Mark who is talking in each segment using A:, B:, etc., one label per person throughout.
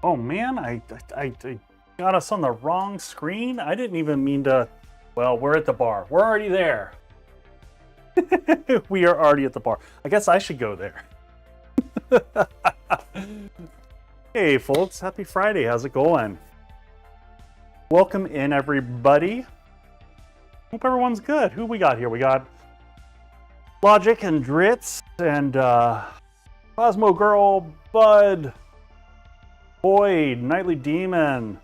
A: Oh man, I got us on the wrong screen. I didn't even mean to. Well, we're at the bar. We're already there. We are already at the bar. I guess I should go there. Hey folks, happy Friday. How's it going? Welcome in, everybody. Hope everyone's good. Who we got here? We got Logic and Dritz and Cosmo Girl, Bud, Boyd, Nightly Demon.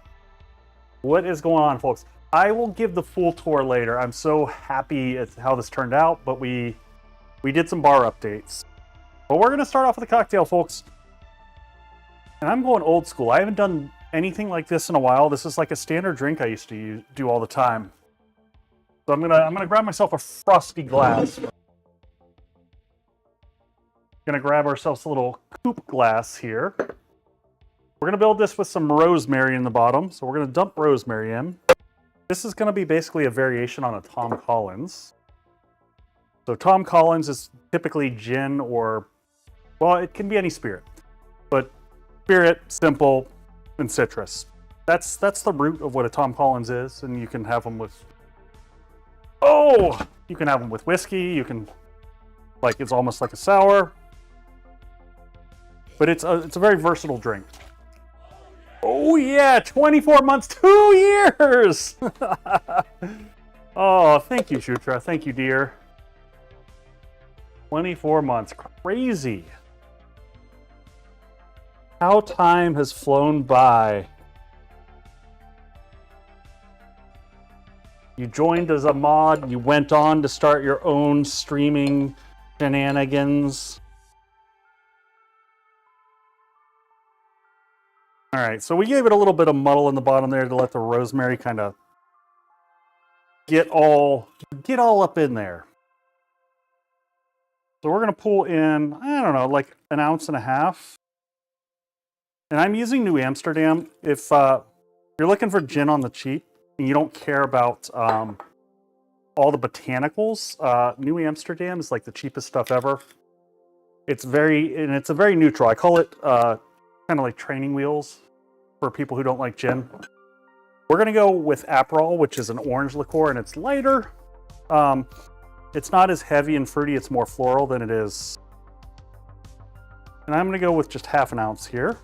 A: What is going on, folks? I will give the full tour later. I'm so happy at how this turned out, but we did some bar updates. But we're going to start off with a cocktail, folks. And I'm going old school. I haven't done anything like this in a while. This is like a standard drink I used to do all the time. So I'm gonna grab myself a frosty glass. Gonna grab ourselves a little coupe glass here. We're gonna build this with some rosemary in the bottom. So we're gonna dump rosemary in. This is gonna be basically a variation on a Tom Collins. So Tom Collins is typically gin or, well, it can be any spirit, but spirit, simple, and citrus. That's the root of what a Tom Collins is, and you can have them with, you can have them with whiskey. You can, like, it's almost like a sour, but it's a very versatile drink. Oh yeah, 24 months, 2 years. Oh, thank you, Shutra. Thank you, dear. 24 months, crazy. How time has flown by. You joined as a mod, you went on to start your own streaming shenanigans. All right, so we gave it a little bit of muddle in the bottom there to let the rosemary kind of get all up in there. So we're gonna pull in, I don't know, like 1.5 ounces. And I'm using New Amsterdam. If you're looking for gin on the cheap and you don't care about all the botanicals, New Amsterdam is like the cheapest stuff ever. It's a very neutral. I call it kind of like training wheels for people who don't like gin. We're gonna go with Aperol, which is an orange liqueur, and it's lighter. It's not as heavy and fruity. It's more floral than it is. And I'm gonna go with just 1/2 ounce here.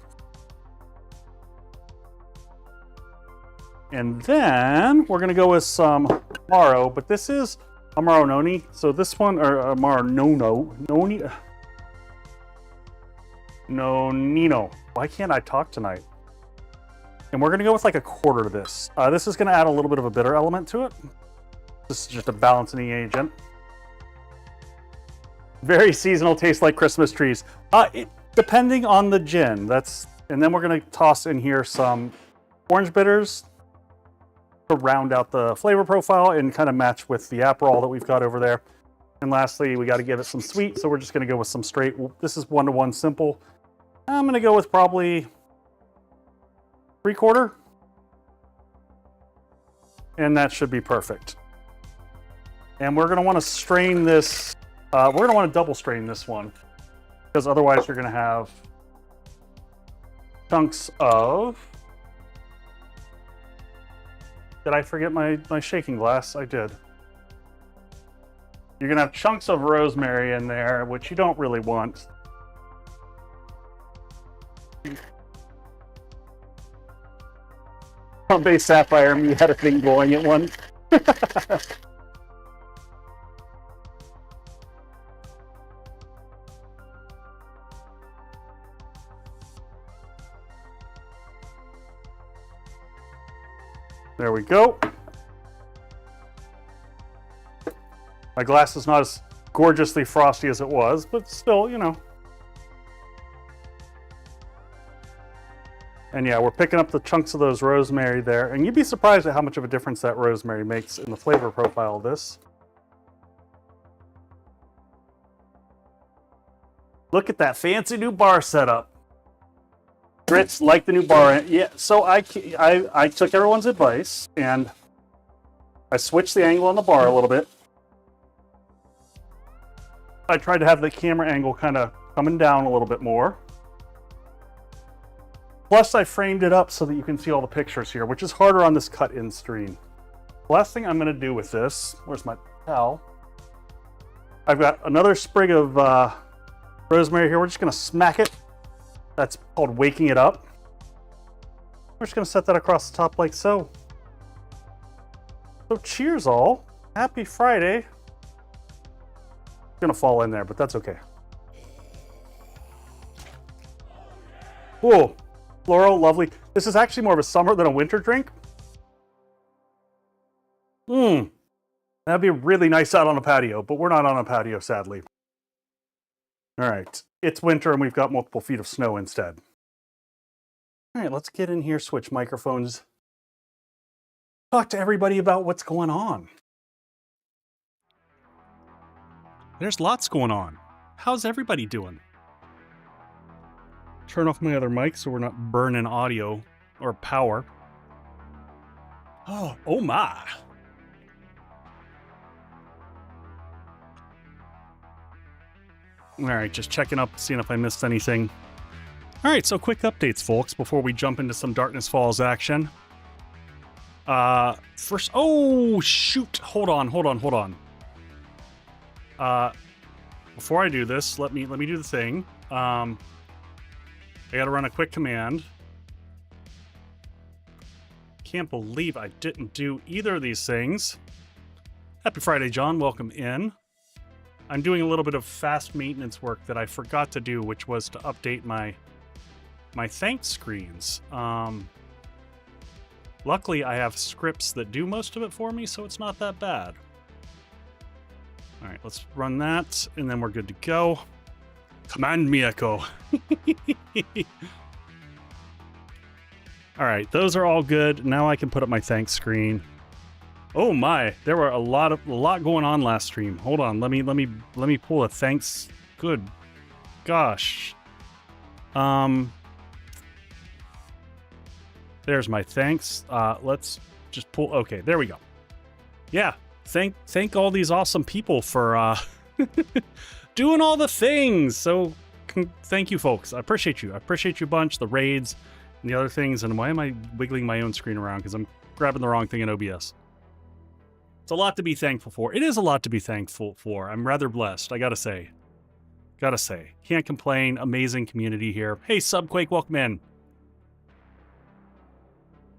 A: And then we're going to go with some Amaro, but this is Amaro Noni. So this one, or Amaro Nonino. Why can't I talk tonight? And we're going to go with like 1/4 of this. This is going to add a little bit of a bitter element to it. This is just a balancing agent. Very seasonal, tastes like Christmas trees. Depending on the gin. And then we're going to toss in here some orange bitters to round out the flavor profile and kind of match with the Aperol that we've got over there. And lastly, we got to give it some sweet, so we're just going to go with some straight. This is 1-to-1 simple. I'm going to go with probably 3/4. And that should be perfect. And we're going to want to strain this. We're going to want to double strain this one, because otherwise you're going to have chunks of... Did I forget my shaking glass? I did. You're going to have chunks of rosemary in there, which you don't really want. Bombay Sapphire, you had a thing going at one. There we go. My glass is not as gorgeously frosty as it was, but still, you know. And yeah, we're picking up the chunks of those rosemary there. And you'd be surprised at how much of a difference that rosemary makes in the flavor profile of this. Look at that fancy new bar setup. Grits like the new bar. Yeah, so I took everyone's advice and I switched the angle on the bar a little bit. I tried to have the camera angle kind of coming down a little bit more. Plus, I framed it up so that you can see all the pictures here, which is harder on this cut-in screen. The last thing I'm going to do with this, where's my towel? I've got another sprig of rosemary here. We're just going to smack it. That's called waking it up. We're just going to set that across the top like so. So cheers all. Happy Friday. It's going to fall in there, but that's okay. Whoa. Floral, lovely. This is actually more of a summer than a winter drink. That'd be really nice out on a patio, but we're not on a patio, sadly. All right. It's winter and we've got multiple feet of snow instead. All right, let's get in here, switch microphones. Talk to everybody about what's going on. There's lots going on. How's everybody doing? Turn off my other mic so we're not burning audio or power. Oh my. All right, just checking up, seeing if I missed anything. All right, so quick updates, folks, before we jump into some Darkness Falls action. First, oh shoot, hold on. Before I do this, let me do the thing. I gotta run a quick command. Can't believe I didn't do either of these things. Happy Friday, John. Welcome in. I'm doing a little bit of fast maintenance work that I forgot to do, which was to update my thanks screens. Luckily, I have scripts that do most of it for me, so it's not that bad. All right, let's run that, and then we're good to go. Command me, Echo. All right, those are all good. Now I can put up my thanks screen. Oh my, there were a lot going on last stream. Hold on, let me pull a thanks. Good gosh. There's my thanks. Let's just pull. Okay, there we go. Yeah, thank all these awesome people for doing all the things. So thank you, folks. I appreciate you. I appreciate you a bunch. The raids and the other things. And why am I wiggling my own screen around? Because I'm grabbing the wrong thing in OBS. It's a lot to be thankful for. It is a lot to be thankful for. I'm rather blessed, I gotta say. Can't complain. Amazing community here. Hey, Subquake, welcome in.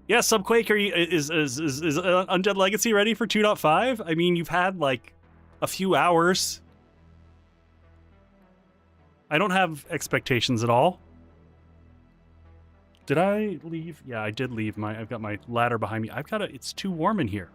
A: Yeah, Subquake, is Undead Legacy ready for 2.5? I mean, you've had like a few hours. I don't have expectations at all. Did I leave? Yeah, I did leave. I've got my ladder behind me. It's too warm in here.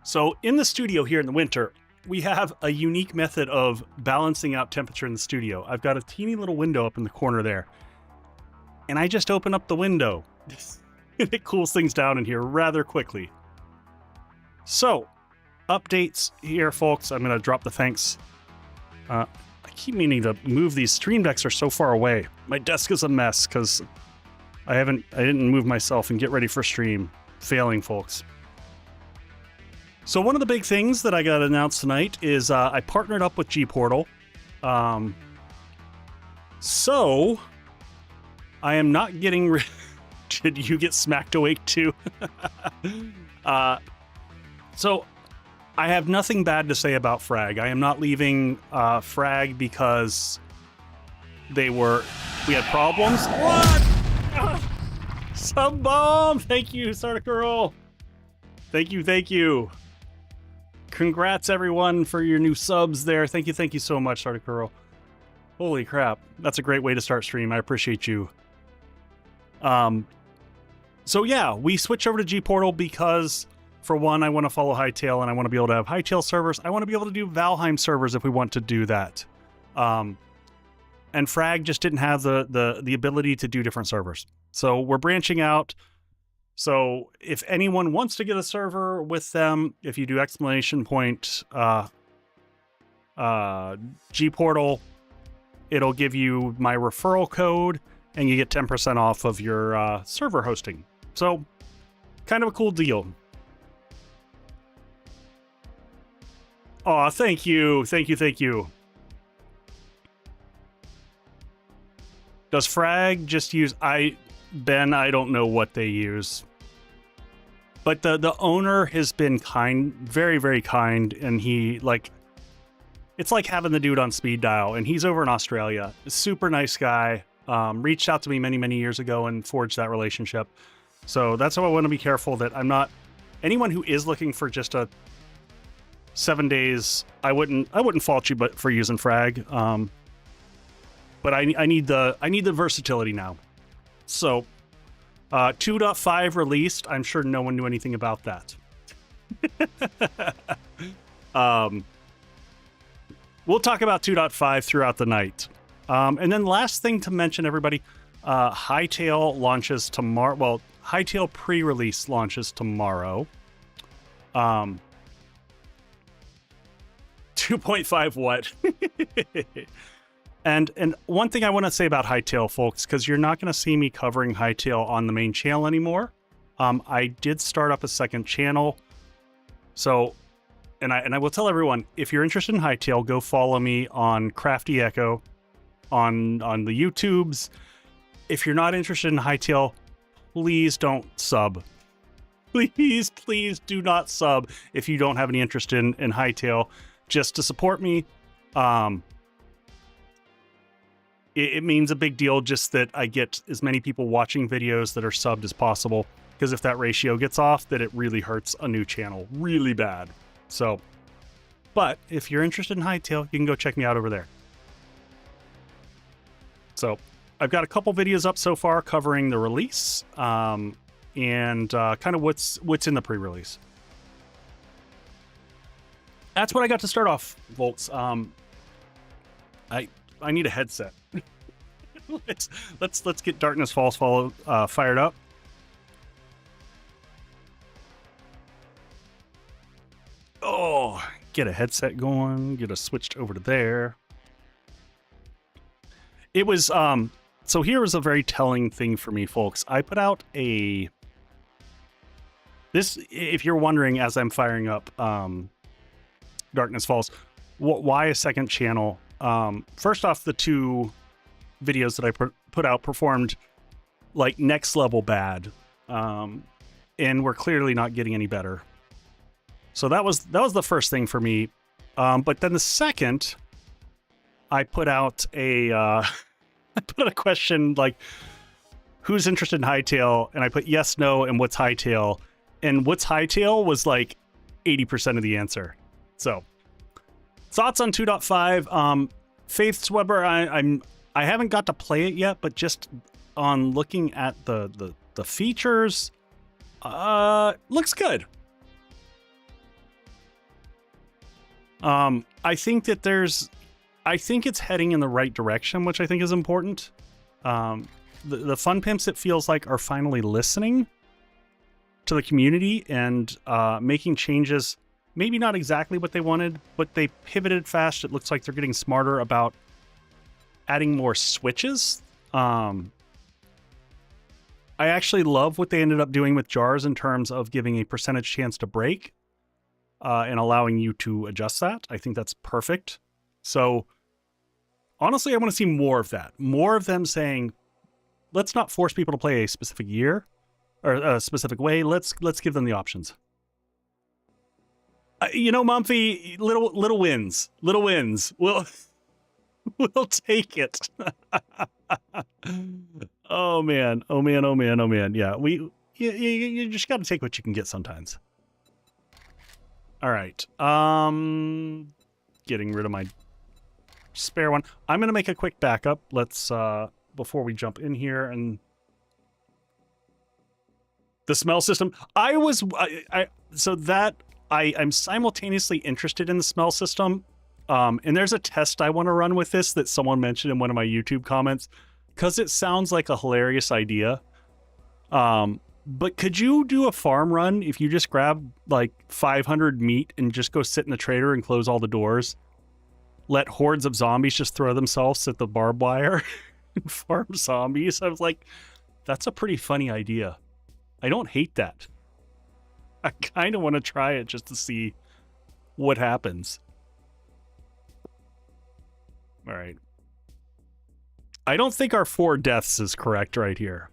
A: So in the studio here in the winter, we have a unique method of balancing out temperature in the studio. I've got a teeny little window up in the corner there. And I just open up the window. It cools things down in here rather quickly. So, updates here, folks. I'm going to drop the thanks. I keep meaning to move these. Stream decks are so far away. My desk is a mess because I didn't move myself and get ready for stream. Failing, folks. So one of the big things that I got announced tonight is I partnered up with G-Portal. So I am not getting Did you get smacked awake too? So I have nothing bad to say about Frag. I am not leaving Frag because we had problems. What? Sub bomb! Thank you, Sartakuro. Thank you. Congrats, everyone, for your new subs there. Thank you so much, Sartakuro. Holy crap. That's a great way to start stream. I appreciate you. So yeah, we switch over to G-Portal because, for one, I want to follow Hytale, and I want to be able to have Hytale servers. I want to be able to do Valheim servers if we want to do that. And Frag just didn't have the ability to do different servers. So we're branching out. So if anyone wants to get a server with them, if you do exclamation point G-Portal, it'll give you my referral code and you get 10% off of your server hosting. So kind of a cool deal. Aw, thank you. Thank you, thank you. Does Frag just use... Ben, I don't know what they use. But the owner has been kind, very, very kind, and he, like... It's like having the dude on speed dial, and he's over in Australia. Super nice guy. Reached out to me many, many years ago and forged that relationship. So that's why I want to be careful that I'm not... Anyone who is looking for just a 7 days, I wouldn't fault you but for using Frag. But I need the versatility now. So 2.5 released. I'm sure no one knew anything about that. We'll talk about 2.5 throughout the night. And then last thing to mention, everybody, Hightail launches tomorrow. Well, Hightail pre-release launches tomorrow. 2.5 what? And one thing I want to say about Hightail, folks, because you're not going to see me covering Hightail on the main channel anymore. I did start up a second channel. So, and I will tell everyone, if you're interested in Hightail, go follow me on Crafty Echo on the YouTubes. If you're not interested in Hightail, please don't sub. Please do not sub if you don't have any interest in Hightail. Just to support me. It means a big deal just that I get as many people watching videos that are subbed as possible. Because if that ratio gets off, that it really hurts a new channel really bad. So, but if you're interested in Hightail, you can go check me out over there. So, I've got a couple videos up so far covering the release and kind of what's in the pre-release. That's what I got to start off, folks. I need a headset. let's get Darkness Falls fired up. Oh, get a headset going, get us switched over to there. It was, so here was a very telling thing for me, folks. I put out this, if you're wondering, as I'm firing up Darkness Falls, why a second channel? First off, the two videos that I put out performed like next level bad, and we're clearly not getting any better. So that was the first thing for me. But then the second, I put out a question like, who's interested in Hightail? And I put yes, no, and what's Hightail? And what's Hightail was like 80% of the answer. So thoughts on 2.5. Faith's Weber, I haven't got to play it yet, but just on looking at the features, looks good. I think it's heading in the right direction, which I think is important. The fun pimps, it feels like, are finally listening to the community and making changes. Maybe not exactly what they wanted, but they pivoted fast. It looks like they're getting smarter about adding more switches. I actually love what they ended up doing with jars in terms of giving a percentage chance to break and allowing you to adjust that. I think that's perfect. So honestly, I want to see more of that. More of them saying, let's not force people to play a specific year or a specific way. Let's give them the options. Mumphy, little wins. We'll take it. Oh man. Yeah, you just got to take what you can get sometimes. All right. Getting rid of my spare one. I'm gonna make a quick backup. Let's before we jump in here. And the smell system. I'm simultaneously interested in the smell system. And there's a test I want to run with this that someone mentioned in one of my YouTube comments, because it sounds like a hilarious idea. But could you do a farm run if you just grab like 500 meat and just go sit in the trader and close all the doors? Let hordes of zombies just throw themselves at the barbed wire and farm zombies? I was like, that's a pretty funny idea. I don't hate that. I kind of want to try it just to see what happens. All right. I don't think our 4 deaths is correct right here.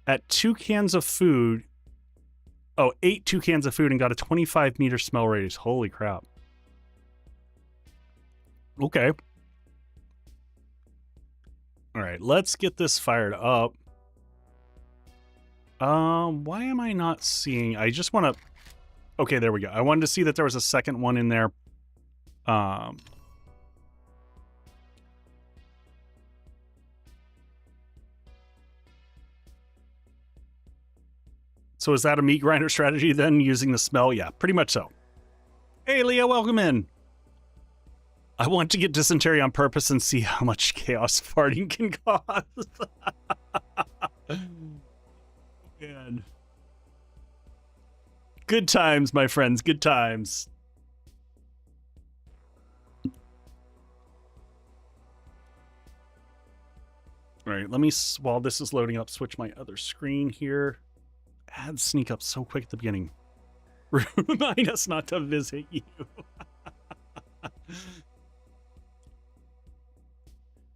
A: At 2 cans of food... Oh, ate 2 cans of food and got a 25-meter smell radius. Holy crap. Okay. All right, let's get this fired up. Why am I not seeing... I just want to... Okay, there we go. I wanted to see that there was a second one in there. So is that a meat grinder strategy then, using the smell? Yeah, pretty much so. Hey, Leah, welcome in. I want to get dysentery on purpose and see how much chaos farting can cause. Man. Good times, my friends, good times. All right, let me, while this is loading up, switch my other screen here. Ads sneak up so quick at the beginning. Remind us not to visit you.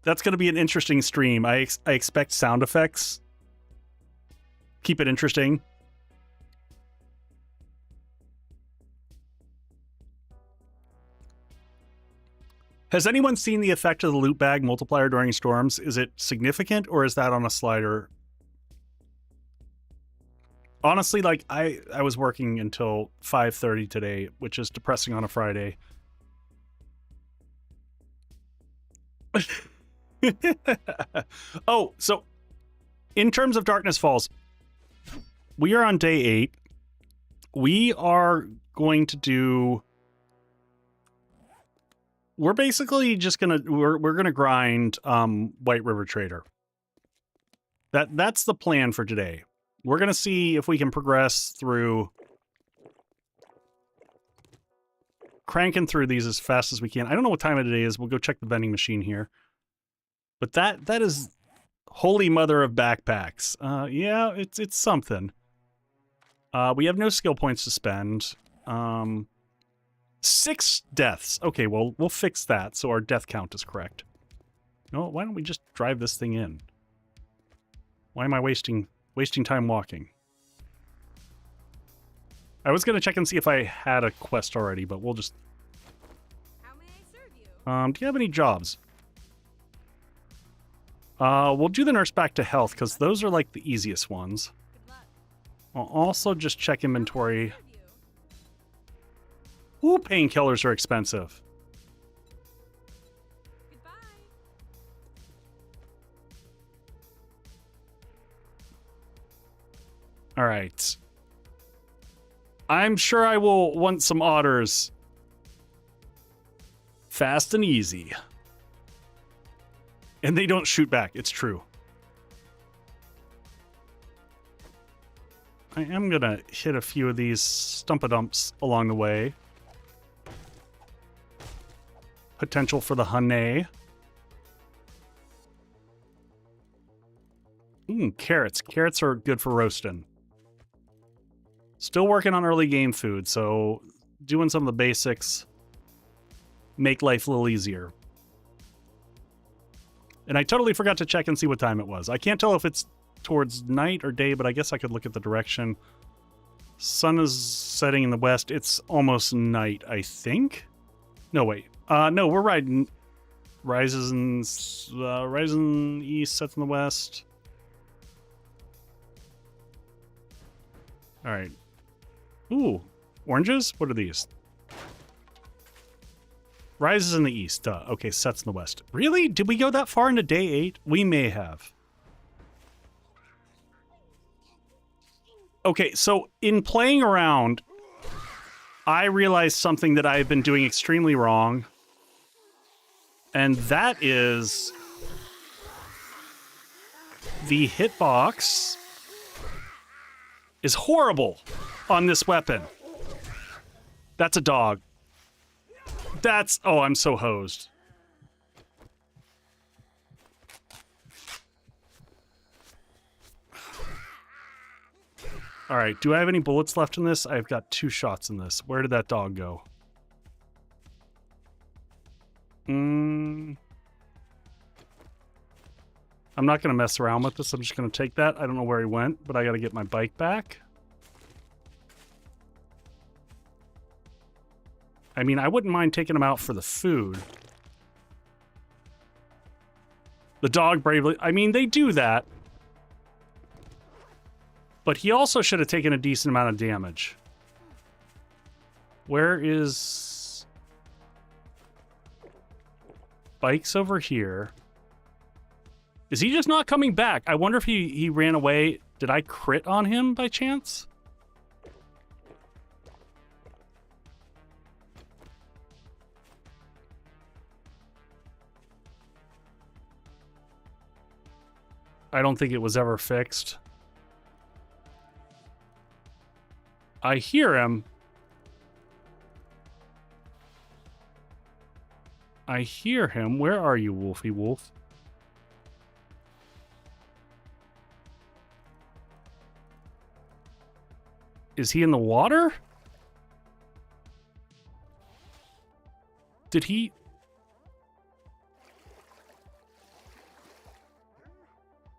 A: That's going to be an interesting stream. I expect sound effects. Keep it interesting. Has anyone seen the effect of the loot bag multiplier during storms? Is it significant, or is that on a slider? Honestly, like, I was working until 5:30 today, which is depressing on a Friday. Oh, so in terms of Darkness Falls, we are on day 8. We are going to do... We're basically just gonna we're gonna grind White River Trader. That's the plan for today. We're gonna see if we can progress through cranking through these as fast as we can. I don't know what time of the day is. We'll go check the vending machine here. But that is holy mother of backpacks. Yeah, it's something. We have no skill points to spend. 6 deaths. Okay, well, we'll fix that so our death count is correct. No, why don't we just drive this thing in? Why am I wasting time walking? I was gonna check and see if I had a quest already, but we'll just...
B: How may I serve you?
A: Do you have any jobs? We'll do the nurse back to health, because those are like the easiest ones.
B: Good luck.
A: I'll also just check
B: How may I
A: inventory.
B: serve you?
A: Ooh, painkillers are expensive.
B: Goodbye.
A: All right. I'm sure I will want some otters. Fast and easy. And they don't shoot back, it's true. I am gonna hit a few of these stump-a-dumps along the way. Potential for the honey. Carrots. Carrots are good for roasting. Still working on early game food, so doing some of the basics make life a little easier. And I totally forgot to check and see what time it was. I can't tell if it's towards night or day, but I guess I could look at the direction. Sun is setting in the west. It's almost night, I think. No, wait. No, we're riding. Rising east, sets in the west. All right. Ooh, oranges? What are these? Rises in the east. Okay, sets in the west. Really? Did we go that far into day 8? We may have. Okay, so in playing around, I realized something that I've been doing extremely wrong. And that is the hitbox is horrible on this weapon. That's a dog. That's... Oh, I'm so hosed. All right, do I have any bullets left in this? I've got 2 shots in this. Where did that dog go? I'm not going to mess around with this. I'm just going to take that. I don't know where he went, but I got to get my bike back. I mean, I wouldn't mind taking him out for the food. The dog bravely... I mean, they do that. But he also should have taken a decent amount of damage. Where is... Bike's over here. Is he just not coming back? I wonder if he ran away. Did I crit on him by chance? I don't think it was ever fixed. I hear him. I hear him. Where are you, Wolfie Wolf? Is he in the water? Did he...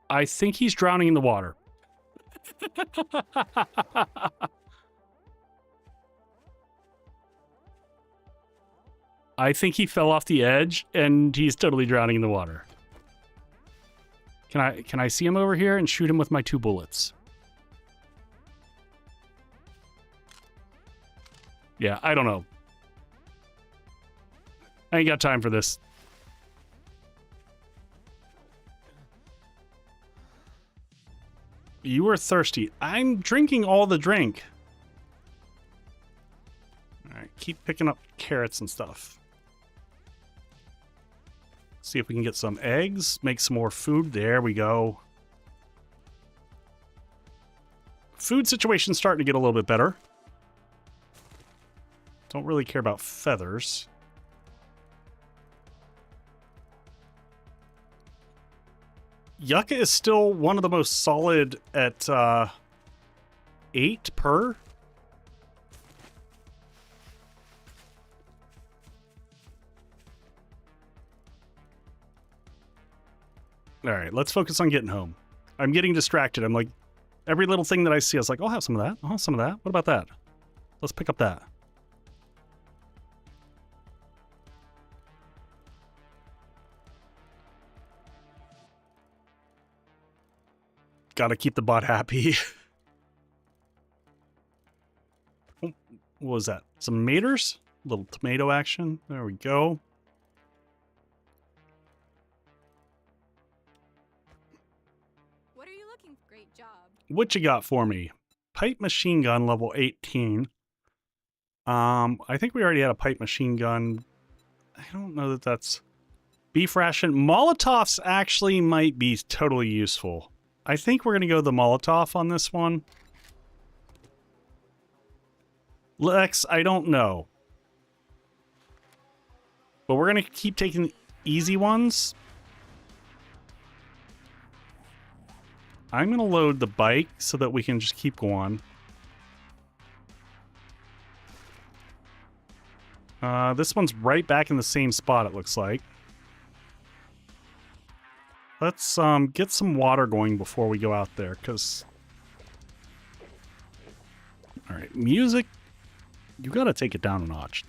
A: I think he's drowning in the water. I think he fell off the edge and he's totally drowning in the water. Can I see him over here and shoot him with my 2 bullets? Yeah, I don't know. I ain't got time for this. You were thirsty. I'm drinking all the drink. Alright, keep picking up carrots and stuff. See if we can get some eggs, make some more food. There we go. Food situation's starting to get a little bit better. Don't really care about feathers. Yucca is still one of the most solid at 8 per. All right, let's focus on getting home. I'm getting distracted. I'm like, every little thing that I see, I was like, I'll have some of that. I'll have some of that. What about that? Let's pick up that. Gotta keep the bot happy. What was that? Some maters? Little tomato action. There we go.
B: What are you looking for? Great job.
A: What you got for me? Pipe machine gun level 18. I think we already had a pipe machine gun. I don't know that that's... Beef ration. Molotovs actually might be totally useful. I think we're going to go the Molotov on this one. Lex, I don't know. But we're going to keep taking easy ones. I'm going to load the bike so that we can just keep going. This one's right back in the same spot, it looks like. Let's get some water going before we go out there, because... Alright, music. You gotta take it down a notch.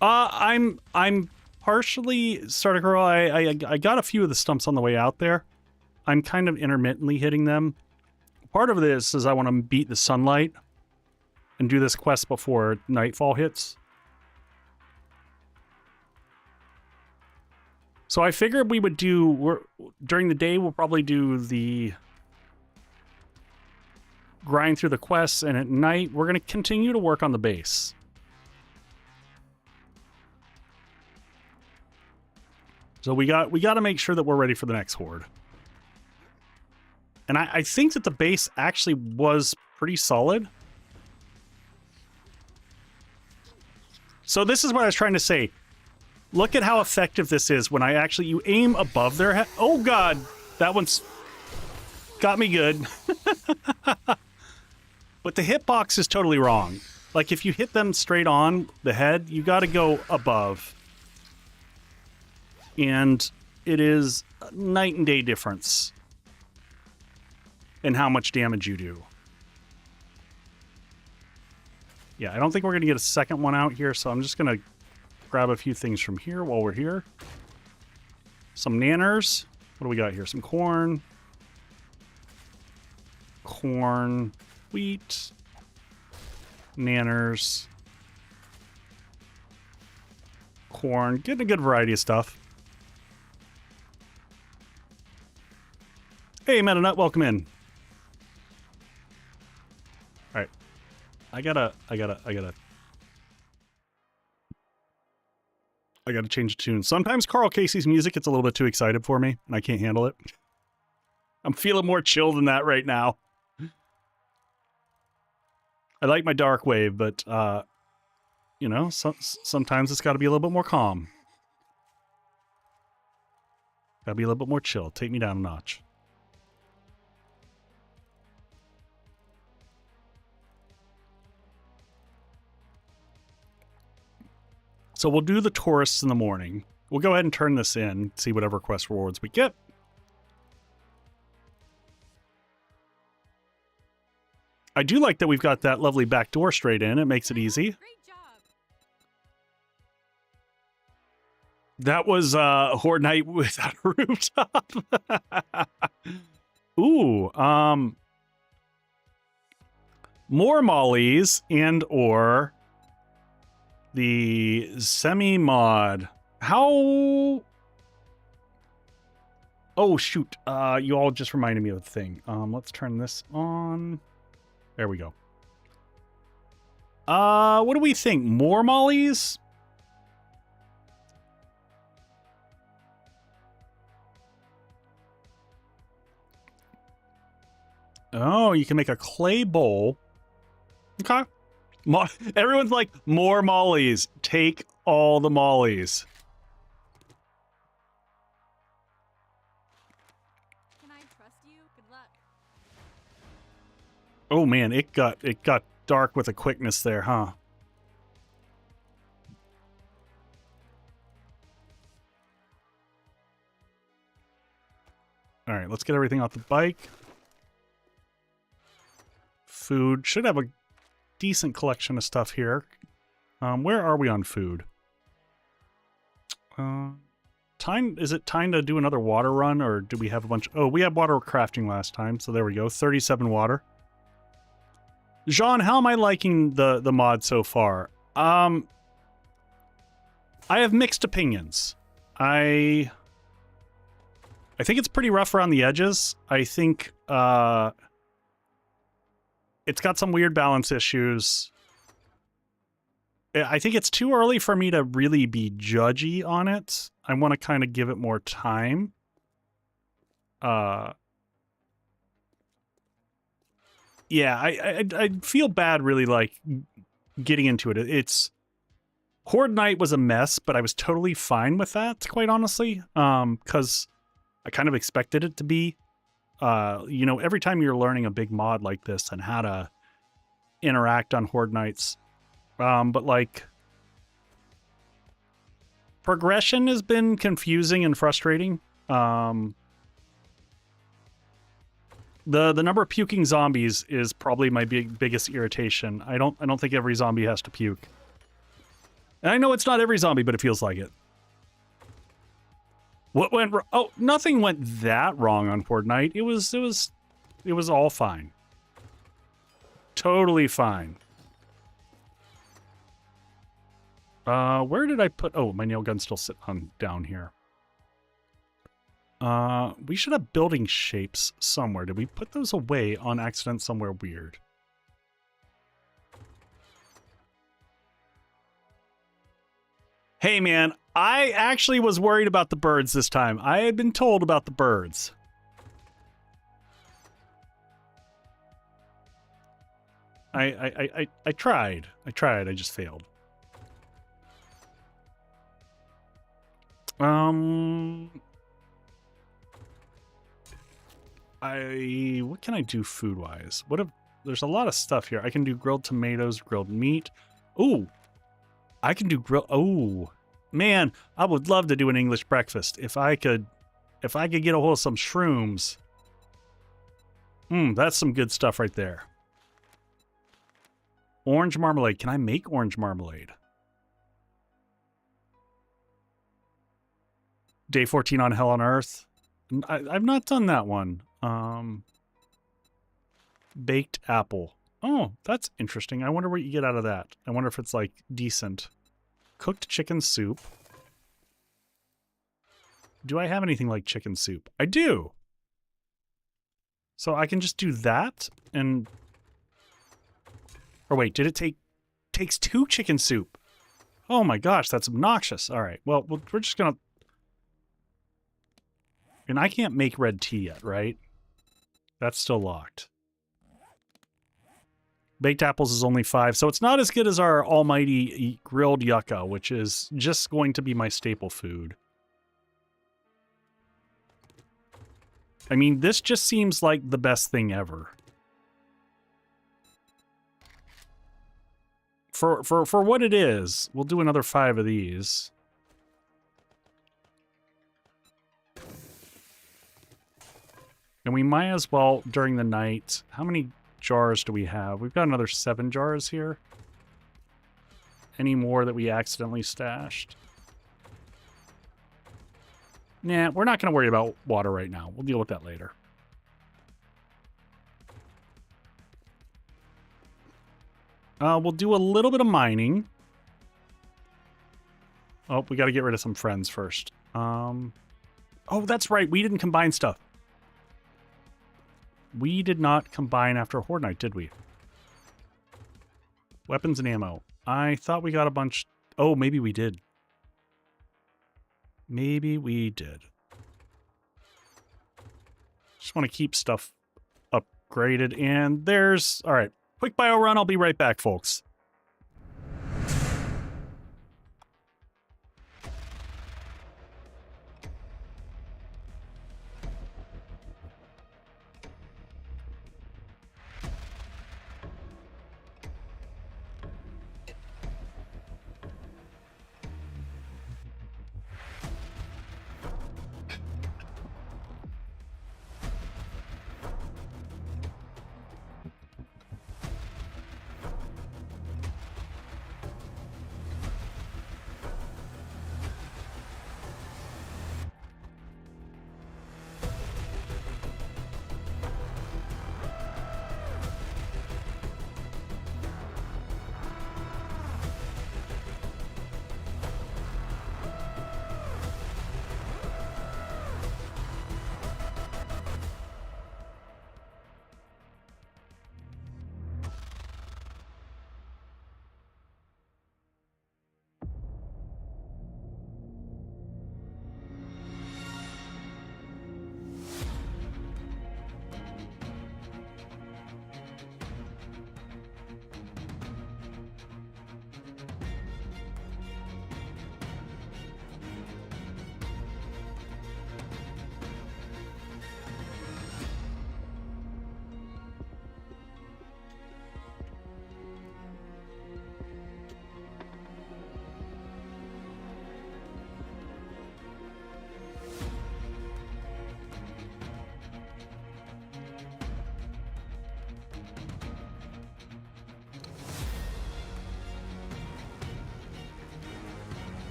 A: I'm partially starting to grow. I got a few of the stumps on the way out there. I'm kind of intermittently hitting them. Part of this is I want to beat the sunlight and do this quest before nightfall hits. So I figured we would do... during the day, we'll probably do the... grind through the quests, and at night, we're going to continue to work on the base. So we got to make sure that we're ready for the next horde. And I think that the base actually was pretty solid. So this is what I was trying to say. Look at how effective this is when you aim above their head. Oh god, that one's... Got me good. But the hitbox is totally wrong. Like, if you hit them straight on the head, you got to go above. And it is a night and day difference in how much damage you do. Yeah, I don't think we're going to get a second one out here, so I'm just going to grab a few things from here while we're here. Some nanners. What do we got here? Some corn. Corn. Wheat. Nanners. Corn. Getting a good variety of stuff. Hey, MetaNut, welcome in. Alright. I gotta change the tune. Sometimes Carl Casey's music gets a little bit too excited for me, and I can't handle it. I'm feeling more chill than that right now. I like my dark wave, but, you know, sometimes it's got to be a little bit more calm. Got to be a little bit more chill. Take me down a notch. So we'll do the tourists in the morning. We'll go ahead and turn this in, see whatever quest rewards we get. I do like that we've got that lovely back door straight in. It makes it easy.
B: Great job.
A: That was Horde Night without a rooftop. Ooh, more mollies and or the semi-mod. How... Oh, shoot. You all just reminded me of the thing. Let's turn this on. There we go. What do we think? More mollies? Oh, you can make a clay bowl. Okay. Everyone's like, more mollies. Take all the mollies.
B: Can I trust you? Good luck.
A: Oh man, it got dark with a quickness there, huh? All right, let's get everything off the bike. Food. Should have a decent collection of stuff here. Where are we on food? Is it time to do another water run, or do we have a bunch? Oh, we had water crafting last time, so there we go. 37 water. Jean, how am I liking the mod so far? I have mixed opinions. I think it's pretty rough around the edges. I think it's got some weird balance issues. I think it's too early for me to really be judgy on it. I want to kind of give it more time. Yeah, I feel bad really like getting into it. It's Horde Night was a mess, but I was totally fine with that, quite honestly. Because I kind of expected it to be. You know, every time you're learning a big mod like this and how to interact on Horde Nights. But like progression has been confusing and frustrating. The number of puking zombies is probably my biggest irritation. I don't think every zombie has to puke. And I know it's not every zombie, but it feels like it. What went wrong? Oh, nothing went that wrong on Horde Night. It was all fine. Totally fine. Where did I put... Oh, my nail gun's still sitting on down here. We should have building shapes somewhere. Did we put those away on accident somewhere weird? Hey, man, I actually was worried about the birds this time. I had been told about the birds. I tried. I just failed. I what can I do food-wise? There's a lot of stuff here. I can do grilled tomatoes, grilled meat. Ooh, I can do oh, man, I would love to do an English breakfast if I could get a hold of some shrooms. That's some good stuff right there. Orange marmalade. Can I make orange marmalade? Day 14 on Hell on Earth. I've not done that one. Baked apple. Oh, that's interesting. I wonder what you get out of that. I wonder if it's like decent. Cooked chicken soup. Do I have anything like chicken soup? I do. So I can just do that and... Or wait, did it takes 2 chicken soup? Oh my gosh, that's obnoxious. All right, well, we're just gonna... And I can't make red tea yet, right? That's still locked. Baked apples is only 5, so it's not as good as our almighty grilled yucca, which is just going to be my staple food. I mean, this just seems like the best thing ever. For what it is, we'll do another 5 of these. And we might as well, during the night... How many jars do we have? We've got another 7 jars here. Any more that we accidentally stashed? Nah, we're not going to worry about water right now. We'll deal with that later. We'll do a little bit of mining. Oh, we got to get rid of some friends first. Oh, that's right. We didn't combine stuff. We did not combine after Horde Night, did we? Weapons and ammo. I thought we got a bunch... Oh, maybe we did. Maybe we did. Just want to keep stuff upgraded. And there's... All right. Quick bio run. I'll be right back, folks.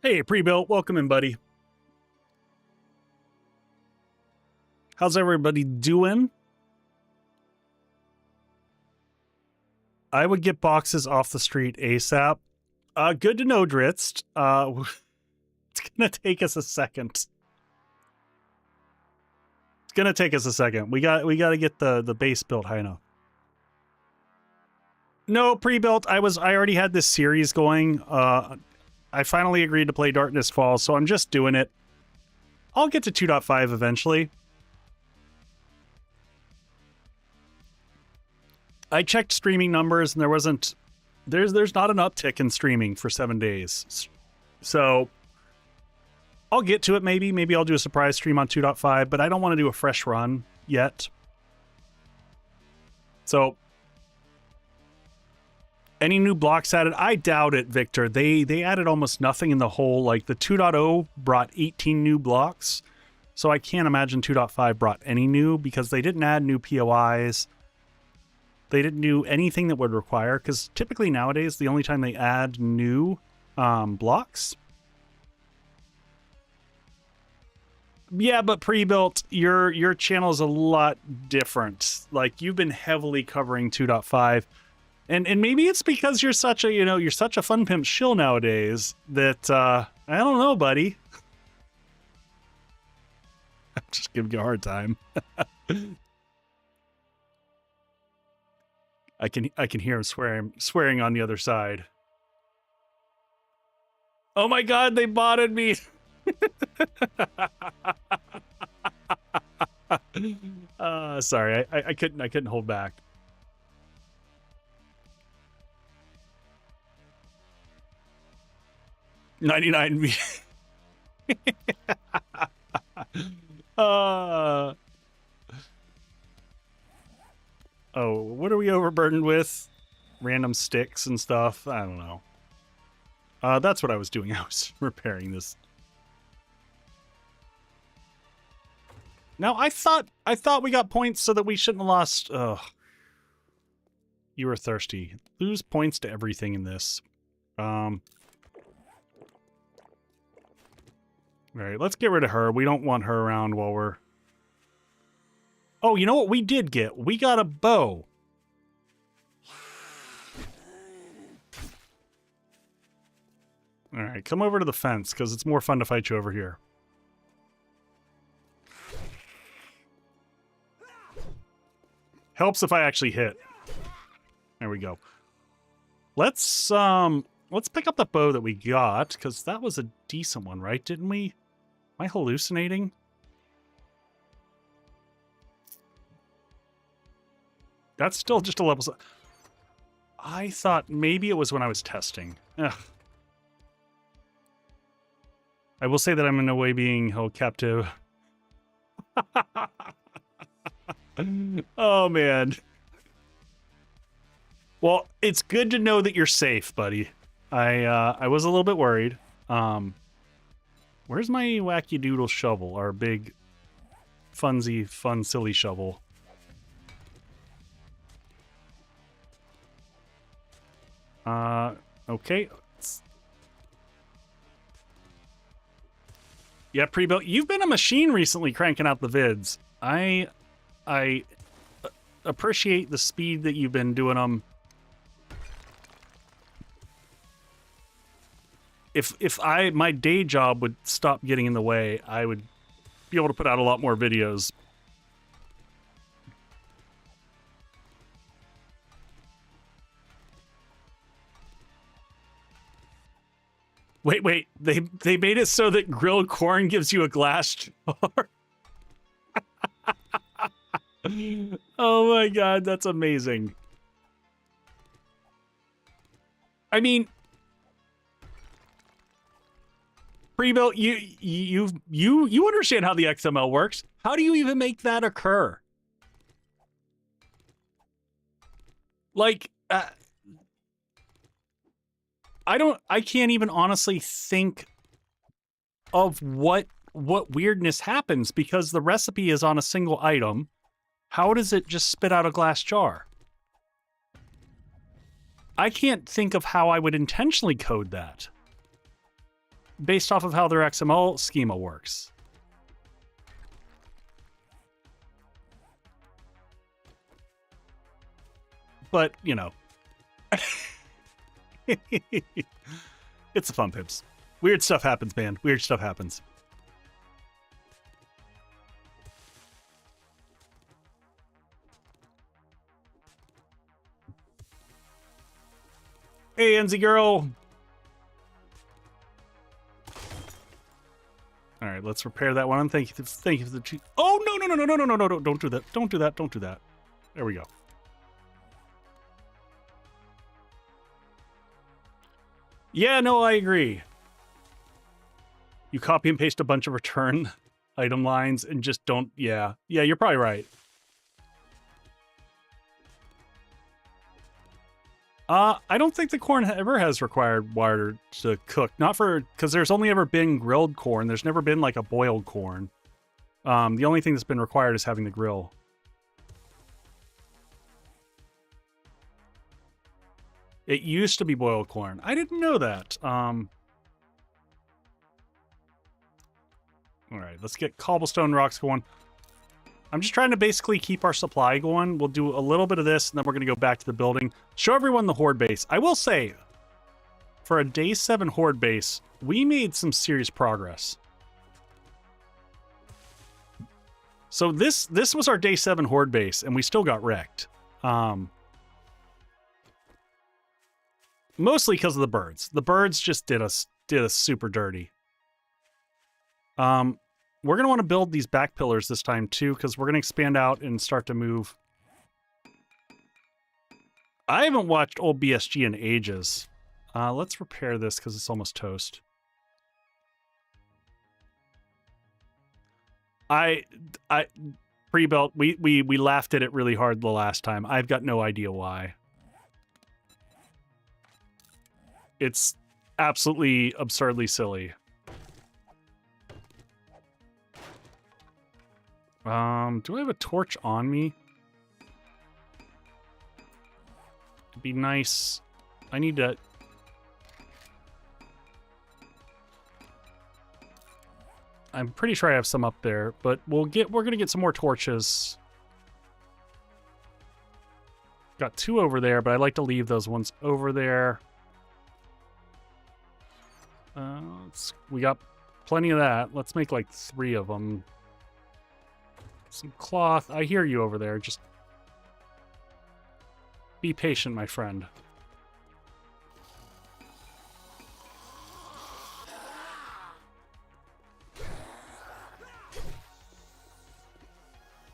A: Hey, pre-built, welcome in, buddy. How's everybody doing? I would get boxes off the street ASAP. Good to know, Dritz. It's gonna take us a second. It's gonna take us a second. We got to get the base built high enough. No, pre-built. I already had this series going. I finally agreed to play Darkness Falls, so I'm just doing it. I'll get to 2.5 eventually. I checked streaming numbers and there's not an uptick in streaming for 7 days. So I'll get to it maybe. Maybe I'll do a surprise stream on 2.5, but I don't want to do a fresh run yet. So any new blocks added? I doubt it, Victor. They added almost nothing in the whole, like the 2.0 brought 18 new blocks. So I can't imagine 2.5 brought any new because they didn't add new POIs. They didn't do anything that would require, because typically nowadays the only time they add new blocks. Yeah, but pre-built, your channel is a lot different. Like, you've been heavily covering 2.5, and maybe it's because you're such a fun pimp shill nowadays that I don't know, buddy. I'm just giving you a hard time. I can hear him swearing on the other side. Oh my God, they botted me. Sorry, I couldn't hold back. $99. Oh, what are we overburdened with? Random sticks and stuff? I don't know. That's what I was doing. I was repairing this. Now, I thought we got points so that we shouldn't have lost. Ugh. You were thirsty. Lose points to everything in this. All right, let's get rid of her. We don't want her around while we're... Oh, you know what we did get? We got a bow. All right, come over to the fence, because it's more fun to fight you over here. Helps if I actually hit. There we go. Let's pick up the bow that we got, because that was a decent one, right? Didn't we? Am I hallucinating? That's still just a level... I thought maybe it was when I was testing. Ugh. I will say that I'm in no way being held captive. Oh, man. Well, it's good to know that you're safe, buddy. I was a little bit worried. Where's my wacky doodle shovel? Our big, fun, silly shovel. Okay. Yeah, pre-built. You've been a machine recently cranking out the vids. I appreciate the speed that you've been doing them. If my day job would stop getting in the way, I would be able to put out a lot more videos. Wait, they made it so that grilled corn gives you a glass jar? Oh my God, that's amazing. I mean, pre-built, you understand how the XML works. How do you even make that occur? Like, I can't even honestly think of what weirdness happens, because the recipe is on a single item. How does it just spit out a glass jar? I can't think of how I would intentionally code that. based off of how their XML schema works. But, you know. It's the fun pips. Weird stuff happens, man. Weird stuff happens. Hey, Enzy girl. All right, let's repair that one. Thank you for the cheat. Oh, no. Don't do that. Don't do that. Don't do that. There we go. Yeah, no, I agree. You copy and paste a bunch of return item lines and just don't... Yeah, you're probably right. I don't think the corn ever has required water to cook. Not for... Because there's only ever been grilled corn. There's never been, like, a boiled corn. The only thing that's been required is having the grill. It used to be boiled corn. I didn't know that. All right, let's get cobblestone rocks going. I'm just trying to basically keep our supply going. We'll do a little bit of this, and then we're going to go back to the building. Show everyone the Horde base. I will say, for a Day 7 Horde base, we made some serious progress. So this was our Day 7 Horde base, and we still got wrecked. Mostly because of the birds. The birds just did us super dirty. We're going to want to build these back pillars this time too, because we're going to expand out and start to move. I haven't watched old BSG in ages. Let's repair this because it's almost toast. Pre-built, we laughed at it really hard the last time. I've got no idea why. It's absolutely absurdly silly. Do I have a torch on me? It'd be nice. I need to... I'm pretty sure I have some up there, but we're gonna get some more torches. Got 2 over there, but I like to leave those ones over there. We got plenty of that. Let's make like 3 of them. Some cloth. I hear you over there. Just be patient, my friend.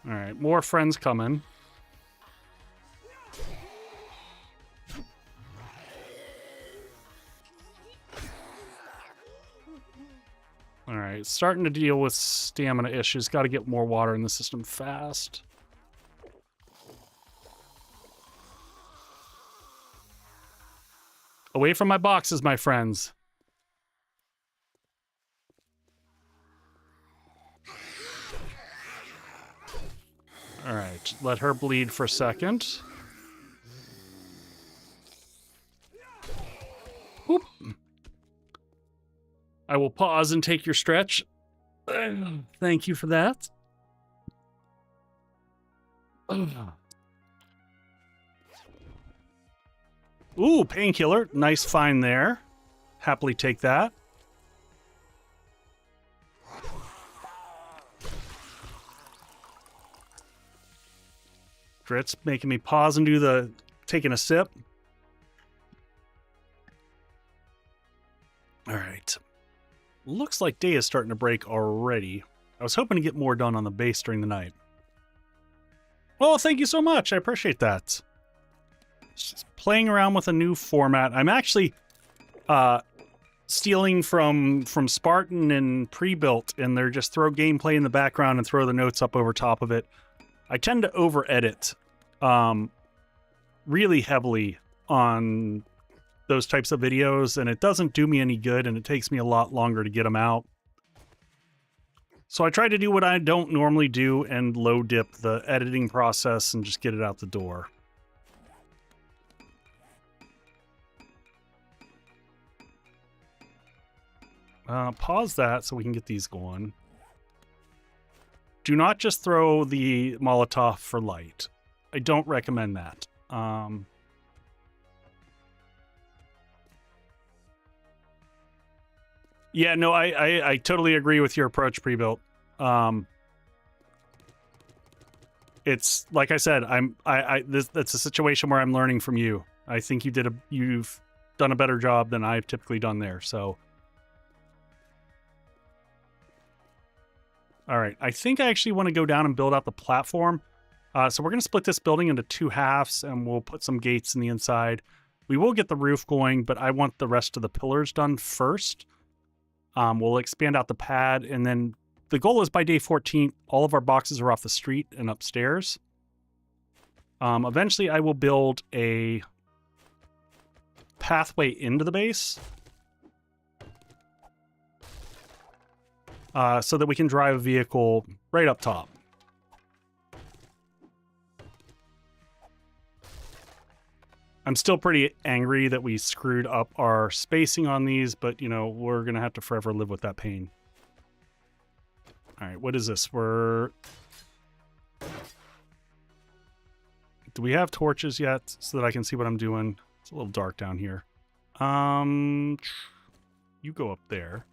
A: All right, more friends coming. All right, starting to deal with stamina issues. Got to get more water in the system fast. Away from my boxes, my friends. All right, let her bleed for a second. Whoop. I will pause and take your stretch. Thank you for that. Ooh, painkiller. Nice find there. Happily take that. Drit's making me pause and do the taking a sip. All right. Looks like day is starting to break already. I was hoping to get more done on the base during the night. Well, thank you so much. I appreciate that. Just playing around with a new format. I'm actually stealing from Spartan and Pre-Built, and they're just throw gameplay in the background and throw the notes up over top of it. I tend to over-edit really heavily on those types of videos, and it doesn't do me any good, and it takes me a lot longer to get them out. So I try to do what I don't normally do and low dip the editing process and just get it out the door. Pause that so we can get these going. Do not just throw the Molotov for light. I don't recommend that. Yeah, no, I totally agree with your approach, pre-built. It's like I said, that's a situation where I'm learning from you. I think you've done a better job than I've typically done there. So, all right, I think I actually want to go down and build out the platform. So we're going to split this building into 2 halves, and we'll put some gates in the inside. We will get the roof going, but I want the rest of the pillars done first. We'll expand out the pad, and then the goal is by day 14, all of our boxes are off the street and upstairs. Eventually, I will build a pathway into the base so that we can drive a vehicle right up top. I'm still pretty angry that we screwed up our spacing on these, but, you know, we're going to have to forever live with that pain. All right, what is this? Do we have torches yet so that I can see what I'm doing? It's a little dark down here. You go up there.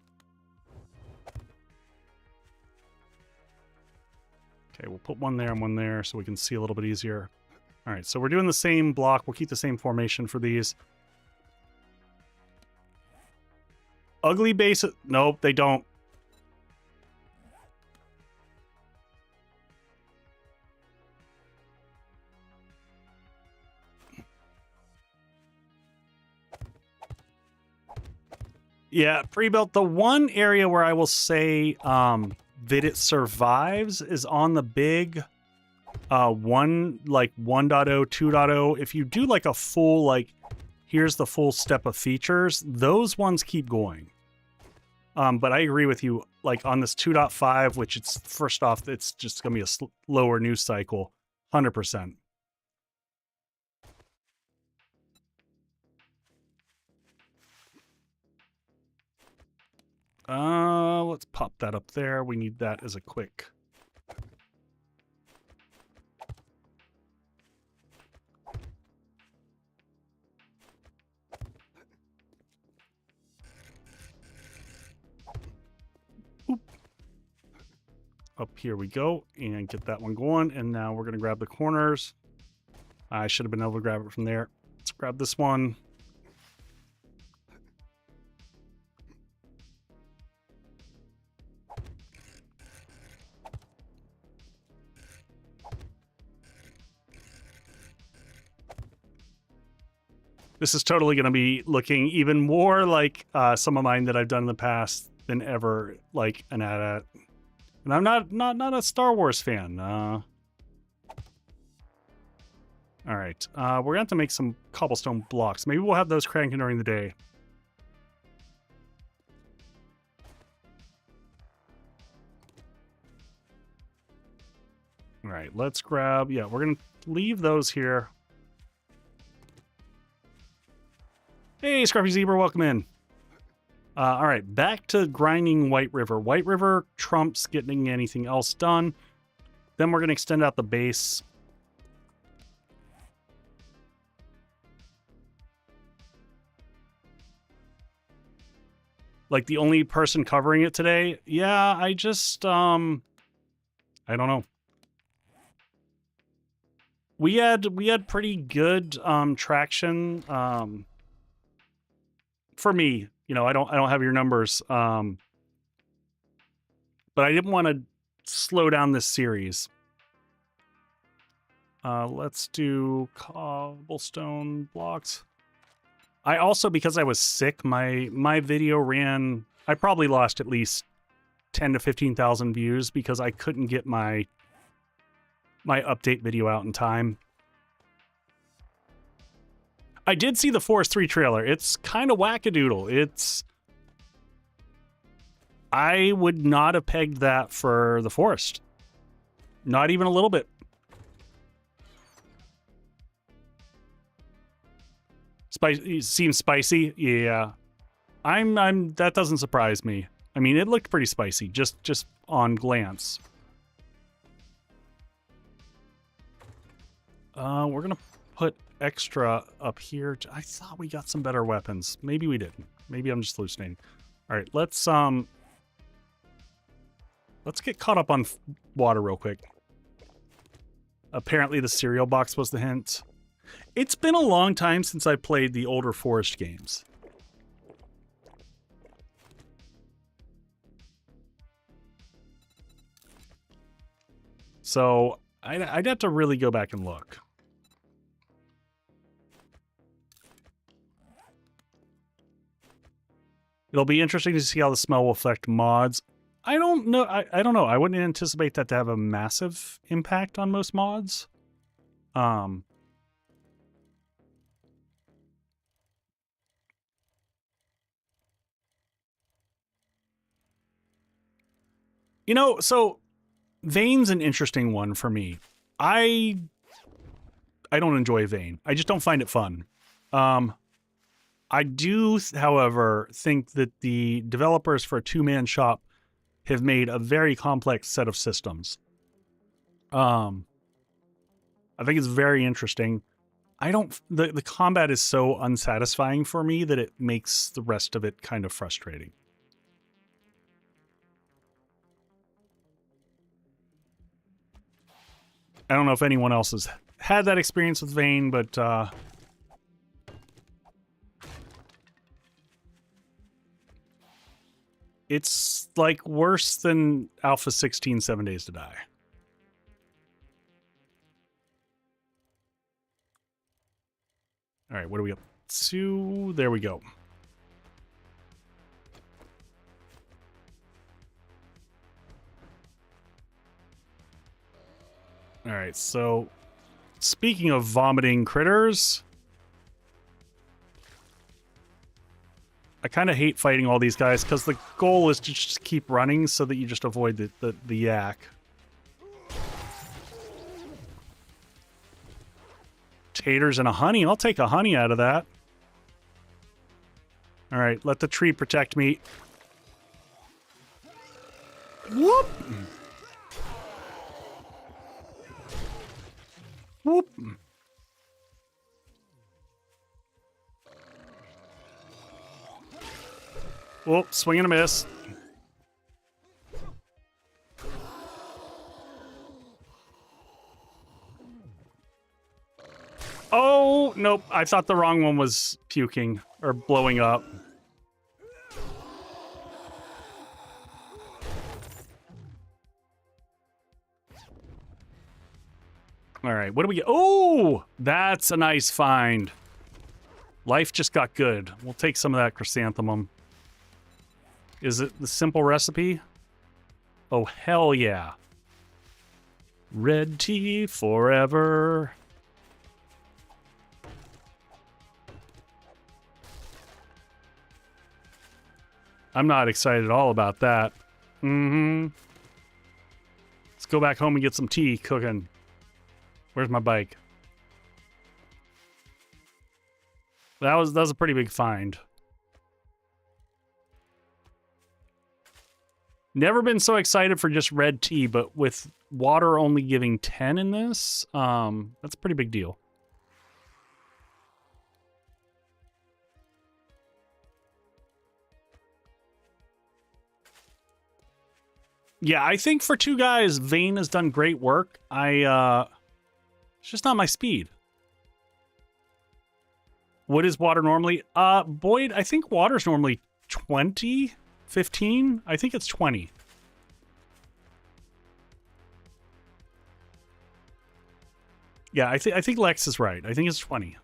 A: Okay, we'll put one there and one there so we can see a little bit easier. All right, so we're doing the same block. We'll keep the same formation for these. Ugly base. Nope, they don't. Yeah, pre-built. The one area where I will say that it survives is on the big 1.0, 2.0. If you do like a full, like, here's the full step of features, those ones keep going. But I agree with you, like on this 2.5, which it's first off, it's just gonna be a slower news cycle, 100%. Let's pop that up there. We need that as a quick. Oop. Up here we go, and get that one going. And now we're gonna grab the corners. I should have been able to grab it from there. Let's grab this one. This is totally going to be looking even more like some of mine that I've done in the past than ever, like an AT-AT. And I'm not a Star Wars fan. All right, we're going to have to make some cobblestone blocks. Maybe we'll have those cranking during the day. All right, let's grab, yeah, we're going to leave those here. Hey, Scruffy Zebra, welcome in. All right, back to grinding White River. White River trumps getting anything else done. Then we're going to extend out the base. Like the only person covering it today? Yeah, I just, I don't know. We had pretty good traction. For me, you know, I don't have your numbers, but I didn't want to slow down this series. Let's do cobblestone blocks. I also, because I was sick, my video ran. I probably lost at least 10 to 15,000 views because I couldn't get my update video out in time. I did see the Forest 3 trailer. It's kind of wackadoodle. I would not have pegged that for the Forest. Not even a little bit. Spicy seems spicy. Yeah. That doesn't surprise me. I mean, it looked pretty spicy, just on glance. We're gonna put extra up here. I thought we got some better weapons. Maybe we didn't. Maybe I'm just hallucinating. All right, let's get caught up on water real quick. Apparently the cereal box was the hint. It's been a long time since I played the older Forest games. So I'd have to really go back and look. It'll be interesting to see how the smell will affect mods. I don't know. I don't know. I wouldn't anticipate that to have a massive impact on most mods. You know, so Vane's an interesting one for me. I don't enjoy Vane. I just don't find it fun. I do, however, think that the developers for a two-man shop have made a very complex set of systems. I think it's very interesting. The combat is so unsatisfying for me that it makes the rest of it kind of frustrating. I don't know if anyone else has had that experience with Vane, but it's like worse than Alpha 16 7 Days to Die. All right, what are we up to? There we go. All right, so speaking of vomiting critters, I kind of hate fighting all these guys because the goal is to just keep running so that you just avoid the yak. Taters and a honey. I'll take a honey out of that. All right, let the tree protect me. Whoop! Whoop! Whoop, swing and a miss. Oh, nope. I thought the wrong one was puking or blowing up. All right, what do we get? Oh, that's a nice find. Life just got good. We'll take some of that chrysanthemum. Is it the simple recipe? Oh, hell yeah. Red tea forever. I'm not excited at all about that. Let's go back home and get some tea cooking. Where's my bike? That was a pretty big find. Never been so excited for just red tea, but with water only giving 10 in this, that's a pretty big deal. Yeah, I think for two guys, Vane has done great work. It's just not my speed. What is water normally? Boyd, I think water's normally 20, 15. I think it's 20. Yeah, I think Lex is right. I think it's 20.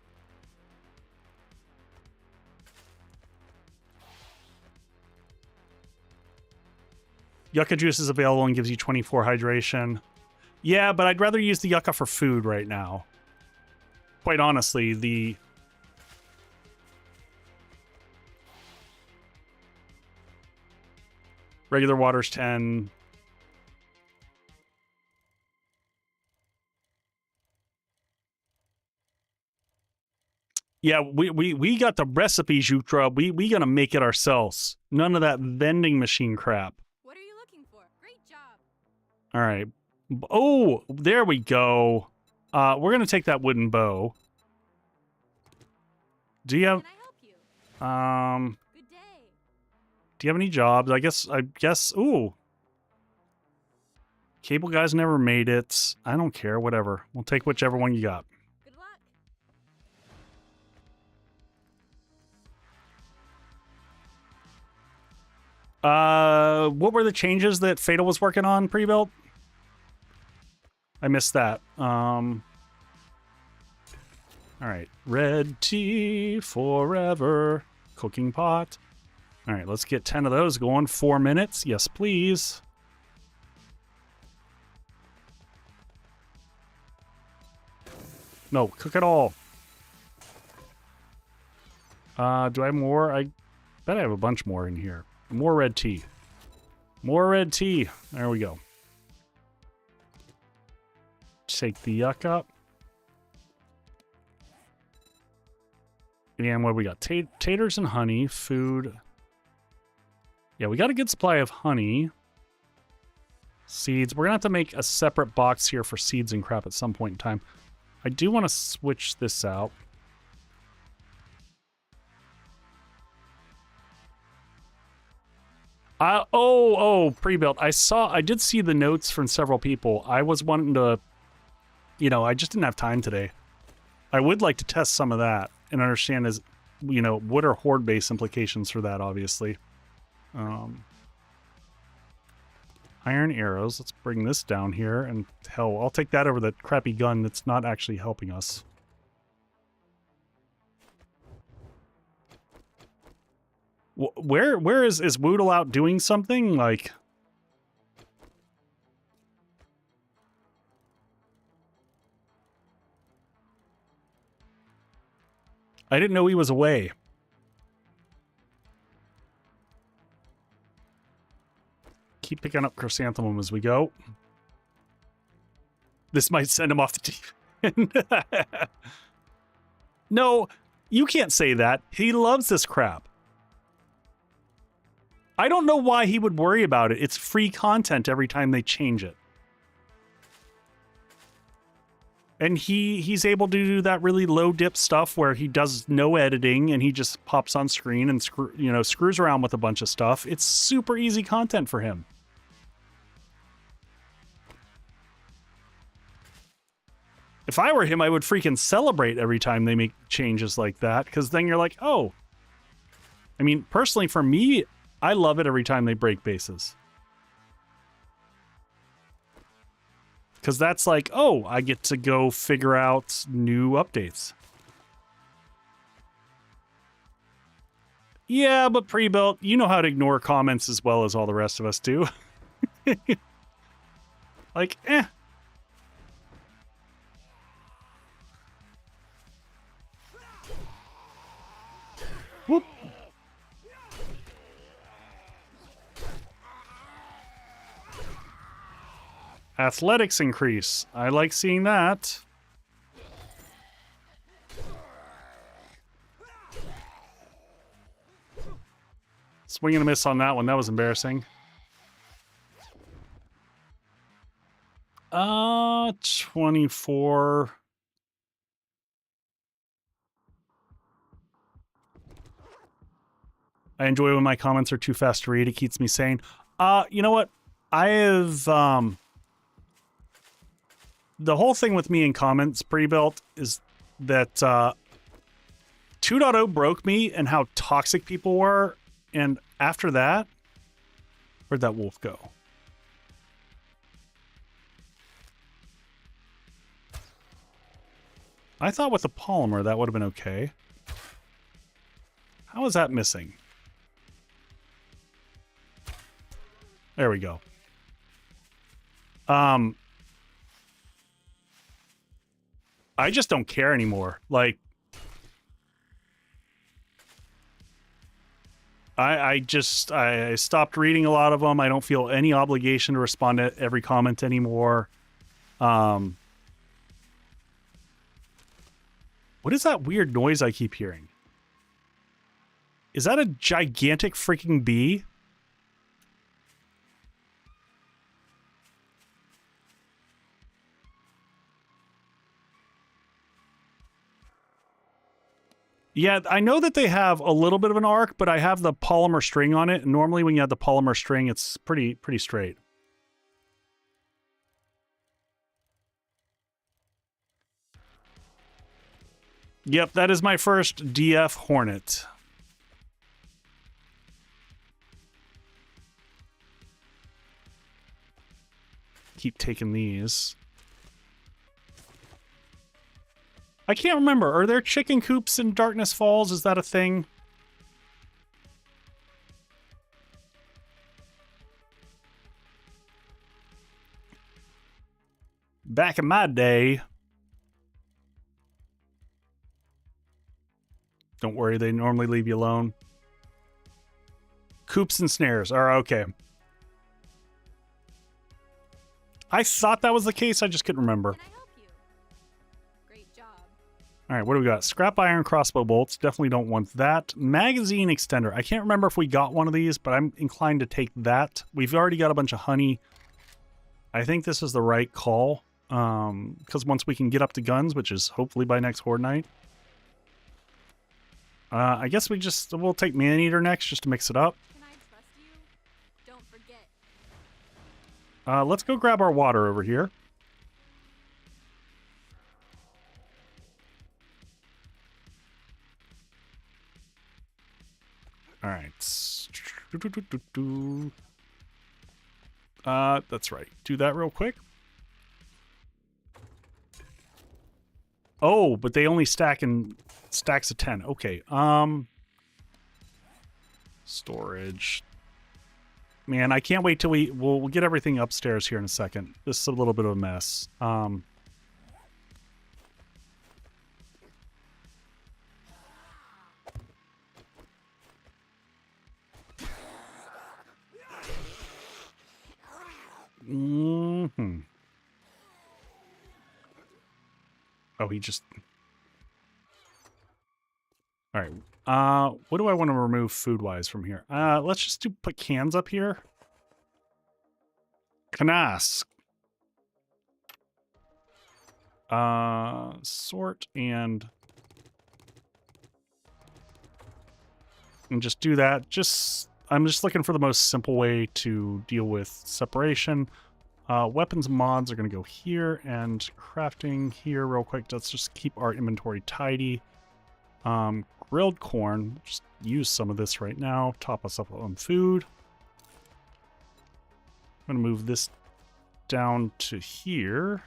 A: Yucca juice is available and gives you 24 hydration. Yeah, but I'd rather use the yucca for food right now. Quite honestly, the... regular water's 10. Yeah, we got the recipe, Jutra. We gonna make it ourselves. None of that vending machine crap.
B: What are you looking for? Great job.
A: All right. Oh, there we go. We're gonna take that wooden bow. Do you have
B: Can I help you? Good day.
A: do you have any jobs? I guess ooh. Cable guys never made it. I don't care, whatever. We'll take whichever one you got.
B: Good luck.
A: What were the changes that Fatal was working on pre-built? I missed that. All right. Red tea forever. Cooking pot. All right, let's get 10 of those going. 4 minutes. Yes, please. No, cook it all. Do I have more? I bet I have a bunch more in here. More red tea. More red tea. There we go. Take the yuck up. And what do we got? Taters and honey. Food. Yeah, we got a good supply of honey. Seeds. We're going to have to make a separate box here for seeds and crap at some point in time. I do want to switch this out. Pre-built. I did see the notes from several people. I was wanting to, I just didn't have time today. I would like to test some of that and understand what are horde-based implications for that, obviously. Iron arrows. Let's bring this down here, and hell, I'll take that over the crappy gun that's not actually helping us. Where is Woodle out doing something? Like, I didn't know he was away. Keep picking up chrysanthemum as we go. This might send him off the team. No, you can't say that. He loves this crap. I don't know why he would worry about it. It's free content every time they change it. And he's able to do that really low dip stuff where he does no editing and he just pops on screen and screws around with a bunch of stuff. It's super easy content for him. If I were him, I would freaking celebrate every time they make changes like that, because then you're like, oh. I mean, personally, for me, I love it every time they break bases. Because that's like, oh, I get to go figure out new updates. Yeah, but pre-built, you know how to ignore comments as well as all the rest of us do. Like, eh. Whoop. Athletics increase. I like seeing that. Swing and a miss on that one. That was embarrassing. 24. I enjoy when my comments are too fast to read. It keeps me sane. You know what? I have, the whole thing with me in comments pre-built is that 2.0 broke me and how toxic people were. And after that, where'd that wolf go? I thought with the polymer that would have been okay. How is that missing? There we go. I just don't care anymore. Like, I stopped reading a lot of them. I don't feel any obligation to respond to every comment anymore. What is that weird noise I keep hearing? Is that a gigantic freaking bee? Yeah, I know that they have a little bit of an arc, but I have the polymer string on it. And normally when you have the polymer string, it's pretty straight. Yep, that is my first DF Hornet. Keep taking these. I can't remember. Are there chicken coops in Darkness Falls? Is that a thing? Back in my day. Don't worry, they normally leave you alone. Coops and snares are okay. I thought that was the case, I just couldn't remember.
B: Can I help you? Great job.
A: Alright, what do we got? Scrap iron crossbow bolts. Definitely don't want that. Magazine extender. I can't remember if we got one of these, but I'm inclined to take that. We've already got a bunch of honey. I think this is the right call. Because once we can get up to guns, which is hopefully by next Horde night. I guess we'll take Man-Eater next just to mix it up.
B: Can I trust you? Don't forget.
A: Let's go grab our water over here. All right. That's right. Do that real quick. Oh, but they only stack in stacks of 10. Okay. Storage. Man, I can't wait till we'll get everything upstairs here in a second. This is a little bit of a mess. Oh, he just... All right. What do I want to remove food-wise from here? Let's just put cans up here. Canas. Sort and just do that. I'm just looking for the most simple way to deal with separation. Weapons and mods are going to go here, and crafting here real quick. Let's just keep our inventory tidy. Grilled corn, just use some of this right now. Top us up on food. I'm going to move this down to here.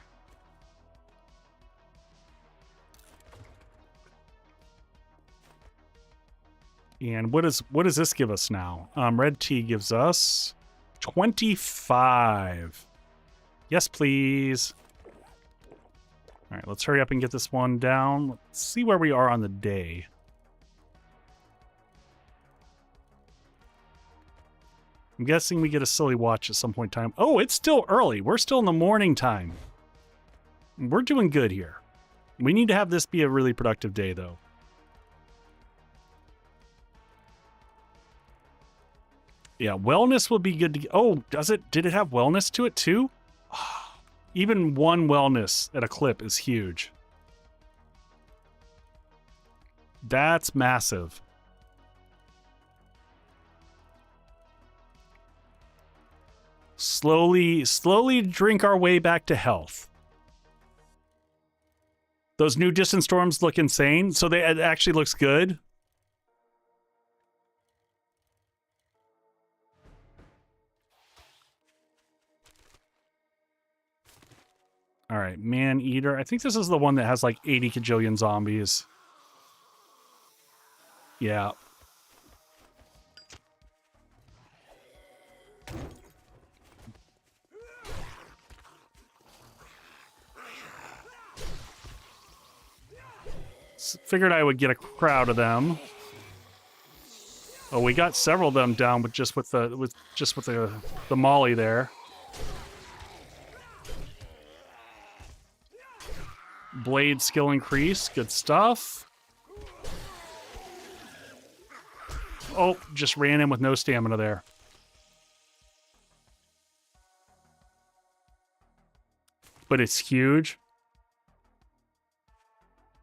A: And what does this give us now? Red tea gives us 25. Yes, please. All right, let's hurry up and get this one down. Let's see where we are on the day. I'm guessing we get a silly watch at some point in time. Oh, it's still early. We're still in the morning time. We're doing good here. We need to have this be a really productive day, though. Yeah, wellness will be good to... Oh, does it? Did it have wellness to it, too? Even one wellness at a clip is huge. That's massive. Slowly drink our way back to health. Those new distant storms look insane, so it actually looks good. All right, Man-Eater. I think this is the one that has like 80 kajillion zombies. Yeah. Figured I would get a crowd of them. Oh, we got several of them down with the molly there. Blade skill increase. Good stuff. Oh, just ran in with no stamina there. But it's huge.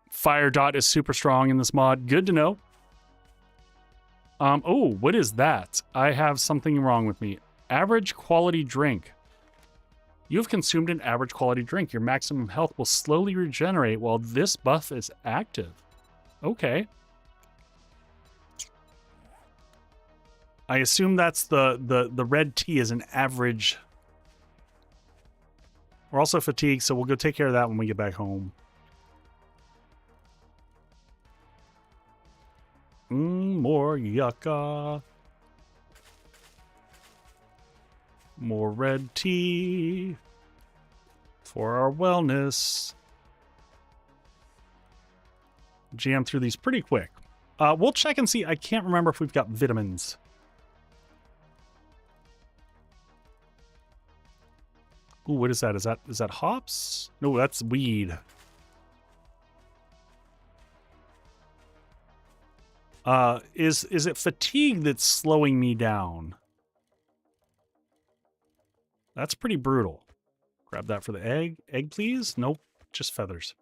A: Fire dot is super strong in this mod. Good to know. Oh, what is that? I have something wrong with me. Average quality drink. You have consumed an average quality drink. Your maximum health will slowly regenerate while this buff is active. Okay. I assume that's the red tea is an average. We're also fatigued, so we'll go take care of that when we get back home. More yucca. More red tea for our wellness. Jam through these pretty quick. We'll check and see. I can't remember if we've got vitamins. Ooh, what is that? Is that hops? No, that's weed. Is it fatigue that's slowing me down? That's pretty brutal. Grab that for the egg. Egg, please? Nope, just feathers.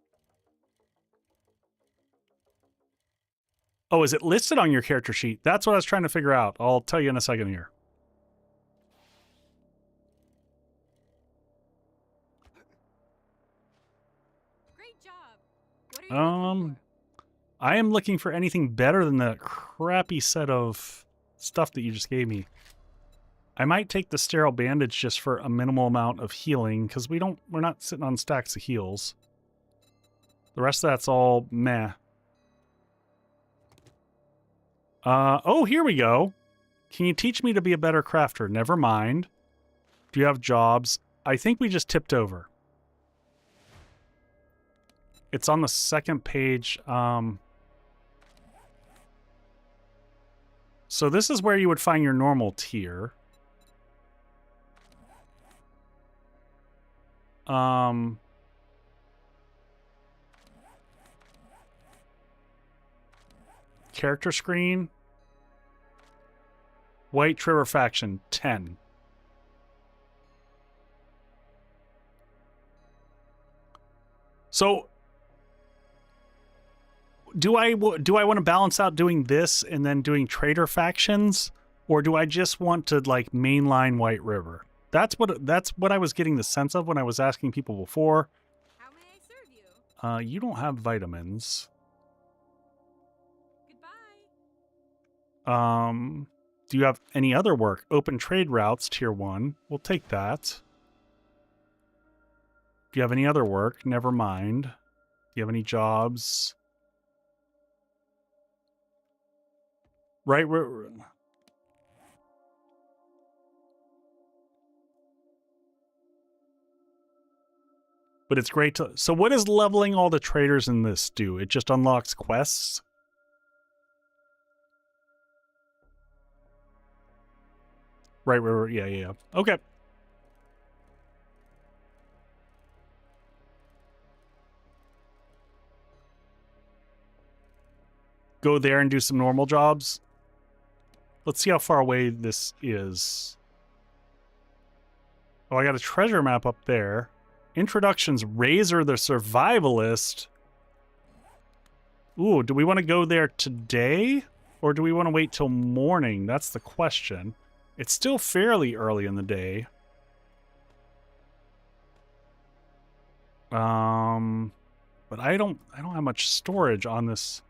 A: Oh, is it listed on your character sheet? That's what I was trying to figure out. I'll tell you in a second here.
B: Great job. What are you looking for?
A: I am looking for anything better than the crappy set of stuff that you just gave me. I might take the sterile bandage just for a minimal amount of healing, because we're not sitting on stacks of heals. The rest of that's all meh. Oh, here we go. Can you teach me to be a better crafter? Never mind. Do you have jobs? I think we just tipped over. It's on the second page. So this is where you would find your normal tier. Character screen. White Trevor faction 10. So do I want to balance out doing this and then doing trader factions, or do I just want to like mainline White River? That's what I was getting the sense of when I was asking people before.
B: How may I serve you?
A: You don't have vitamins.
B: Goodbye.
A: Do you have any other work? Open trade routes, tier 1. We'll take that. Do you have any other work? Never mind. Do you have any jobs? Right. But it's great to... So what does leveling all the traders in this do? It just unlocks quests? Right. Yeah. Okay. Go there and do some normal jobs. Let's see how far away this is. Oh, I got a treasure map up there. Introductions, Razor the Survivalist. Ooh, do we want to go there today? Or do we want to wait till morning? That's the question. It's still fairly early in the day. But I don't have much storage on this.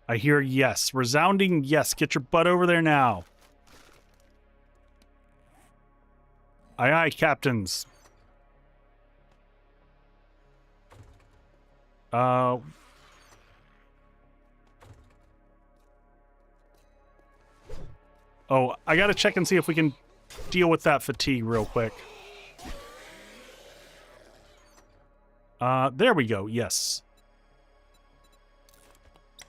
A: I hear yes. Resounding yes. Get your butt over there now. Aye, aye, captains. Oh, I gotta check and see if we can deal with that fatigue real quick. There we go. Yes.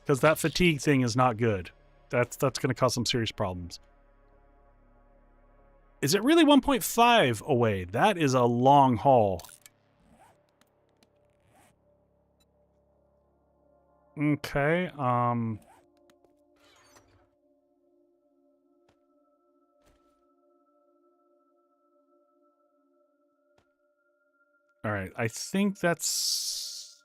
A: Because that fatigue thing is not good. That's going to cause some serious problems. Is it really 1.5 away? That is a long haul. Okay, all right, I think that's...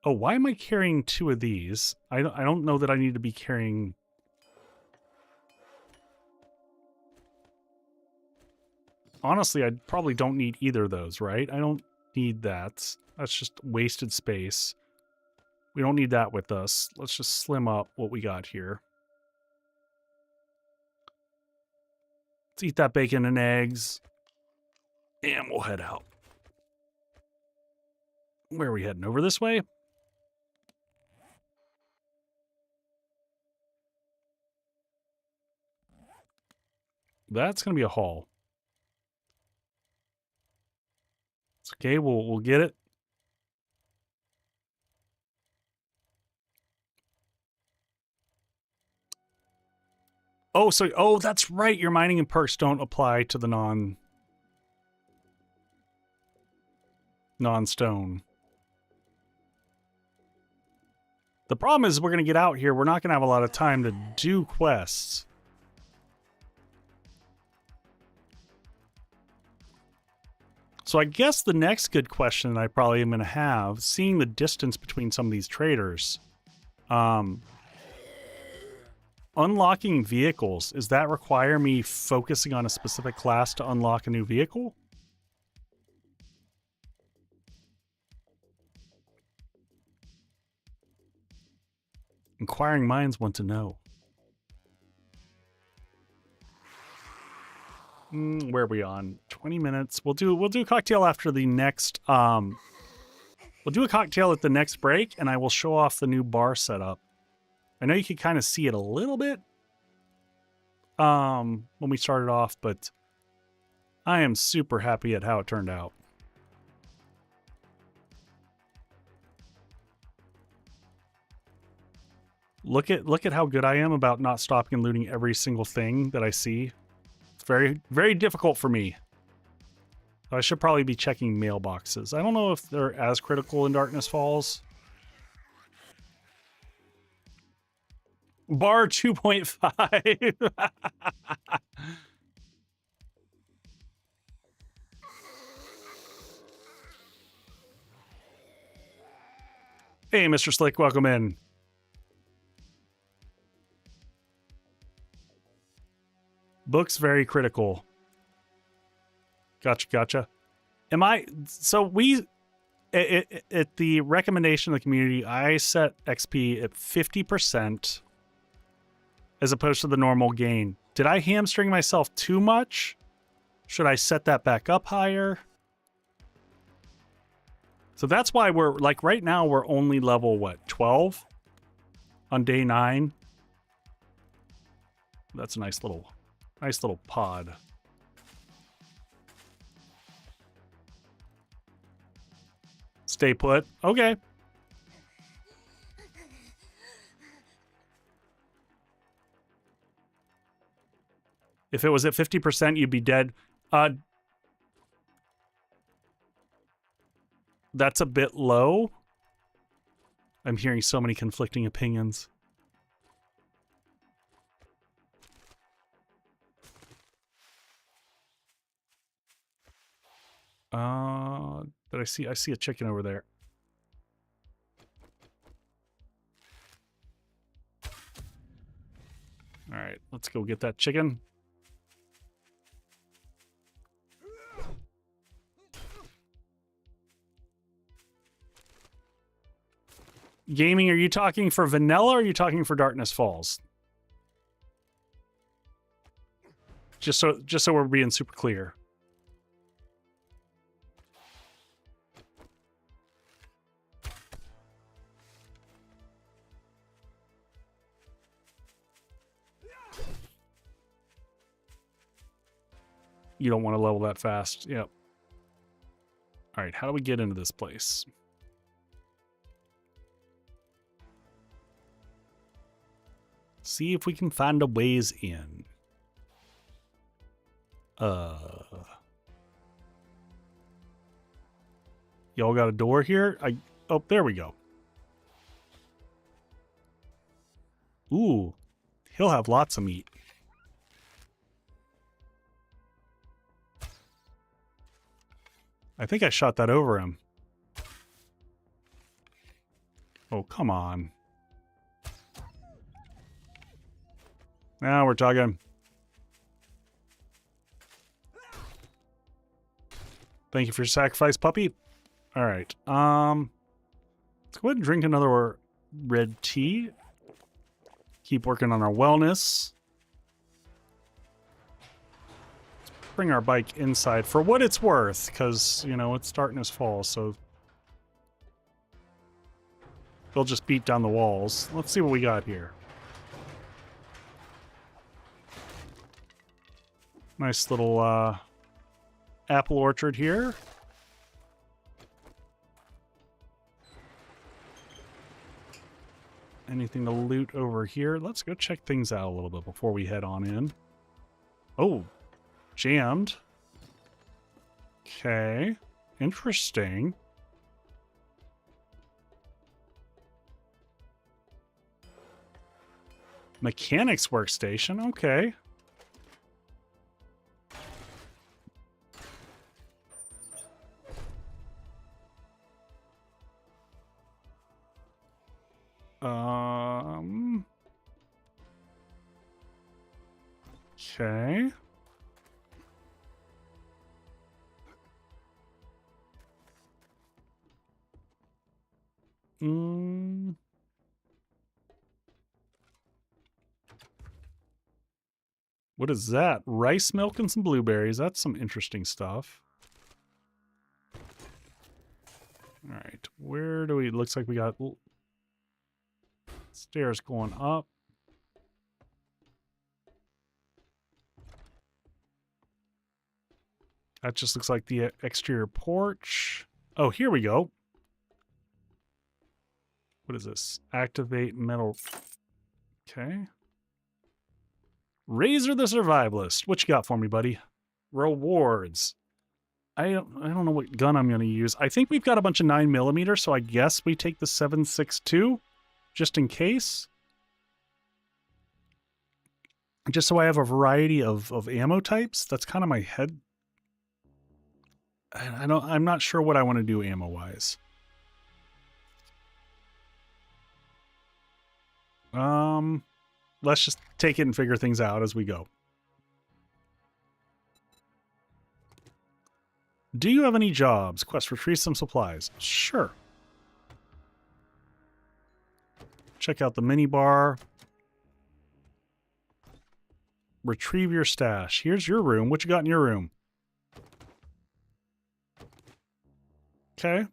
A: Oh, why am I carrying 2 of these? I don't know that I need to be carrying... Honestly, I probably don't need either of those, right? I don't need that. That's just wasted space. We don't need that with us. Let's just slim up what we got here. Let's eat that bacon and eggs. And we'll head out. Where are we heading? Over this way? That's going to be a haul. It's okay, we'll get it. Oh, so that's right. Your mining and perks don't apply to the non-stone. The problem is we're going to get out here. We're not going to have a lot of time to do quests. So I guess the next good question that I probably am going to have, seeing the distance between some of these traders, unlocking vehicles, does that require me focusing on a specific class to unlock a new vehicle? Inquiring minds want to know. Where are we on? 20 minutes. We'll do a cocktail after the next we'll do a cocktail at the next break, and I will show off the new bar setup. I know you can kind of see it a little bit when we started off, but I am super happy at how it turned out. Look at how good I am about not stopping and looting every single thing that I see. It's very, very difficult for me. I should probably be checking mailboxes. I don't know if they're as critical in Darkness Falls. Bar 2.5. Hey, Mr. Slick, welcome in. Books very critical. Gotcha. Am I... So we... At the recommendation of the community, I set XP at 50% as opposed to the normal gain. Did I hamstring myself too much? Should I set that back up higher? So that's why we're... Like, right now, we're only level, what, 12? On day 9? That's a nice little pod. Stay put. Okay. If it was at 50%, you'd be dead. That's a bit low. I'm hearing so many conflicting opinions. But I see a chicken over there. All right, let's go get that chicken. Gaming, are you talking for vanilla or are you talking for Darkness Falls? Just so we're being super clear. You don't want to level that fast. Yep. All right, how do we get into this place? See if we can find a ways in. Y'all got a door here? Oh, there we go. Ooh, he'll have lots of meat. I think I shot that over him. Oh, come on. Now we're talking. Thank you for your sacrifice, puppy. All right. Let's go ahead and drink another red tea. Keep working on our wellness. Let's bring our bike inside for what it's worth, because, you know, it's starting to fall, so they'll just beat down the walls. Let's see what we got here. Nice little apple orchard here. Anything to loot over here? Let's go check things out a little bit before we head on in. Oh, jammed. Okay, interesting. Mechanics workstation, okay. Okay. What is that? Rice milk and some blueberries. That's some interesting stuff. All right, where do we... Looks like we got stairs going up. That just looks like the exterior porch. Oh, here we go. What is this? Activate metal. Okay. Razor the Survivalist. What you got for me, buddy? Rewards. I don't know what gun I'm going to use. I think we've got a bunch of 9mm, so I guess we take the 7.62 just in case. Just so I have a variety of ammo types. That's kind of my head. I'm not sure what I want to do ammo-wise. Let's just take it and figure things out as we go. Do you have any jobs? Quest retrieve some supplies. Sure. Check out the minibar. Retrieve your stash. Here's your room. What you got in your room? Okay.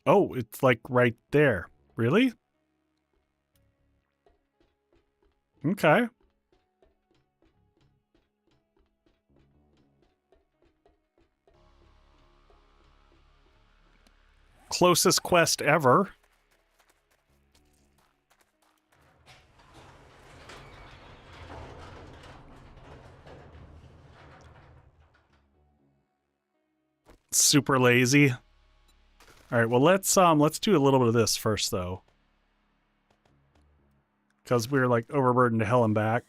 A: Oh, it's like right there. Really? Okay. Closest quest ever. Super lazy. All right, well let's do a little bit of this first though. Cuz we're like overburdened to hell and back.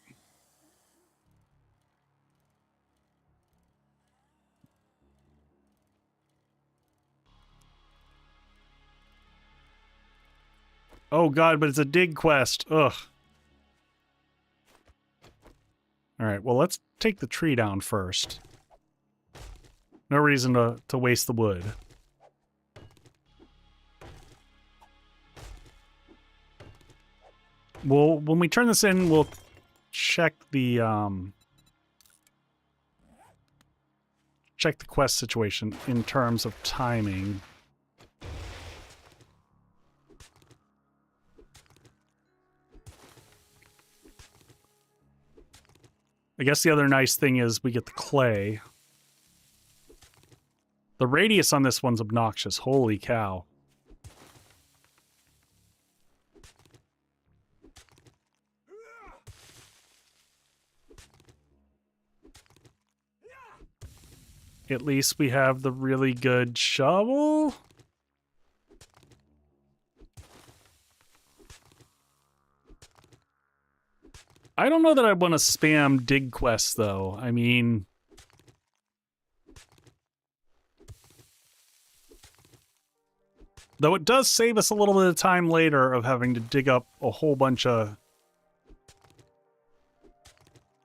A: Oh god, but it's a dig quest. Ugh. All right, well let's take the tree down first. No reason to waste the wood. Well, when we turn this in, we'll check the quest situation in terms of timing. I guess the other nice thing is we get the clay. The radius on this one's obnoxious. Holy cow. At least we have the really good shovel. I don't know that I want to spam dig quests, though. I mean... Though it does save us a little bit of time later of having to dig up a whole bunch of...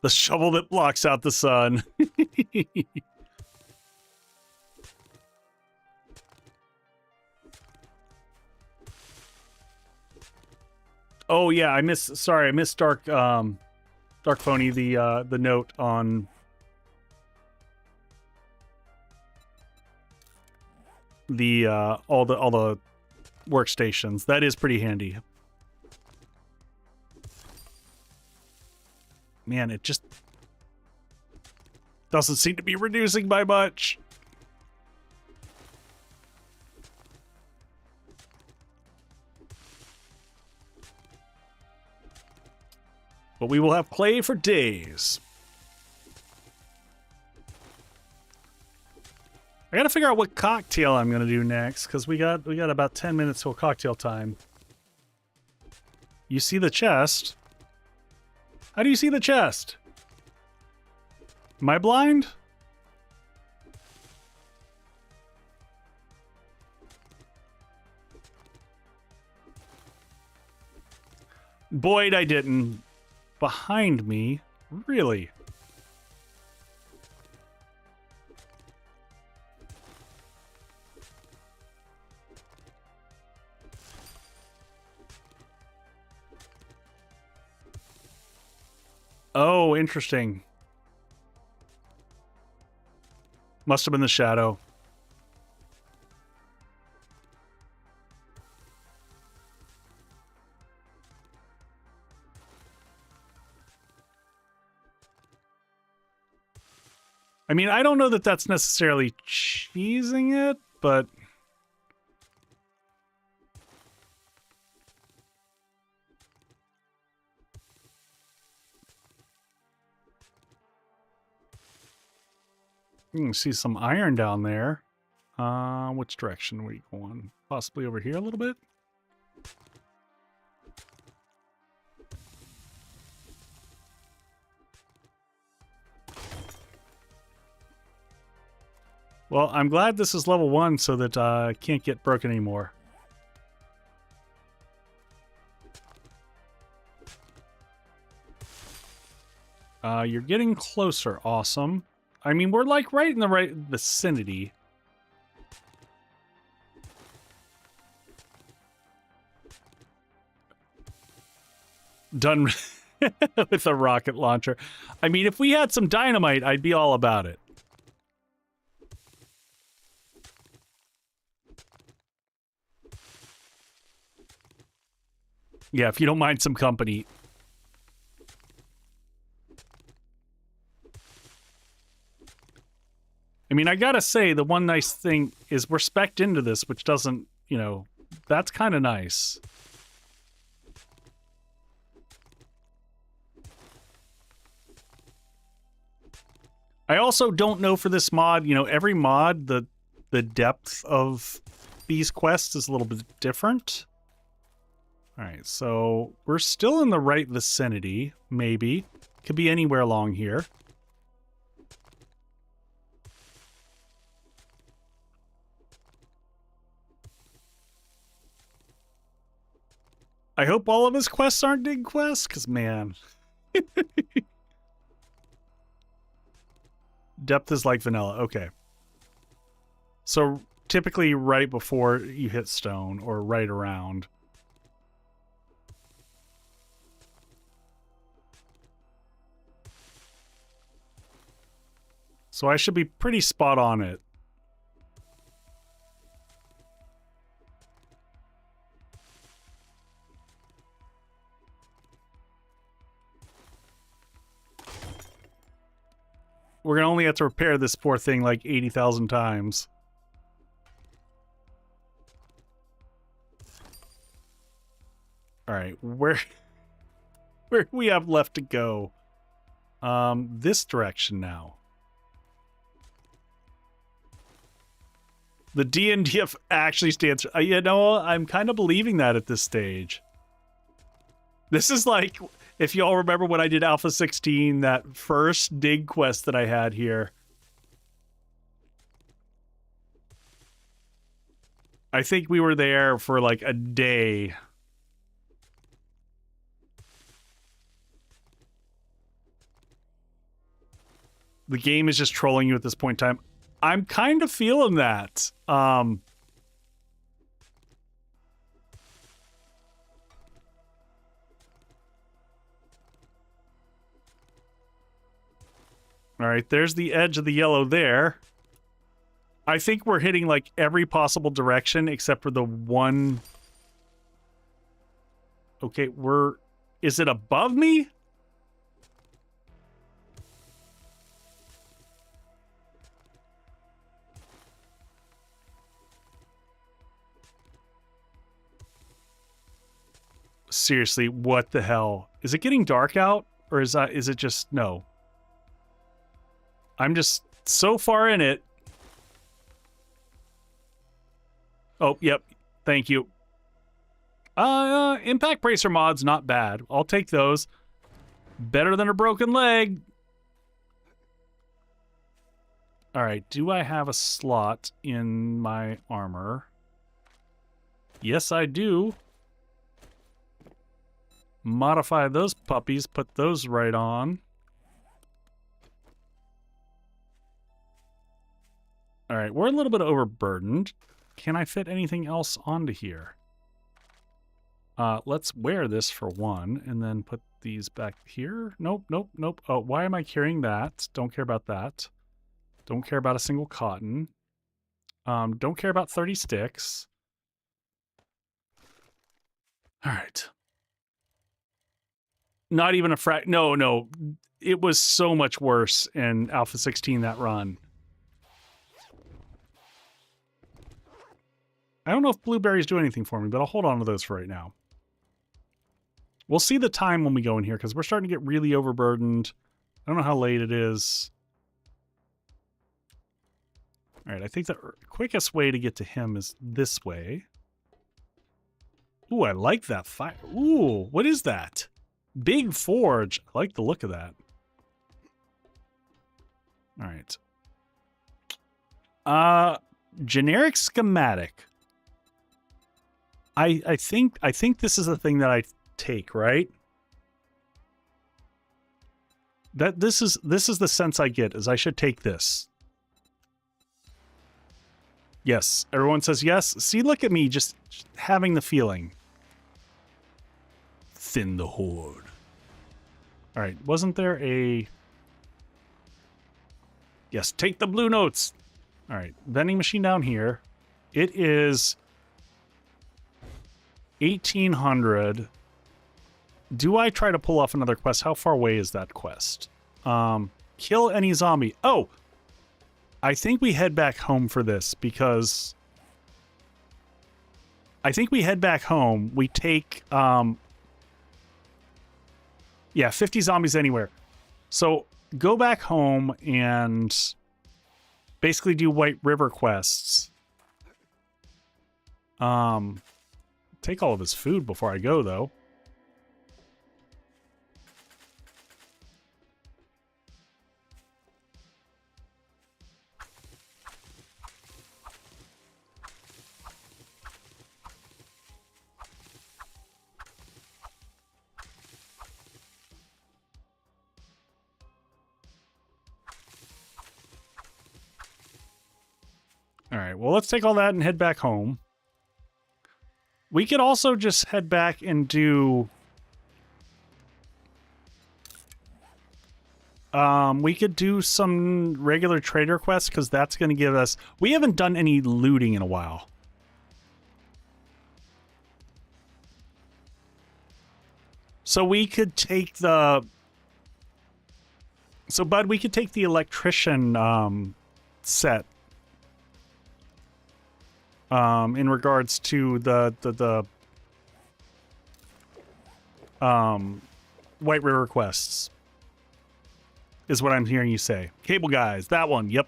A: The shovel that blocks out the sun. Oh yeah, I missed Dark Dark Phony, the note on the all the workstations. That is pretty handy. Man, it just doesn't seem to be reducing by much. But we will have play for days. I gotta figure out what cocktail I'm gonna do next, because we got about 10 minutes till cocktail time. You see the chest? How do you see the chest? Am I blind? Boyd, I didn't. Behind me? Really? Oh, interesting. Must have been the shadow. I mean, I don't know that that's necessarily cheesing it, but... You can see some iron down there. Which direction are we going? Possibly over here a little bit? Well, I'm glad this is level 1 so that I can't get broken anymore. You're getting closer. Awesome. I mean, we're like right in the right vicinity. Done with a rocket launcher. I mean, if we had some dynamite, I'd be all about it. Yeah, if you don't mind some company. I mean, I gotta say, the one nice thing is we're spec'd into this, which doesn't, you know, that's kind of nice. I also don't know for this mod, you know, every mod, the depth of these quests is a little bit different. All right, so we're still in the right vicinity, maybe. Could be anywhere along here. I hope all of his quests aren't dig quests, because, man. Depth is like vanilla. Okay. So, typically right before you hit stone, or right around. So I should be pretty spot on it. We're gonna only have to repair this poor thing like 80,000 times. Alright, where do we have left to go? This direction now. The DNDF actually stands... you know, I'm kind of believing that at this stage. This is like... If y'all remember when I did Alpha 16, that first dig quest that I had here, I think we were there for like a day. The game is just trolling you at this point in time. I'm kind of feeling that. All right, there's the edge of the yellow there. I think we're hitting like every possible direction except for the one. Okay, is it above me? Seriously, what the hell? Is it getting dark out? Or is it just no? I'm just so far in it. Oh, yep. Thank you. Impact bracer mods, not bad. I'll take those. Better than a broken leg. All right, do I have a slot in my armor? Yes, I do. Modify those puppies, put those right on. All right, we're a little bit overburdened. Can I fit anything else onto here? Let's wear this for one, and then put these back here. Nope, nope, nope. Oh, why am I carrying that? Don't care about that. Don't care about a single cotton. Don't care about 30 sticks. All right. Not even a no. It was so much worse in Alpha 16, that run. I don't know if blueberries do anything for me, but I'll hold on to those for right now. We'll see the time when we go in here, because we're starting to get really overburdened. I don't know how late it is. All right, I think the quickest way to get to him is this way. Ooh, I like that fire. Ooh, what is that? Big forge. I like the look of that. All right. Generic schematic. I think this is the thing that I take, right? That this is the sense I get, is I should take this. Yes, everyone says yes. See, look at me just having the feeling. Thin the Horde. All right, wasn't there a... Yes, take the blue notes. All right, vending machine down here. It is 1800. Do I try to pull off another quest? How far away is that quest? Kill any zombie. Oh, I think we head back home for this, because I think we head back home. We take, yeah, 50 zombies anywhere. So go back home and basically do White River quests. Take all of his food before I go, though. All right, well, let's take all that and head back home. We could also just head back and do... we could do some regular trader quests, because that's going to give us... We haven't done any looting in a while. So we could take the... So, Bud, we could take the electrician set. In regards to the White River quests, is what I'm hearing you say. Cable guys, that one, yep.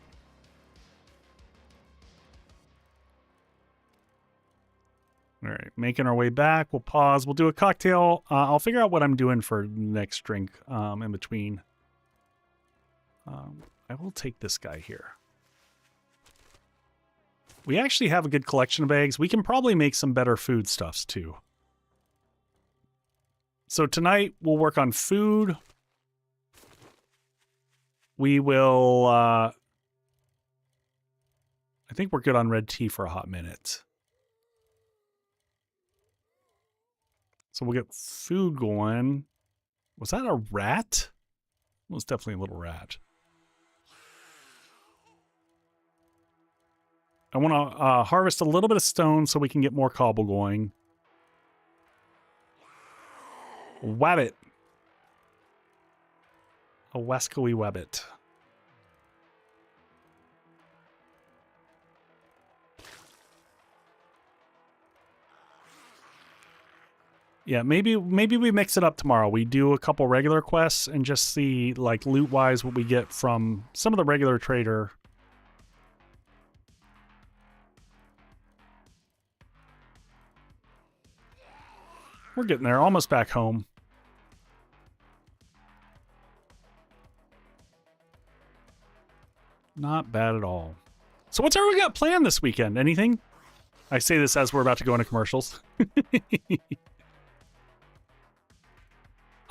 A: All right, Making our way back. We'll pause. We'll do a cocktail. I'll figure out what I'm doing for next drink in between. I will take this guy here. We actually have a good collection of eggs. We can probably make some better foodstuffs too. So tonight we'll work on food. We will... I think we're good on red tea for a hot minute. So we'll get food going. Was that a rat? It was definitely a little rat. I want to harvest a little bit of stone so we can get more cobble going. Wabbit. A wascoey wabbit. Yeah, maybe we mix it up tomorrow. We do a couple regular quests and just see, like, loot-wise what we get from some of the regular trader. We're getting there, almost back home. Not bad at all. So what's everyone got planned this weekend? Anything? I say this as we're about to go into commercials.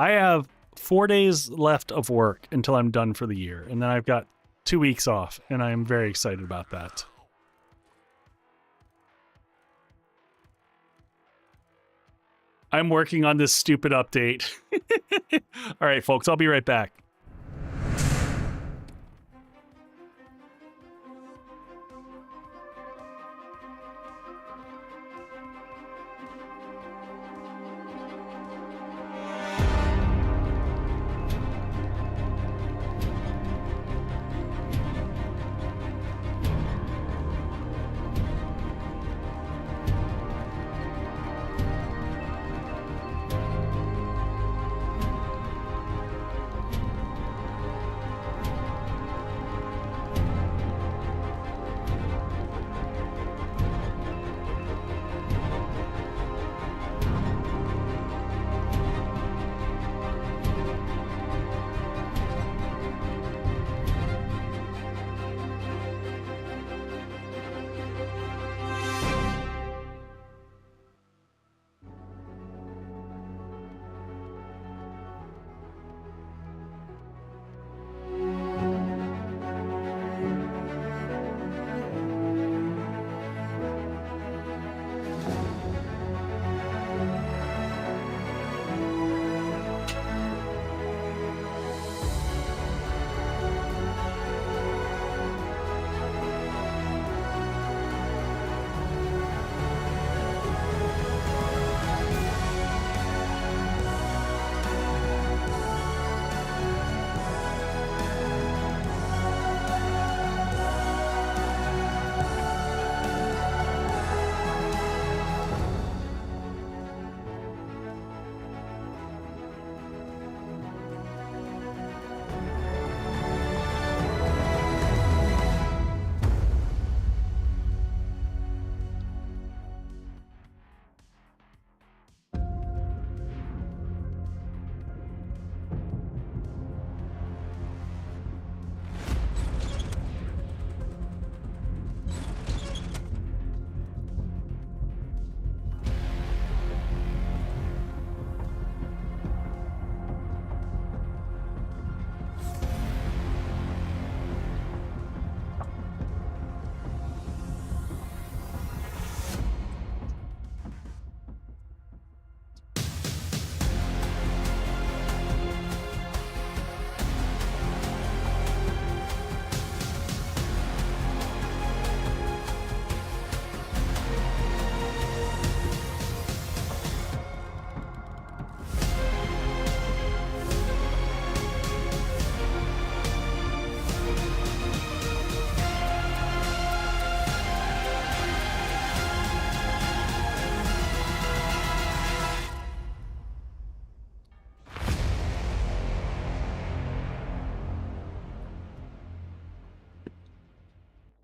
A: I have 4 days left of work until I'm done for the year, and then I've got 2 weeks off, and I am very excited about that. I'm working on this stupid update. All right, folks, I'll be right back.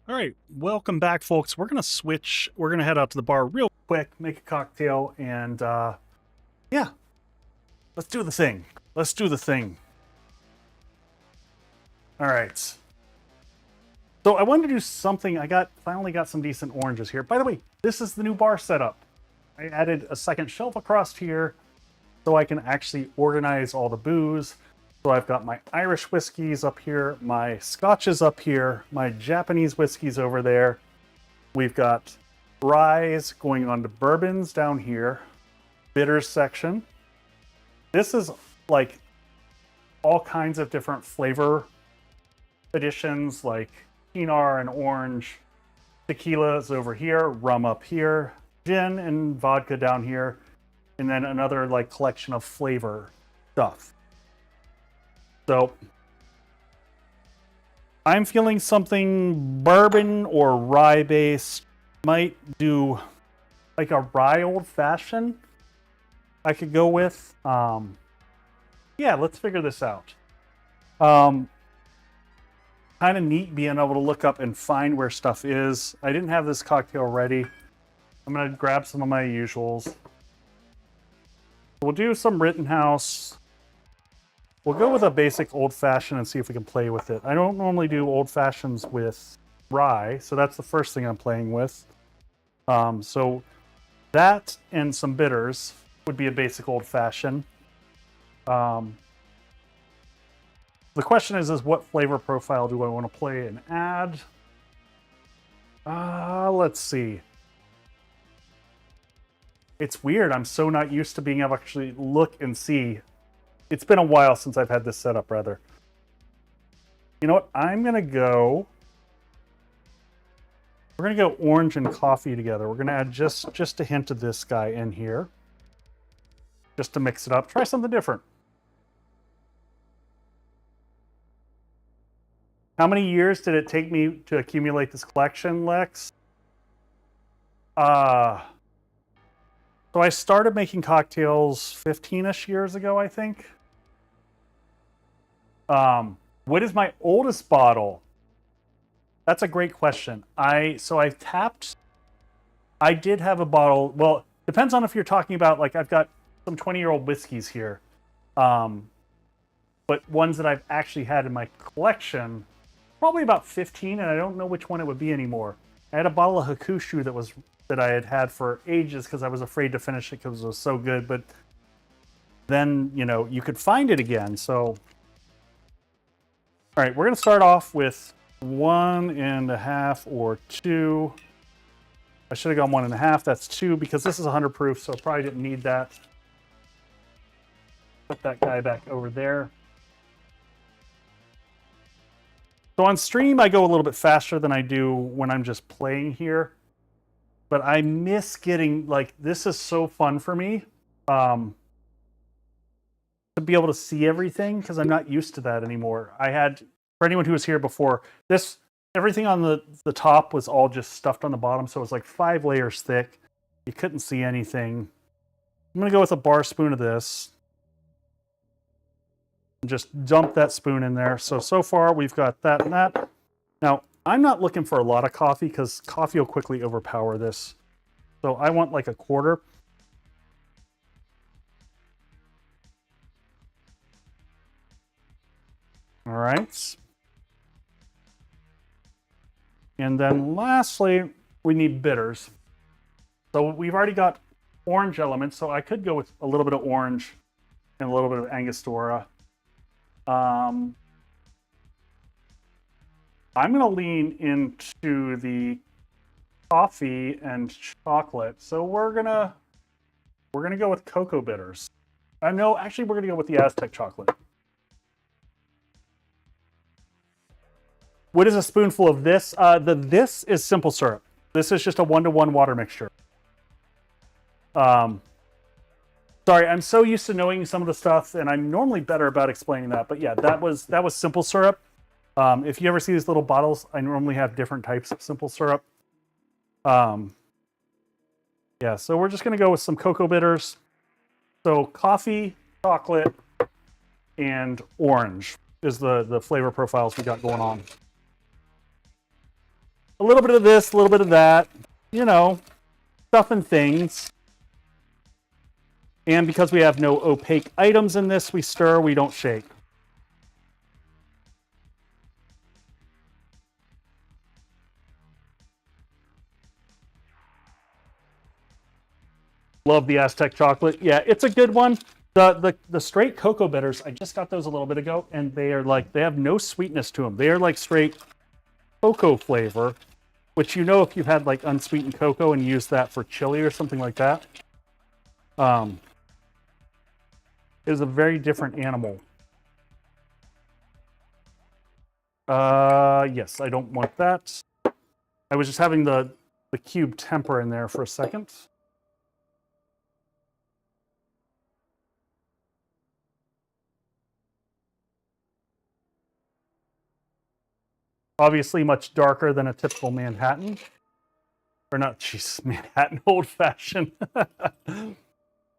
A: All right, welcome back, folks. We're going to switch. We're going to head out to the bar real quick, make a cocktail, and yeah, let's do the thing. Let's do the thing. All right. So I wanted to do something. I finally got some decent oranges here. By the way, this is the new bar setup. I added a second shelf across here so I can actually organize all the booze. So I've got my Irish whiskeys up here, my scotches up here, my Japanese whiskeys over there. We've got ryes going on to bourbons down here, bitters section. This is like all kinds of different flavor additions, like Pinar and orange, tequila is over here, rum up here, gin and vodka down here, and then another like collection of flavor stuff. So I'm feeling something bourbon or rye based. Might do like a rye old fashioned I could go with. Yeah, let's figure this out. Kind of neat being able to look up and find where stuff is. I didn't have this cocktail ready. I'm going to grab some of my usuals. We'll do some Rittenhouse. We'll go with a basic old-fashioned and see if we can play with it. I don't normally do old-fashions with rye, so that's the first thing I'm playing with. So that and some bitters would be a basic old-fashioned. The question is what flavor profile do I want to play and add? Let's see. It's weird. I'm so not used to being able to actually look and see. It's been a while since I've had this set up, rather. You know what? I'm going to go... We're going to go orange and coffee together. We're going to add just a hint of this guy in here. Just to mix it up. Try something different. How many years did it take me to accumulate this collection, Lex? So I started making cocktails 15-ish years ago, I think. What is my oldest bottle? That's a great question. I did have a bottle. Well, depends on if you're talking about, like, I've got some 20-year-old whiskeys here. But ones that I've actually had in my collection, probably about 15, and I don't know which one it would be anymore. I had a bottle of Hakushu that I had for ages because I was afraid to finish it because it was so good, but then, you know, you could find it again. So, all right, we're going to start off with 1.5 or 2. I should have gone 1.5. That's 2 because this is 100 proof, so probably didn't need that. Put that guy back over there. So on stream, I go a little bit faster than I do when I'm just playing here. But I miss getting, like, this is so fun for me. To be able to see everything, because I'm not used to that anymore. I had, for anyone who was here before, everything on the top was all just stuffed on the bottom, so it was like 5 layers thick. You couldn't see anything. I'm going to go with a bar spoon of this. Just dump that spoon in there. So far we've got that and that. Now, I'm not looking for a lot of coffee because coffee will quickly overpower this. So I want like a quarter. All right. And then lastly, we need bitters. So we've already got orange elements, so I could go with a little bit of orange and a little bit of Angostura. I'm going to lean into the coffee and chocolate. So we're gonna go with cocoa bitters. No, actually, we're gonna go with the Aztec chocolate. What is a spoonful of this? This is simple syrup. This is just a 1-to-1 water mixture. Sorry, I'm so used to knowing some of the stuff, and I'm normally better about explaining that. But yeah, that was simple syrup. If you ever see these little bottles, I normally have different types of simple syrup. Yeah, so we're just going to go with some cocoa bitters. So coffee, chocolate, and orange is the flavor profiles we got going on. A little bit of this, a little bit of that. You know, stuff and things. And because we have no opaque items in this, we stir, we don't shake. Love the Aztec chocolate. Yeah, it's a good one. The straight cocoa bitters, I just got those a little bit ago, and they are like, they have no sweetness to them. They are like straight cocoa flavor, which, you know, if you've had like unsweetened cocoa and used that for chili or something like that, is a very different animal. Yes, I don't want that. I was just having the cube temper in there for a second. Obviously much darker than a typical Manhattan. Or not, jeez, Manhattan old-fashioned. And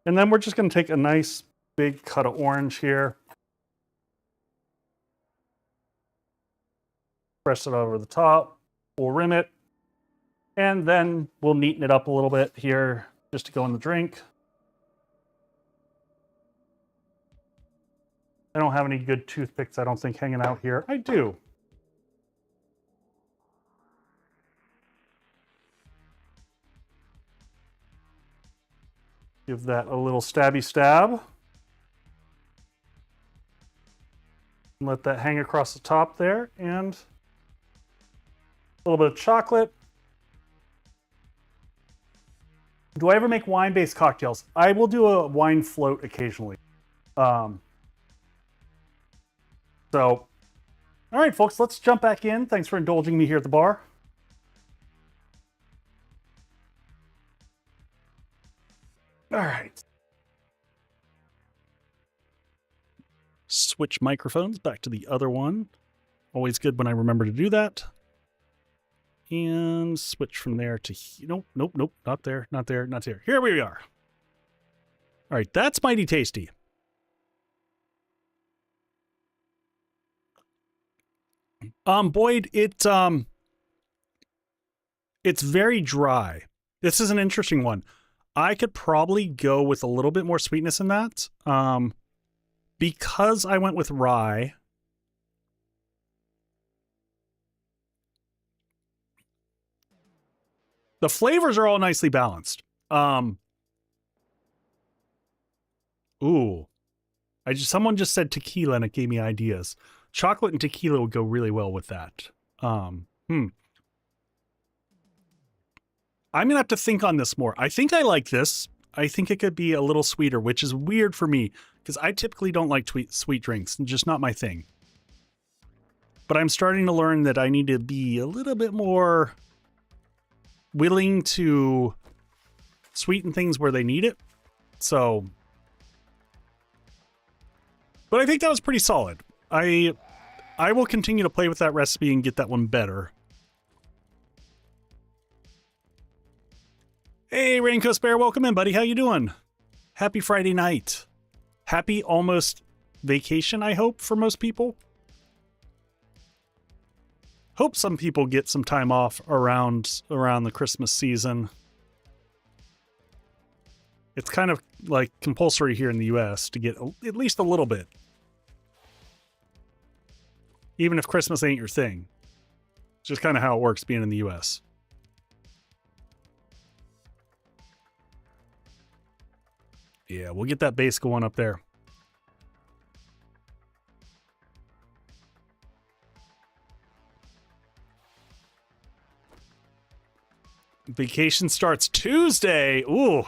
A: then we're just going to take a nice big cut of orange here. Press it over the top. We'll rim it. And then we'll neaten it up a little bit here just to go in the drink. I don't have any good toothpicks, I don't think, hanging out here. I do. Give that a little stabby stab. Let that hang across the top there, and a little bit of chocolate. Do I ever make wine-based cocktails? I will do a wine float occasionally. So, all right, folks, let's jump back in. Thanks for indulging me here at the bar. All right. Switch microphones back to the other one. Always good when I remember to do that. And switch from there to... Nope, nope, nope. Not there, not there, not there. Here we are. All right, that's mighty tasty. Boyd, it's very dry. This is an interesting one. I could probably go with a little bit more sweetness in that. Because I went with rye. The flavors are all nicely balanced. Ooh. Someone just said tequila and it gave me ideas. Chocolate and tequila would go really well with that. I'm going to have to think on this more. I think I like this. I think it could be a little sweeter, which is weird for me because I typically don't like sweet drinks. Just not my thing. But I'm starting to learn that I need to be a little bit more willing to sweeten things where they need it. So, but I think that was pretty solid. I will continue to play with that recipe and get that one better. Hey, Raincoast Bear, welcome in, buddy. How you doing? Happy Friday night. Happy almost vacation, I hope, for most people. Hope some people get some time off around the Christmas season. It's kind of like compulsory here in the US to get at least a little bit. Even if Christmas ain't your thing. It's just kind of how it works being in the US. Yeah, we'll get that base going up there. Vacation starts Tuesday. Ooh,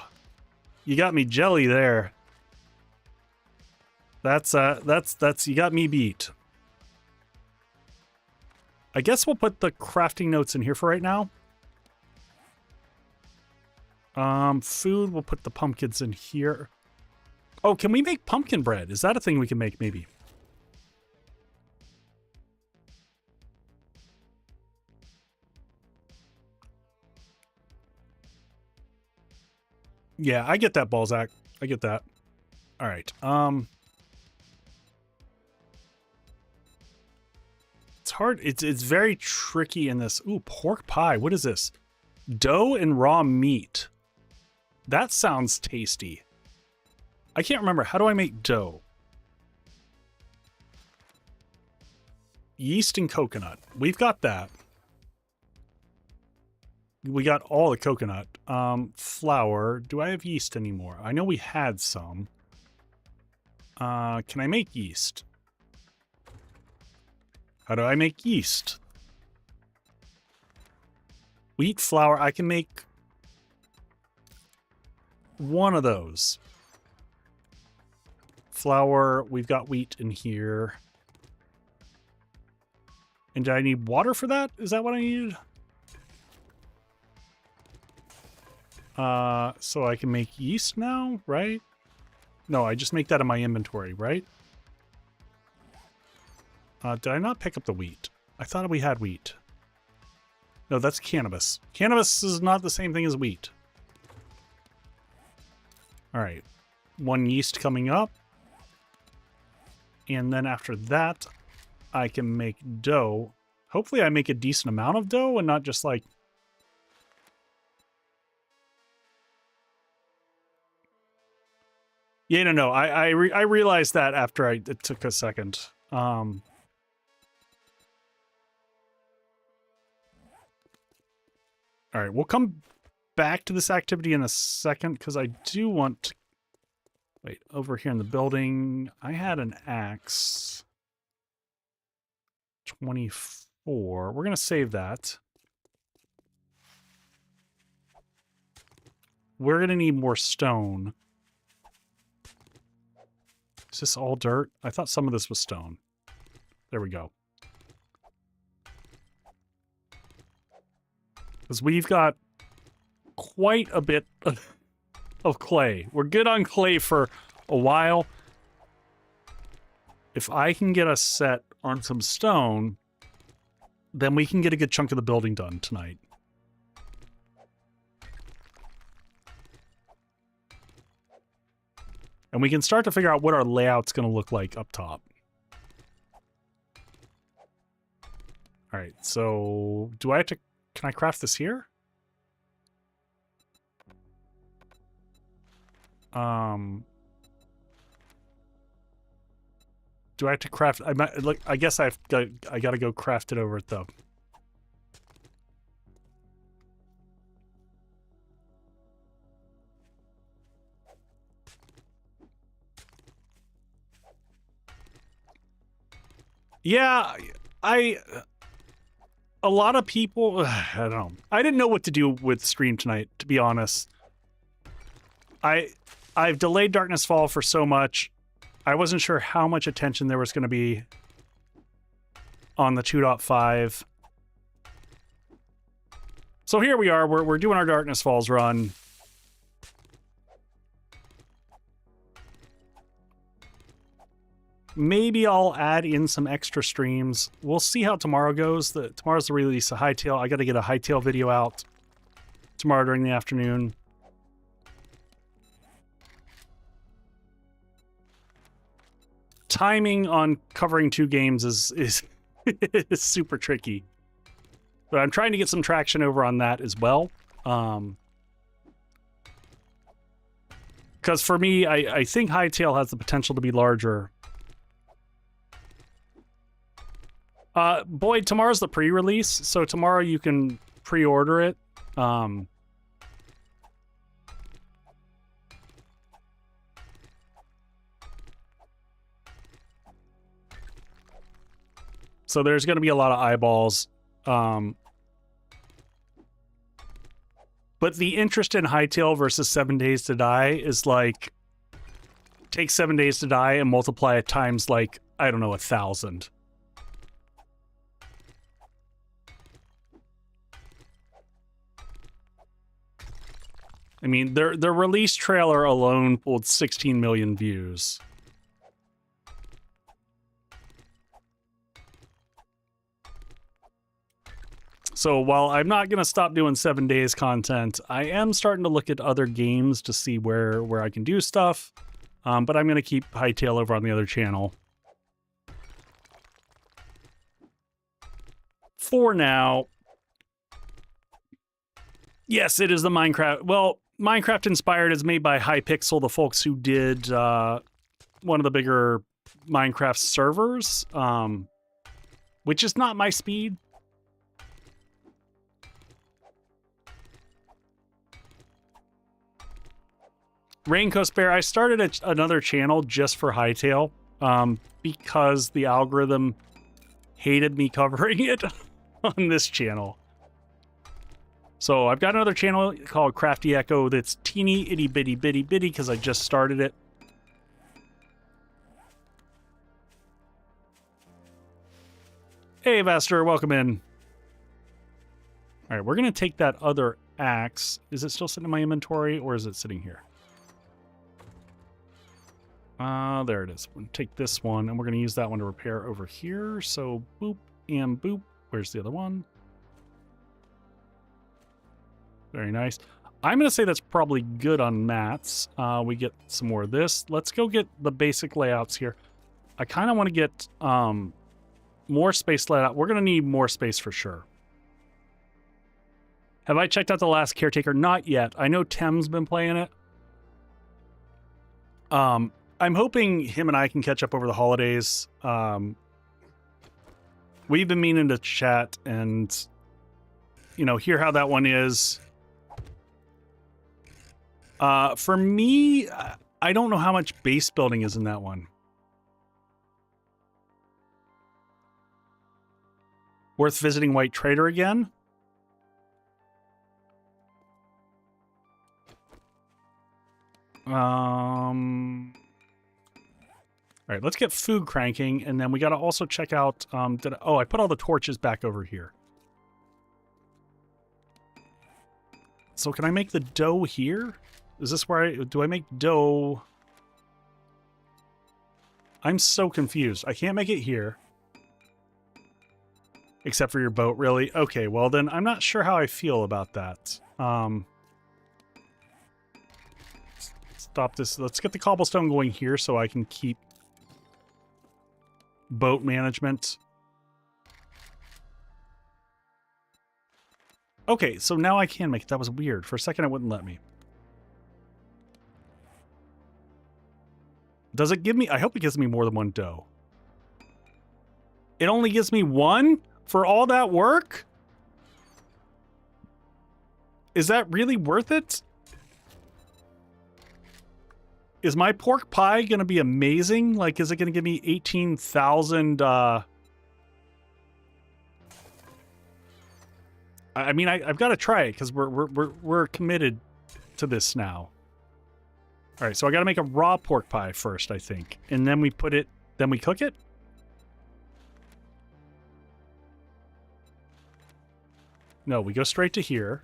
A: you got me jelly there. That's you got me beat. I guess we'll put the crafting notes in here for right now. Food, we'll put the pumpkins in here. Oh, can we make pumpkin bread? Is that a thing we can make, maybe? Yeah, I get that, Balzac. I get that. All right. It's hard. It's very tricky in this. Ooh, pork pie. What is this? Dough and raw meat. That sounds tasty. I can't remember. How do I make dough? Yeast and coconut. We've got that. We got all the coconut. Flour. Do I have yeast anymore? I know we had some. Can I make yeast? How do I make yeast? Wheat flour. I can make one of those. Flour. We've got wheat in here. And do I need water for that? Is that what I needed? So I can make yeast now, right? No, I just make that in my inventory, right? Did I not pick up the wheat? I thought we had wheat. No, that's cannabis. Cannabis is not the same thing as wheat. All right. One yeast coming up. And then after that, I can make dough. Hopefully I make a decent amount of dough and not just like... Yeah, no. I realized that after it took a second. All right, we'll come back to this activity in a second because I do want to... Wait, over here in the building, I had an axe. 24. We're going to save that. We're going to need more stone. Is this all dirt? I thought some of this was stone. There we go. Because we've got quite a bit of clay. We're good on clay for a while. If I can get us set on some stone, then we can get a good chunk of the building done tonight. And we can start to figure out what our layout's going to look like up top. All right, so do I have to... Can I craft this here? Do I have to craft? I guess I gotta go craft it over at the... Yeah, a lot of people, I don't know. I didn't know what to do with stream tonight, to be honest. I've delayed Darkness Fall for so much. I wasn't sure how much attention there was going to be on the 2.5. So here we are. We're doing our Darkness Falls run. Maybe I'll add in some extra streams. We'll see how tomorrow goes. Tomorrow's the release of Hightail. I got to get a Hightail video out tomorrow during the afternoon. Timing on covering 2 games is is super tricky. But I'm trying to get some traction over on that as well. Because for me, I think Hightail has the potential to be larger. Boyd, tomorrow's the pre-release, so tomorrow you can pre-order it. So there's going to be a lot of eyeballs. But the interest in Hightail versus 7 Days to Die is like, take 7 Days to Die and multiply it times like, I don't know, 1,000. I mean, their release trailer alone pulled 16 million views. So while I'm not going to stop doing 7 Days content, I am starting to look at other games to see where I can do stuff. But I'm going to keep Hightail over on the other channel. For now. Yes, it is the Minecraft. Well, Minecraft Inspired is made by Hypixel, the folks who did one of the bigger Minecraft servers, which is not my speed. Raincoast Bear, I started another channel just for Hytale because the algorithm hated me covering it on this channel. So I've got another channel called Crafty Echo that's teeny itty bitty bitty bitty because I just started it. Hey, Vaster, welcome in. All right, we're going to take that other axe. Is it still sitting in my inventory or is it sitting here? There it is. We're going to take this one, and we're going to use that one to repair over here. So, boop and boop. Where's the other one? Very nice. I'm going to say that's probably good on mats. We get some more of this. Let's go get the basic layouts here. I kind of want to get more space laid out. We're going to need more space for sure. Have I checked out The Last Caretaker? Not yet. I know Tem's been playing it. I'm hoping him and I can catch up over the holidays. We've been meaning to chat and, you know, hear how that one is. For me, I don't know how much base building is in that one. Worth visiting White Trader again? All right, let's get food cranking, and then we got to also check out, I put all the torches back over here. So can I make the dough here? Is this where do I make dough? I'm so confused. I can't make it here. Except for your boat, really? Okay, well then I'm not sure how I feel about that. Stop this. Let's get the cobblestone going here so I can keep boat management. Okay, so now I can make it. That was weird. For a second, it wouldn't let me. Does it give me... I hope it gives me more than one dough. It only gives me one for all that work? Is that really worth it? Is my pork pie going to be amazing? Like, is it going to give me 18,000, I mean, I've got to try it because we're committed to this now. All right, so I got to make a raw pork pie first, I think. And then we put it, then we cook it? No, we go straight to here.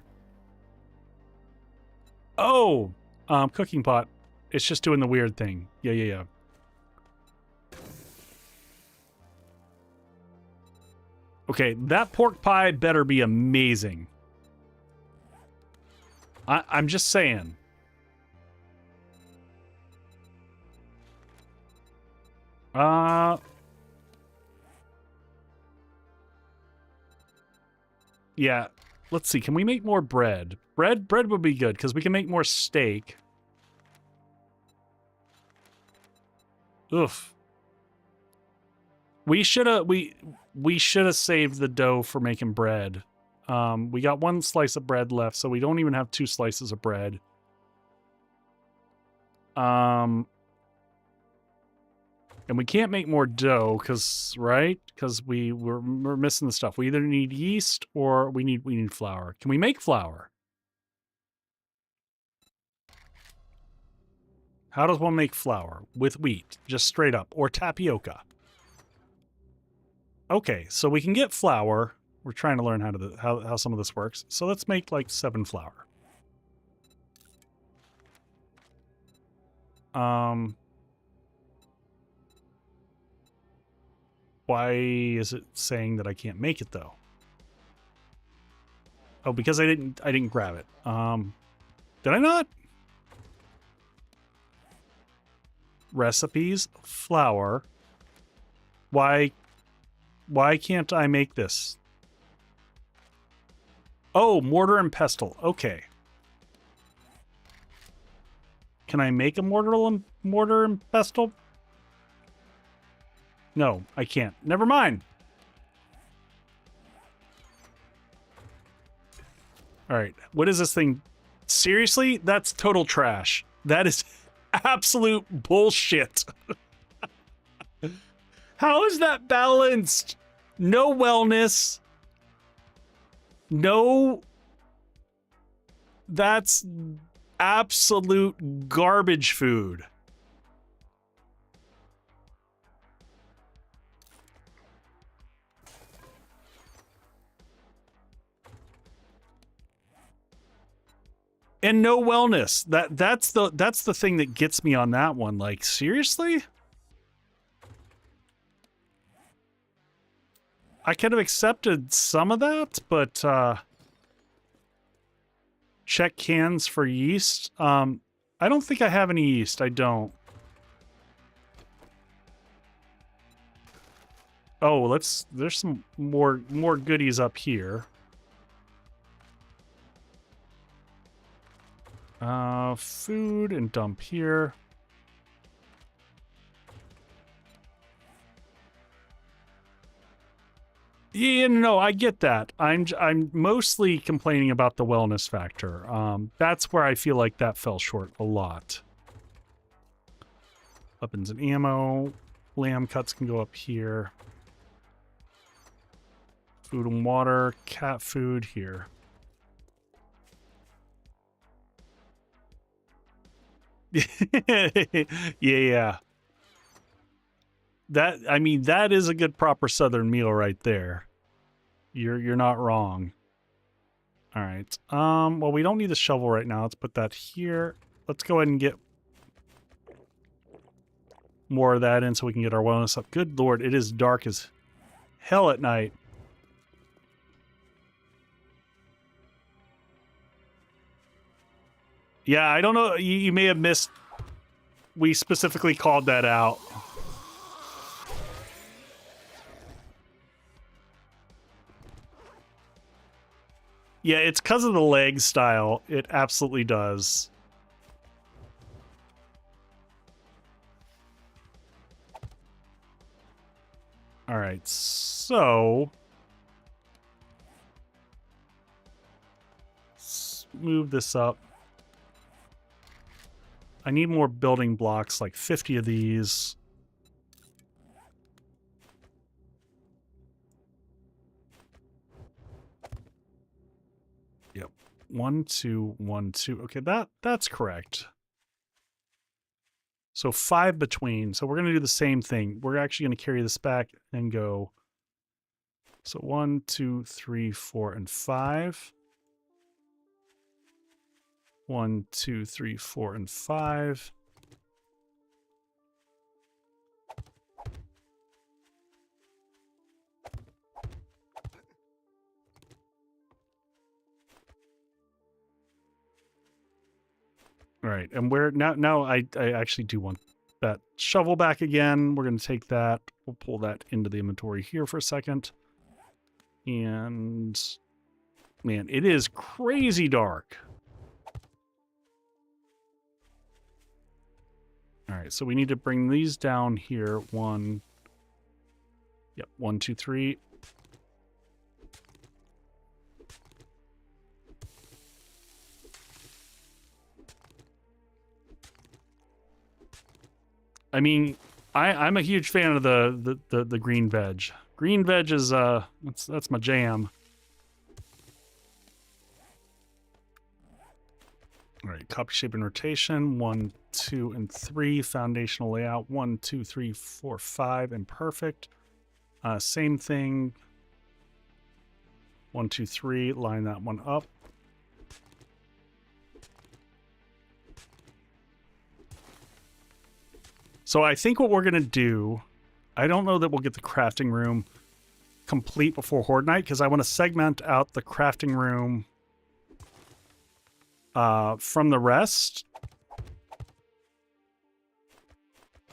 A: Oh, cooking pot. It's just doing the weird thing. Yeah. Okay, that pork pie better be amazing. I'm just saying. Yeah, let's see. Can we make more bread? Bread would be good because we can make more steak. Oof. We should have saved the dough for making bread. We got one slice of bread left, so we don't even have 2 slices of bread. And we can't make more dough because, right? Because we're missing the stuff. We either need yeast or we need flour. Can we make flour? How does one make flour? With wheat, just straight up, or tapioca. Okay, so we can get flour. We're trying to learn how some of this works. So let's make like 7 flour. Why is it saying that I can't make it though? Oh, because I didn't grab it. Did I not? Recipes, flour. Why can't I make this? Oh, mortar and pestle. Okay. Can I make a mortar and pestle? No, I can't. Never mind. All right. What is this thing? Seriously? That's total trash. That is absolute bullshit. How is that balanced? No wellness. No. That's absolute garbage food. And no wellness. That's the thing that gets me on that one. Like, seriously? I could have accepted some of that, but check cans for yeast. I don't think I have any yeast. I don't. Oh, there's some more goodies up here. Food and dump here. Yeah, no, I get that. I'm mostly complaining about the wellness factor. That's where I feel like that fell short a lot. Weapons and ammo. Lamb cuts can go up here. Food and water. Cat food here. Yeah. I mean, that is a good proper Southern meal right there. You're not wrong. All right. Well, we don't need the shovel right now. Let's put that here. Let's go ahead and get more of that in so we can get our wellness up. Good Lord, it is dark as hell at night. Yeah, I don't know. You may have missed. We specifically called that out. Yeah, it's because of the leg style. It absolutely does. All right, so let's move this up. I need more building blocks, like 50 of these. Yep. 1, 2, 1, 2. Okay, that's correct. So 5 between. So we're going to do the same thing. We're actually going to carry this back and go. So 1, 2, 3, 4, and 5. 1, 2, 3, 4, and 5. All right, and where now I actually do want that shovel back again. We're going to take that. We'll pull that into the inventory here for a second. And man, it is crazy dark. All right, so we need to bring these down here. 1, 2, 3. I mean, I'm a huge fan of the green veg. Green veg is that's my jam. All right, copy shape and rotation. 1, 2, and 3. Foundational layout. 1, 2, 3, 4, 5, and perfect. Same thing. 1, 2, 3. Line that one up. So I think what we're going to do, I don't know that we'll get the crafting room complete before Horde Night, because I want to segment out the crafting room from the rest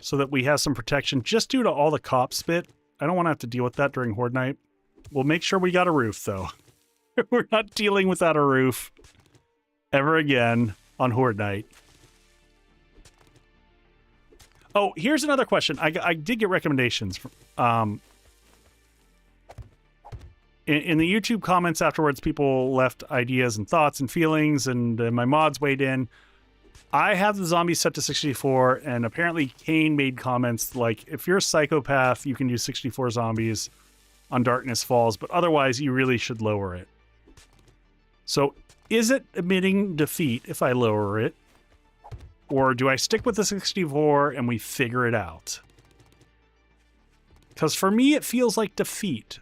A: so that we have some protection just due to all the cop spit. I don't want to have to deal with that during Horde Night. We'll make sure we got a roof, though. We're not dealing without a roof ever again on Horde Night. Oh, here's another question. I did get recommendations. In the YouTube comments afterwards, people left ideas and thoughts and feelings, and my mods weighed in. I have the zombies set to 64, and apparently Kane made comments like, if you're a psychopath, you can do 64 zombies on Darkness Falls, but otherwise you really should lower it. So is it admitting defeat if I lower it? Or do I stick with the 64 and we figure it out? Because for me, it feels like defeat.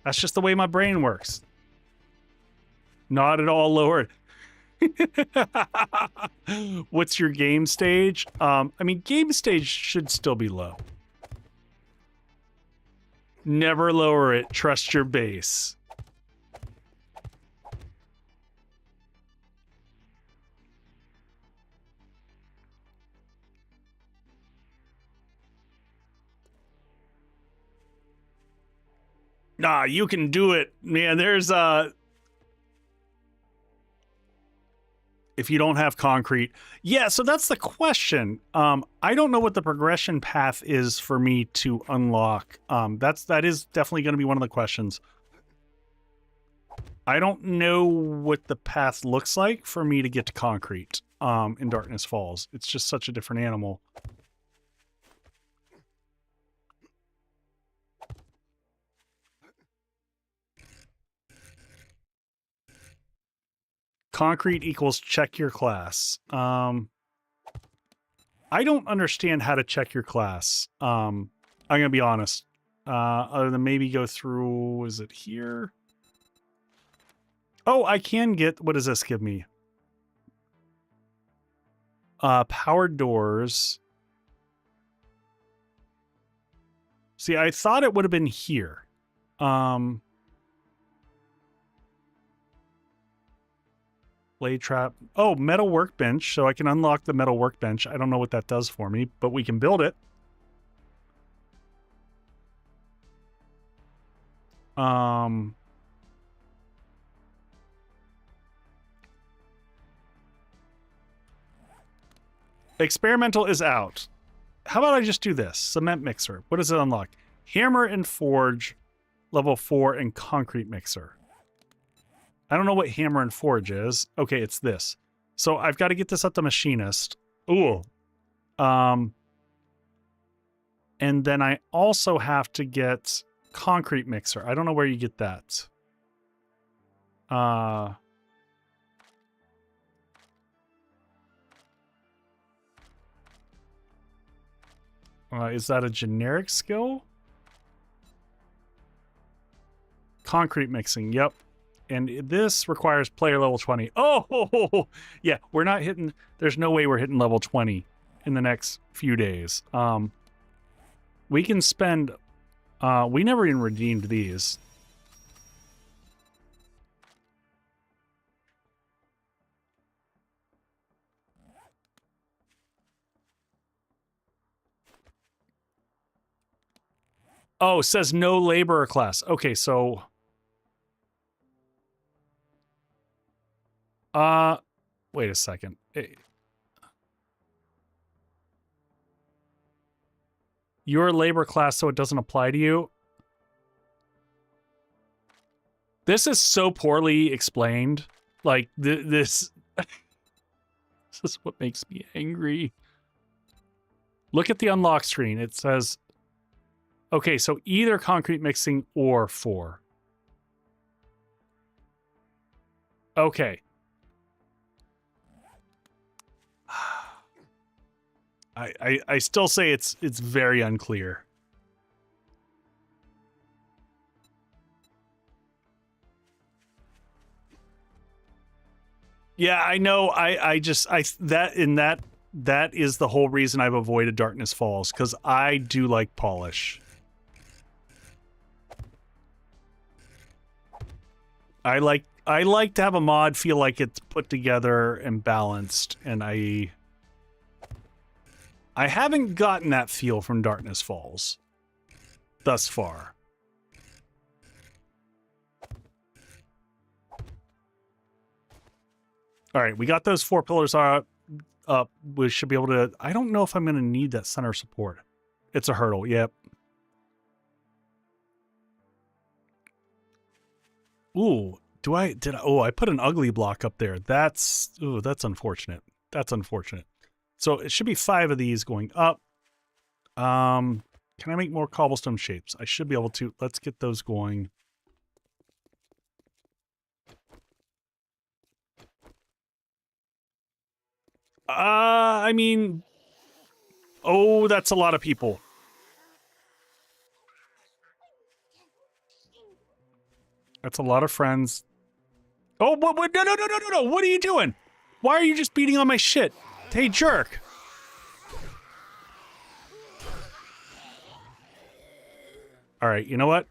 A: That's just the way my brain works. Not at all lowered. What's your game stage? I mean, game stage should still be low. Never lower it. Trust your base. Nah, you can do it. Man, there's if you don't have concrete. Yeah, so that's the question. I don't know what the progression path is for me to unlock. That is definitely going to be one of the questions. I don't know what the path looks like for me to get to concrete in Darkness Falls. It's just such a different animal. Concrete equals check your class. I don't understand how to check your class. I'm gonna be honest. Other than maybe go through, is it here? Oh, I can get, what does this give me? Powered doors. See, I thought it would have been here. Blade trap. Oh, metal workbench. So I can unlock the metal workbench. I don't know what that does for me, but we can build it. Experimental is out. How about I just do this? Cement mixer. What does it unlock? Hammer and forge, level 4, and concrete mixer. I don't know what hammer and forge is. Okay, it's this. So I've got to get this up to machinist. Ooh. And then I also have to get concrete mixer. I don't know where you get that. Is that a generic skill? Concrete mixing, yep. And this requires player level 20. Oh, yeah, we're not hitting, there's no way we're hitting level 20 in the next few days. We can spend, we never even redeemed these. Oh, it says no laborer class. Okay, so wait a second. You're a labor class, so it doesn't apply to you. This is so poorly explained. Like, this is what makes me angry. Look at the unlock screen. It says, okay, so either concrete mixing or 4. Okay. I still say it's very unclear. Yeah, I know. That is the whole reason I've avoided Darkness Falls, because I do like polish. I like to have a mod feel like it's put together and balanced, and I haven't gotten that feel from Darkness Falls thus far. All right, we got those 4 pillars up. We should be able to... I don't know if I'm going to need that center support. It's a hurdle, yep. Ooh, I put an ugly block up there. That's unfortunate. That's unfortunate. So it should be 5 of these going up. Can I make more cobblestone shapes? I should be able to. Let's get those going. I mean, oh, that's a lot of people. That's a lot of friends. Oh, what, no. What are you doing? Why are you just beating on my shit? Hey, jerk. All right, you know what?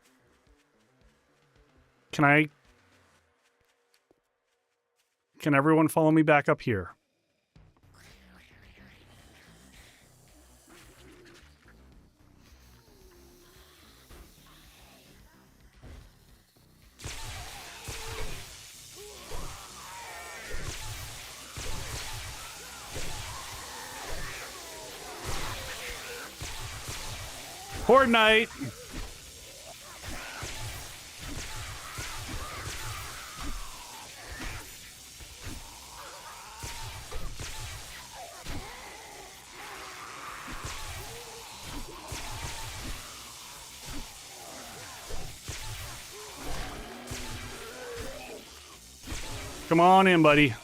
A: Can everyone follow me back up here? Horde night. Come on in, buddy.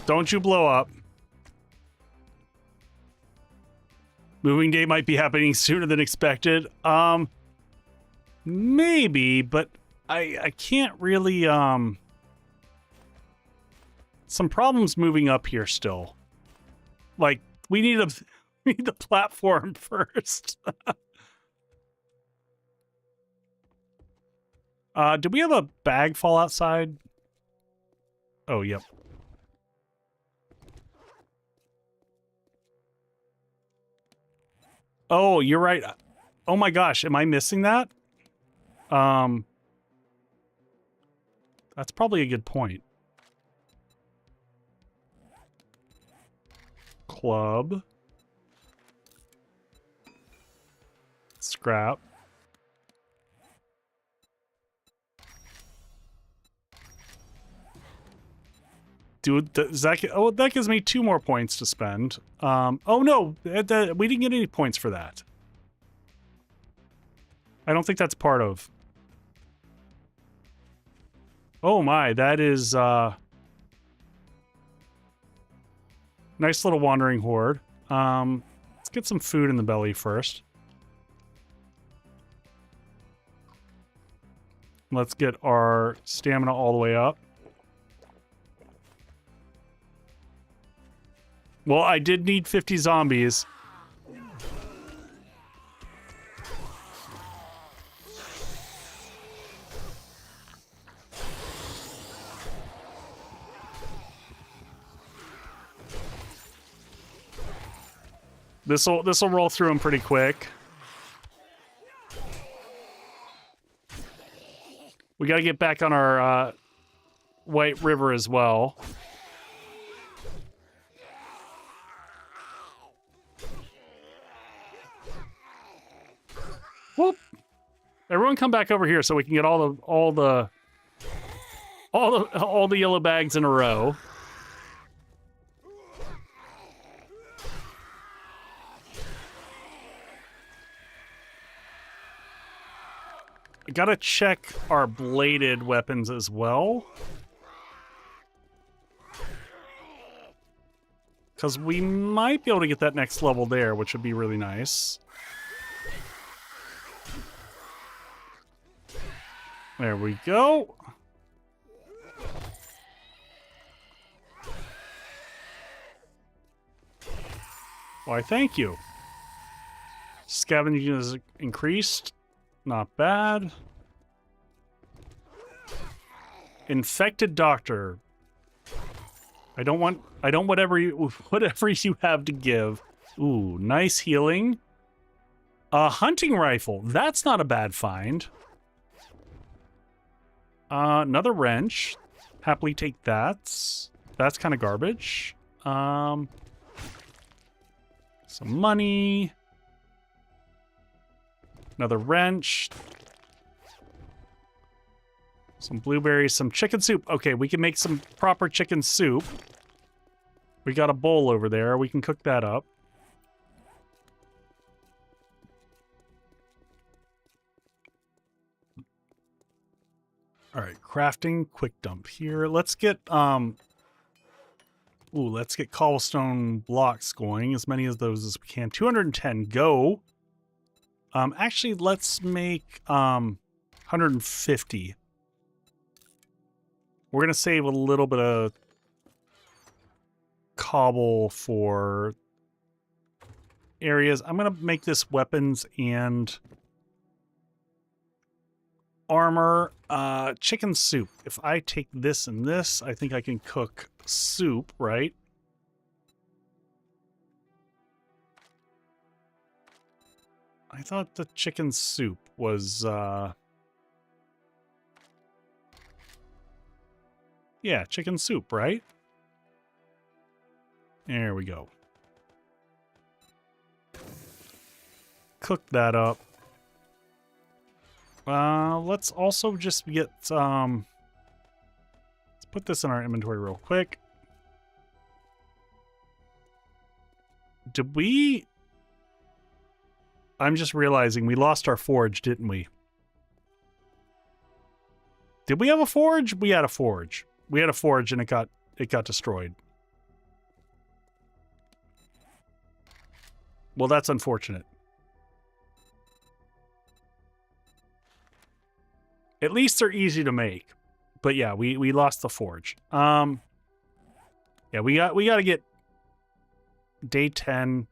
A: Don't you blow up. Moving day might be happening sooner than expected. Maybe, but I can't really, some problems moving up here still. Like, we need the platform first. Do we have a bag fall outside? Oh, yep. Oh, you're right. Oh my gosh, am I missing that? That's probably a good point. Club. Scrap. Dude, that gives me 2 more points to spend. Oh no, we didn't get any points for that. I don't think that's part of. Oh my, that is nice little wandering horde. Let's get some food in the belly first. Let's get our stamina all the way up. Well, I did need 50 zombies. This'll roll through them pretty quick. We got to get back on our White River as well. Whoop! Everyone come back over here so we can get all the yellow bags in a row. I gotta check our bladed weapons as well. Because we might be able to get that next level there, which would be really nice. There we go. Why, thank you. Scavenging is increased. Not bad. Infected doctor. I don't whatever you have to give. Ooh, nice healing. A hunting rifle. That's not a bad find. Another wrench. Happily take that. That's kind of garbage. Some money. Another wrench. Some blueberries, some chicken soup. Okay, we can make some proper chicken soup. We got a bowl over there. We can cook that up. All right, crafting, quick dump here. Let's get let's get cobblestone blocks going, as many of those as we can. 210 go. Actually, let's make 150. We're gonna save a little bit of cobble for areas. I'm gonna make this weapons and armor. Chicken soup. If I take this and this, I think I can cook soup, right? I thought the chicken soup was yeah, chicken soup, right? There we go. Cook that up. Let's also just get, let's put this in our inventory real quick. Did we... I'm just realizing we lost our forge, didn't we? Did we have a forge? We had a forge. We had a forge and it got destroyed. Well, that's unfortunate. At least they're easy to make. But yeah, we lost the forge. Yeah, we got to get day 10.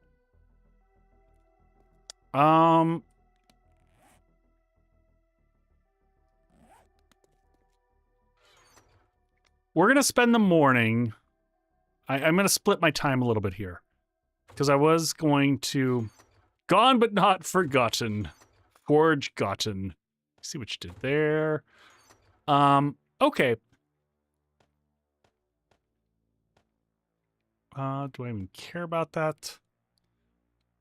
A: We're gonna spend the morning. I'm gonna split my time a little bit here. Because I was going to gone but not forgotten. Forge gotten. See what you did there. Okay. Do I even care about that?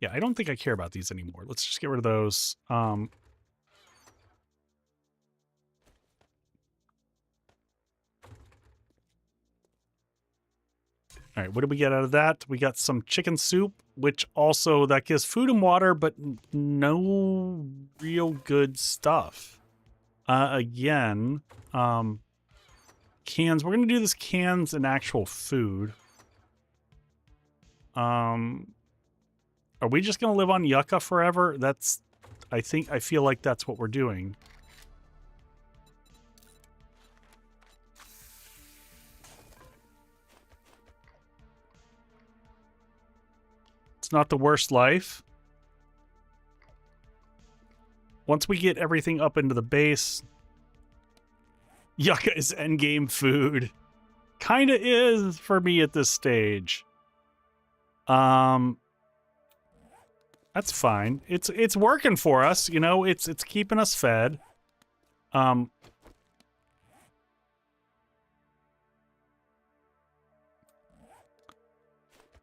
A: Yeah, I don't think I care about these anymore. Let's just get rid of those. All right, what did we get out of that? We got some chicken soup, which also, that gives food and water, but no real good stuff. Again, cans. We're going to do this cans and actual food. Are we just going to live on yucca forever? That's, I feel like that's what we're doing. It's not the worst life. Once we get everything up into the base, yucca is endgame food. Kinda is for me at this stage. That's fine. It's working for us, you know, it's keeping us fed.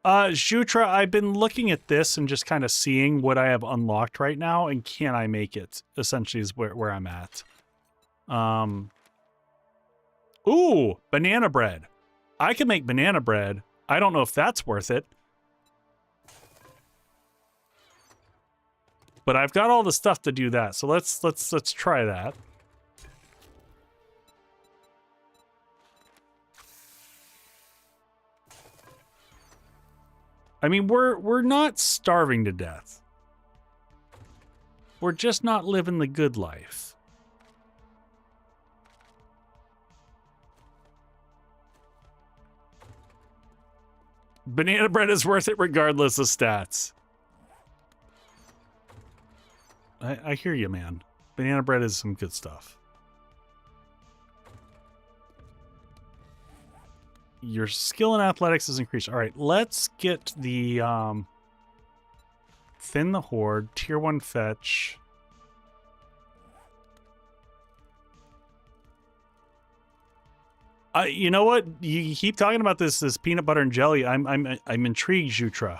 A: Jutra, I've been looking at this and just kind of seeing what I have unlocked right now, and can I make it, essentially, is where I'm at. Ooh, banana bread. I can make banana bread. I don't know if that's worth it. But I've got all the stuff to do that, so let's try that. I mean, we're not starving to death. We're just not living the good life. Banana bread is worth it regardless of stats. I hear you, man. Banana bread is some good stuff. Your skill in athletics is increased. All right, let's get the Thin the Horde. Tier 1 fetch. You know what? You keep talking about this peanut butter and jelly. I'm intrigued, Jutra.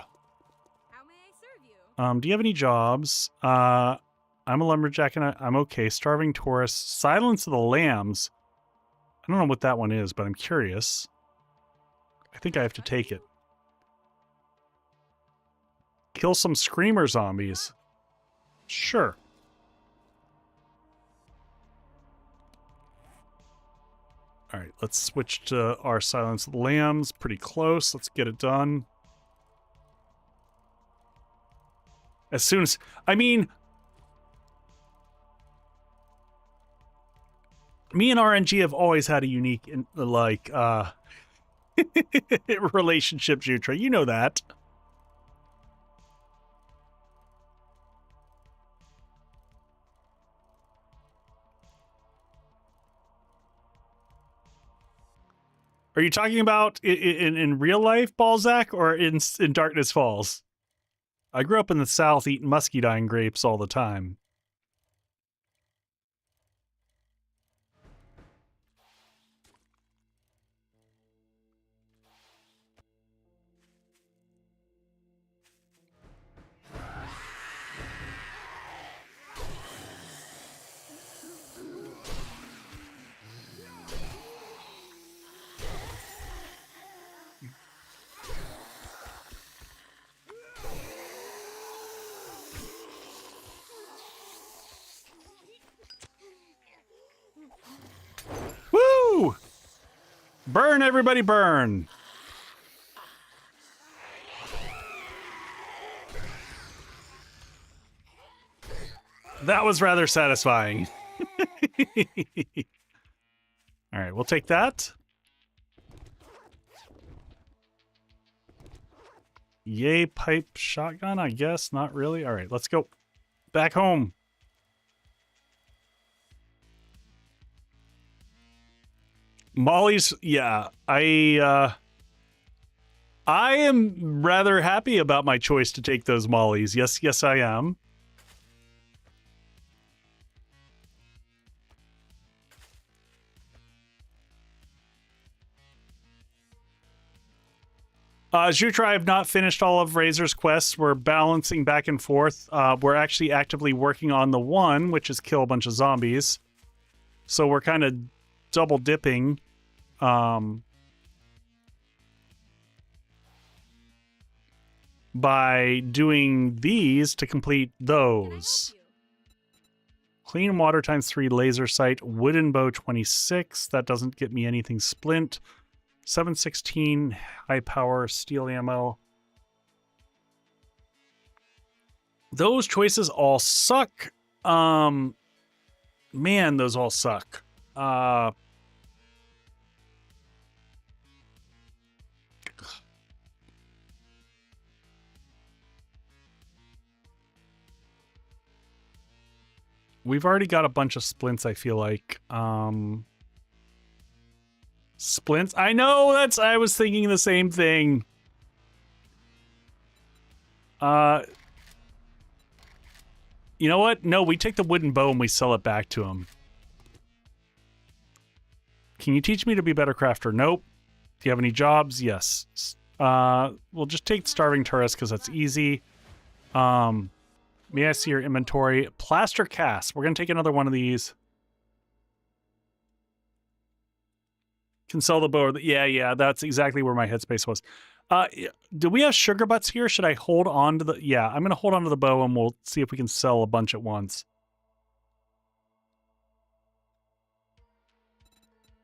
B: How may I serve you?
A: Do you have any jobs? I'm a lumberjack and I'm okay. Starving tourist. Silence of the Lambs. I don't know what that one is, but I'm curious. I think I have to take it. Kill some screamer zombies. Sure. All right, let's switch to our Silence of the Lambs. Pretty close. Let's get it done. As soon as... I mean... Me and RNG have always had a unique, like, relationship, Jutra. You know that. Are you talking about in real life, Balzac, or in Darkness Falls? I grew up in the South eating muscadine grapes all the time. Woo! Burn, everybody, burn! That was rather satisfying. All right, we'll take that. Yay, pipe shotgun, I guess. Not really. All right, let's go back home. Molly's, yeah, I am rather happy about my choice to take those mollies. Yes, I am. Jutra, I have not finished all of Razor's quests. We're balancing back and forth. We're actually actively working on the one, which is kill a bunch of zombies. So we're kind of double dipping. By doing these to complete those. Clean water ×3 laser sight, wooden bow 26. That doesn't get me anything splint. 716 high power steel ammo. Those choices all suck. Man, those all suck. We've already got a bunch of splints, I feel like. Splints? I know, I was thinking the same thing. You know what? No, we take the wooden bow and we sell it back to him. Can you teach me to be a better crafter? Nope. Do you have any jobs? Yes. We'll just take starving tourist because that's easy. May I see your inventory? Plaster cast. We're going to take another one of these. Can sell the bow. Yeah, that's exactly where my headspace was. Do we have sugar butts here? Should I hold on to the... Yeah, I'm going to hold on to the bow and we'll see if we can sell a bunch at once.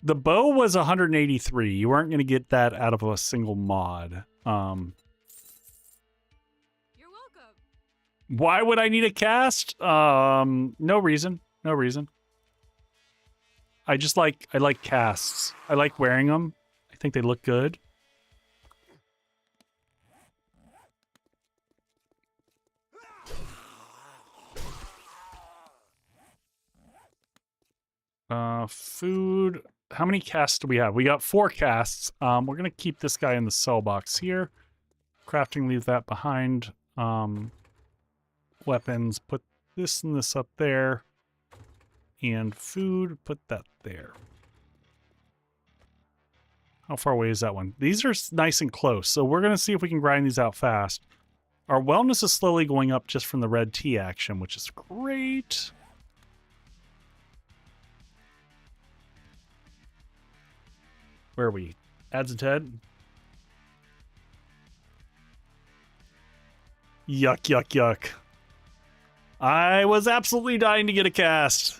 A: The bow was 183. You weren't going to get that out of a single mod. Why would I need a cast? No reason. No reason. I like casts. I like wearing them. I think they look good. Food. How many casts do we have? We got 4 casts. We're gonna keep this guy in the sell box here. Crafting, leave that behind. weapons, put this and this up there. And food, put that there. How far away is that one? These are nice and close, so we're going to see if we can grind these out fast. Our wellness is slowly going up just from the red tea action, which is great. Where are we? Adds a Ted? Yuck, yuck, yuck. I was absolutely dying to get a cast.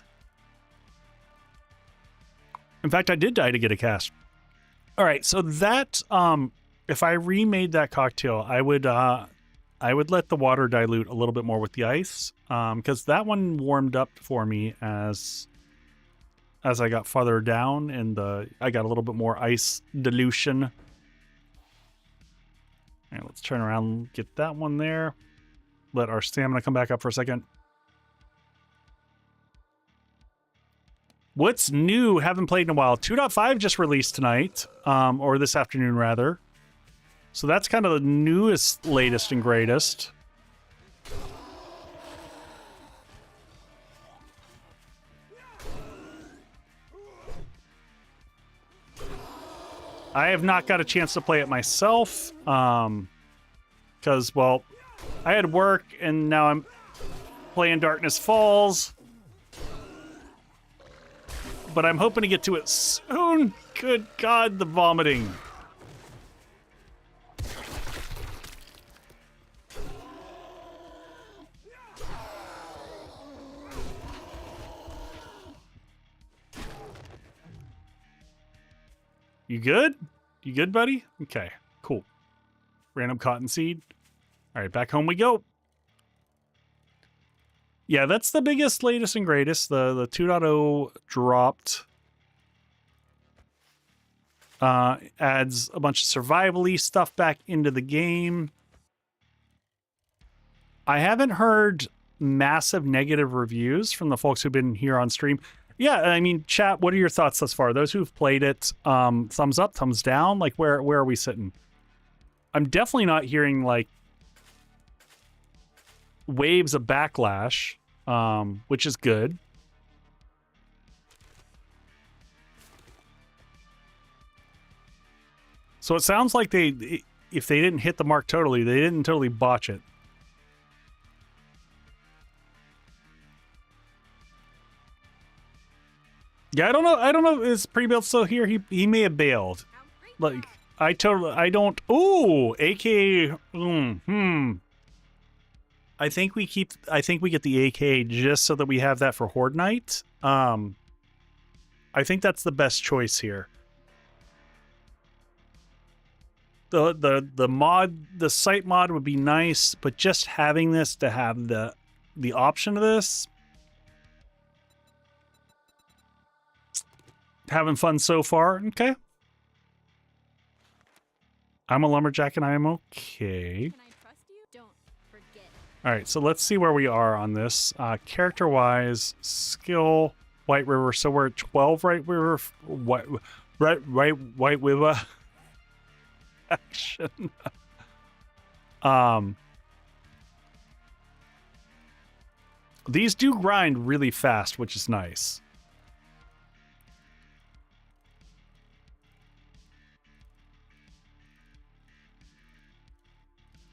A: In fact, I did die to get a cast. All right, so that if I remade that cocktail, I would let the water dilute a little bit more with the ice, because that one warmed up for me as I got farther down, and I got a little bit more ice dilution. All right, let's turn around, get that one there. Let our stamina come back up for a second. What's new? Haven't played in a while. 2.5 just released tonight, or this afternoon, rather. So that's kind of the newest, latest, and greatest. I have not got a chance to play it myself, because, well, I had work, and now I'm playing Darkness Falls. But I'm hoping to get to it soon. Good God, the vomiting. You good? You good, buddy? Okay, cool. Random cottonseed. All right, back home we go. Yeah, that's the biggest, latest, and greatest. The 2.0 dropped. Adds a bunch of survival-y stuff back into the game. I haven't heard massive negative reviews from the folks who've been here on stream. Yeah, I mean, chat, what are your thoughts thus far? Those who've played it, thumbs up, thumbs down? Like, where are we sitting? I'm definitely not hearing, like, waves of backlash, which is good. So it sounds like if they didn't hit the mark totally, they didn't totally botch it. Yeah, I don't know. Is pre-built still here? He may have bailed. Like, I don't. Ooh, AK. I think we get the AK just so that we have that for Horde Night. I think that's the best choice here. The mod, the site mod would be nice, but just having this to have the option of this. Having fun so far. Okay. I'm a lumberjack and I am okay.
B: Can I trust you? Don't forget.
A: All right, so let's see where we are on this. Character-wise, skill, White River. So we're at 12 White River. White River action. These do grind really fast, which is nice.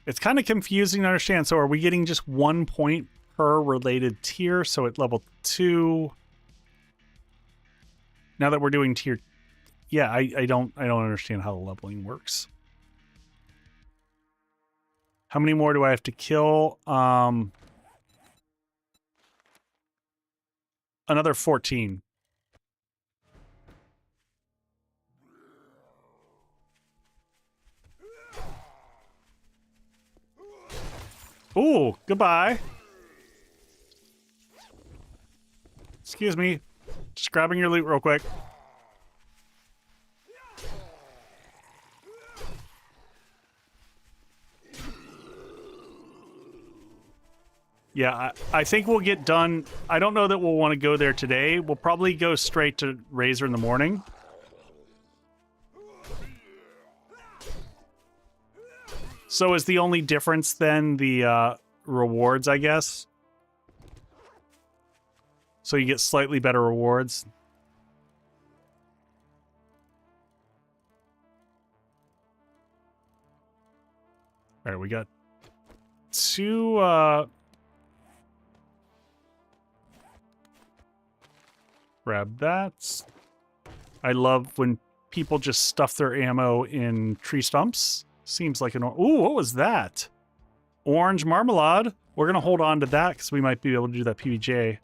A: It's kind of confusing to understand. So are we getting just 1 point per related tier? So at level 2, now that we're doing tier, yeah, I don't understand how the leveling works. How many more do I have to kill? Another 14. Ooh, goodbye. Excuse me. Just grabbing your loot real quick. Yeah, I think we'll get done. I don't know that we'll want to go there today. We'll probably go straight to Razor in the morning. So is the only difference then the rewards, I guess. So you get slightly better rewards. All right, we got 2 grab that. I love when people just stuff their ammo in tree stumps. Seems like an... Ooh, what was that? Orange marmalade. We're going to hold on to that because we might be able to do that PBJ.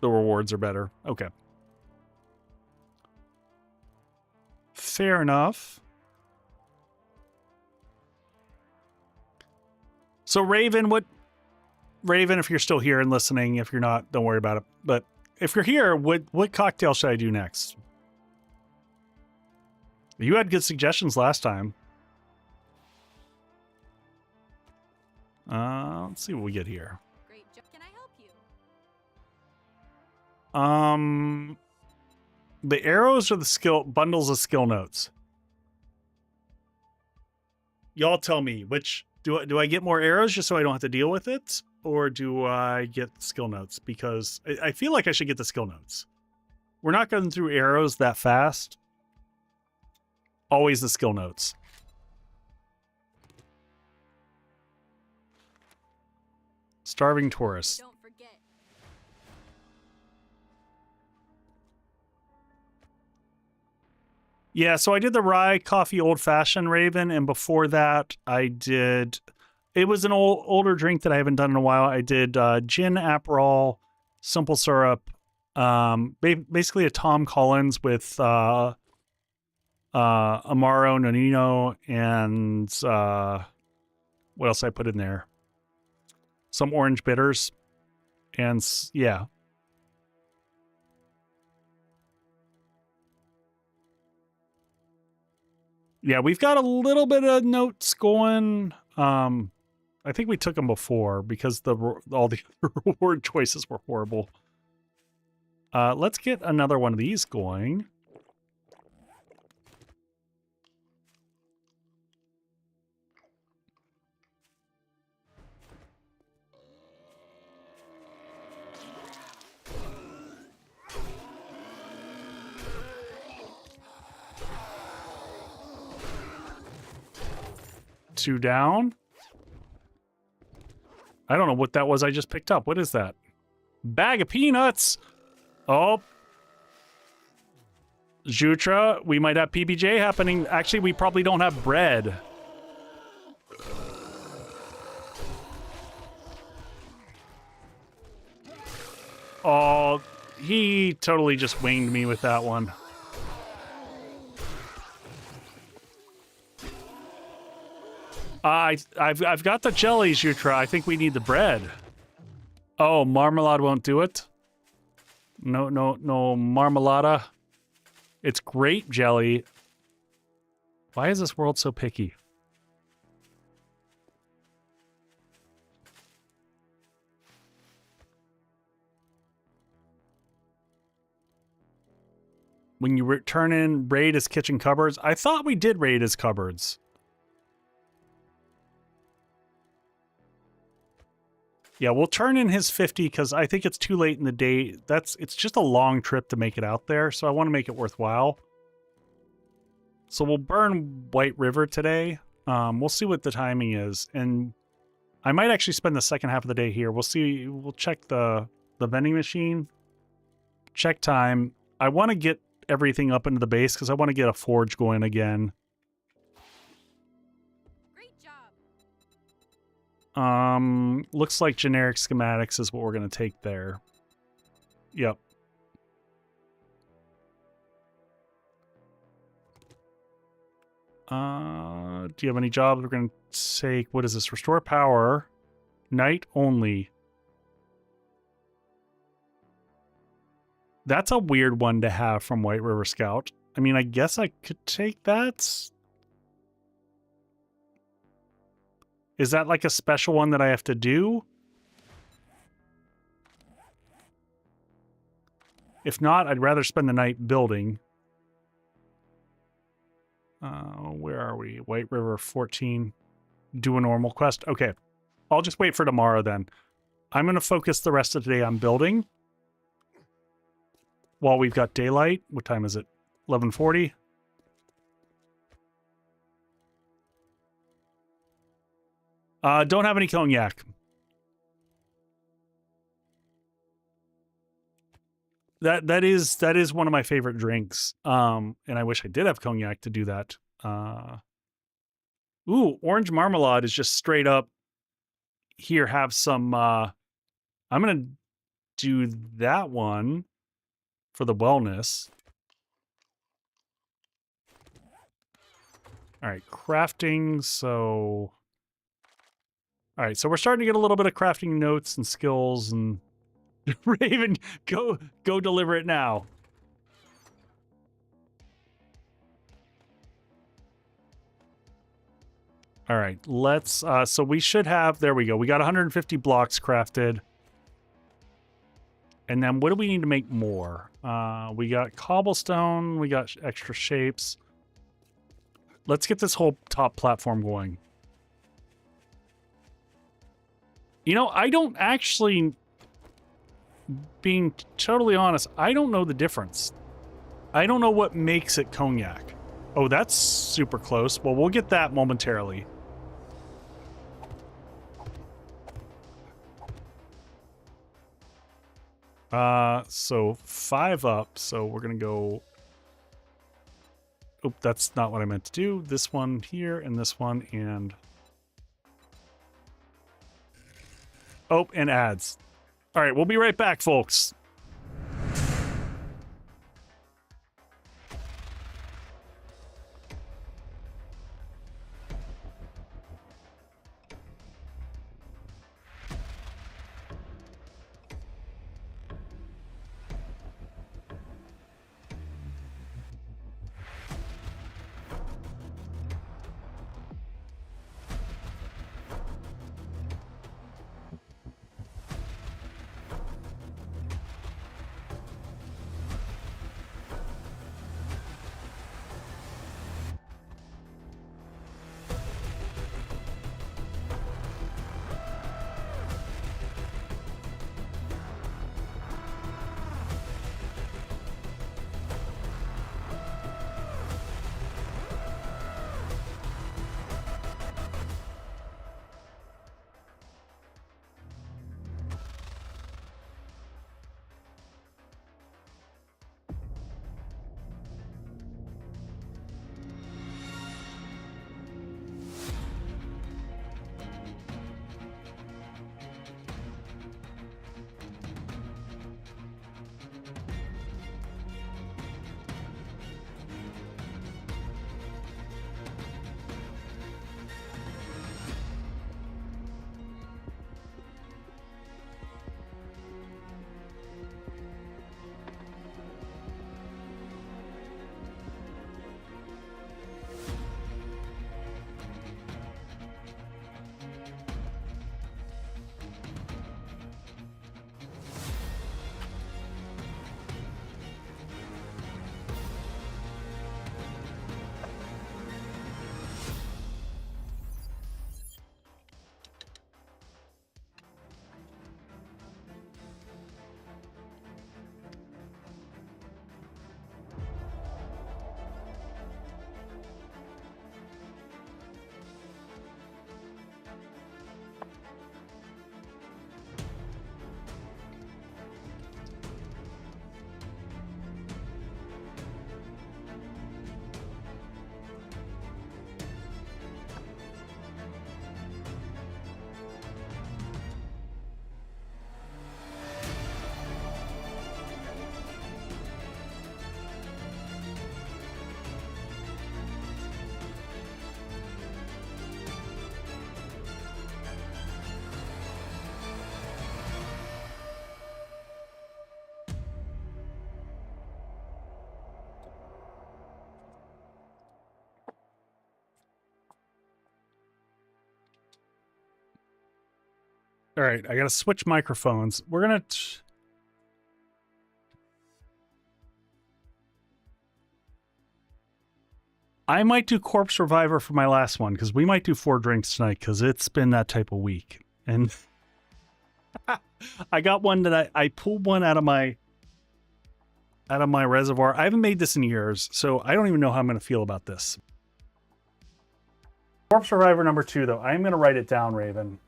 A: The rewards are better. Okay. Fair enough. So Raven, Raven, if you're still here and listening, if you're not, don't worry about it. But if you're here, what cocktail should I do next? You had good suggestions last time. Let's see what we get here.
B: Great job. Can I help you?
A: The arrows or the skill bundles of skill notes? Y'all tell me, which do I get more arrows just so I don't have to deal with it? Or do I get skill notes? Because I feel like I should get the skill notes. We're not going through arrows that fast. Always the skill notes. Starving tourists.
B: Don't forget.
A: Yeah, so I did the rye coffee old fashioned Raven, and before that I did... It was an older drink that I haven't done in a while. I did gin, Aperol, simple syrup, basically a Tom Collins with Amaro, Nonino, and what else I put in there? Some orange bitters, and yeah. Yeah, we've got a little bit of notes going. I think we took them before because all the reward choices were horrible. Let's get another one of these going. Two down. I don't know what that was I just picked up. What is that? Bag of peanuts. Oh. Jutra, we might have PBJ happening. Actually, we probably don't have bread. Oh, he totally just winged me with that one. I've got the jellies, Jutra. I think we need the bread. Oh, marmalade won't do it. No marmalada. It's grape jelly. Why is this world so picky? When you return in, raid his kitchen cupboards. I thought we did raid his cupboards. Yeah, we'll turn in his 50 because I think it's too late in the day. It's just a long trip to make it out there, so I want to make it worthwhile. So we'll burn White River today. We'll see what the timing is, and I might actually spend the second half of the day here. We'll see. We'll check the vending machine. Check time. I want to get everything up into the base because I want to get a forge going again. Looks like generic schematics is what we're going to take there. Yep. Do you have any jobs we're going to take? What is this? Restore power. Night only. That's a weird one to have from White River Scout. I mean, I guess I could take that. Is that like a special one that I have to do? If not, I'd rather spend the night building. Where are we? White River 14. do a normal quest? Okay. I'll just wait for tomorrow then. I'm going to focus the rest of the day on building while we've got daylight. What time is it? 11:40. Don't have any cognac. That is one of my favorite drinks. And I wish I did have cognac to do that. Ooh, orange marmalade is just straight up. Here, have some. I'm gonna do that one for the wellness. All right, crafting. So, all right, so we're starting to get a little bit of crafting notes and skills. And Raven, go deliver it now. All right, let's, so we should have, there we go. We got 150 blocks crafted. And then what do we need to make more? We got cobblestone, we got extra shapes. Let's get this whole top platform going. You know, I don't actually, being totally honest, I don't know the difference. I don't know what makes it cognac. Oh, that's super close. Well, we'll get that momentarily. So 5 up, so we're gonna go... Oop, that's not what I meant to do. This one here, and this one, and... Oh, and ads. All right, we'll be right back, folks. All right, I gotta switch microphones. We're gonna... I might do Corpse Reviver for my last one, because we might do 4 drinks tonight, because it's been that type of week. And I got one that I pulled one out of my reservoir. I haven't made this in years, so I don't even know how I'm going to feel about this. Corpse Reviver number 2, though. I'm going to write it down, Raven.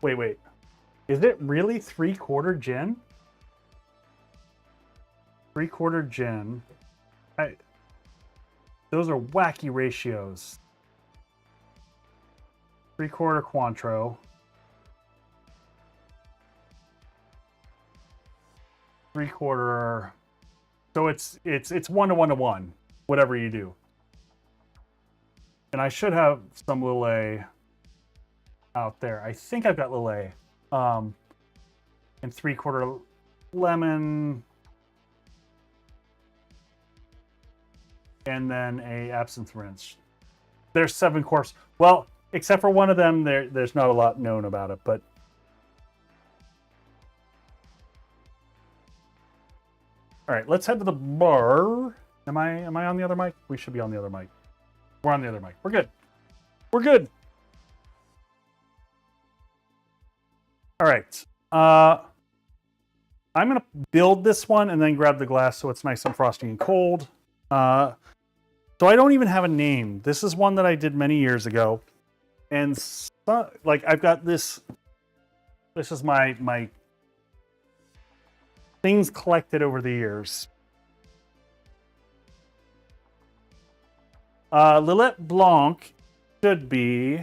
A: Wait. Is it really 3/4 gin? 3/4 gin. Those are wacky ratios. 3/4 Cointreau. 3/4. So it's 1 to 1 to 1, whatever you do. And I should have some Lillet out there. I think I've got Lillet. And 3/4 lemon. And then a absinthe rinse. There's 7 corpse. Well, except for one of them, there's not a lot known about it, but all right, let's head to the bar. Am I on the other mic? We should be on the other mic. We're on the other mic. We're good. We're good. All right. I'm gonna build this one and then grab the glass so it's nice and frosty and cold. So I don't even have a name. This is one that I did many years ago, and like I've got this. This is my things collected over the years. Lillet Blanc should be.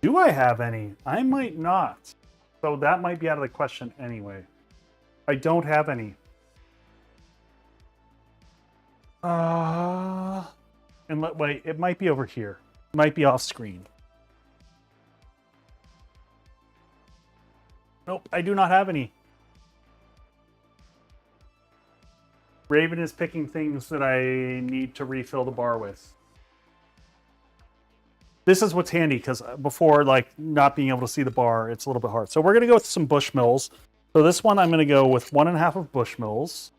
A: Do I have any? I might not. So that might be out of the question anyway. I don't have any. Wait, it might be over here. It might be off screen. Nope, I do not have any. Raven is picking things that I need to refill the bar with. This is what's handy, because before, like, not being able to see the bar, it's a little bit hard. So we're going to go with some Bushmills. So this one, I'm going to go with 1.5 of Bushmills.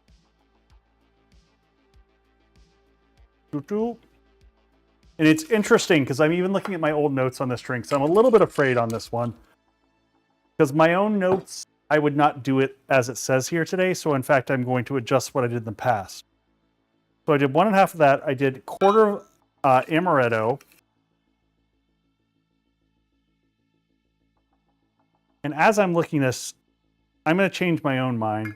A: And it's interesting, because I'm even looking at my old notes on this drink, so I'm a little bit afraid on this one. Because my own notes, I would not do it as it says here today, so in fact, I'm going to adjust what I did in the past. So I did 1.5 of that. I did 1/4 Amaretto. And as I'm looking at this, I'm going to change my own mind.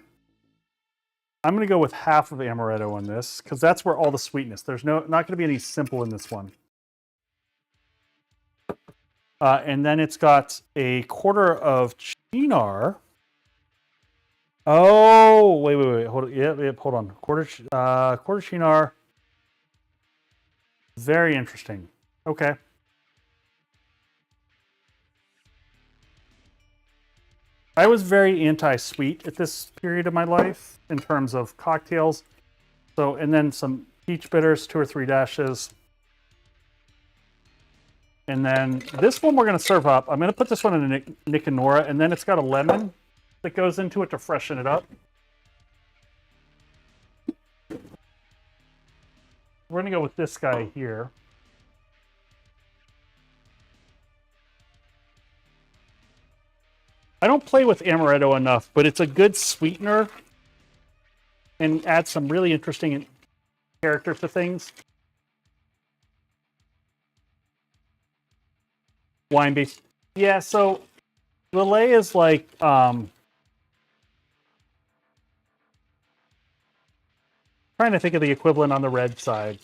A: I'm going to go with 1/2 of Amaretto on this, because that's where all the sweetness. There's not going to be any simple in this one. And then it's got a 1/4 of Cynar. Oh, wait. Hold on. Yep, hold on. 1/4 Cynar. Very interesting. Okay. I was very anti-sweet at this period of my life in terms of cocktails. So, and then some peach bitters, 2 or 3 dashes. And then this one we're going to serve up. I'm going to put this one in a Nick and Nora, and then it's got a lemon that goes into it to freshen it up. We're going to go with this guy here. I don't play with Amaretto enough, but it's a good sweetener and adds some really interesting character to things. Wine based. Yeah, so Lillet is like trying to think of the equivalent on the red side.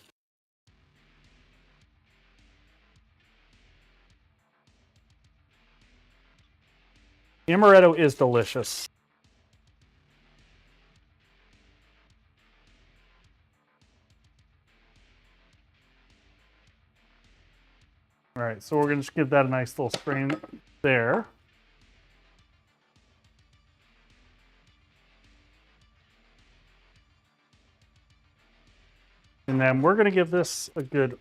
A: Amaretto is delicious. All right, so we're going to just give that a nice little strain there. And then we're going to give this a good...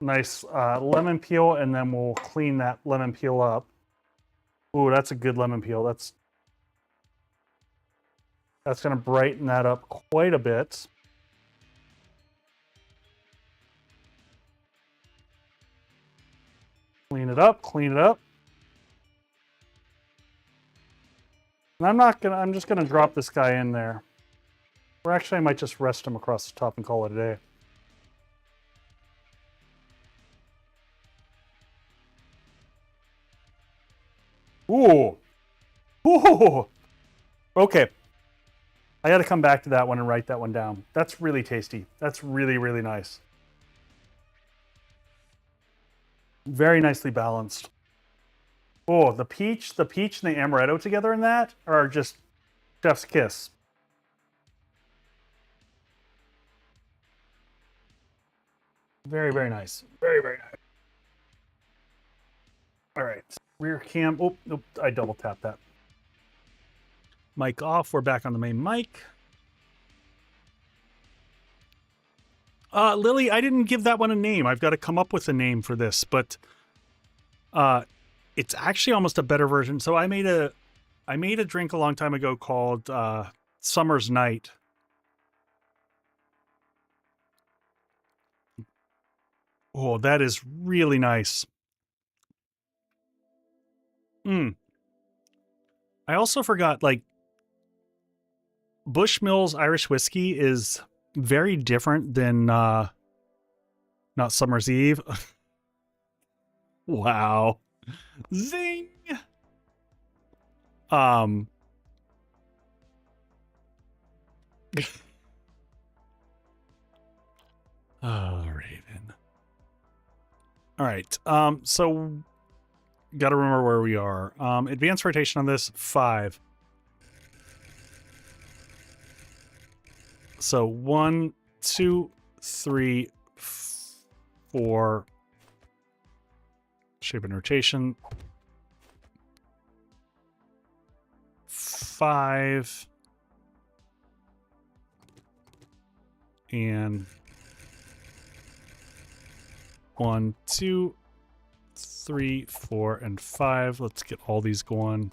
A: Nice lemon peel, and then we'll clean that lemon peel up. Ooh, that's a good lemon peel. That's going to brighten that up quite a bit. Clean it up, clean it up. And I'm just gonna drop this guy in there. Or actually I might just rest him across the top and call it a day. Ooh. Ooh. Okay. I gotta come back to that one and write that one down. That's really tasty. That's really, really nice. Very nicely balanced. Oh, the peach and the amaretto together in that are just chef's kiss. Very, very nice. Very, very nice. All right. Rear cam. Oh, nope. I double tapped that. Mic off. We're back on the main mic. Lily, I didn't give that one a name. I've got to come up with a name for this, but it's actually almost a better version. So I made a drink a long time ago called Summer's Night. Oh, that is really nice. I also forgot, like, Bushmills Irish whiskey is very different than not Summer's Eve. Wow. Zing. Oh, Raven. All right. So got to remember where we are. Advanced rotation on this 5. So 1, 2, 3, 4. Shape and rotation. 5. And 1, 2, 3, 4, and 5. Let's get all these going.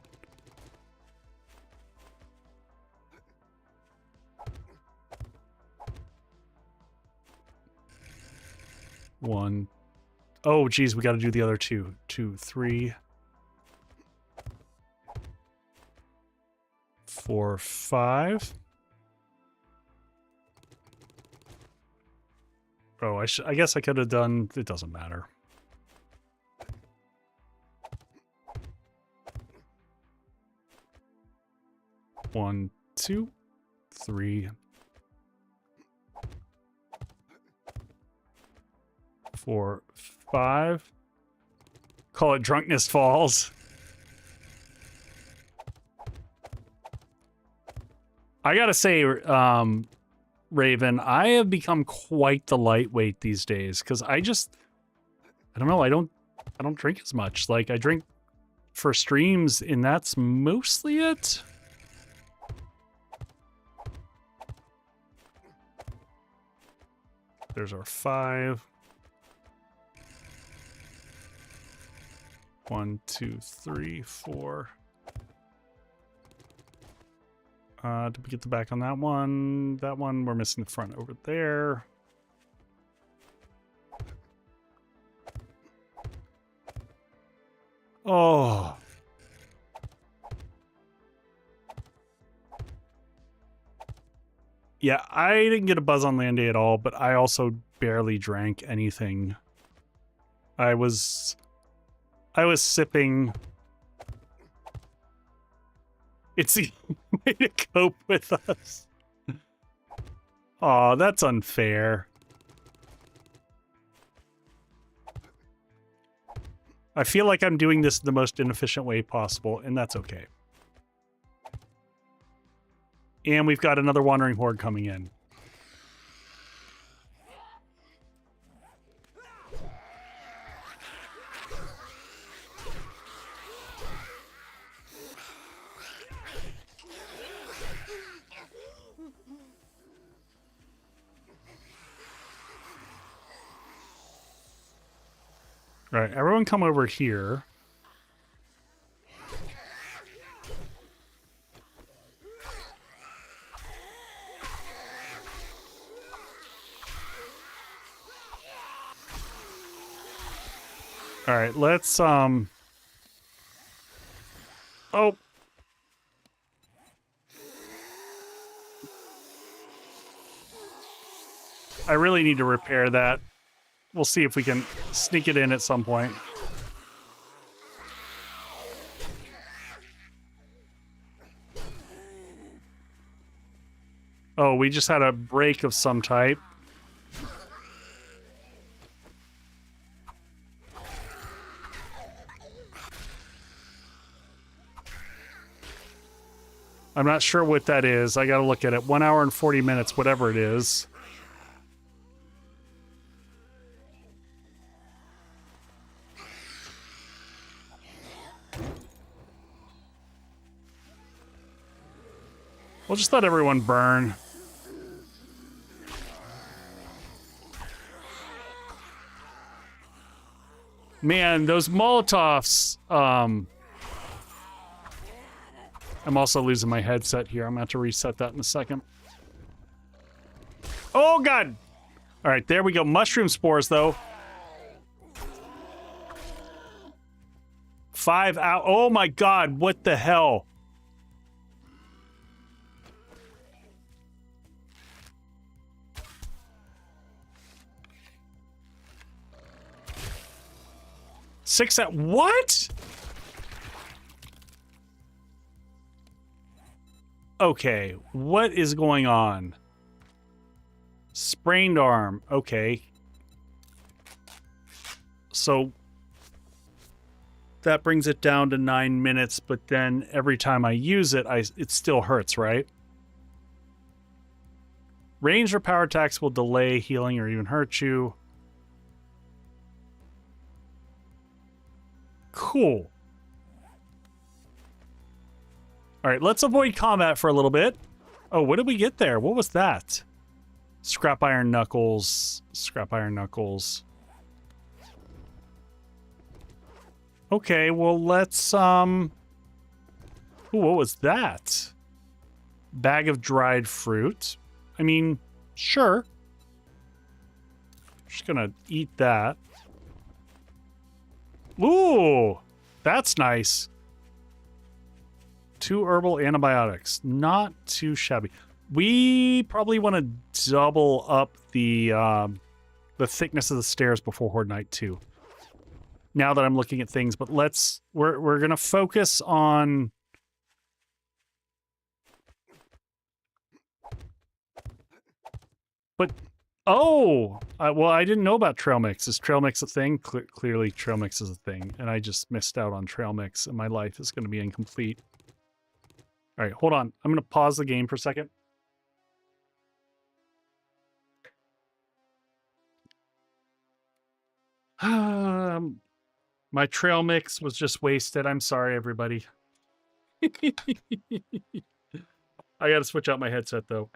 A: One. Oh, geez, we got to do the other 2. 2, 3, 4, 5. Oh, I guess I could have done. It doesn't matter. One, 2, 3, 4, 5. Call it Drunkness Falls. I gotta say, Raven, I have become quite the lightweight these days because I don't know, I don't drink as much. Like, I drink for streams, and that's mostly it. There's our 5. 1, 2, 3, 4. Did we get the back on that one? That one, we're missing the front over there. Oh. Yeah, I didn't get a buzz on land day at all, but I also barely drank anything. I was sipping. It's the way to cope with us. Aw, that's unfair. I feel like I'm doing this the most inefficient way possible, and that's okay. And we've got another wandering horde coming in. All right, everyone come over here. All right, let's oh. I really need to repair that. We'll see if we can sneak it in at some point. Oh, we just had a break of some type. I'm not sure what that is. I gotta look at it. 1 hour and 40 minutes, whatever it is. We'll just let everyone burn. Man, those Molotovs, I'm also losing my headset here. I'm gonna have to reset that in a second. Oh, God! All right, there we go. Mushroom spores, though. 5 out. Oh, my God. What the hell? Six at what? Okay, what is going on? Sprained arm. Okay. So that brings it down to 9 minutes, but then every time I use it, it still hurts, right? Range or power attacks will delay healing or even hurt you. Cool. All right, let's avoid combat for a little bit. Oh, what did we get there? What was that? Scrap iron knuckles. Scrap iron knuckles. Okay, well, let's, Ooh, what was that? Bag of dried fruit. I mean, sure. Just gonna eat that. Ooh, that's nice. 2 herbal antibiotics. Not too shabby. We probably want to double up the thickness of the stairs before Horde Night 2. Now that I'm looking at things, but we're gonna focus on. But oh, well, I didn't know about trail mix. Is trail mix a thing? Clearly, trail mix is a thing, and I just missed out on trail mix, and my life is going to be incomplete. All right, hold on. I'm going to pause the game for a second. My trail mix was just wasted. I'm sorry, everybody. I got to switch out my headset, though.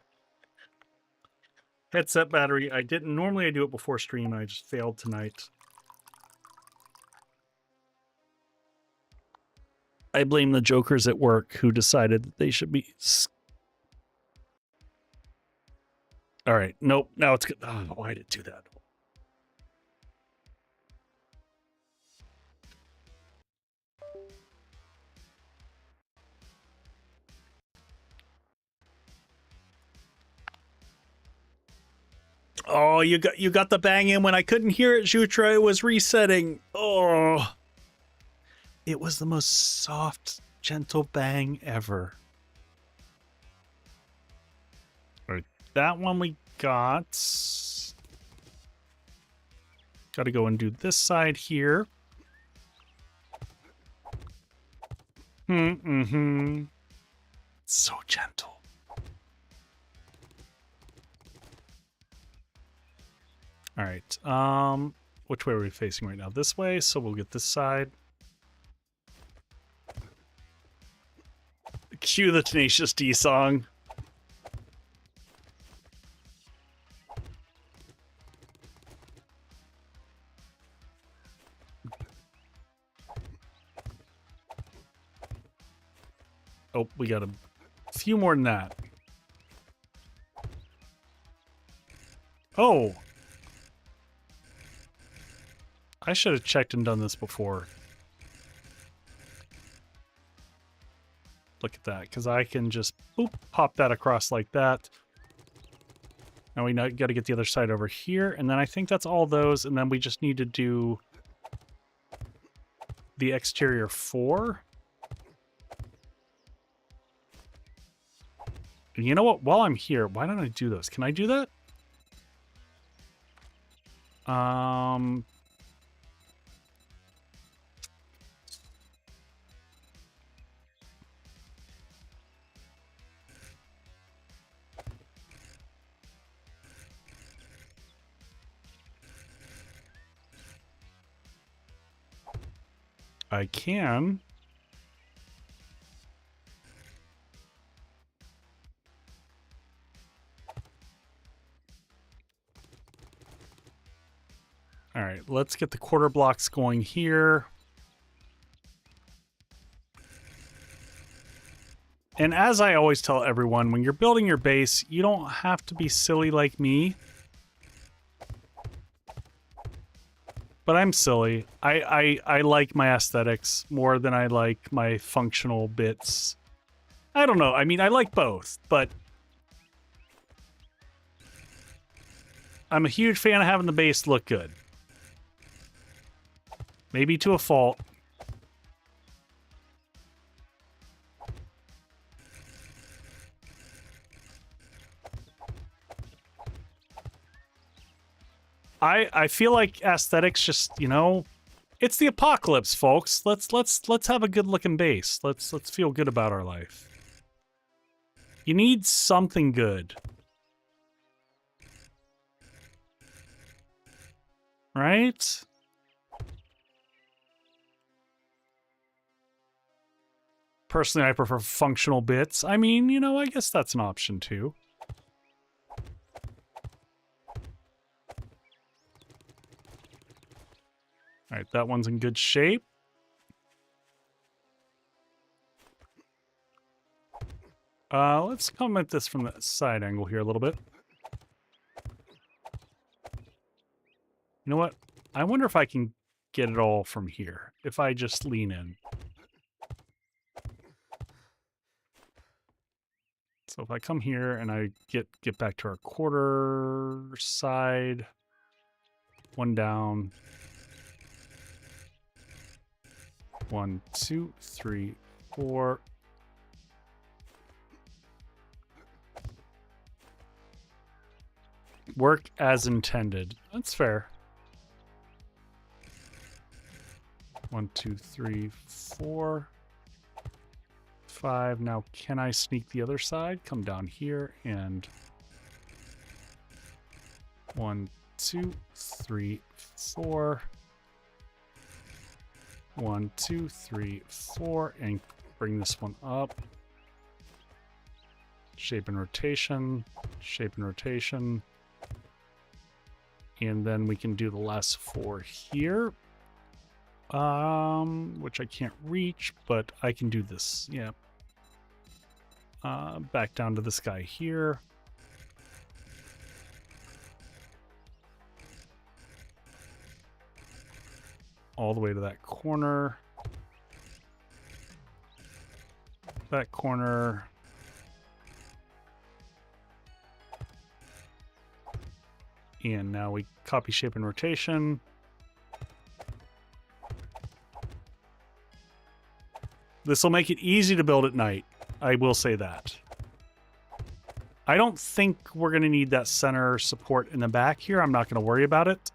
A: Headset battery. I didn't. Normally, I do it before stream. I just failed tonight. I blame the jokers at work who decided that they should be. All right. Nope. Now it's good. Oh, why did it do that? Oh, you got the bang in when I couldn't hear it, Jutra. It was resetting. Oh. It was the most soft, gentle bang ever. All right, that one we got. Got to go and do this side here. So gentle. All right. Which way are we facing right now? This way, so we'll get this side. Cue the Tenacious D song. Oh, we got a few more than that. Oh! I should have checked and done this before. Look at that, because I can just boop, pop that across like that. Now we got to get the other side over here, and then I think that's all those, and then we just need to do the exterior 4. And you know what? While I'm here, why don't I do those? Can I do that? I can. All right, let's get the quarter blocks going here. And as I always tell everyone, when you're building your base, you don't have to be silly like me. But I'm silly. I like my aesthetics more than I like my functional bits. I don't know. I mean, I like both, but I'm a huge fan of having the base look good. Maybe to a fault. I feel like aesthetics just, you know, it's the apocalypse, folks. Let's have a good looking base. Let's feel good about our life. You need something good. Right? Personally, I prefer functional bits. I mean, you know, I guess that's an option too. All right, that one's in good shape. Let's comment this from the side angle here a little bit. You know what? I wonder if I can get it all from here, if I just lean in. So if I come here and I get back to our quarter side, one down. 1, 2, 3, 4. Work as intended. That's fair. 1, 2, 3, 4, 5. Now, can I sneak the other side? Come down here and 1, 2, 3, 4. 1, 2, 3, 4, and bring this one up. Shape and rotation, shape and rotation. And then we can do the last 4 here. Which I can't reach, but I can do this. Yeah. Back down to this guy here. All the way to that corner. That corner. And now we copy shape and rotation. This will make it easy to build at night. I will say that. I don't think we're going to need that center support in the back here. I'm not going to worry about it.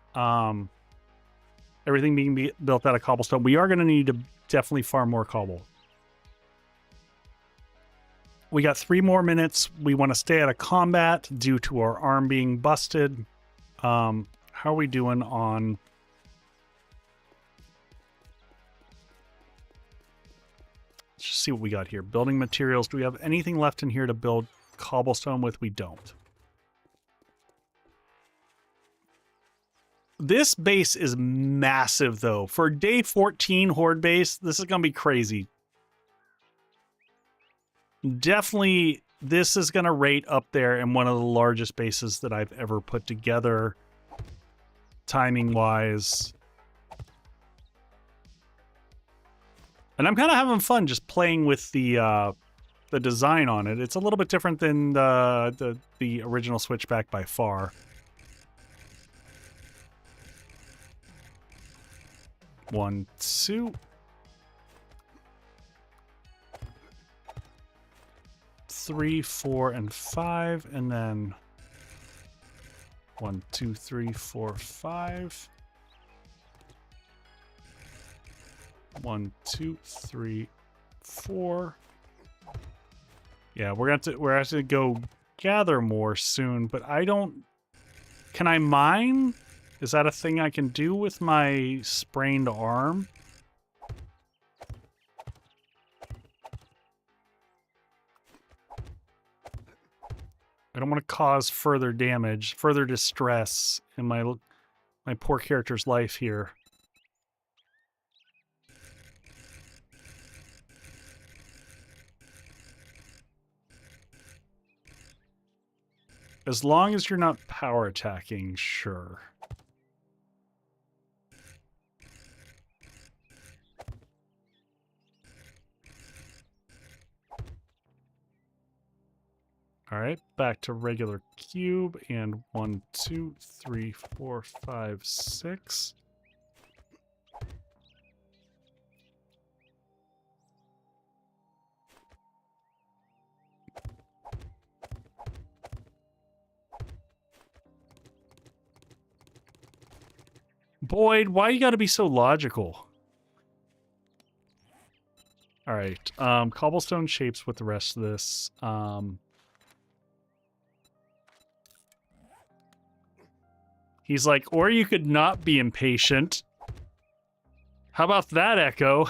A: Everything being built out of cobblestone. We are going to need to definitely farm more cobble. We got 3 more minutes. We want to stay out of combat due to our arm being busted. How are we doing on... Let's just see what we got here. Building materials. Do we have anything left in here to build cobblestone with? We don't. This base is massive, though. For day 14 Horde base, this is going to be crazy. definitely, this is going to rate up there in one of the largest bases that I've ever put together, timing-wise. And I'm kind of having fun just playing with the design on it. It's a little bit different than the original Switchback by far. One, two. 3, 4, and 5, and then 1, 2, 3, 4, 5. 1, 2, 3, 4. Yeah, we're gonna have to go gather more soon, but I don't. Can I mine? Is that a thing I can do with my sprained arm? I don't want to cause further damage, further distress in my poor character's life here. As long as you're not power attacking, sure. All right, back to regular cube, and 1, 2, 3, 4, 5, 6. Boyd, why you gotta be so logical? All right, cobblestone shapes with the rest of this. He's like, or you could not be impatient. How about that, Echo?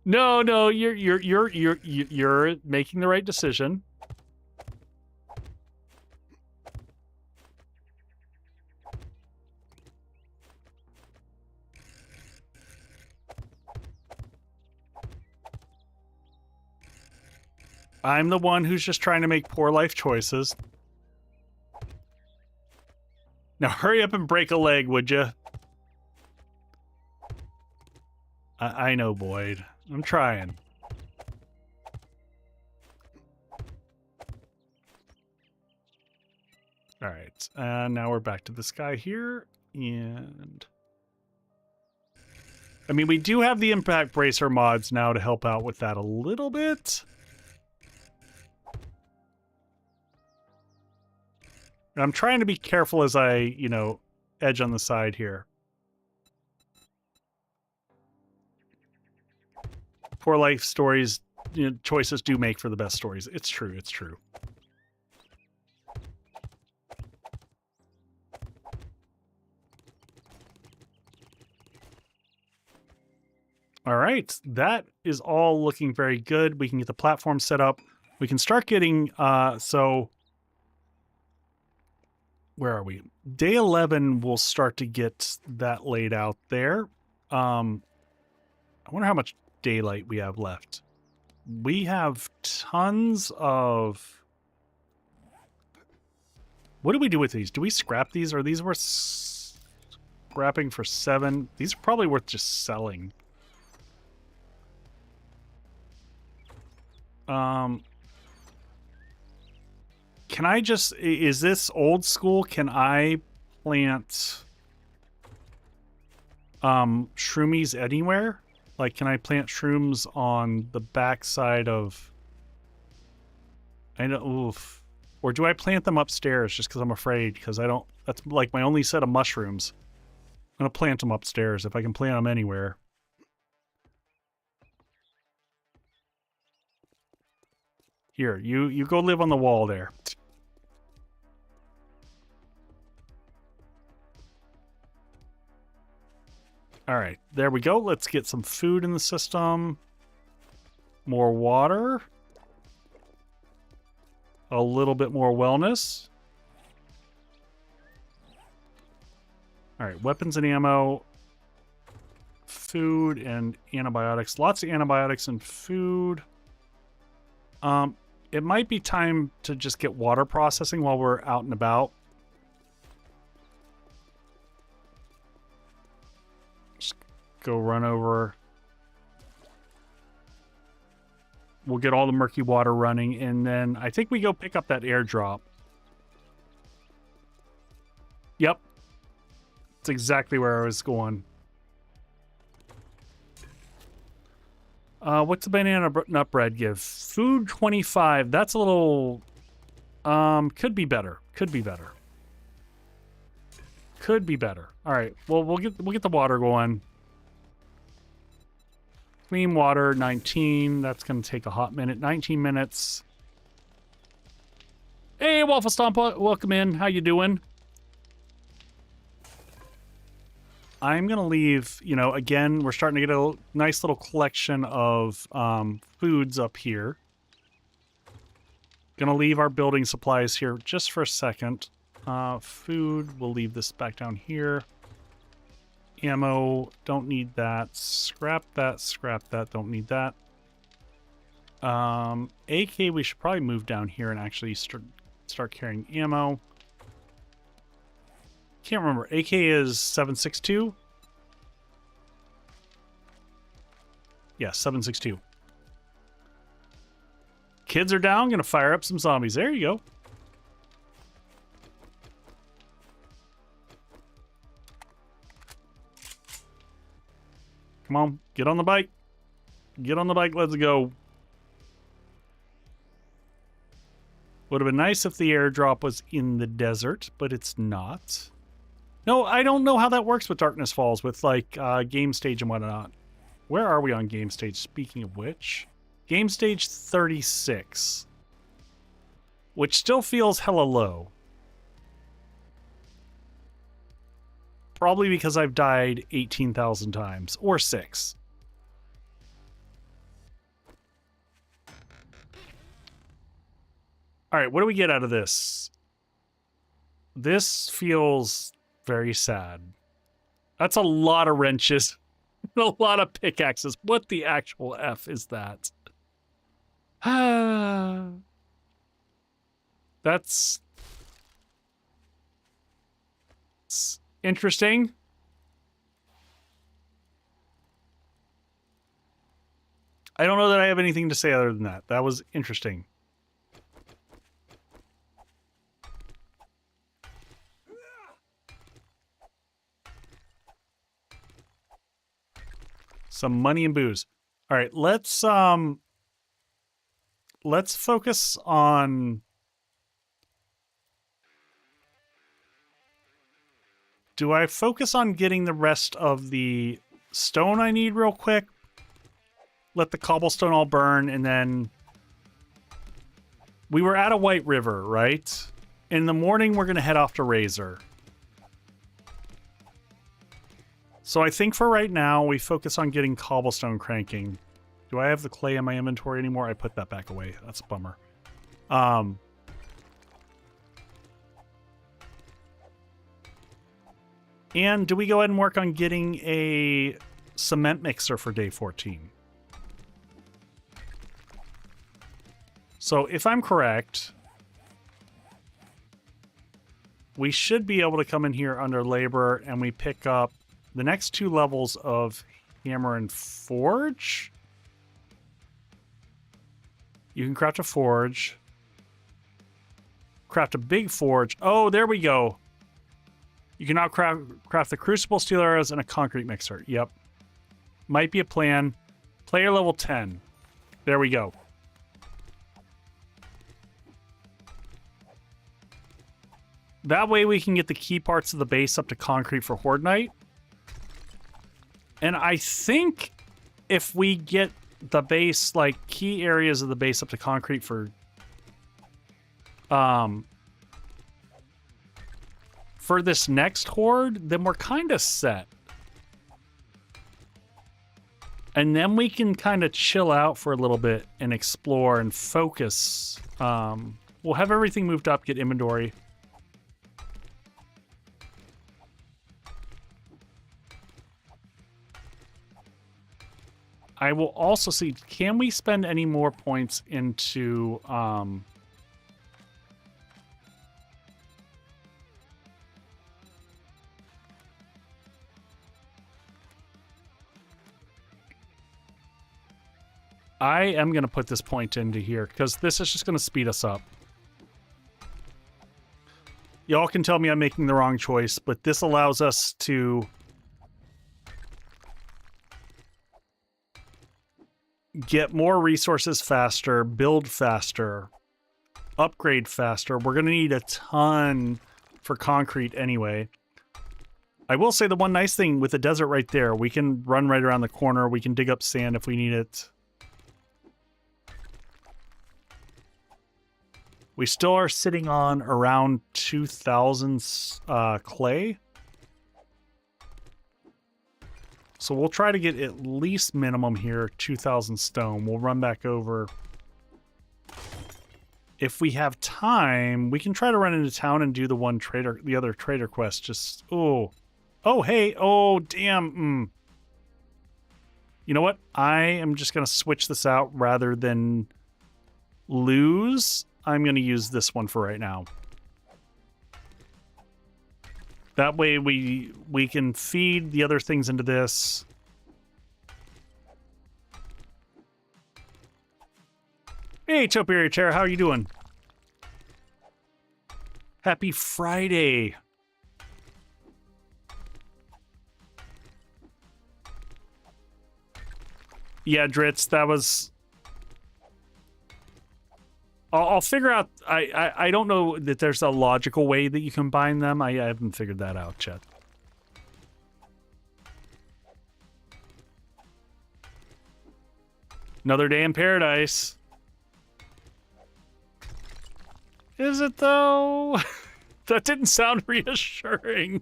A: No, you're making the right decision. I'm the one who's just trying to make poor life choices. Now hurry up and break a leg, would you? I know, Boyd. I'm trying. All right, and now we're back to this guy here, and I mean, we do have the impact bracer mods now to help out with that a little bit. I'm trying to be careful as I, you know, edge on the side here. Poor life stories, you know, choices do make for the best stories. It's true, it's true. All right, that is all looking very good. We can get the platform set up. We can start getting, so where are we? Day 11, we'll start to get that laid out there. I wonder how much daylight we have left. We have tons of... What do we do with these? Do we scrap these? Are these worth scrapping for 7? These are probably worth just selling. Can I just... Is this old school? Can I plant shroomies anywhere? Like, can I plant shrooms on the backside of... I know... Oof. Or do I plant them upstairs just because I'm afraid? Because I don't... That's like my only set of mushrooms. I'm going to plant them upstairs if I can plant them anywhere. Here, you go live on the wall there. All right, there we go. Let's get some food in the system. More water. A little bit more wellness. All right, weapons and ammo. food and antibiotics. Lots of antibiotics and food. It might be time to just get water processing while we're out and about. Just go run over. We'll get all the murky water running, and then I think we go pick up that airdrop. Yep. That's exactly where I was going. What's the banana nut bread give? Food 25. That's a little... could be better. Could be better. Could be better. All right. Well, we'll get the water going. Clean water, 19. That's going to take a hot minute. 19 minutes. Hey, Waffle Stompa. Welcome in. How you doing? I'm going to leave, you know, again, we're starting to get a nice little collection of foods up here. Going to leave our building supplies here just for a second. Food, we'll leave this back down here. Ammo, don't need that. Scrap that, don't need that. AK, we should probably move down here and actually start carrying ammo. Can't remember. AK is 7.62? Yeah, 7.62. Kids are down. Gonna fire up some zombies. There you go. Come on, get on the bike. Get on the bike, let's go. Would have been nice if the airdrop was in the desert, but it's not. No, I don't know how that works with Darkness Falls, with like game stage and whatnot. Where are we on game stage, speaking of which? Game stage 36. Which still feels hella low. Probably because I've died 18,000 times, or 6. Alright, what do we get out of this? This feels very sad. That's a lot of wrenches. A lot of pickaxes. What the actual F is that? That's... It's interesting. I don't know that I have anything to say other than that. That was interesting. Some money and booze. All right, let's focus on... Do I focus on getting the rest of the stone I need real quick? Let the cobblestone all burn, and then... We were at a White River, right? In the morning, we're going to head off to Razor. So I think for right now, we focus on getting cobblestone cranking. Do I have the clay in my inventory anymore? I put that back away. That's a bummer. And do we go ahead and work on getting a cement mixer for day 14? So if I'm correct, we should be able to come in here under labor and we pick up the next 2 levels of hammer and forge. You can craft a forge. Craft a big forge. Oh, there we go. You can now craft the crucible, steel arrows, and a concrete mixer. Yep. Might be a plan. Player level 10. There we go. That way we can get the key parts of the base up to concrete for Horde Night. And I think if we get the base, like key areas of the base up to concrete for this next Horde, then we're kind of set. And then we can kind of chill out for a little bit and explore and focus. We'll have everything moved up, get inventory. I will also see, can we spend any more points into I am going to put this point into here because this is just going to speed us up. Y'all can tell me I'm making the wrong choice, but this allows us to get more resources faster, build faster, upgrade faster. We're going to need a ton for concrete anyway. I will say the one nice thing with the desert right there, we can run right around the corner. We can dig up sand if we need it. We still are sitting on around 2,000 clay. So we'll try to get at least minimum here, 2,000 stone. We'll run back over. If we have time, we can try to run into town and do the other trader quest. Just, oh, hey, oh, damn. You know what? I am just going to switch this out rather than lose. I'm going to use this one for right now. That way we can feed the other things into this. Hey, Topiary Chair, how are you doing? Happy Friday. Yeah, Dritz, that was... I'll figure out. I don't know that there's a logical way that you combine them. I haven't figured that out yet. Another day in paradise. Is it though? That didn't sound reassuring.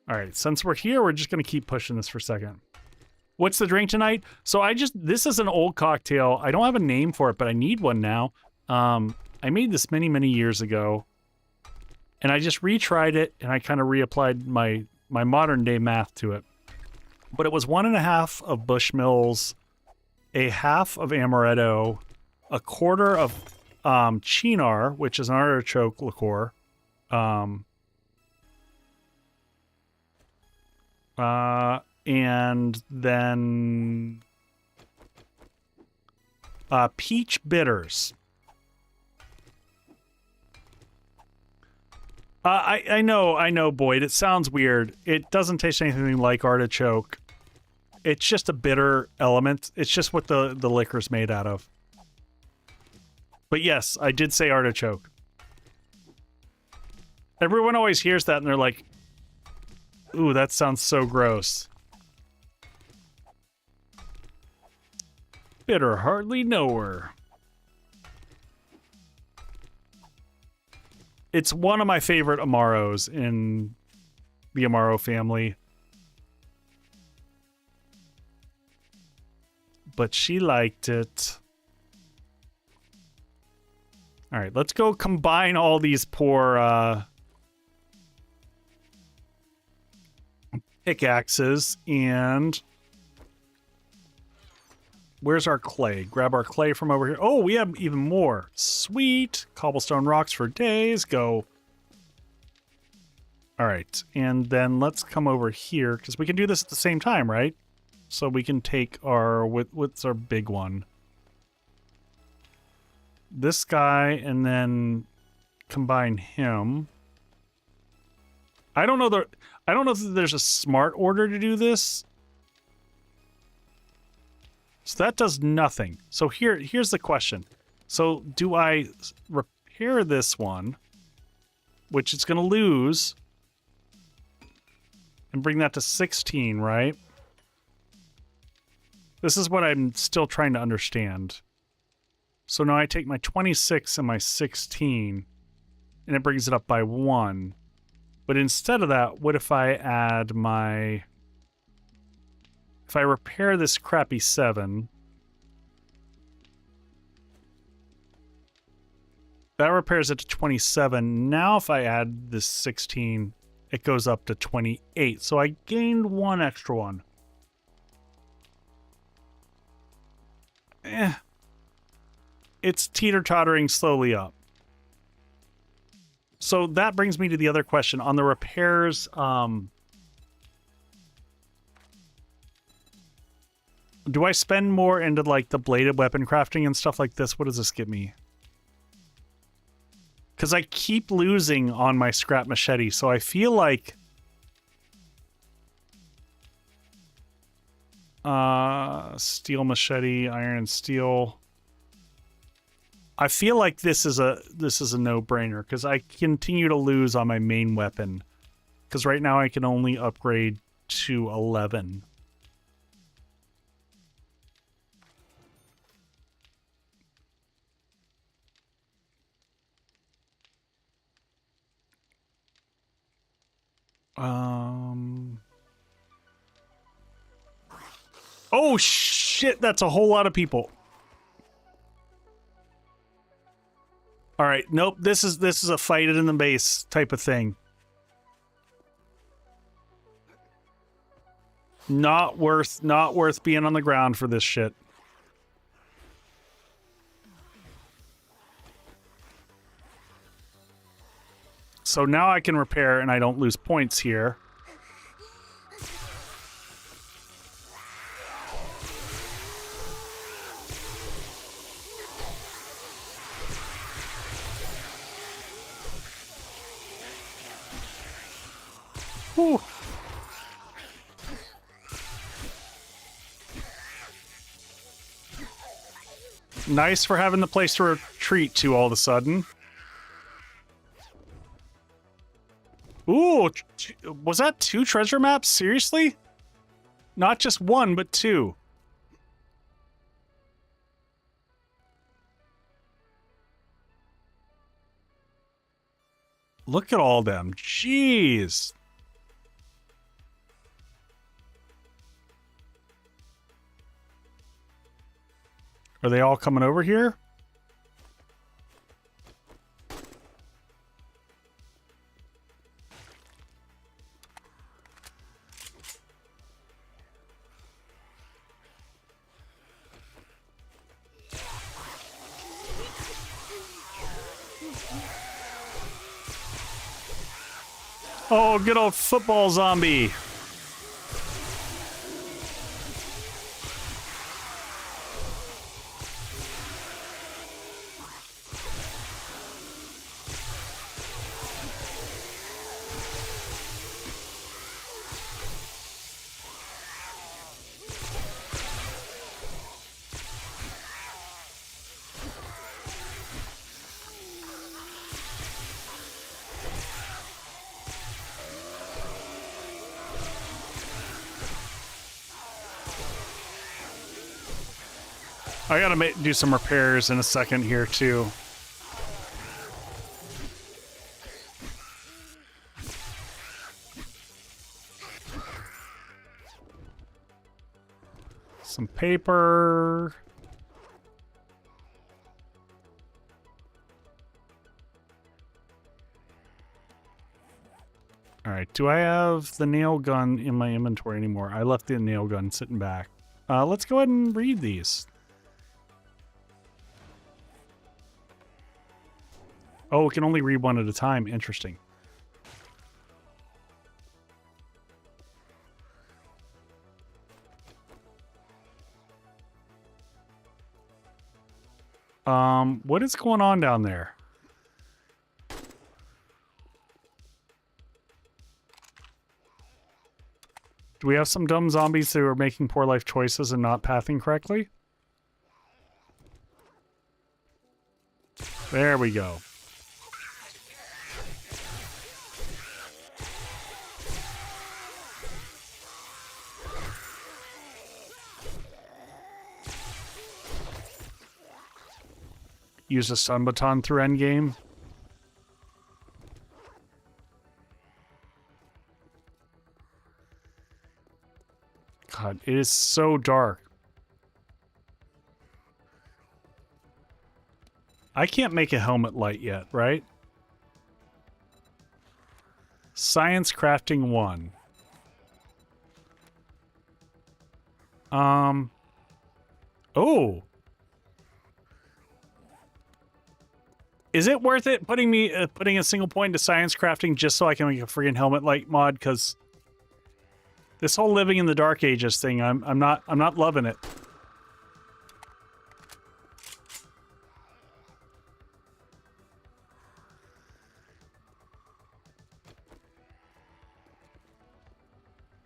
A: All right, since we're here, we're just going to keep pushing this for a second. What's the drink tonight? So this is an old cocktail. I don't have a name for it, but I need one now. I made this many, many years ago, and I just retried it, and I kind of reapplied my modern day math to it. But it was 1.5 of Bushmills, a half of amaretto, a quarter of chinar, which is an artichoke liqueur, and then peach bitters. I know, Boyd. It sounds weird. It doesn't taste anything like artichoke. It's just a bitter element. It's just what the liquor's made out of. But yes, I did say artichoke. Everyone always hears that and they're like, ooh, that sounds so gross. Bitter hardly know her. It's one of my favorite Amaros in the Amaro family. But she liked it. All right, let's go combine all these poor pickaxes and where's our clay? Grab our clay from over here. Oh, we have even more. Sweet. Cobblestone rocks for days. Go. All right. And then let's come over here because we can do this at the same time, right? So we can take our, what's our big one? This guy and then combine him. I don't know if there's a smart order to do this. So that does nothing. So here's the question. So do I repair this one, which it's going to lose, and bring that to 16, right? This is what I'm still trying to understand. So now I take my 26 and my 16, and it brings it up by 1. But instead of that, what if I add my... If I repair this crappy 7... That repairs it to 27. Now if I add this 16, it goes up to 28. So I gained one extra one. It's teeter-tottering slowly up. So that brings me to the other question. On the repairs, do I spend more into like the bladed weapon crafting and stuff like this? What does this give me? Because I keep losing on my scrap machete, so I feel like steel machete, iron and steel. I feel like this is a no-brainer because I continue to lose on my main weapon. Because right now I can only upgrade to 11. Oh shit, that's a whole lot of people. All right, nope, this is a fight it in the base type of thing. Not worth being on the ground for this shit. So now I can repair and I don't lose points here. Whew. Nice for having the place to retreat to all of a sudden. Ooh, was that 2 treasure maps? Seriously? Not just 1, but 2. Look at all them. Jeez. Are they all coming over here? Oh, good old football zombie. I gotta do some repairs in a second here, too. Some paper. Alright, do I have the nail gun in my inventory anymore? I left the nail gun sitting back. Let's go ahead and read these. Oh, we can only read one at a time. Interesting. What is going on down there? Do we have some dumb zombies who are making poor life choices and not pathing correctly? There we go. Use a stun baton through endgame. God, it is so dark. I can't make a helmet light yet, right? Science crafting 1. Oh. Is it worth it putting a single point into science crafting just so I can make a freaking helmet light mod? Because this whole living in the Dark Ages thing, I'm not loving it.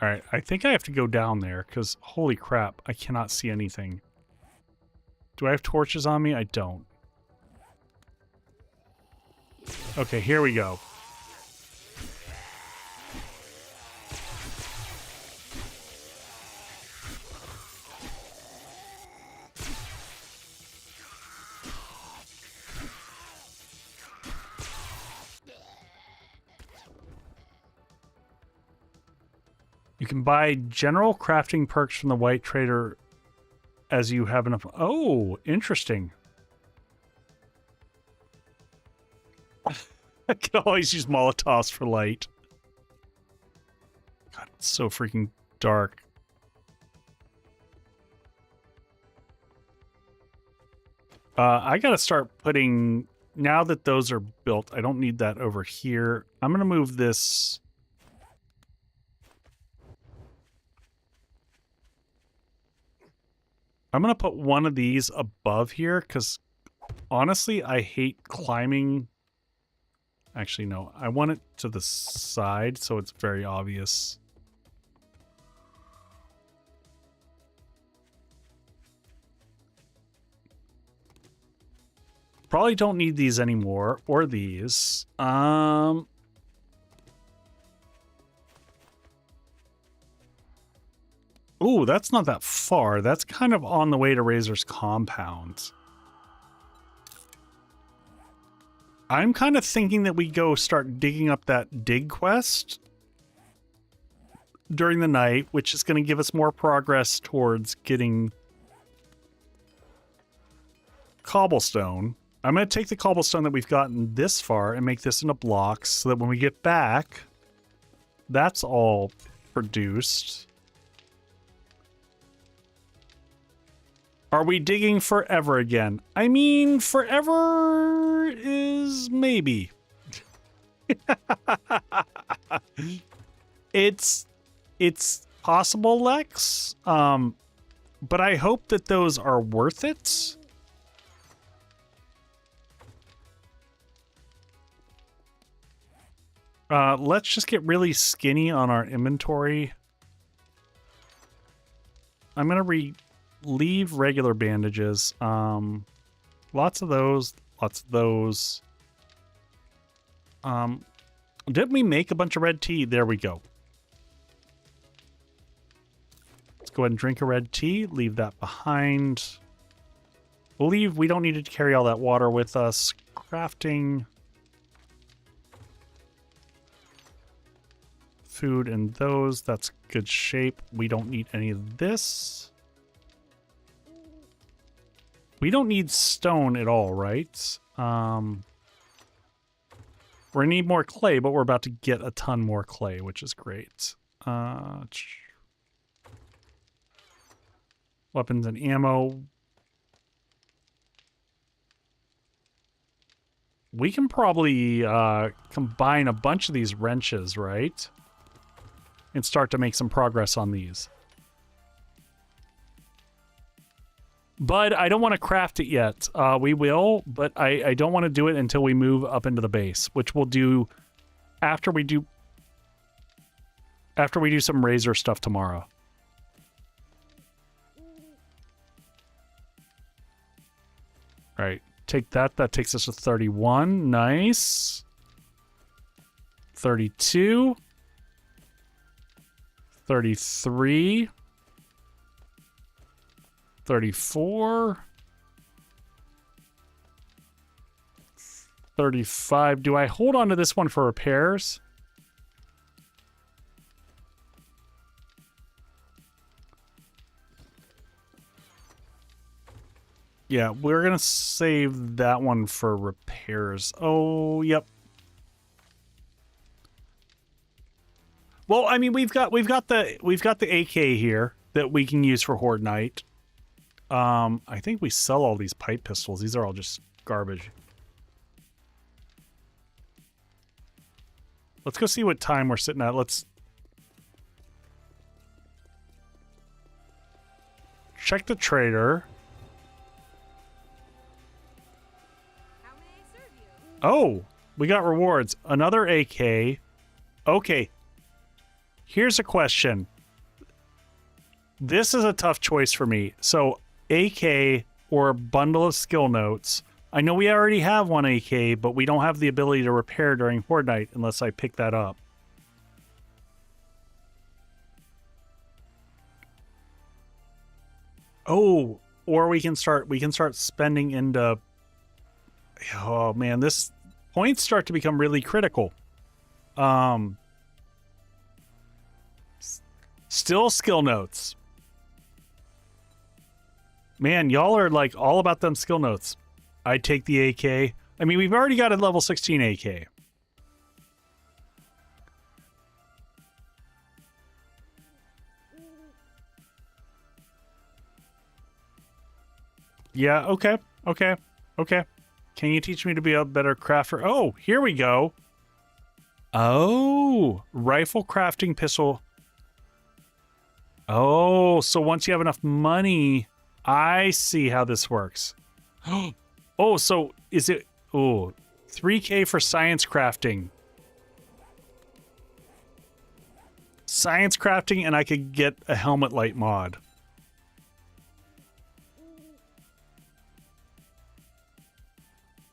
A: All right, I think I have to go down there because holy crap, I cannot see anything. Do I have torches on me? I don't. Okay, here we go. You can buy general crafting perks from the white trader as you have enough. Oh, interesting. I can always use Molotovs for light. God, it's so freaking dark. I gotta start putting... Now that those are built, I don't need that over here. I'm gonna move this... I'm gonna put one of these above here, because honestly, I hate climbing... Actually, no. I want it to the side, so it's very obvious. Probably don't need these anymore, or these. Ooh, that's not that far. That's kind of on the way to Razor's compound. I'm kind of thinking that we go start digging up that dig quest during the night, which is going to give us more progress towards getting cobblestone. I'm going to take the cobblestone that we've gotten this far and make this into blocks so that when we get back, that's all produced. Are we digging forever again? I mean, forever is maybe. It's possible, Lex. But I hope that those are worth it. Let's just get really skinny on our inventory. I'm gonna leave regular bandages. Lots of those. Lots of those. Didn't we make a bunch of red tea? There we go. Let's go ahead and drink a red tea. Leave that behind. We'll leave. We don't need to carry all that water with us. Crafting. Food and those. That's good shape. We don't need any of this. We don't need stone at all, right? We're gonna need more clay, but we're about to get a ton more clay, which is great. Weapons and ammo. We can probably combine a bunch of these wrenches, right? And start to make some progress on these. But I don't want to craft it yet. We will, but I don't want to do it until we move up into the base, which we'll do after we do some Razor stuff tomorrow. All right, take that. That takes us to 31. Nice. 32. 33. 34. 35. Do I hold on to this one for repairs? Yeah, we're gonna save that one for repairs. Oh, yep. Well, I mean, we've got the AK here that we can use for Horde Night. I think we sell all these pipe pistols. These are all just garbage. Let's go see what time we're sitting at. Let's check the trader.
B: How may I serve you?
A: Oh, we got rewards. Another AK. Okay. Here's a question. This is a tough choice for me. So, AK or a bundle of skill notes. I know we already have one AK, but we don't have the ability to repair during Horde Night unless I pick that up. Oh, or we can start spending into. Oh man, this points start to become really critical. Still skill notes. Man, y'all are like all about them skill notes. I'd take the AK. I mean, we've already got a level 16 AK. Yeah, okay. Can you teach me to be a better crafter? Oh, here we go. Oh, rifle crafting pistol. Oh, so once you have enough money, I see how this works. Oh, so is it... Oh, 3K for science crafting. Science crafting, and I could get a helmet light mod.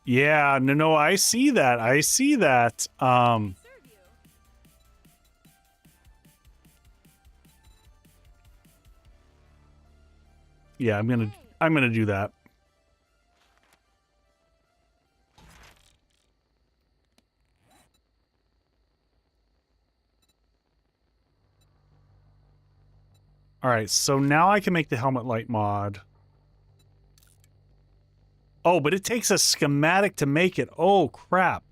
A: Yeah, no, I see that.
B: Serve you.
A: Yeah, I'm gonna do that. All right, so now I can make the helmet light mod. Oh, but it takes a schematic to make it. Oh, crap.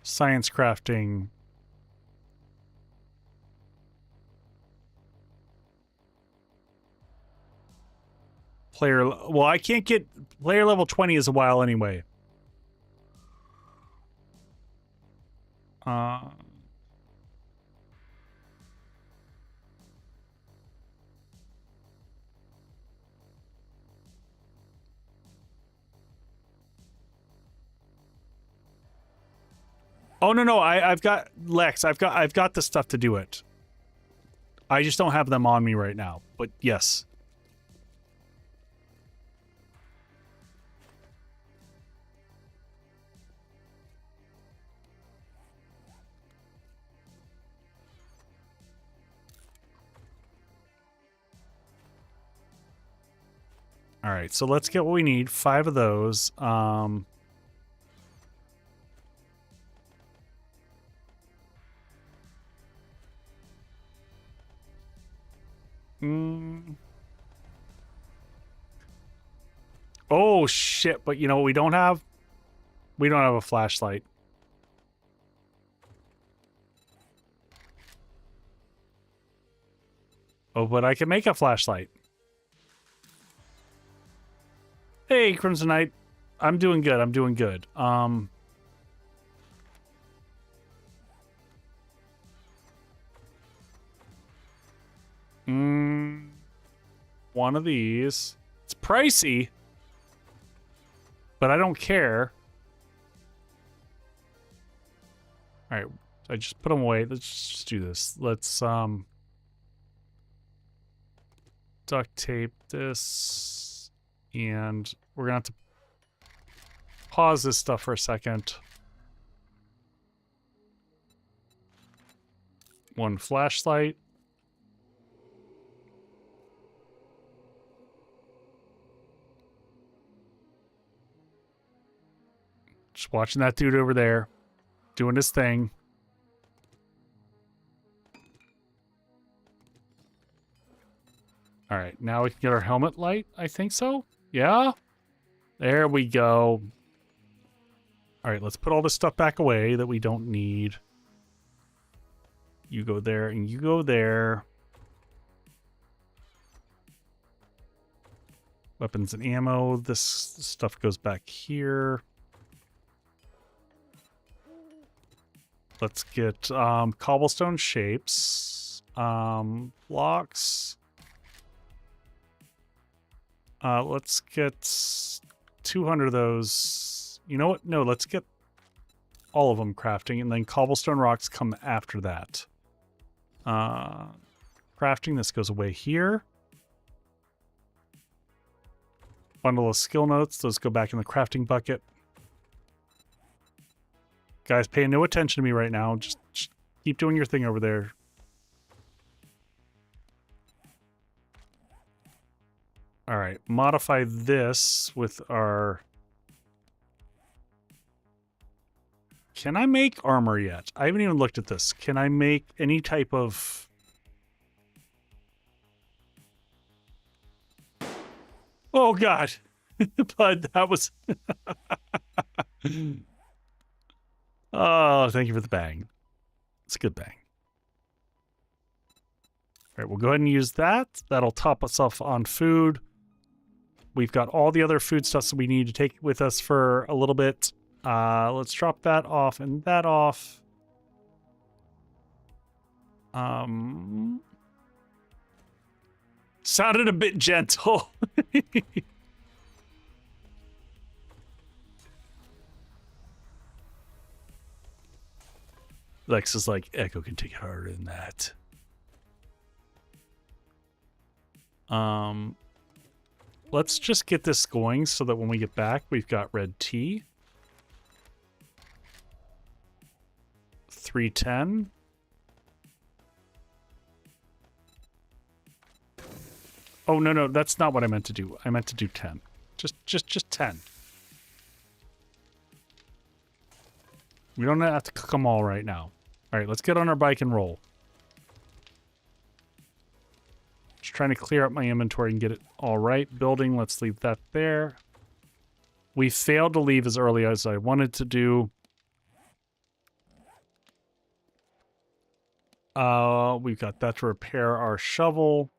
A: Science crafting. Player... Well, I can't get... Player level 20 is a while anyway. Oh no, I've got Lex. I've got the stuff to do it. I just don't have them on me right now. But yes. All right, so let's get what we need. 5 of those. Oh shit! But you know what we don't have? We don't have a flashlight. Oh, but I can make a flashlight. Hey, Crimson Knight. I'm doing good. One of these. It's pricey, but I don't care. All right, I just put them away. Let's just do this. Let's duct tape this, and we're gonna have to pause this stuff for a second. One flashlight. Just watching that dude over there doing his thing. All right, now we can get our helmet light. I think so. Yeah. There we go. All right, let's put all this stuff back away that we don't need. You go there and you go there. Weapons and ammo. This stuff goes back here. Let's get cobblestone shapes. Blocks. Let's get 200 of those. You know what? No, let's get all of them crafting, and then cobblestone rocks come after that. Crafting, this goes away here. Bundle of skill notes, those go back in the crafting bucket. Guys, pay no attention to me right now. Just keep doing your thing over there. All right, modify this with our... Can I make armor yet? I haven't even looked at this. Can I make any type of... Oh, God. But that was... Oh, thank you for the bang. It's a good bang. All right, we'll go ahead and use that. That'll top us off on food. We've got all the other food stuff that we need to take with us for a little bit. Let's drop that off and that off. Sounded a bit gentle. Lex is like, Echo can take it harder than that. Let's just get this going so that when we get back, we've got red tea. 310. Oh, no, that's not what I meant to do. I meant to do 10. Just 10. We don't have to cook them all right now. All right, let's get on our bike and roll. Just trying to clear up my inventory and get it all right. Building, let's leave that there. We failed to leave as early as I wanted to do. We've got that to repair our shovel.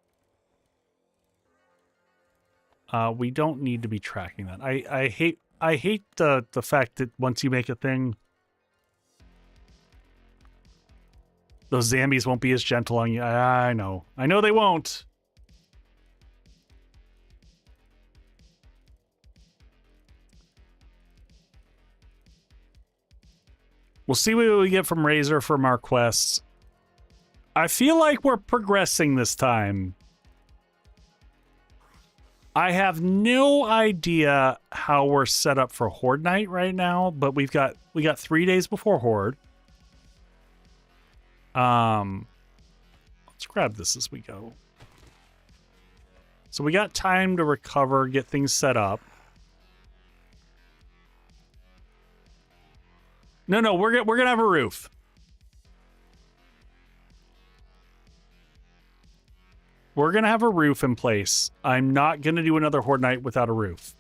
A: We don't need to be tracking that. I hate the fact that once you make a thing, those zombies won't be as gentle on you. I know they won't. We'll see what we get from Razor from our quests. I feel like we're progressing this time. I have no idea how we're set up for Horde night right now, but we got 3 days before Horde. Let's grab this as we go. So we got time to recover, get things set up. No, we're gonna have a roof. We're gonna have a roof in place. I'm not gonna do another Horde night without a roof.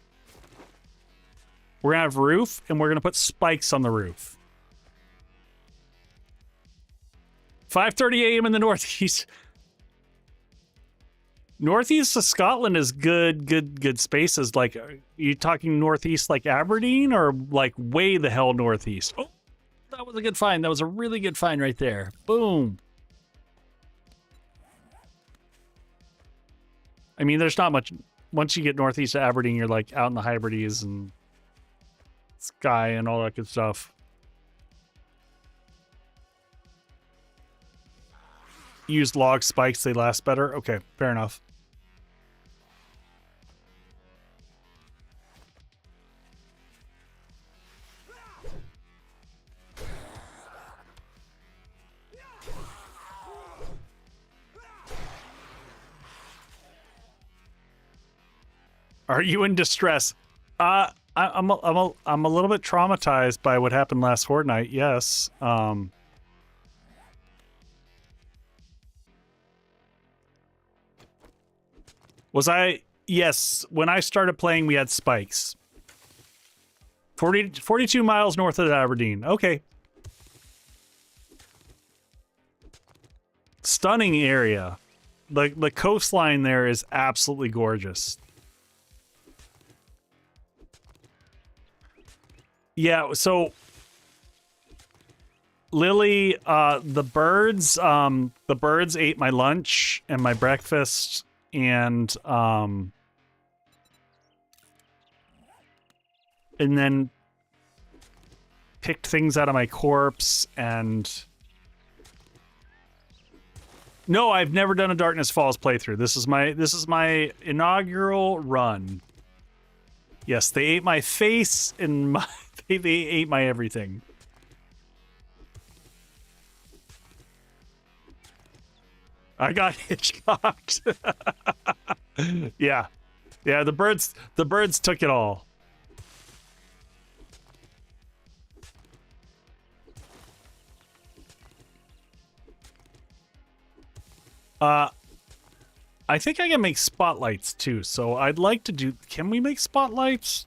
A: We're gonna have a roof, and we're gonna put spikes on the roof. 5:30 a.m. in the northeast. Northeast of Scotland is good spaces. Like, are you talking northeast like Aberdeen, or like way the hell northeast? Oh, that was a good find. That was a really good find right there. Boom. I mean, there's not much. Once you get northeast of Aberdeen, you're like out in the Hebrides and Skye and all that good stuff. Use log spikes, they last better. Okay, fair enough. Are you in distress? I'm a little bit traumatized by what happened last fortnight. Yes. Was I? Yes. When I started playing, we had spikes. 42 miles north of Aberdeen. Okay. Stunning area. The coastline there is absolutely gorgeous. Yeah, so Lily, the birds ate my lunch and my breakfast and then picked things out of my corpse and no, I've never done a Darkness Falls playthrough. This is my inaugural run. Yes, they ate my face and my they ate my everything. I got hitchcocked. Yeah. Yeah, the birds took it all. I think I can make spotlights too, so I'd like to do... Can we make spotlights?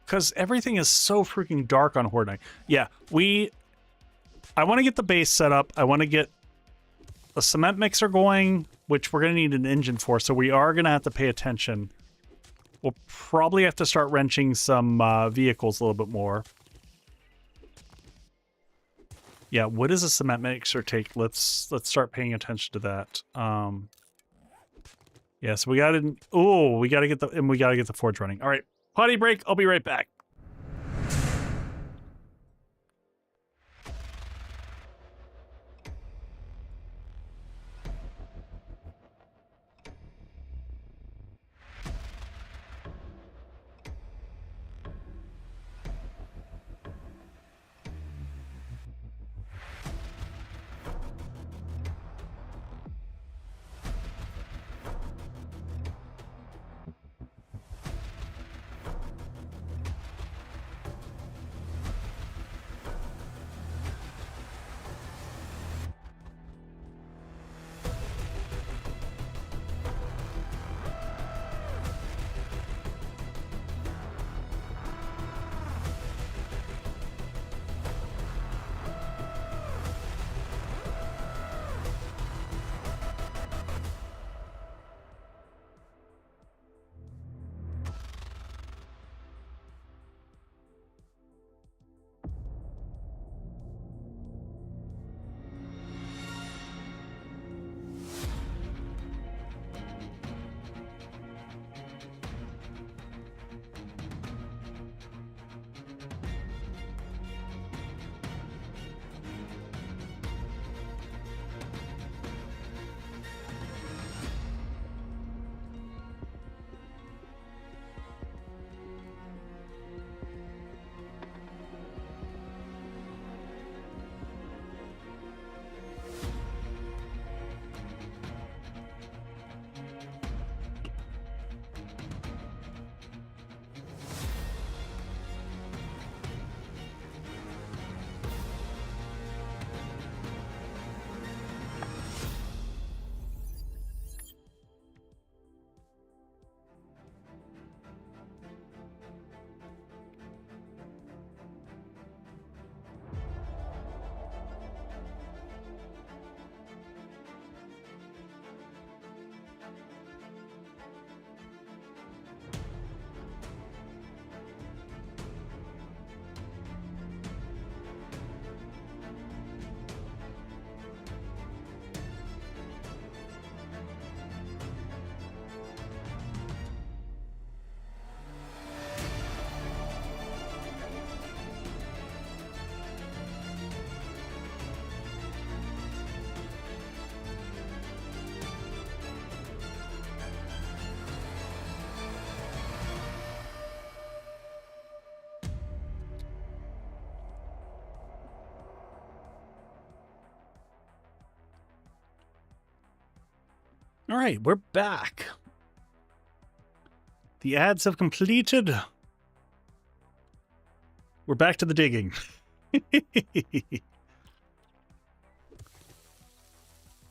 A: Because everything is so freaking dark on Horde Night. Yeah, I want to get the base set up. I want to get a cement mixer going, which we're going to need an engine for, so we are going to have to pay attention. We'll probably have to start wrenching some vehicles a little bit more. Yeah, what does a cement mixer take? Let's start paying attention to that. Yeah, so we got to... Oh, we got to get the forge running. All right, potty break. I'll be right back. All right, we're back. The ads have completed. We're back to the digging.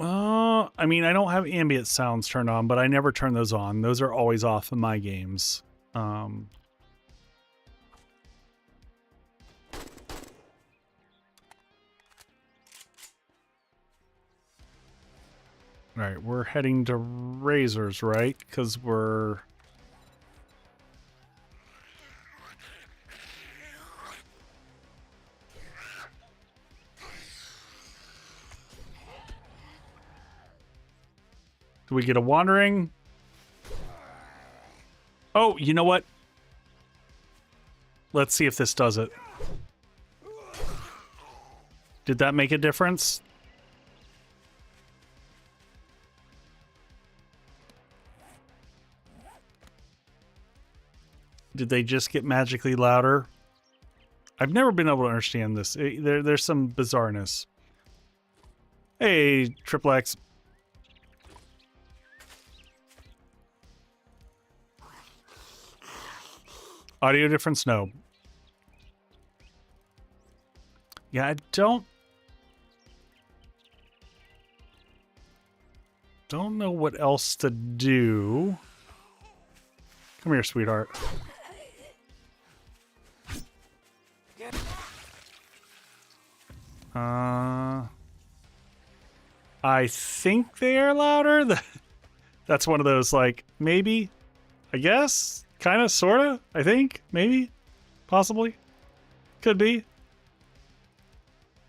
A: I mean, I don't have ambient sounds turned on, but I never turn those on. Those are always off in my games. All right, we're heading to Razors, right? Because we're... Do we get a wandering? Oh, you know what? Let's see if this does it. Did that make a difference? Did they just get magically louder? I've never been able to understand this. There's some bizarreness. Hey, Triple X. Audio difference? No. Yeah, I don't know what else to do. Come here, sweetheart. I think they are louder. That's one of those, like, maybe, I guess, kind of, sort of, I think, maybe, possibly, could be.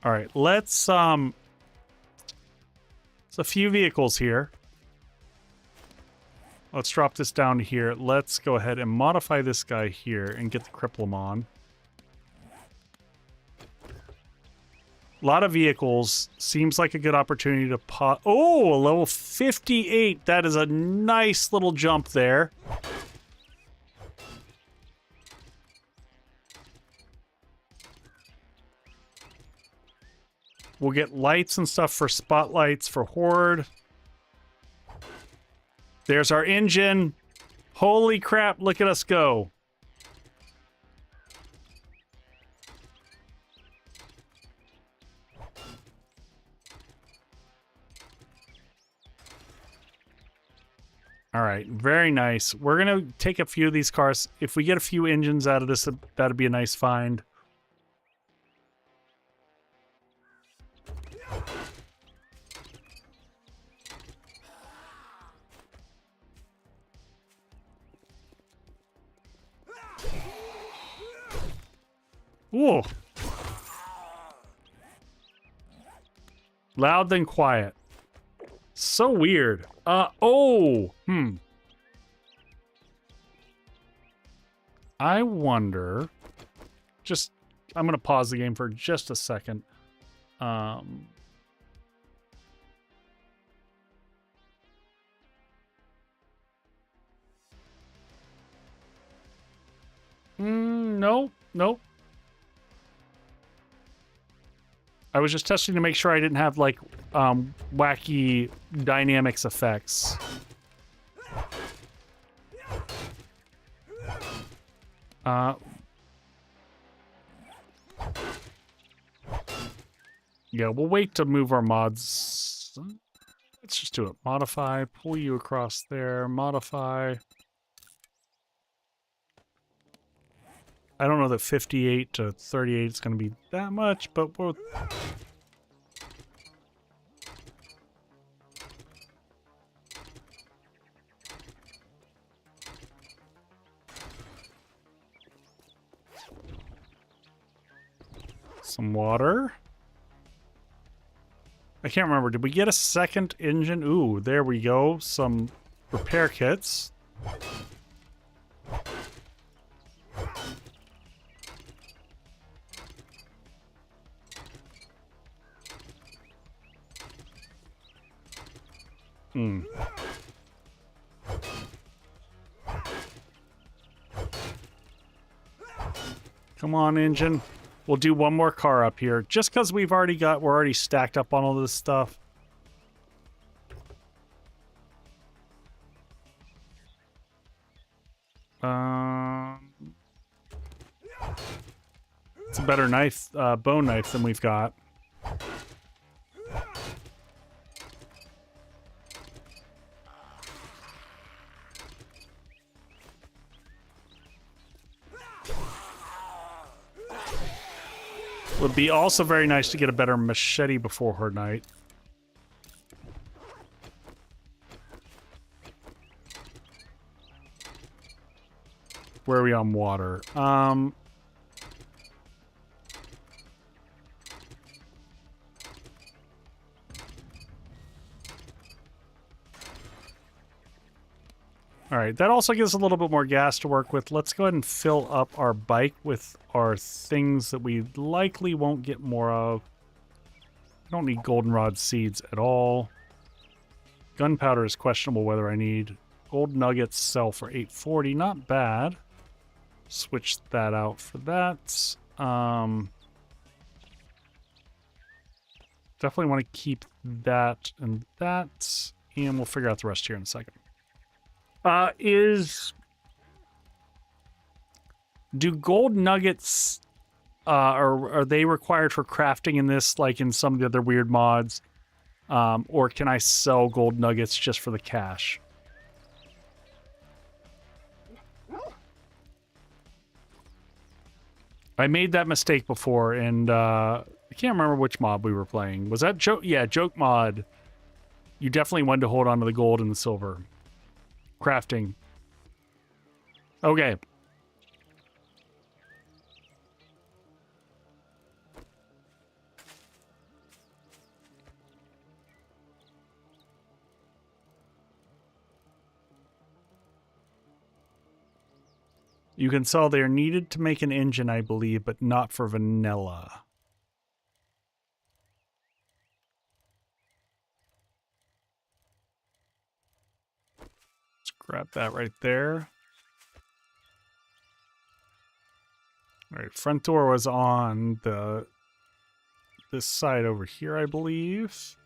A: All right, let's, there's a few vehicles here. Let's drop this down to here. Let's go ahead and modify this guy here and get the cripple on. A lot of vehicles. Seems like a good opportunity to pop. Oh, a level 58. That is a nice little jump there. We'll get lights and stuff for spotlights for Horde. There's our engine. Holy crap, look at us go. All right, very nice. We're going to take a few of these cars. If we get a few engines out of this, that'd be a nice find. Ooh. Loud then quiet. So weird. I wonder... Just... I'm going to pause the game for just a second. No. Nope. I was just testing to make sure I didn't have, like, wacky dynamics effects. Yeah, we'll wait to move our mods. Let's just do it. Modify, pull you across there, modify. I don't know that 58 to 38 is going to be that much, but we'll... Some water. I can't remember. Did we get a second engine? Ooh, there we go. Some repair kits. Come on, engine. We'll do one more car up here, just because we're already stacked up on all this stuff. It's a better knife, bone knife than we've got. Would be also very nice to get a better machete before Horde Night. Where are we on water? Alright, that also gives a little bit more gas to work with. Let's go ahead and fill up our bike with our things that we likely won't get more of. I don't need goldenrod seeds at all. Gunpowder is questionable whether I need. Gold nuggets sell for 840, not bad. Switch that out for that. Definitely want to keep that and that. And we'll figure out the rest here in a second. Do gold nuggets, are they required for crafting in this, like in some of the other weird mods? Or can I sell gold nuggets just for the cash? I made that mistake before, and I can't remember which mod we were playing. Was that joke? Yeah, joke mod. You definitely wanted to hold on to the gold and the silver. Crafting. Okay. You can sell they are needed to make an engine, I believe, but not for vanilla. Let's grab that right there. All right, front door was on this side over here, I believe.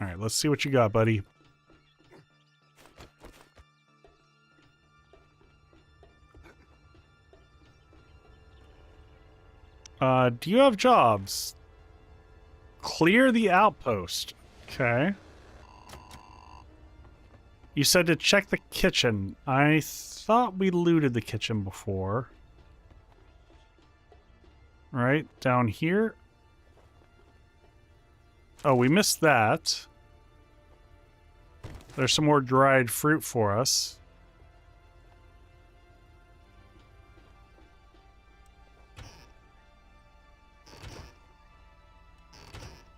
A: All right, let's see what you got, buddy. Do you have jobs? Clear the outpost. Okay. You said to check the kitchen. I thought we looted the kitchen before. Right, down here. Oh, we missed that. There's some more dried fruit for us.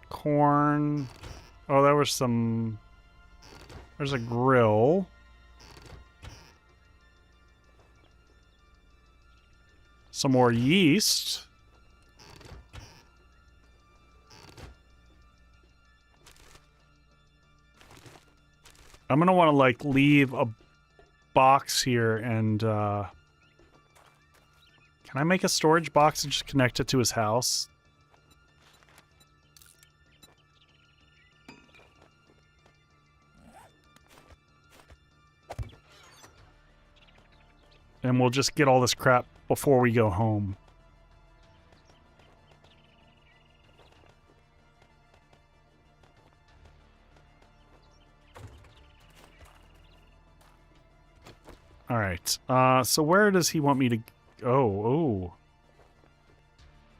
A: Corn. Oh, there was some... There's a grill. Some more yeast. I'm gonna want to, like, leave a box here and, can I make a storage box and just connect it to his house? And we'll just get all this crap before we go home. All right. So where does he want me to... Oh.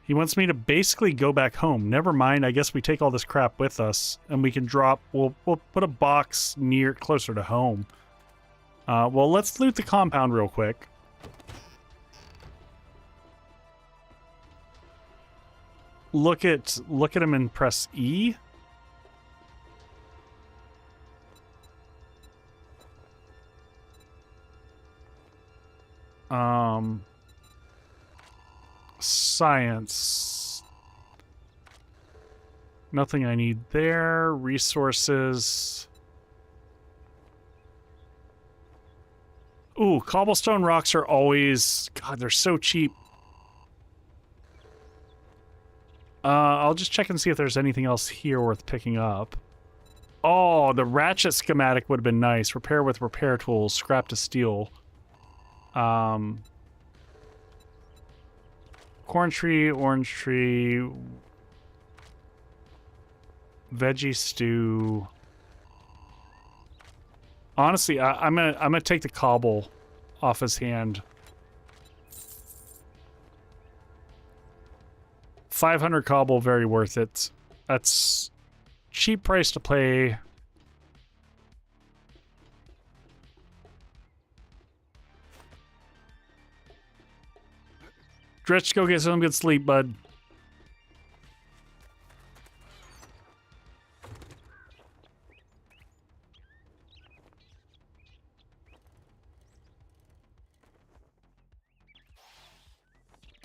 A: He wants me to basically go back home. Never mind. I guess we take all this crap with us and we can drop... We'll put a box closer to home. Well, let's loot the compound real quick. Look at him and press E. Science. Nothing I need there. Resources. Ooh, cobblestone rocks are always... God, they're so cheap. I'll just check and see if there's anything else here worth picking up. Oh, the ratchet schematic would have been nice. Repair with repair tools. Scrap to steel. Corn tree, orange tree, veggie stew. Honestly, I'm gonna take the cobble off his hand. 500 cobble, very worth it. That's cheap price to pay. Dretch, go get some good sleep, bud.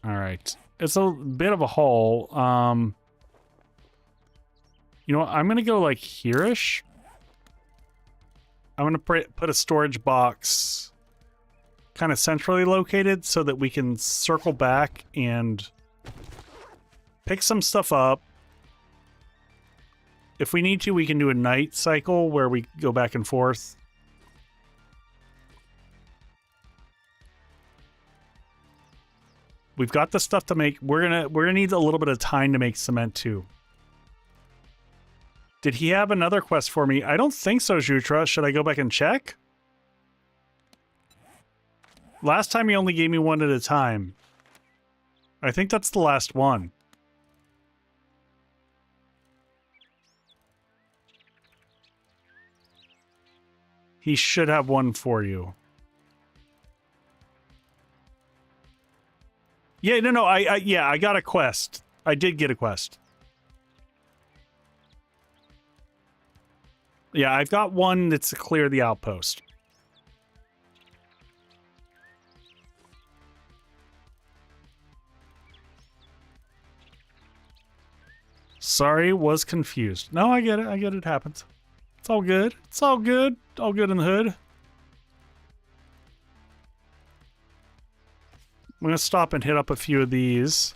A: All right. It's a bit of a haul. You know what? I'm going to go like here-ish. I'm going to put a storage box kind of centrally located so that we can circle back and pick some stuff up. If we need to, we can do a night cycle where we go back and forth. We've got the stuff to make. We're gonna need a little bit of time to make cement too. Did he have another quest for me? I don't think so, Jutra. Should I go back and check? Last time he only gave me one at a time. I think that's the last one. He should have one for you. Yeah, no, I got a quest. I did get a quest. Yeah, I've got one that's to clear the outpost. Sorry, was confused. No, I get it. I get it. It happens. It's all good. It's all good. All good in the hood. I'm going to stop and hit up a few of these.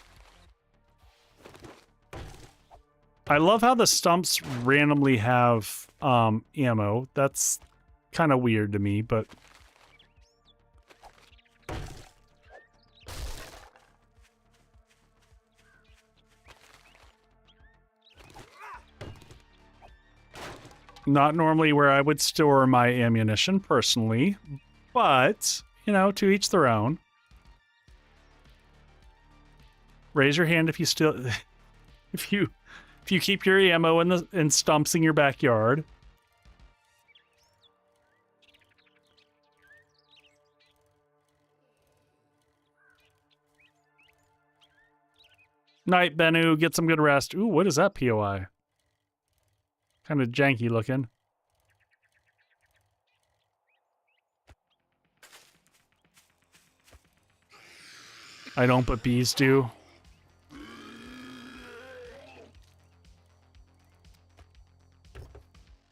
A: I love how the stumps randomly have ammo. That's kind of weird to me, but... Not normally where I would store my ammunition, personally. But, you know, to each their own. Raise your hand if you still... if you keep your ammo in stumps in your backyard. Night, Bennu. Get some good rest. Ooh, what is that POI? Kind of janky looking. I don't, but bees do.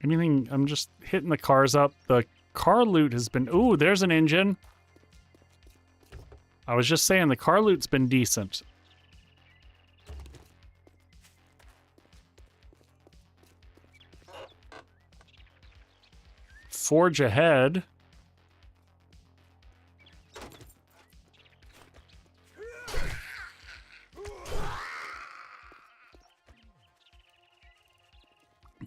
A: Anything, I'm just hitting the cars up. The car loot has been... Ooh, there's an engine. I was just saying, the car loot's been decent. Forge ahead.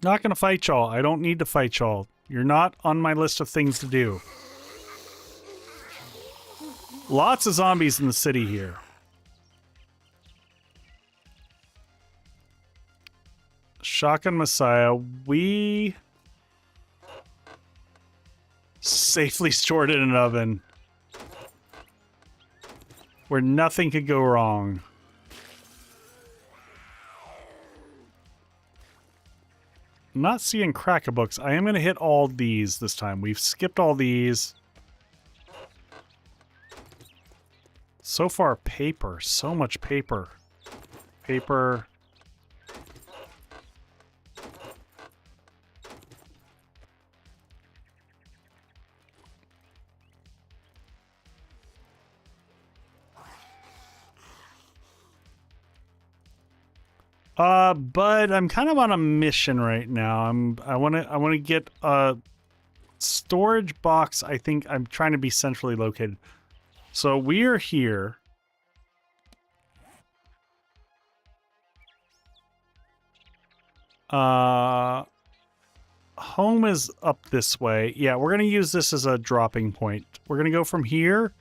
A: Not gonna fight y'all. I don't need to fight y'all. You're not on my list of things to do. Lots of zombies in the city here. Shotgun Messiah. We safely stored it in an oven where nothing could go wrong. I'm not seeing crack-a-books. I am going to hit all these this time. We've skipped all these. So far, paper. So much paper. Paper. But I'm kind of on a mission right now. I want to get a storage box. I think I'm trying to be centrally located. So we are here. Home home is up this way. Yeah, we're going to use this as a dropping point. We're going to go from here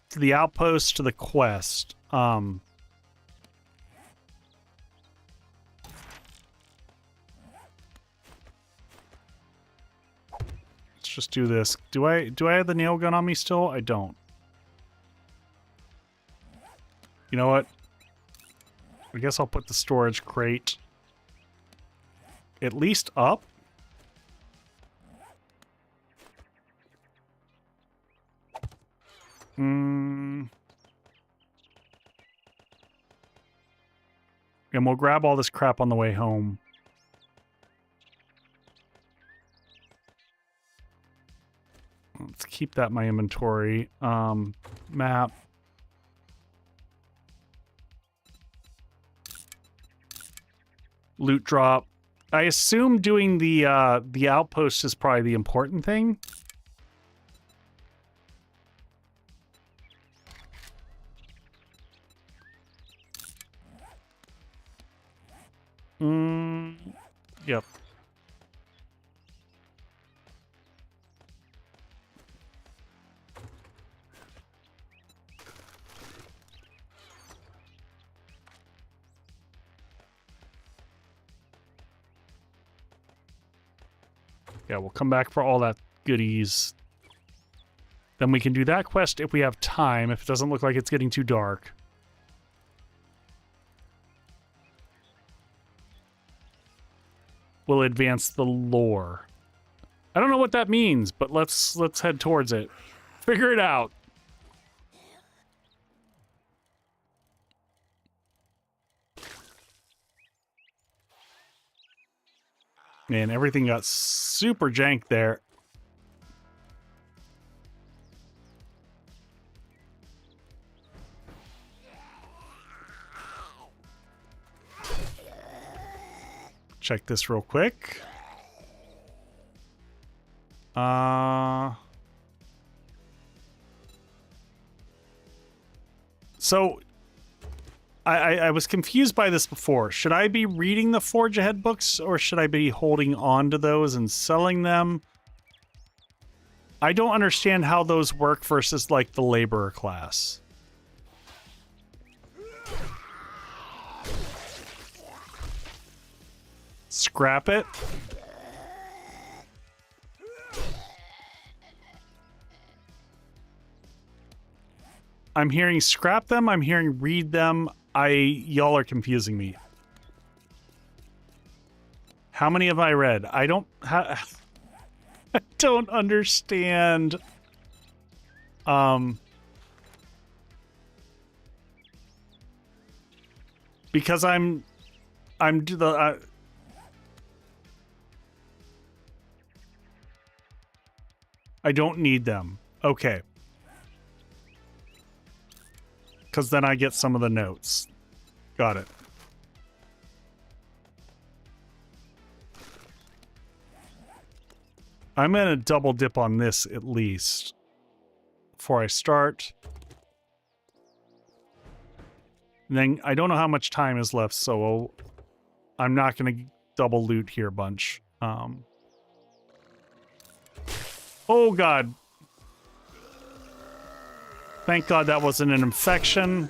A: to the outpost to the quest. Let's just do this. Do I have the nail gun on me still? I don't. You know what? I guess I'll put the storage crate at least up. And we'll grab all this crap on the way home. Let's keep that in my inventory. Map. Loot drop. I assume doing the outpost is probably the important thing. Yep. Yeah, we'll come back for all that goodies. Then we can do that quest if we have time, if it doesn't look like it's getting too dark. We'll advance the lore. I don't know what that means, but let's head towards it. Figure it out. Man, everything got super jank there. Check this real quick. So I was confused by this before. Should I be reading the Forge Ahead books, or should I be holding on to those and selling them? I don't understand how those work versus, like, the laborer class. Scrap it. I'm hearing scrap them. I'm hearing read them. Y'all are confusing me. How many have I read? I don't I don't understand. Because I don't need them. Okay. Because then I get some of the notes. Got it. I'm going to double dip on this at least before I start. And then I don't know how much time is left, so I'm not going to double loot here a bunch. Oh, God. Thank God that wasn't an infection.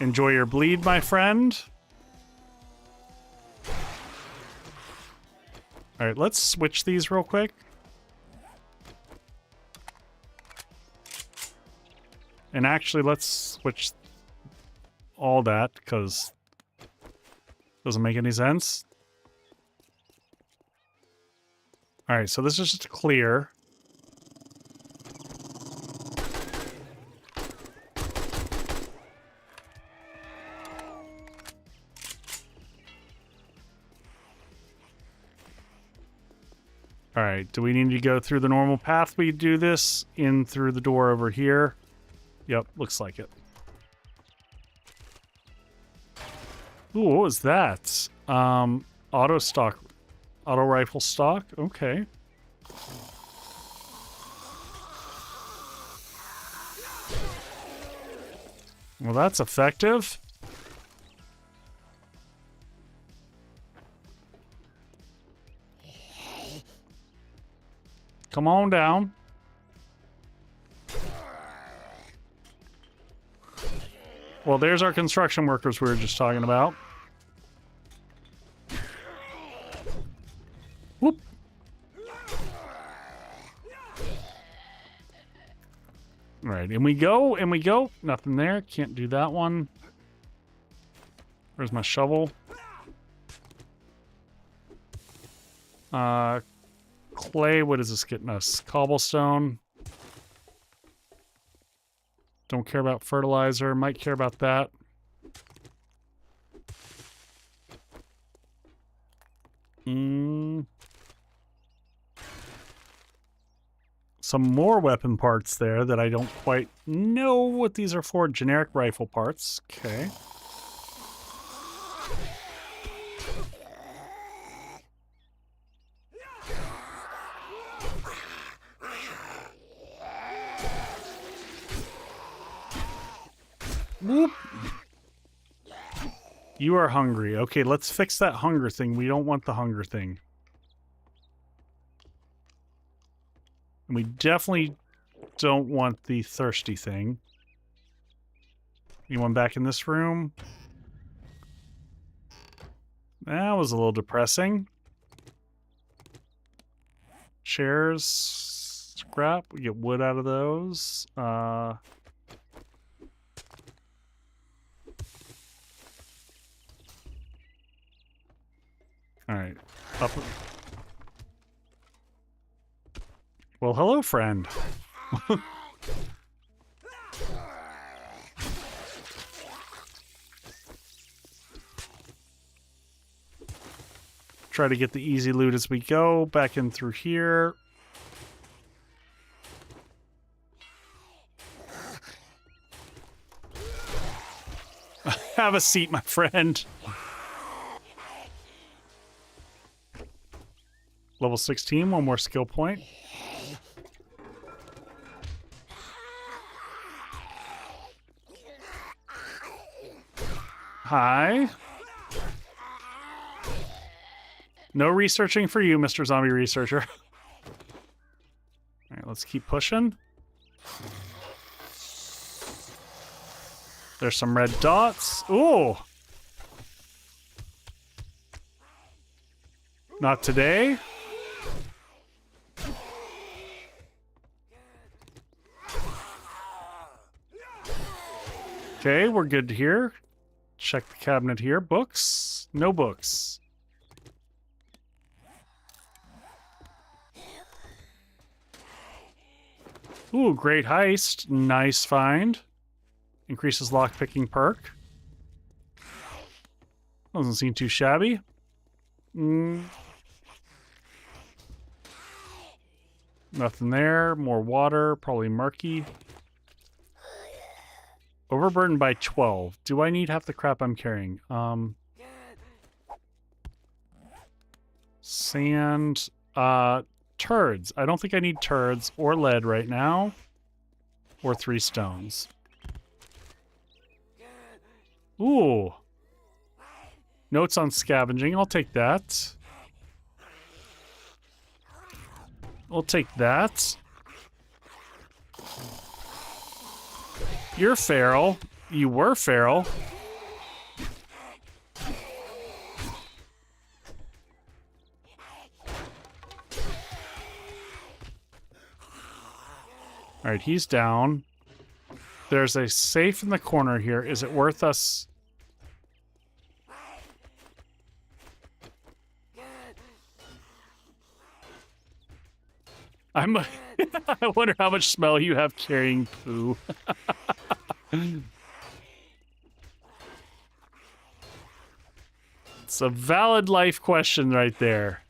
A: Enjoy your bleed, my friend. All right, let's switch these real quick. And actually, let's switch all that, because it doesn't make any sense. All right, so this is just clear. All right, do we need to go through the normal path we do this? In through the door over here? Yep, looks like it. Ooh, what was that? Auto stock. Auto rifle stock? Okay. Well, that's effective. Come on down. Well, there's our construction workers we were just talking about. Whoop. All right, and we go, and we go. Nothing there. Can't do that one. Where's my shovel? Clay, what is this getting us? Cobblestone. Don't care about fertilizer. Might care about that. Some more weapon parts there that I don't quite know what these are for. Generic rifle parts. Okay. Whoop. You are hungry. Okay, let's fix that hunger thing. We don't want the hunger thing. And we definitely don't want the thirsty thing. Anyone back in this room? That was a little depressing. Chairs. Scrap. We get wood out of those. Alright. Up. Well, hello, friend. Try to get the easy loot as we go. Back in through here. Have a seat, my friend. Level 16, one more skill point. Hi. No researching for you, Mr. Zombie Researcher. Alright, let's keep pushing. There's some red dots. Ooh! Not today. Okay, we're good here. Check the cabinet here. Books? No books. Ooh, great heist. Nice find. Increases lockpicking perk. Doesn't seem too shabby. Nothing there. More water. Probably murky. Overburdened by 12. Do I need half the crap I'm carrying? Sand. Turds. I don't think I need turds or lead right now. Or 3 stones. Ooh. Notes on scavenging. I'll take that. I'll take that. You're feral. You were feral. Alright, he's down. There's a safe in the corner here. Is it worth us? I wonder how much smell you have carrying poo. It's a valid life question right there.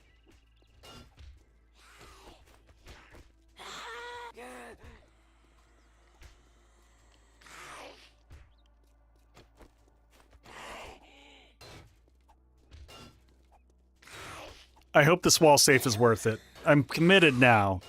A: I hope this wall safe is worth it. I'm committed now.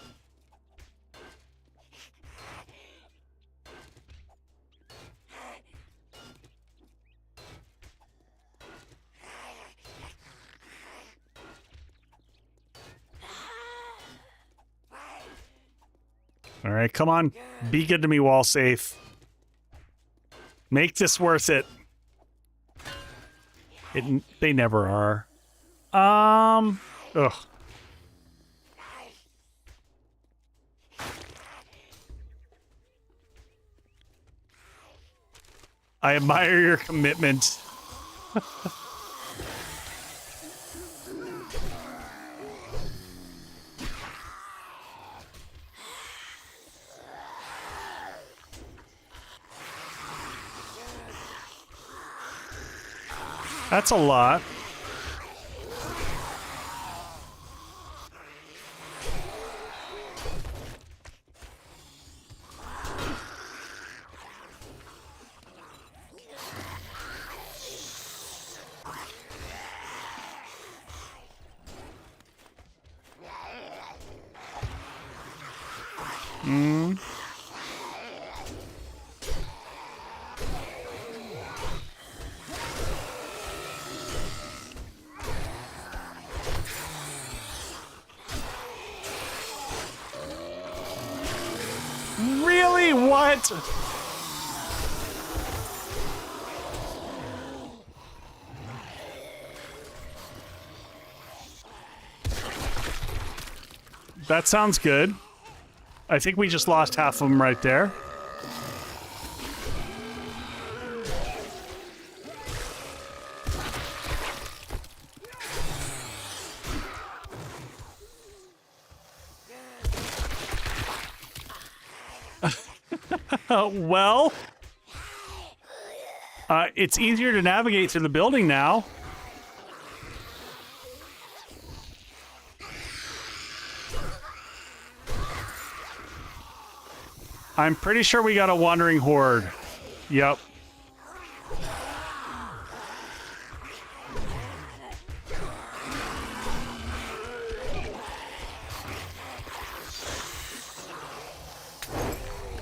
A: All right, come on. Be good to me, wall safe. Make this worth it. They never are. Ugh. I admire your commitment. That's a lot. Really? What? That sounds good. I think we just lost half of them right there. Well, it's easier to navigate through the building now. I'm pretty sure we got a wandering horde. Yep.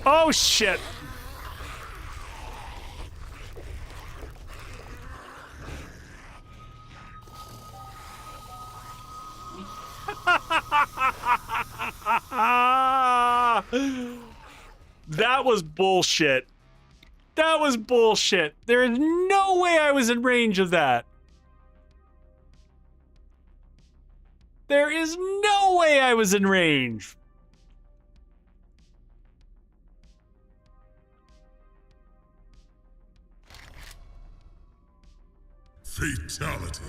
A: Oh, shit. That was bullshit. That was bullshit. There is no way I was in range of that. There is no way I was in range.
C: Fatality.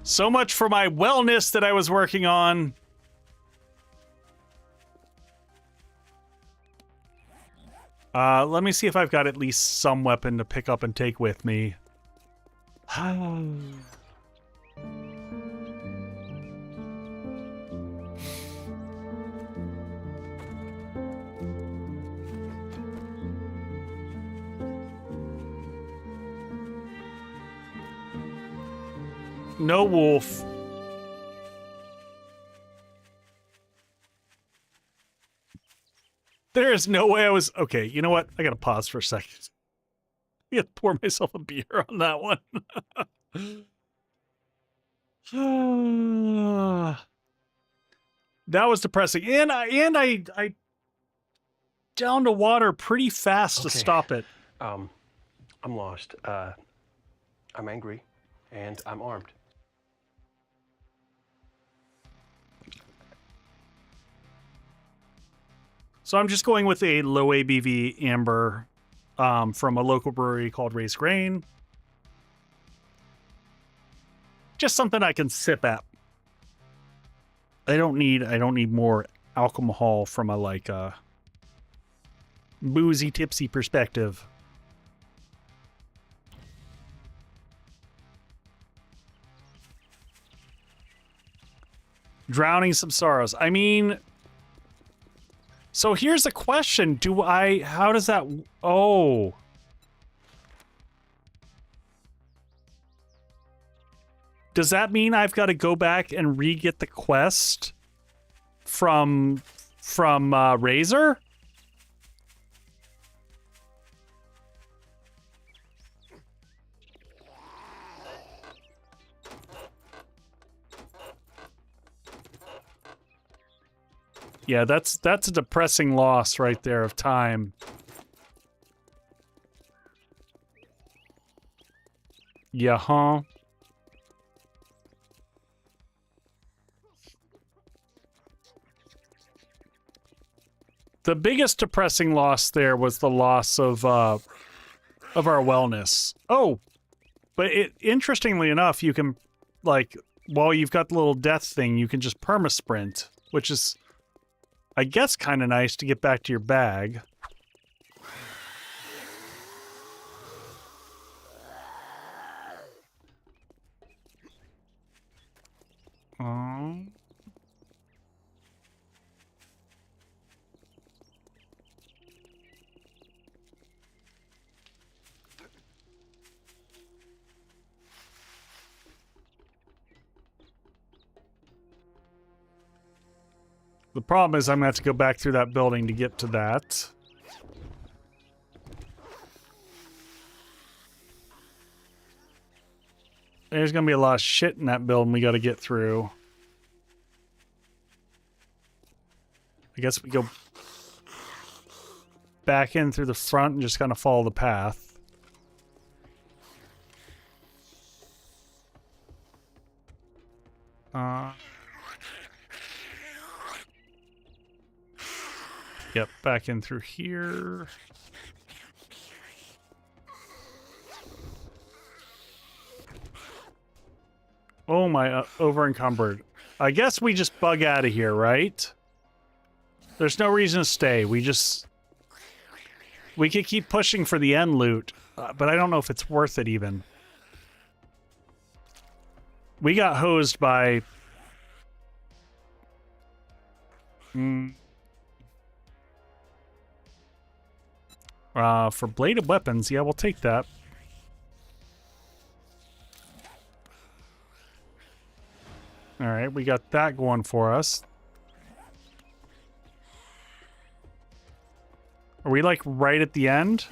A: So much for my wellness that I was working on. Let me see if I've got at least some weapon to pick up and take with me. No wolf. There is no way I was... Okay, you know what? I gotta pause for a second. I gotta pour myself a beer on that one. That was depressing. And I downed the water pretty fast to stop it.
D: I'm lost. I'm angry, and I'm armed.
A: So I'm just going with a low ABV amber from a local brewery called Race Grain. Just something I can sip at. I don't need more alcohol from a boozy tipsy perspective. Drowning some sorrows. I mean, so here's the question. How does that... Oh. Does that mean I've got to go back and re-get the quest from Razor? Yeah, that's a depressing loss right there of time. Yeah, huh? The biggest depressing loss there was the loss of our wellness. Oh, but interestingly enough, you can, like, while you've got the little death thing, you can just perma-sprint, which is, I guess, kind of nice to get back to your bag. The problem is I'm going to have to go back through that building to get to that. There's going to be a lot of shit in that building we got to get through. I guess we go back in through the front and just kind of follow the path. Yep, back in through here. Oh my, over encumbered. I guess we just bug out of here, right? There's no reason to stay. We could keep pushing for the end loot, but I don't know if it's worth it even. We got hosed by... for bladed weapons, yeah, we'll take that. Alright, we got that going for us. Are we, like, right at the end?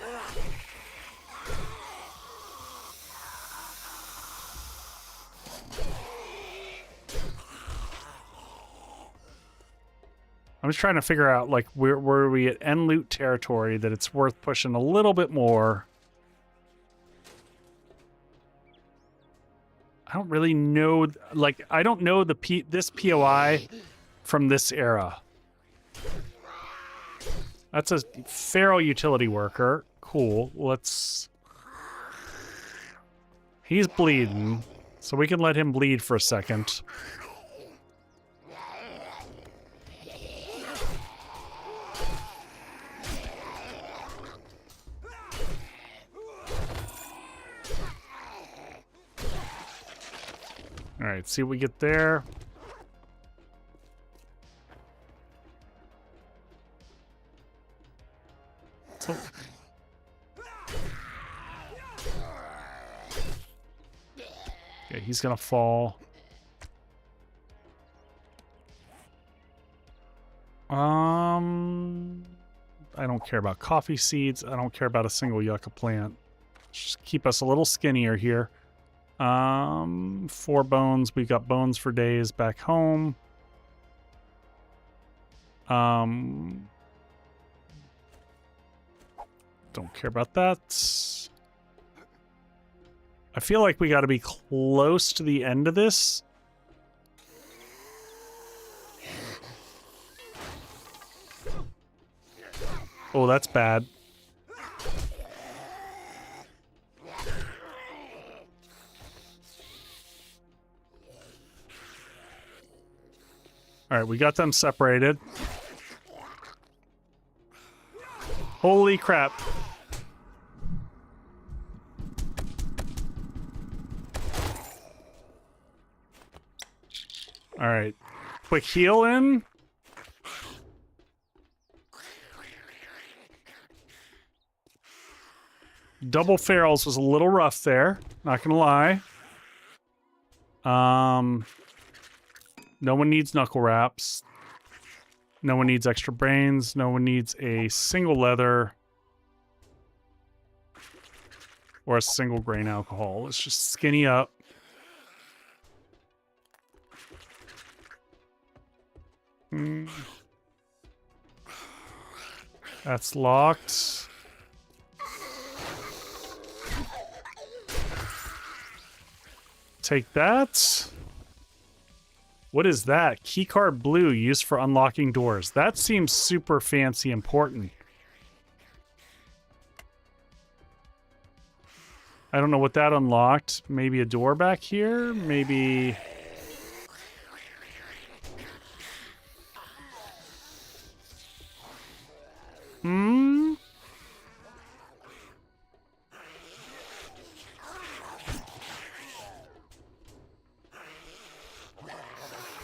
A: I'm just trying to figure out, like, where are we at end loot territory that it's worth pushing a little bit more. I don't really know, like, I don't know this POI from this era. That's a feral utility worker. Cool. Let's... He's bleeding, so we can let him bleed for a second. All right, see what we get there. So... Okay, he's gonna fall. I don't care about coffee seeds. I don't care about a single yucca plant. Just keep us a little skinnier here. 4 bones. We've got bones for days back home. Don't care about that. I feel like we got to be close to the end of this. Oh, that's bad. All right, we got them separated. Holy crap. All right, quick heal in. Double ferals was a little rough there, not gonna lie. No one needs knuckle wraps. No one needs extra brains. No one needs a single leather or a single grain alcohol. Let's just skinny up. That's locked. Take that. What is that? Keycard blue used for unlocking doors. That seems super fancy important. I don't know what that unlocked. Maybe a door back here? Maybe... Hmm?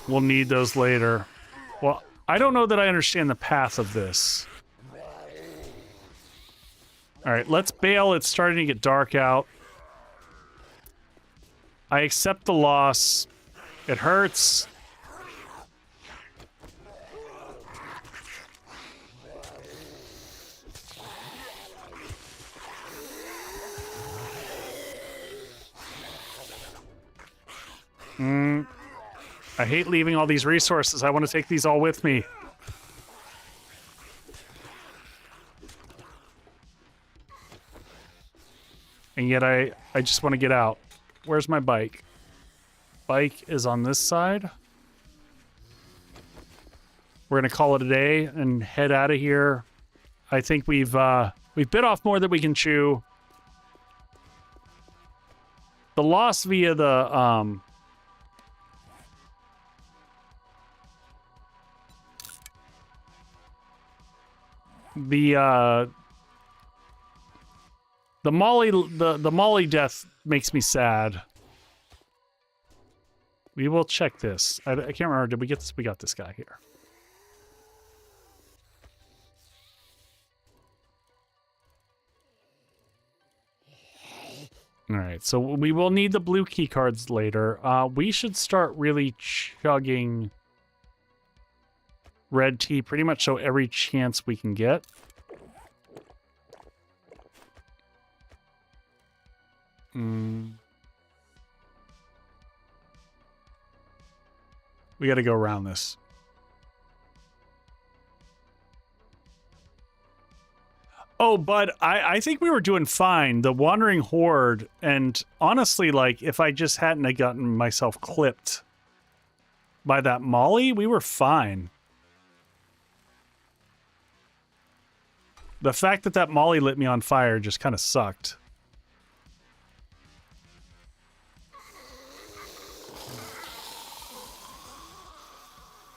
A: We'll need those later. Well, I don't know that I understand the path of this. All right, let's bail. It's starting to get dark out. I accept the loss. It hurts. I hate leaving all these resources. I want to take these all with me. And yet I just want to get out. Where's my bike? Bike is on this side. We're going to call it a day and head out of here. I think we've bit off more than we can chew. The loss via the Molly death makes me sad. We will check this. I can't remember. Did we get this? We got this guy here. All right. So we will need the blue key cards later. We should start really chugging red tea pretty much so every chance we can get. We got to go around this. Oh, but I think we were doing fine. The Wandering Horde, and honestly, like, if I just hadn't gotten myself clipped by that Molly, we were fine. The fact that Molly lit me on fire just kind of sucked.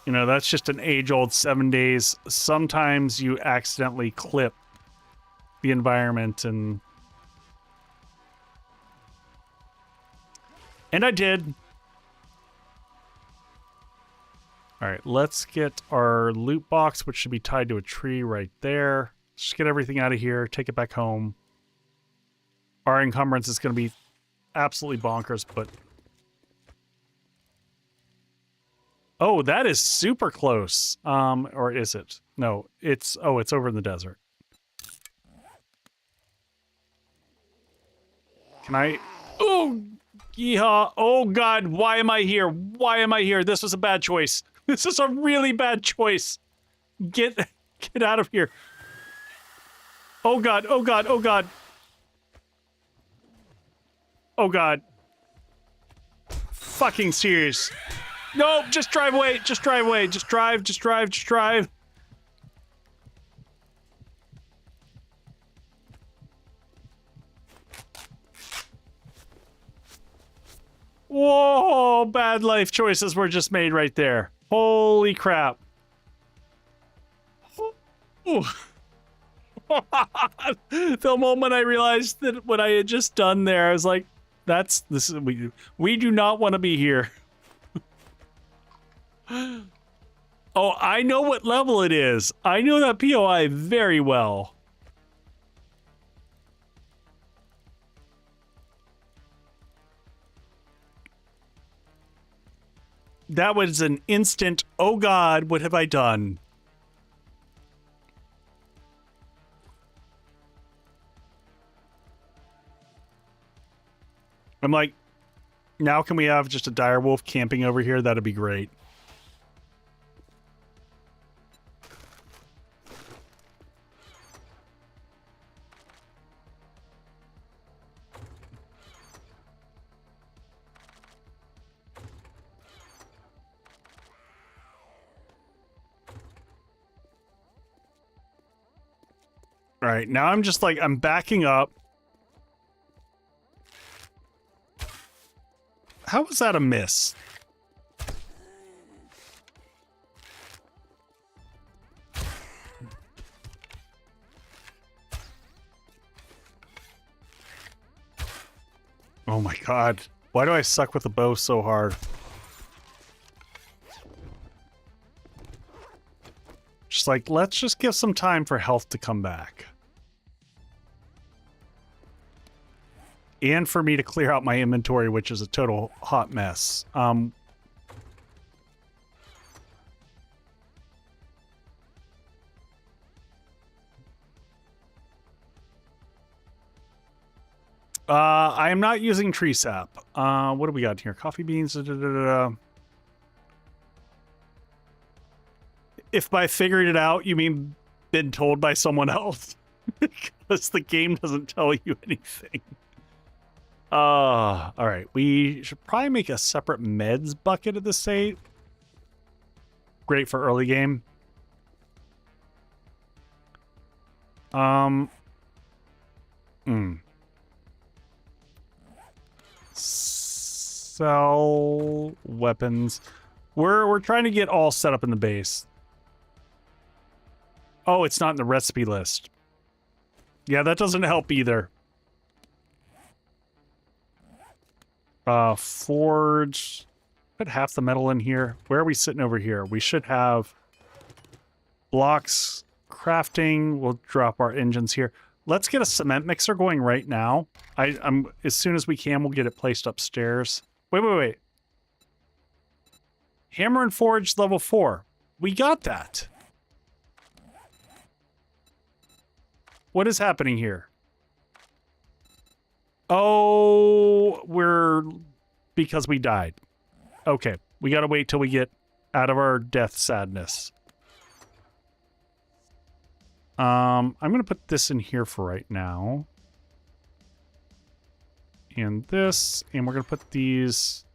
A: You know, that's just an age-old 7 days. Sometimes you accidentally clip the environment and I did. All right, let's get our loot box, which should be tied to a tree right there. Just get everything out of here, take it back home. Our encumbrance is going to be absolutely bonkers, but... Oh, that is super close. Or is it? No, it's... Oh, it's over in the desert. Can I... Oh, yeehaw. Oh, God, why am I here? Why am I here? This was a bad choice. This is a really bad choice. Get out of here. Oh, God, oh, God, oh, God. Oh, God. Fucking serious. No, just drive away. Just drive away. Just drive, just drive, just drive. Whoa, bad life choices were just made right there. Holy crap. Ooh. The moment I realized that what I had just done there, I was like, we do not want to be here. Oh, I know what level it is. I know that POI very well. That was an instant, oh God, what have I done? I'm like, now can we have just a direwolf camping over here? That'd be great. All right, now I'm just like, I'm backing up. How was that a miss? Oh my god. Why do I suck with the bow so hard? Just like, let's just give some time for health to come back. And for me to clear out my inventory, which is a total hot mess. I am not using tree sap. What do we got here? Coffee beans. Da, da, da, da. If by figuring it out, you mean been told by someone else? Because the game doesn't tell you anything. All right. We should probably make a separate meds bucket at this state. Great for early game. Sell weapons. We're trying to get all set up in the base. Oh, it's not in the recipe list. Yeah, that doesn't help either. Forge. Put half the metal in here. Where are we sitting over here? We should have blocks, crafting. We'll drop our engines here. Let's get a cement mixer going right now. I'm as soon as we can, we'll get it placed upstairs. Wait. Hammer and forge level 4. We got that. What is happening here? Oh, because we died. Okay, we gotta wait till we get out of our death sadness. I'm gonna put this in here for right now. And this, and we're gonna put these.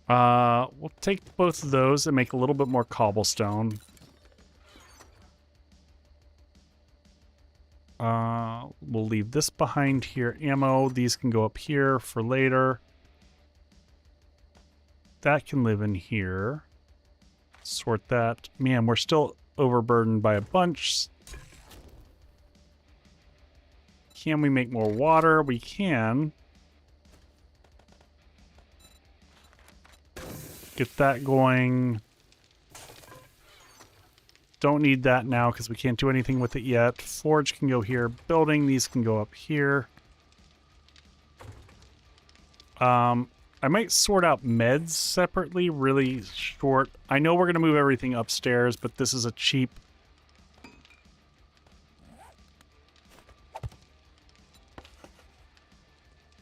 A: We'll take both of those and make a little bit more cobblestone. We'll leave this behind here. Ammo, these can go up here for later. That can live in here. Sort that. Man, we're still overburdened by a bunch. Can we make more water? We can. Get that going. Don't need that now because we can't do anything with it yet. Forge can go here. Building, these can go up here. I might sort out meds separately, really short. I know we're going to move everything upstairs, but this is a cheap...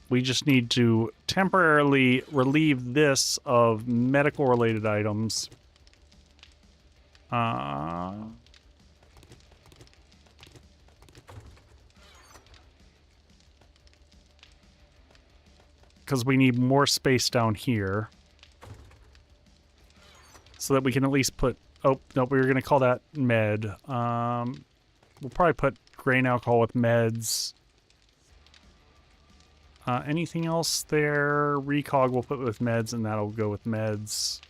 A: We just need to temporarily relieve this of medical-related items. Because we need more space down here. So that we can at least put... Oh, no, we were going to call that med. We'll probably put grain alcohol with meds. Anything else there? Recog we'll put with meds, and that'll go with meds.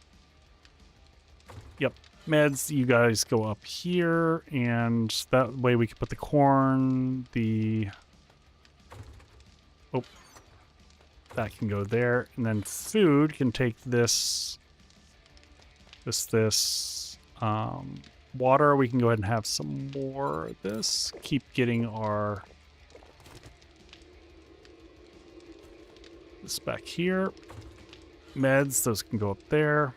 A: Yep. Meds, you guys go up here, and that way we can put the corn, the... Oh. That can go there, and then food can take this, water, we can go ahead and have some more of this. Keep getting our... This back here. Meds, those can go up there.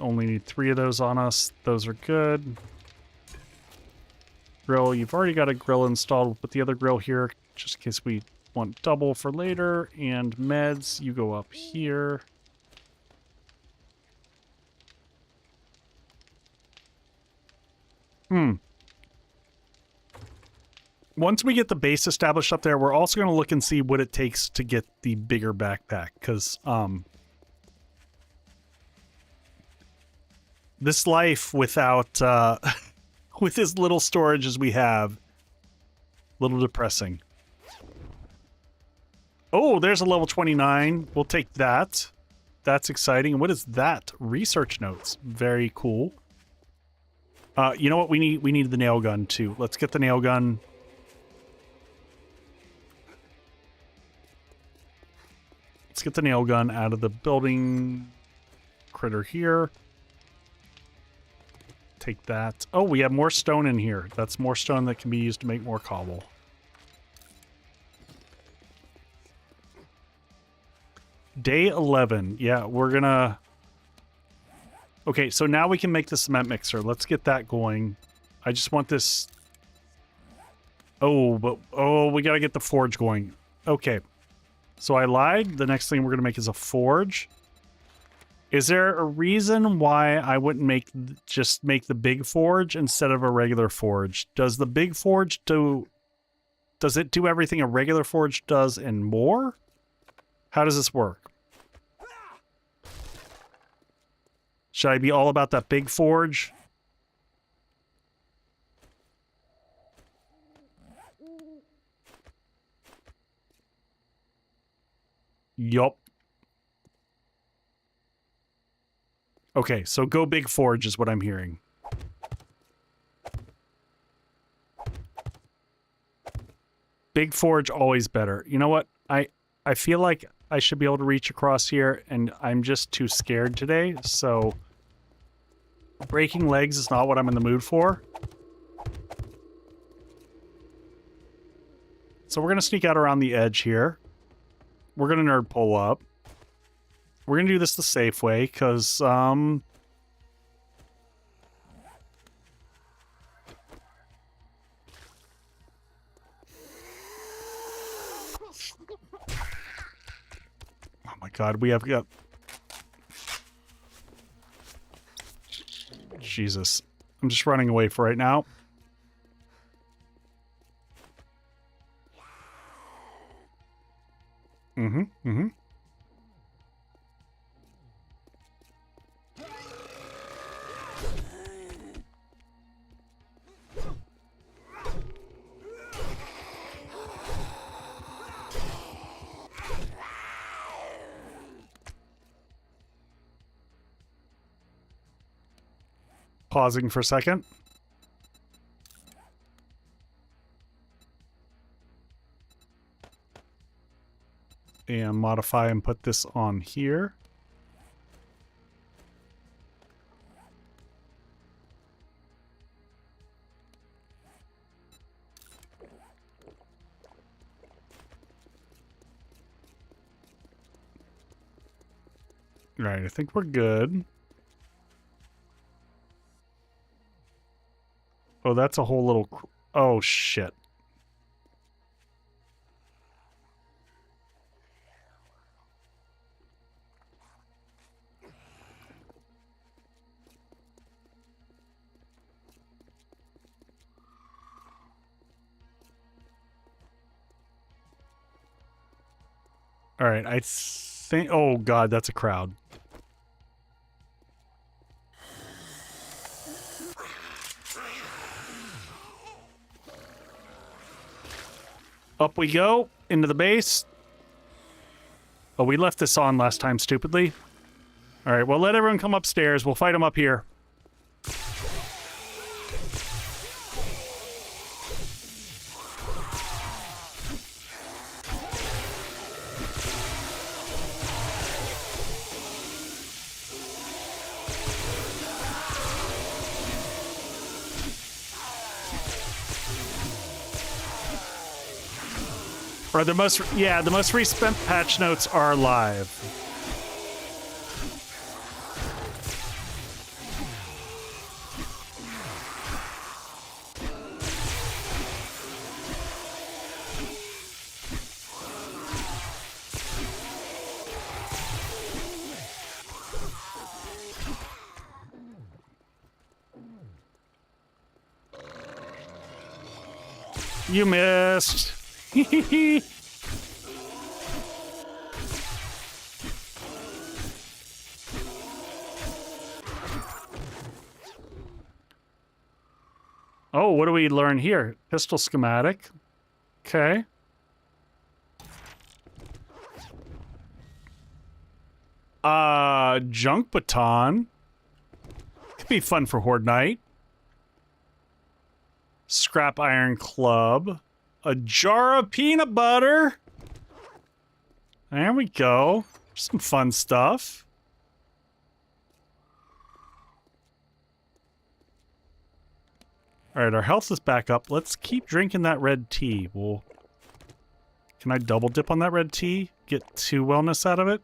A: Only need 3 of those on us. Those are good. Grill, you've already got a grill installed. We'll put the other grill here just in case we want double for later. And meds, you go up here. Once we get the base established up there, we're also going to look and see what it takes to get the bigger backpack, because this life without with as little storage as we have. Little depressing. Oh, there's a level 29. We'll take that. That's exciting. And what is that? Research notes. Very cool. You know what? We need the nail gun too. Let's get the nail gun. Let's get the nail gun out of the building critter here. Take that. Oh, we have more stone in here. That's more stone that can be used to make more cobble. Day 11. Yeah, we're gonna... Okay, so now we can make the cement mixer. Let's get that going. I just want this... Oh, but... Oh, we gotta get the forge going. Okay. So I lied. The next thing we're gonna make is a forge. Is there a reason why I wouldn't just make the big forge instead of a regular forge? Does the big forge does it do everything a regular forge does and more? How does this work? Should I be all about that big forge? Yup. Okay, so go big forge is what I'm hearing. Big forge always better. You know what? I feel like I should be able to reach across here, and I'm just too scared today, so... Breaking legs is not what I'm in the mood for. So we're going to sneak out around the edge here. We're going to nerd pull up. We're going to do this the safe way, because, Oh my god, we have got... Jesus. I'm just running away for right now. Mm-hmm. Pausing for a second. And modify and put this on here. All right, I think we're good. Oh, that's a whole little... Oh, shit. All right, I think... Oh, God, that's a crowd. Up we go, into the base. Oh, we left this on last time, stupidly. All right, well, let everyone come upstairs. We'll fight them up here. Or the most recent patch notes are live. You missed. Oh, what do we learn here? Pistol schematic. Okay. Junk baton. Could be fun for Horde Night. Scrap iron club. A jar of peanut butter. There we go. Some fun stuff. All right, our health is back up. Let's keep drinking that red tea. Well, can I double dip on that red tea? Get 2 wellness out of it?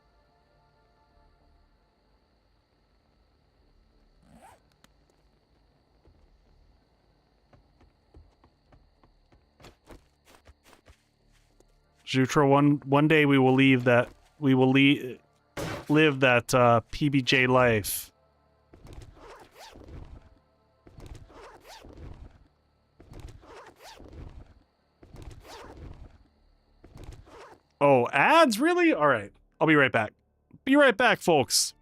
A: Jutro, one day we will live that PBJ life. Oh, ads? Really? All right. I'll be right back. Be right back, folks.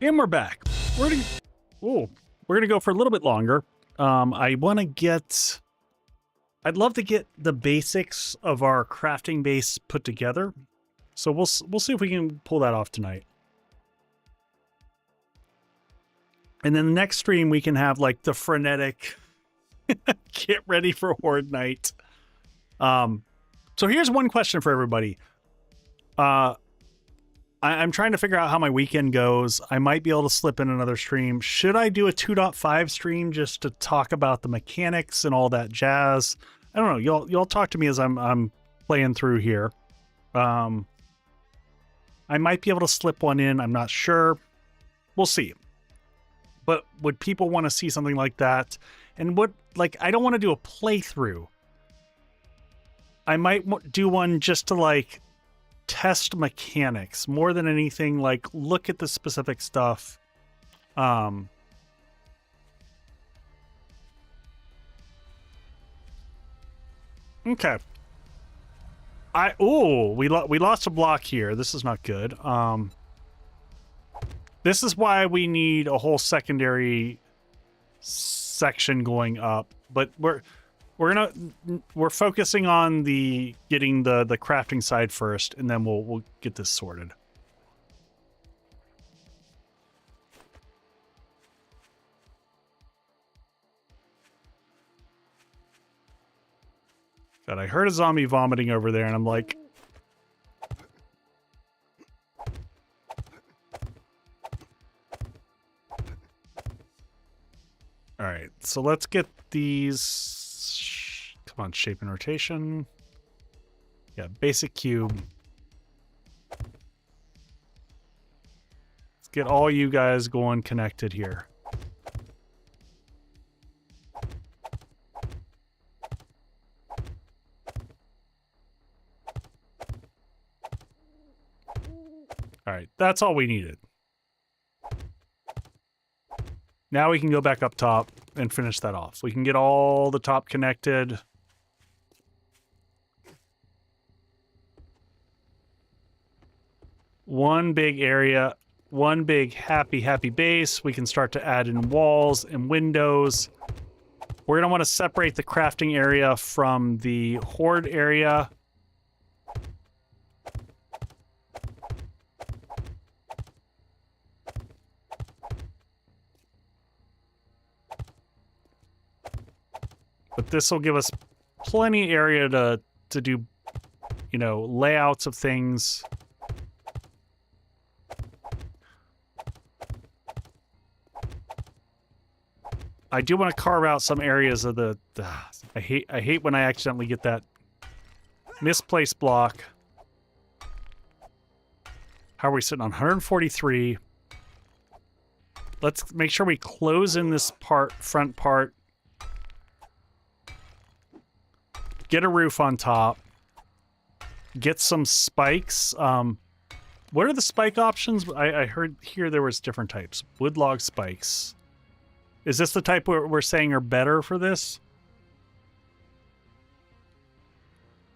A: And we're back. We're gonna go for a little bit longer. I'd love to get the basics of our crafting base put together. So we'll see if we can pull that off tonight. And then the next stream we can have like the frenetic get ready for Horde Night. So here's one question for everybody. I'm trying to figure out how my weekend goes. I might be able to slip in another stream. Should I do a 2.5 stream just to talk about the mechanics and all that jazz? I don't know. Y'all talk to me as I'm playing through here. I might be able to slip one in. I'm not sure. We'll see. But would people want to see something like that? And what, like, I don't want to do a playthrough. I might do one just to, like, test mechanics more than anything. Like, look at the specific stuff. Okay. We lost a block here. This is not good. This is why we need a whole secondary section going up. But we're focusing on getting the crafting side first, and then we'll get this sorted. God, I heard a zombie vomiting over there, and I'm like, all right, so let's get these. Come on, shape and rotation. Yeah, basic cube. Let's get all you guys going connected here. All right, that's all we needed. Now we can go back up top and finish that off. We can get all the top connected. One big area, one big happy base. We can start to add in walls and windows. We're going to want to separate the crafting area from the Horde area. But this will give us plenty area to do, you know, layouts of things. I do want to carve out some areas of the I hate when I accidentally get that misplaced block. How are we sitting on 143? Let's make sure we close in this front part. Get a roof on top. Get some spikes. What are the spike options? I heard here there was different types. Wood log spikes. Is this the type we're saying are better for this?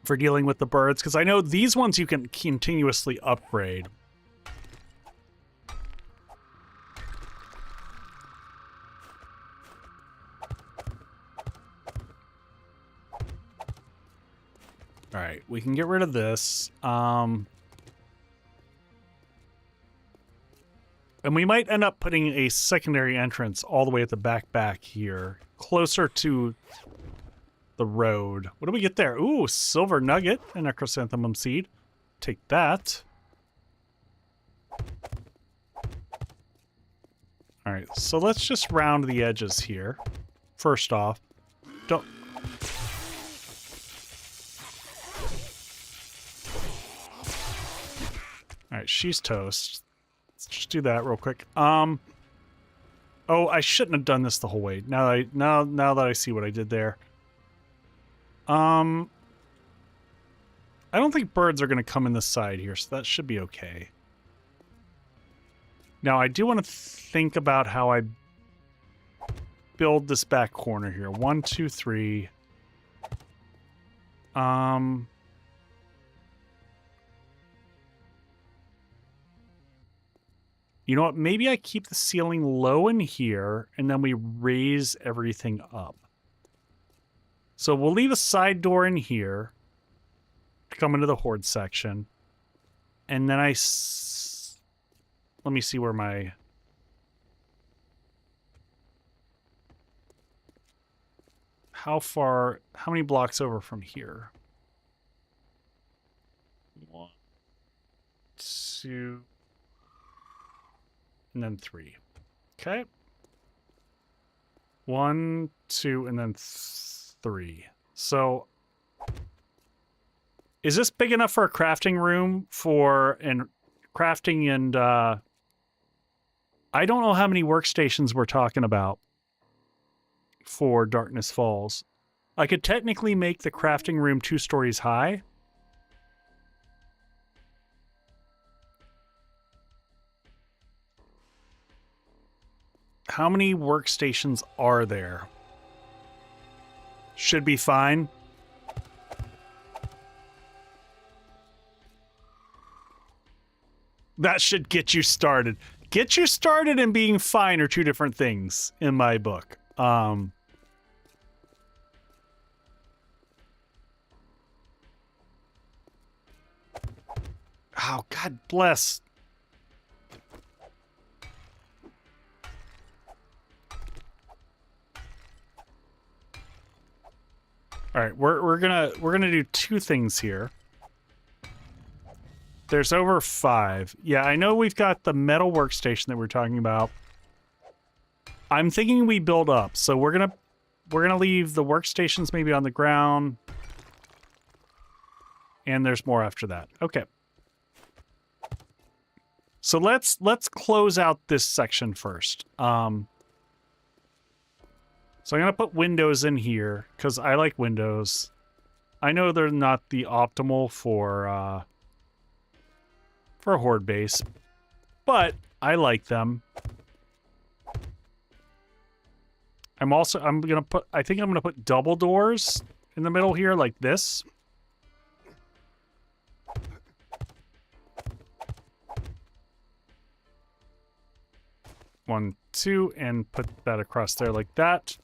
A: For dealing with the birds? Because I know these ones you can continuously upgrade. All right, we can get rid of this. And we might end up putting a secondary entrance all the way at the back here, closer to the road. What do we get there? Ooh, silver nugget and a chrysanthemum seed. Take that. All right, so let's just round the edges here. First off, don't... All right, she's toast. Let's just do that real quick. Oh, I shouldn't have done this the whole way. Now that I see what I did there. I don't think birds are going to come in this side here, so that should be okay. Now, I do want to think about how I build this back corner here. 1, 2, 3. You know what? Maybe I keep the ceiling low in here, and then we raise everything up. So we'll leave a side door in here to come into the Horde section. And then let me see where my... How many blocks over from here? 1, 2... and then 3. Okay. 1, 2, and then 3. So, is this big enough for a crafting room crafting and, I don't know how many workstations we're talking about for Darkness Falls. I could technically make the crafting room 2 stories high. How many workstations are there? Should be fine. That should get you started. Get you started and being fine are 2 different things in my book. Oh, God bless. All right, we're gonna do 2 things here. There's over 5. Yeah, I know we've got the metal workstation that we're talking about. I'm thinking we build up, so we're gonna leave the workstations maybe on the ground, and there's more after that. Okay. So let's close out this section first. So I'm gonna put windows in here because I like windows. I know they're not the optimal for a Horde base, but I like them. I think I'm gonna put double doors in the middle here like this. One, 2, and put that across there like that.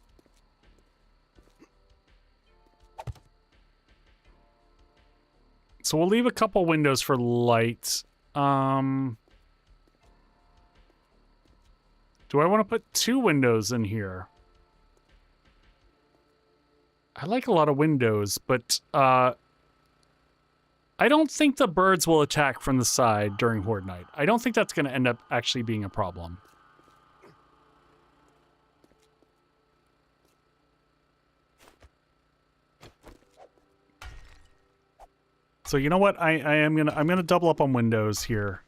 A: So we'll leave a couple windows for light. Do I want to put 2 windows in here? I like a lot of windows, but I don't think the birds will attack from the side during Horde night. I don't think that's going to end up actually being a problem. So you know what? I'm gonna double up on windows here.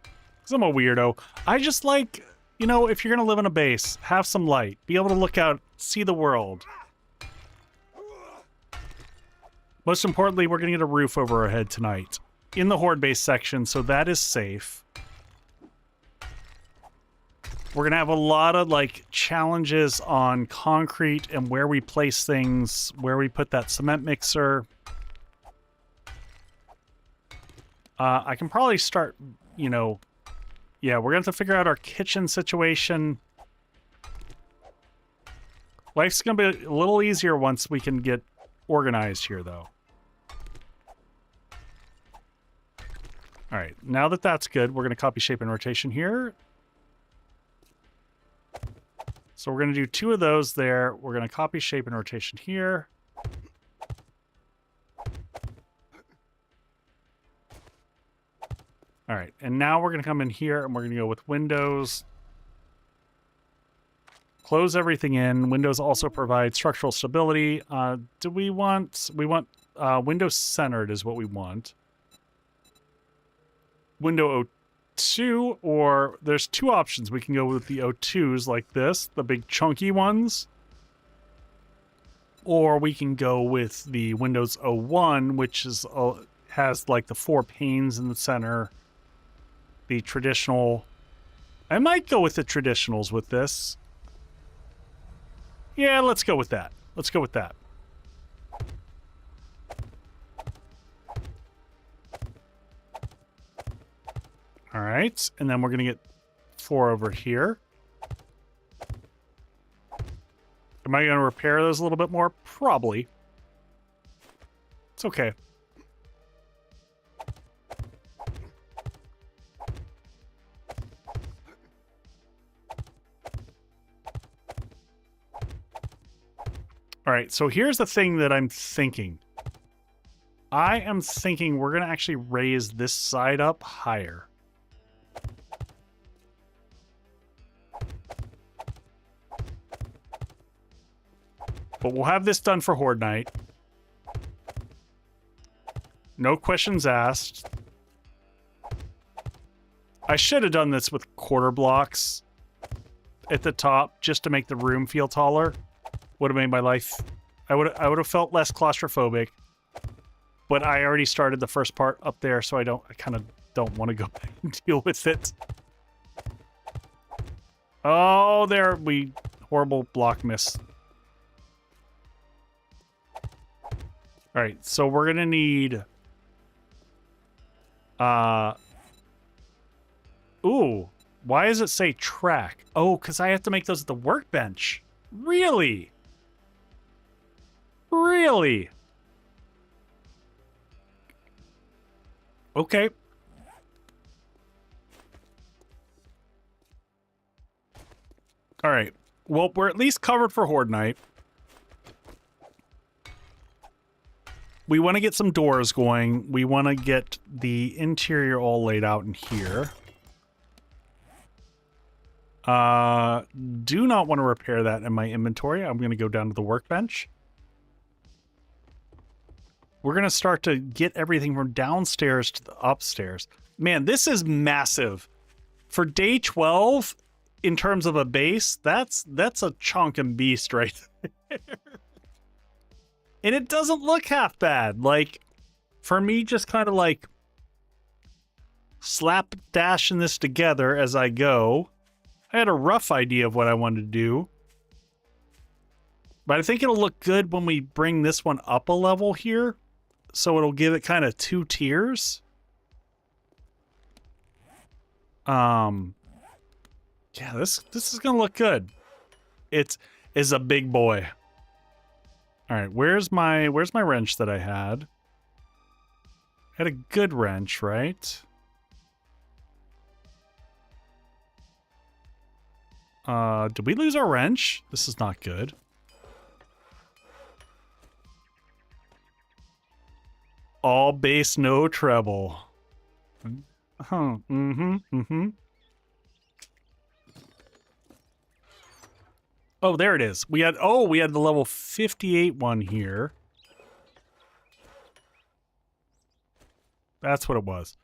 A: 'Cause I'm a weirdo. I just like, you know, if you're gonna live in a base, have some light. Be able to look out, see the world. Most importantly, we're gonna get a roof over our head tonight. In the Horde base section, so that is safe. We're gonna have a lot of, like, challenges on concrete and where we place things, where we put that cement mixer. I can probably start, you know... Yeah, we're going to have to figure out our kitchen situation. Life's going to be a little easier once we can get organized here, though. All right, now that that's good, we're going to copy shape and rotation here. So we're going to do 2 of those there. We're going to copy shape and rotation here. All right, and now we're going to come in here and we're going to go with windows. Close everything in. Windows also provide structural stability. Do we want window centered is what we want. Window O2, or there's 2 options. We can go with the O2s like this, the big chunky ones. Or we can go with the Windows O1, which is has like the 4 panes in the center. The traditional... I might go with the traditionals with this. Yeah, let's go with that. Let's go with that. All right, and then we're going to get 4 over here. Am I going to repair those a little bit more? Probably. It's okay. All right, so here's the thing that I'm thinking. I am thinking we're going to actually raise this side up higher. But we'll have this done for Horde night. No questions asked. I should have done this with quarter blocks at the top just to make the room feel taller. Would have made my life... I would have felt less claustrophobic. But I already started the first part up there, so I kind of don't want to go back and deal with it. Oh, there we... Horrible block miss. Alright, so we're gonna need... Ooh, why does it say track? Oh, because I have to make those at the workbench. Really? Really? Okay. All right. Well, we're at least covered for Horde Night. We want to get some doors going. We want to get the interior all laid out in here. Do not want to repair that in my inventory. I'm going to go down to the workbench. We're going to start to get everything from downstairs to the upstairs. Man, this is massive. For day 12, in terms of a base, that's a chunk and beast right there. And it doesn't look half bad. Like, for me, just kind of like slapdashing this together as I go. I had a rough idea of what I wanted to do. But I think it'll look good when we bring this one up a level here. So it'll give it kind of 2 tiers. Yeah, this is gonna look good. It is a big boy. All right, where's my wrench that I had? I had a good wrench, right? Did we lose our wrench? This is not good. All bass, no treble. Oh, there it is. We had the level 58 one here. That's what it was.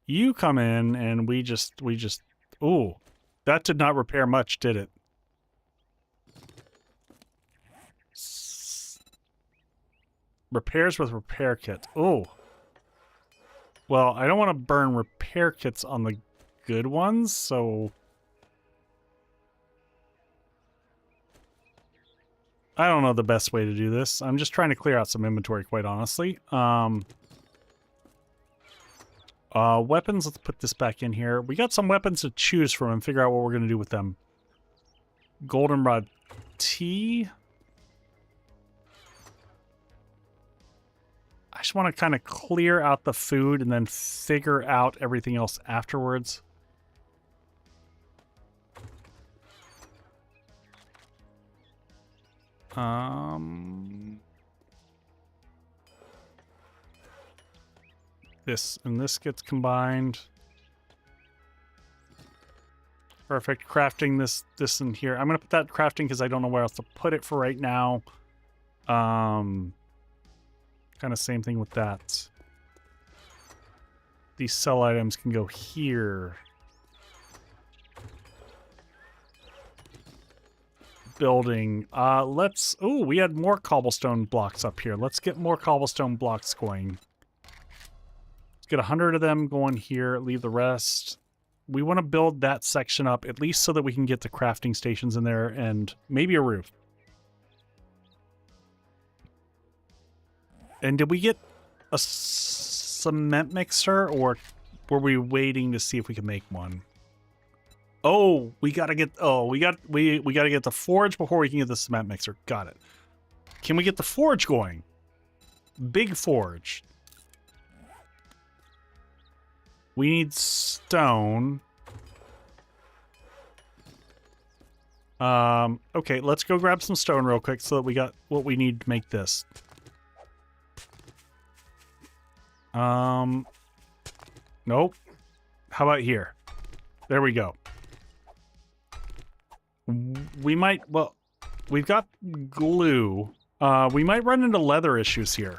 A: You come in and we just ooh. That did not repair much, did it? Repairs with repair kit. Oh. Well, I don't want to burn repair kits on the good ones, so... I don't know the best way to do this. I'm just trying to clear out some inventory, quite honestly. Weapons, let's put this back in here. We got some weapons to choose from and figure out what we're going to do with them. Goldenrod T. I just want to kind of clear out the food and then figure out everything else afterwards. This and this gets combined. Perfect. Crafting this in here. I'm gonna put that crafting because I don't know where else to put it for right now. Kind of same thing with that. These sell items can go here. Building. Let's... Oh, we had more cobblestone blocks up here. Let's get more cobblestone blocks going. Let's get 100 of them going here. Leave the rest. We want to build that section up, at least so that we can get the crafting stations in there and maybe a roof. And did we get a cement mixer, or were we waiting to see if we could make one? Oh, we gotta get. Oh, we gotta get the forge before we can get the cement mixer. Got it. Can we get the forge going? Big forge. We need stone. Okay, let's go grab some stone real quick so that we got what we need to make this. Nope. How about here? There we go. We might, well, we've got glue. We might run into leather issues here.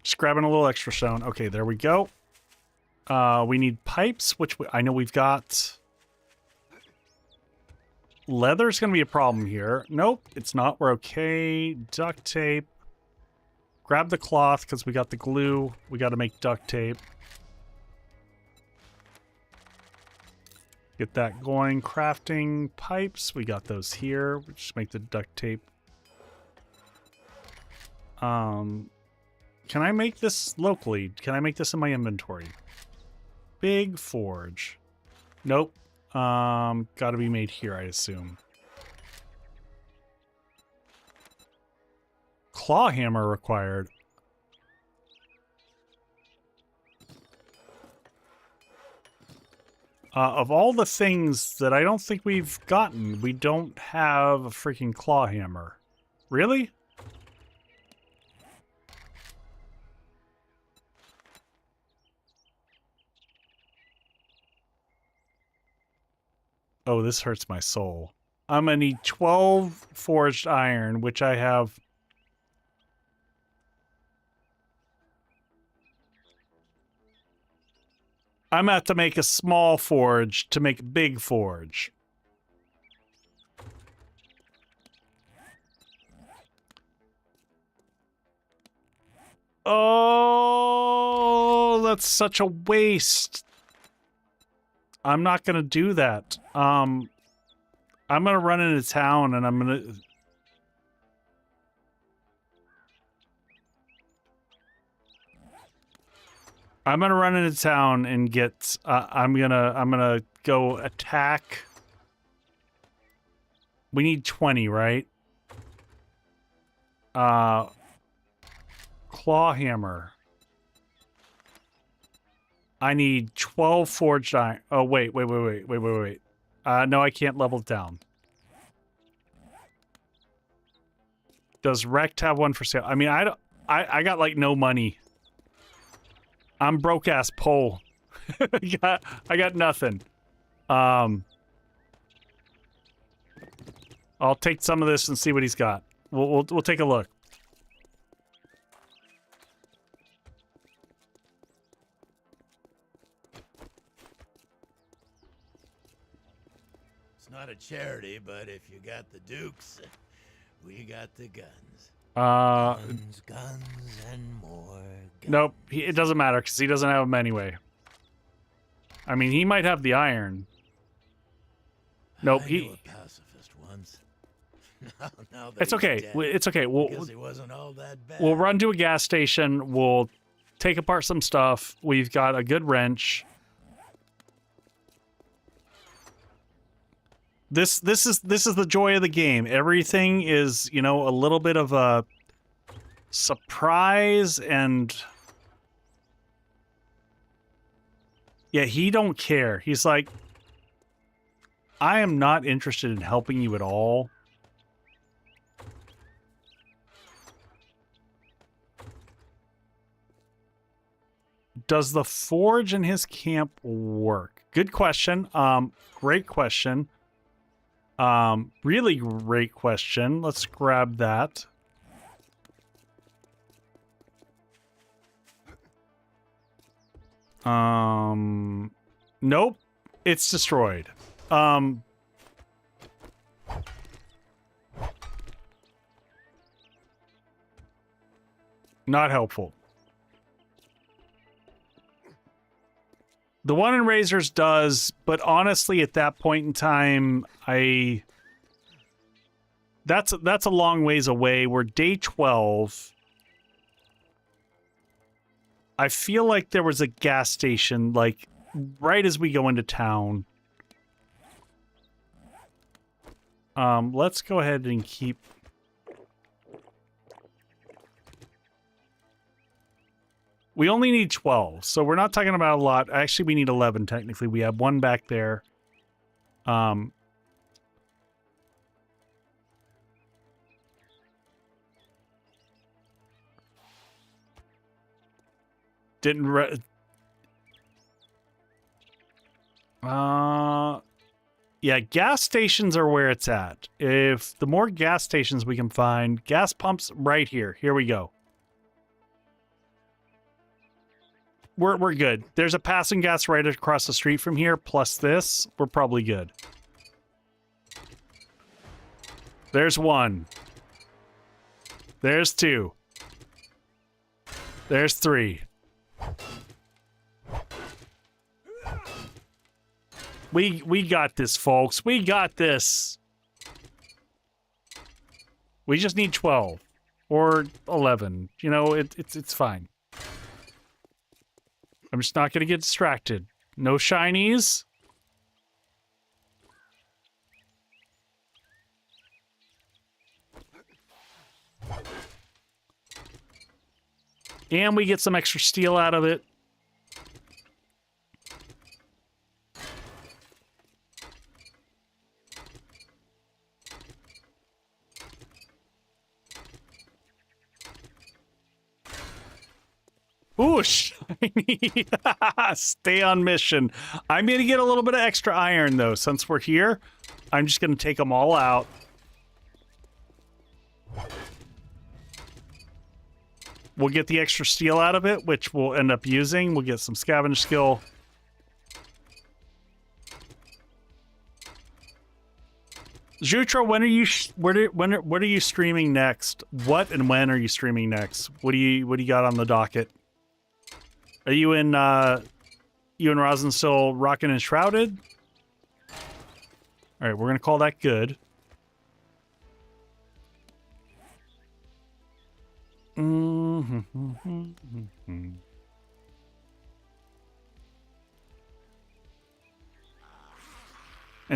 A: Just grabbing a little extra stone. Okay, there we go. We need pipes, which I know we've got. Leather's going to be a problem here. Nope, it's not. We're okay. Duct tape. Grab the cloth because we got the glue. We got to make duct tape. Get that going. Crafting pipes. We got those here. We just make the duct tape. Can I make this locally? Can I make this in my inventory? Big forge. Nope. Gotta be made here, I assume. Claw hammer required. Of all the things that I don't think we've gotten, we don't have a freaking claw hammer. Really? Oh, this hurts my soul. I'm gonna need 12 forged iron, which I have. I'm gonna have to make a small forge to make a big forge. Oh, that's such a waste. I'm not gonna do that. I'm gonna run into town and I'm gonna. I'm gonna run into town and get. I'm gonna go attack. We need 20, right? Claw hammer. I need 12 forged iron. Oh, wait. No, I can't level it down. Does Rect have one for sale? I mean, I got like no money. I'm broke ass pole. I got nothing. I'll take some of this and see what he's got. We'll take a look.
E: Not a charity, but if you got the dukes, we got the guns. Guns, and more guns.
A: Nope, it doesn't matter because he doesn't have them anyway. I mean, he might have the iron. Nope,
E: I knew a pacifist once. now
A: it's okay.
E: Dead,
A: It's okay.
E: he wasn't all that bad.
A: We'll run to a gas station. We'll take apart some stuff. We've got a good wrench. This is the joy of the game. Everything is, you know, a little bit of a surprise and yeah, he don't care. He's like, I am not interested in helping you at all. Does the forge in his camp work? Good question. Great question. Really great question. Let's grab that. Nope. It's destroyed. Not helpful. The one in Razors does, but honestly, at that point in time, that's a long ways away. We're day 12. I feel like there was a gas station, like, right as we go into town. Let's go ahead and keep... We only need 12, so we're not talking about a lot. Actually, we need 11, technically. We have one back there. Yeah, gas stations are where it's at. If the more gas stations we can find, gas pumps right here. Here we go. we're good. There's a passing gas right across the street from here, plus this. We're probably good. There's one. There's two. There's three. We got this, folks. We got this. We just need 12 or 11. You know, it's fine. I'm just not gonna get distracted. No shinies. And we get some extra steel out of it. Ooh, shiny. Stay on mission. I'm going to get a little bit of extra iron, though. Since we're here, I'm just going to take them all out. We'll get the extra steel out of it, which we'll end up using. We'll get some scavenge skill. Jutro, when are you what are you streaming next? What and when are you streaming next? What do you got on the docket? Are you in Rosin still rocking and shrouded? All right, we're gonna call that good. And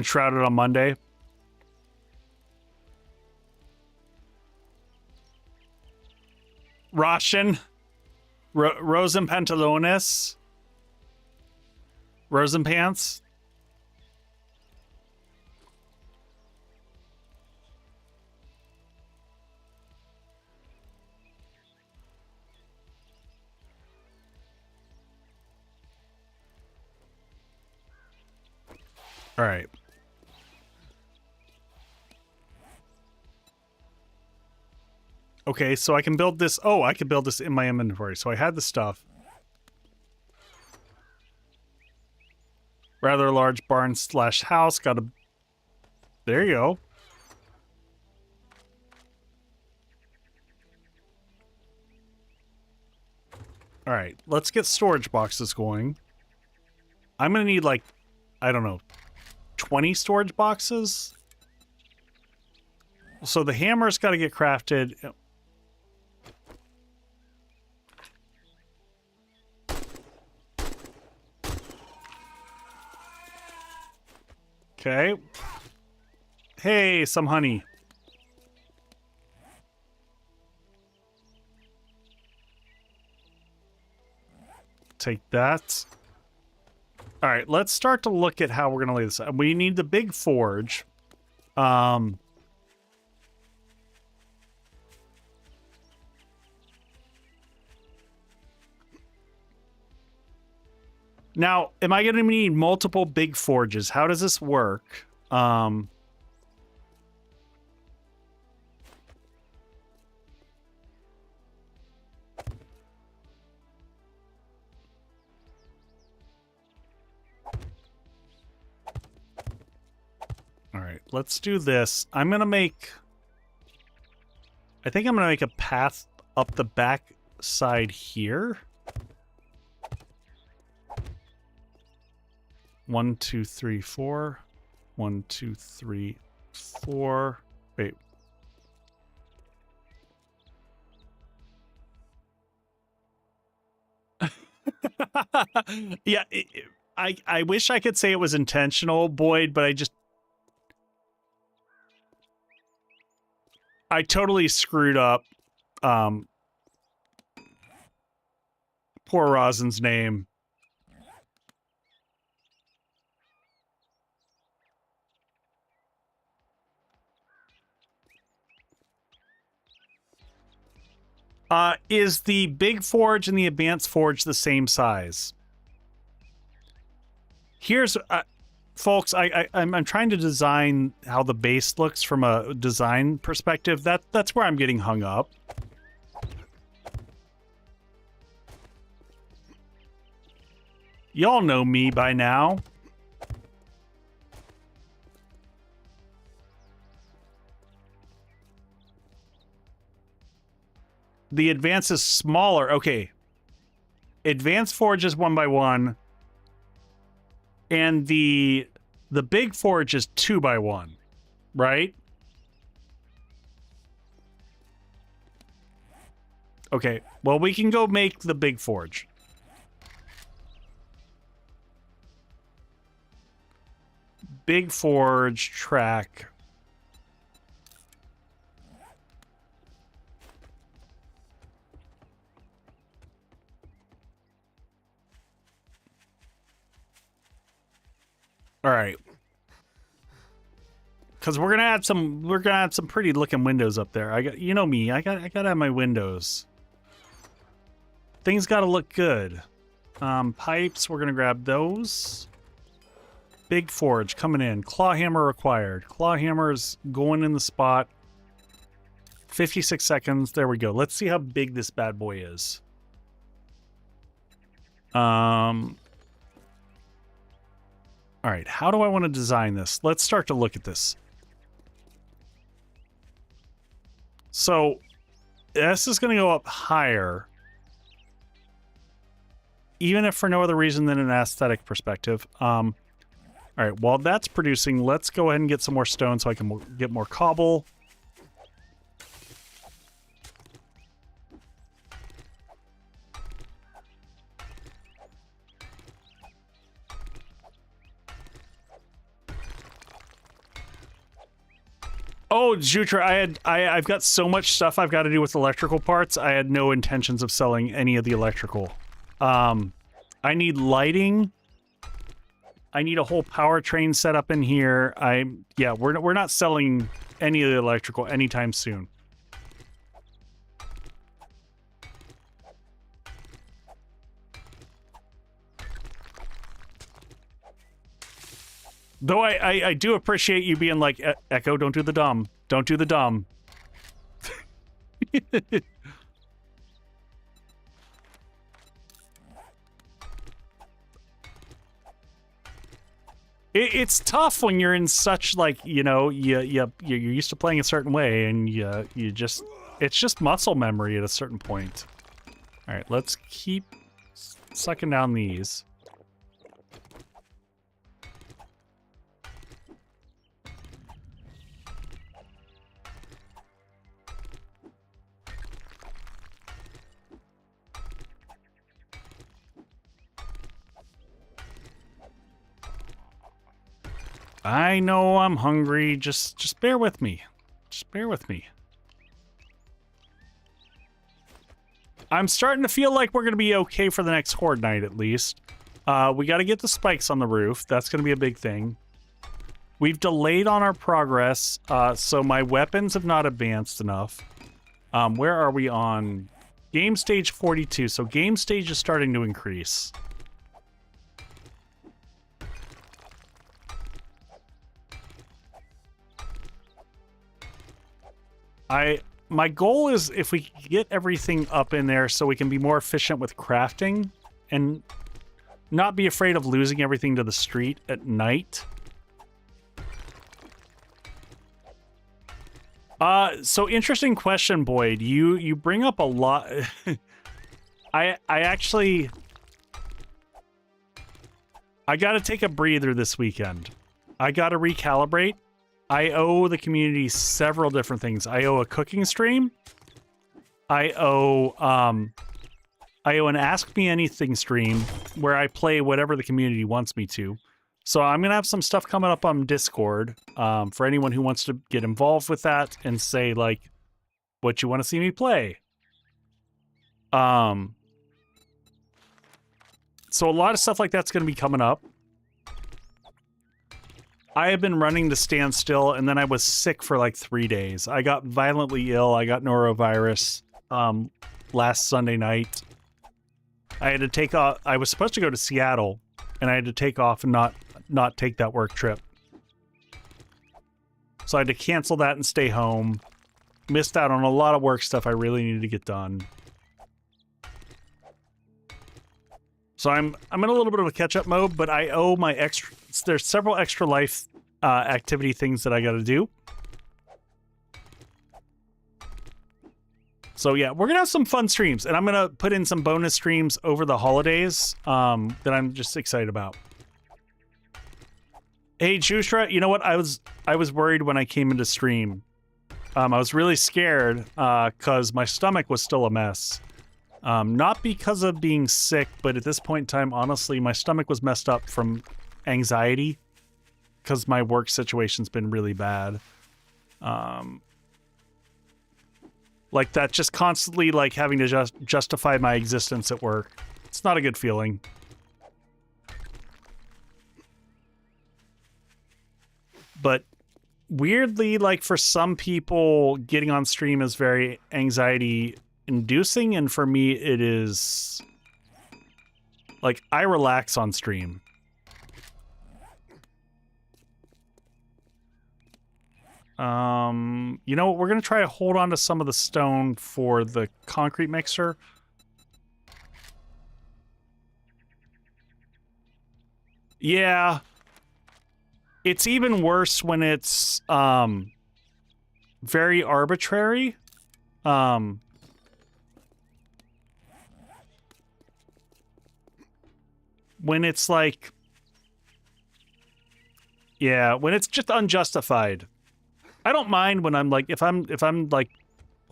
A: shrouded on Monday. Roshan. Rosen Pantalones. Rosenpants. All right. Okay, so I can build this. Oh, I can build this in my inventory. So I had the stuff. Rather large barn / house. Got a... There you go. All right, let's get storage boxes going. I'm going to need, like, I don't know, 20 storage boxes? So the hammer's got to get crafted. Okay. Hey, some honey. Take that. All right, let's start to look at how we're going to lay this out. We need the big forge. Now, am I going to need multiple big forges? How does this work? All right, let's do this. I'm going to make... I think I'm going to make a path up the back side here. 1, 2, 3, 4. 1, 2, 3, 4. Wait. Yeah, I wish I could say it was intentional, Boyd, but I totally screwed up poor Rosin's name. Is the big forge and the advanced forge the same size? Here's, folks, I'm trying to design how the base looks from a design perspective. That's where I'm getting hung up. Y'all know me by now. The advance is smaller. Okay. Advanced forge is 1 by 1. And the big forge is 2 by 1. Right? Okay. Well, we can go make the big forge. Big forge track. All right. Cuz we're going to add some pretty looking windows up there. You know me. I got to have my windows. Things got to look good. Pipes, we're going to grab those. Big forge coming in. Claw hammer required. Claw hammer is going in the spot. 56 seconds. There we go. Let's see how big this bad boy is. All right. How do I want to design this? Let's start to look at this. So this is going to go up higher. Even if for no other reason than an aesthetic perspective. All right, while that's producing, let's go ahead and get some more stone so I can get more cobble. Oh, Jutra, I've got so much stuff I've got to do with electrical parts. I had no intentions of selling any of the electrical. I need lighting. I need a whole powertrain set up in here. We're not selling any of the electrical anytime soon. Though I do appreciate you being like, Echo, don't do the dumb. Don't do the dumb. It's tough when you're in such, like, you know, you're used to playing a certain way, and it's just muscle memory at a certain point. All right, let's keep sucking down these. I know I'm hungry. Just bear with me. Just bear with me. I'm starting to feel like we're going to be okay for the next Horde night, at least. We got to get the spikes on the roof. That's going to be a big thing. We've delayed on our progress, so my weapons have not advanced enough. Where are we on? Game stage 42. So game stage is starting to increase. My goal is if we get everything up in there so we can be more efficient with crafting and not be afraid of losing everything to the street at night. So interesting question, Boyd. You bring up a lot. I got to take a breather this weekend. I got to recalibrate. I owe the community several different things. I owe a cooking stream. I owe an Ask Me Anything stream where I play whatever the community wants me to. So I'm going to have some stuff coming up on Discord for anyone who wants to get involved with that and say, like, what you want to see me play. So a lot of stuff like that's going to be coming up. I have been running to stand still, and then I was sick for like 3 days. I got violently ill. I got norovirus last Sunday night. I had to take off. I was supposed to go to Seattle, and I had to take off and not take that work trip. So I had to cancel that and stay home. Missed out on a lot of work stuff I really needed to get done. So I'm in a little bit of a catch-up mode, but I owe my extra... There's several extra life activity things that I got to do. So yeah, we're going to have some fun streams, and I'm going to put in some bonus streams over the holidays that I'm just excited about. Hey, Jushra, you know what? I was worried when I came into stream. I was really scared because my stomach was still a mess. Not because of being sick, but at this point in time, honestly, my stomach was messed up from anxiety because my work situation's been really bad. Like that, just constantly like having to justify my existence at work. It's not a good feeling. But weirdly, like for some people, getting on stream is very anxiety inducing, and for me it is like I relax on stream. You know what, we're gonna try to hold on to some of the stone for the concrete mixer. Yeah, it's even worse when it's very arbitrary. When it's like, yeah, when it's just unjustified. I don't mind when I'm like, if I'm like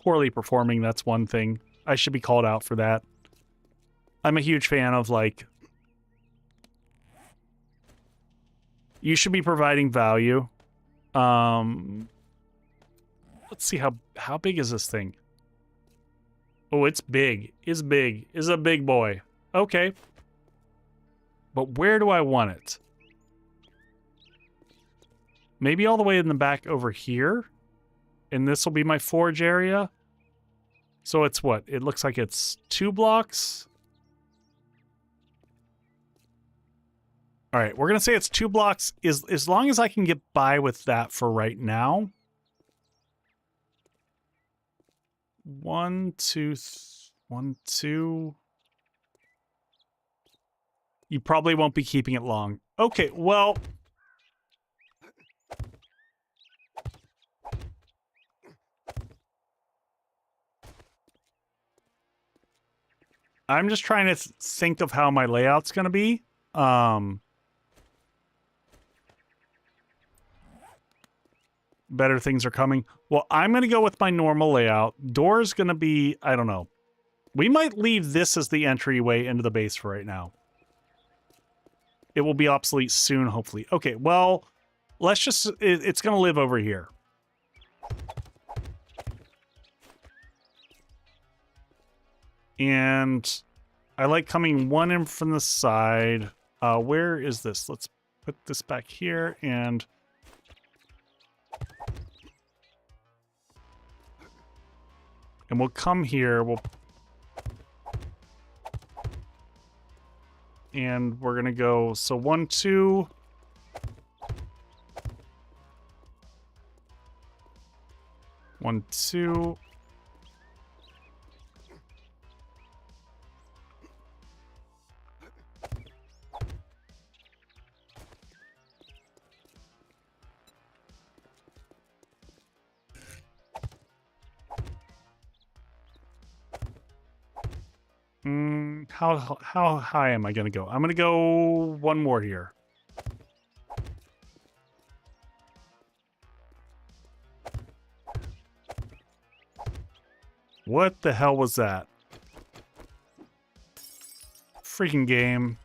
A: poorly performing, that's one thing. I should be called out for that. I'm a huge fan of like, you should be providing value. Let's see how big is this thing? Oh, it's big. It's big. It's a big boy. Okay. But where do I want it? Maybe all the way in the back over here. And this will be my forge area. So it's what? It looks like it's 2 blocks. All right, we're going to say it's 2 blocks as long as I can get by with that for right now. 1, 2, 1, 2. You probably won't be keeping it long. Okay, well, I'm just trying to think of how my layout's going to be. Better things are coming. Well, I'm going to go with my normal layout. Door's going to be, I don't know. We might leave this as the entryway into the base for right now. It will be obsolete soon, hopefully. Okay, well, let's just... It's going to live over here. And I like coming one in from the side. Where is this? Let's put this back here and... And we'll come here. And we're going to go... So 1, 2... 1, 2... How high am I going to go? I'm going to go 1 more here. What the hell was that? Freaking game.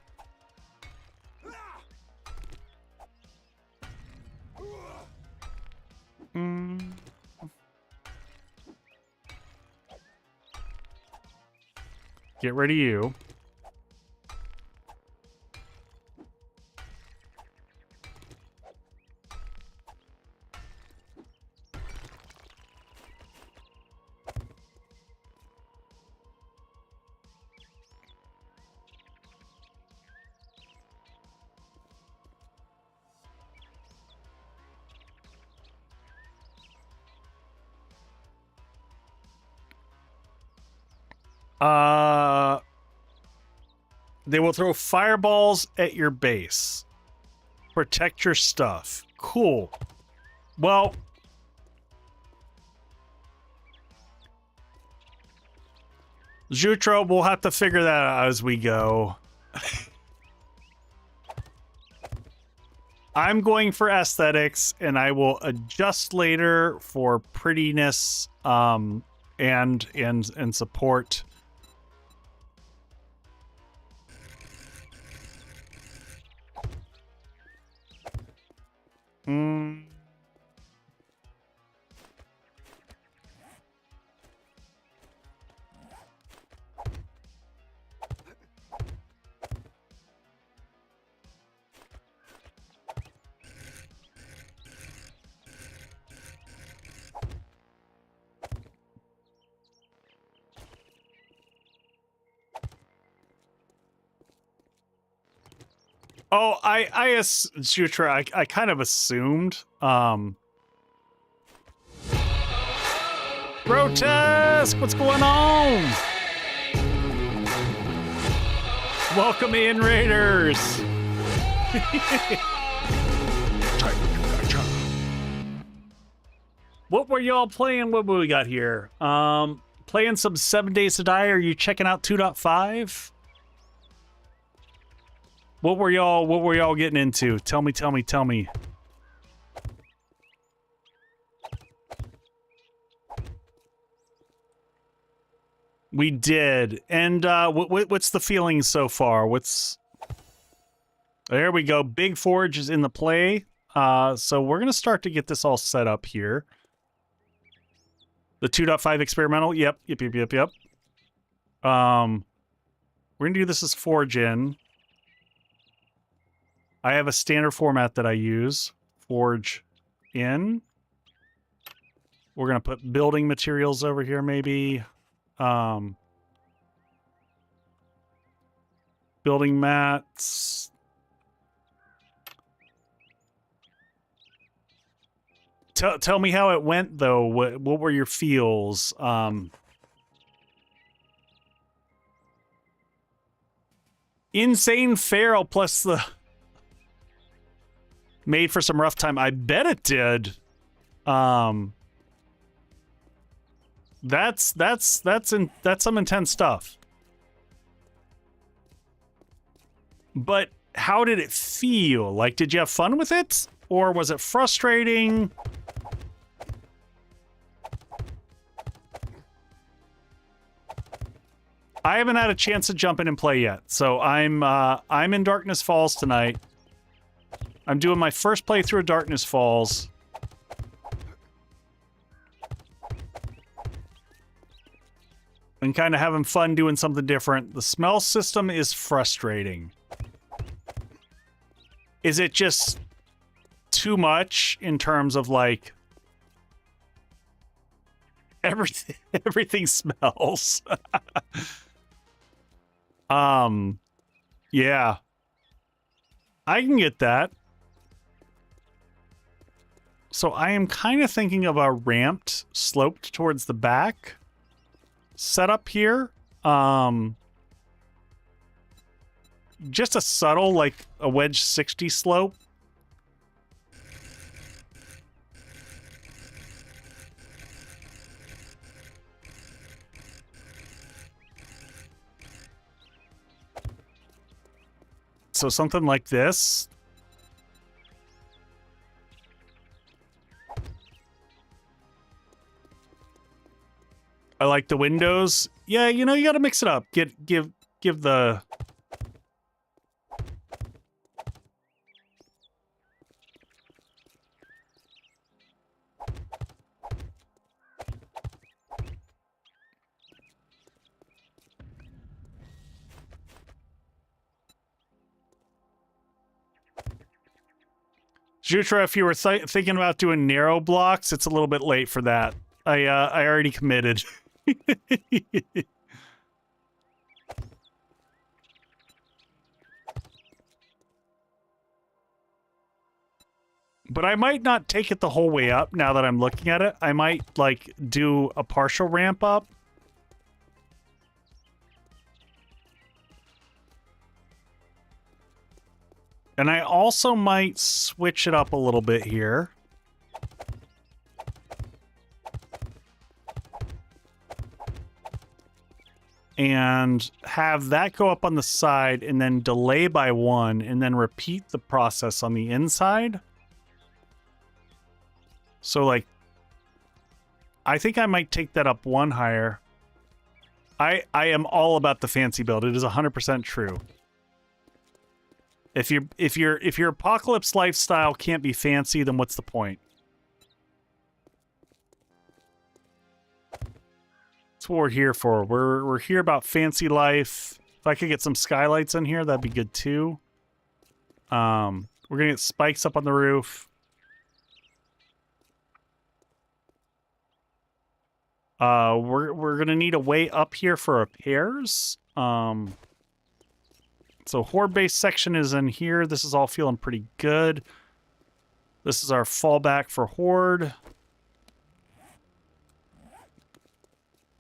A: Get rid of you. They will throw fireballs at your base. Protect your stuff. Cool. Well, Jutro, we'll have to figure that out as we go. I'm going for aesthetics, and I will adjust later for prettiness and support. Oh, Jutra, I kind of assumed. Grotesque, what's going on? Welcome in, Raiders. What were y'all playing? What we got here? Playing some 7 Days to Die. Are you checking out 2.5? What were y'all getting into? Tell me. We did. And what's the feeling so far? There we go. Big Forge is in the play. So we're going to start to get this all set up here. The 2.5 experimental. Yep. We're going to do this as Forge in. I have a standard format that I use. Forge in. We're going to put building materials over here, maybe. Building mats. Tell me how it went, though. What were your feels? Insane Feral plus the... Made for some rough time. I bet it did. That's some intense stuff. But how did it feel? Like, did you have fun with it? Or was it frustrating? I haven't had a chance to jump in and play yet. So I'm in Darkness Falls tonight. I'm doing my first playthrough of Darkness Falls. And kind of having fun doing something different. The smell system is frustrating. Is it just too much in terms of, like, everything smells? Yeah. I can get that. So I am kind of thinking of a ramped, sloped towards the back setup here. Just a subtle, like a wedge 60 slope. So something like this. I like the windows. Yeah, you know, you gotta mix it up. Give the... Jutra, if you were thinking about doing narrow blocks, it's a little bit late for that. I already committed. But I might not take it the whole way up now that I'm looking at it. I might, like, do a partial ramp up. And I also might switch it up a little bit here. And have that go up on the side and then delay by 1 and then repeat the process on the inside. So like, I think I might take that up 1 higher. I am all about the fancy build. It is 100% true. If your apocalypse lifestyle can't be fancy, then what's the point? That's what we're here for. We're here about fancy life. If I could get some skylights in here, that'd be good too. We're gonna get spikes up on the roof. We're gonna need a way up here for repairs. So Horde base section is in here. This is all feeling pretty good. This is our fallback for Horde.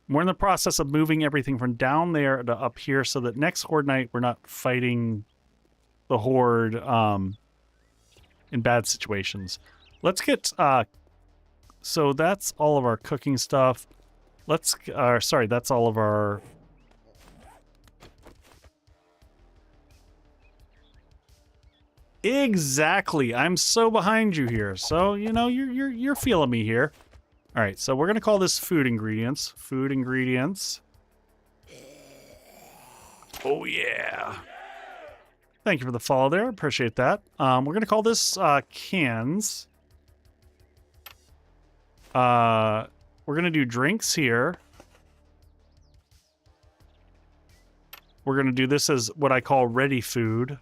A: We're in the process of moving everything from down there to up here so that next Horde night we're not fighting the Horde in bad situations. Let's get so that's all of our cooking stuff. Let's sorry, that's all of our Exactly. I'm so behind you here. So, you know, you're feeling me here. All right, so we're going to call this food ingredients. Food ingredients. Oh, yeah. Thank you for the follow there. Appreciate that. We're going to call this cans. We're going to do drinks here. We're going to do this as what I call ready food.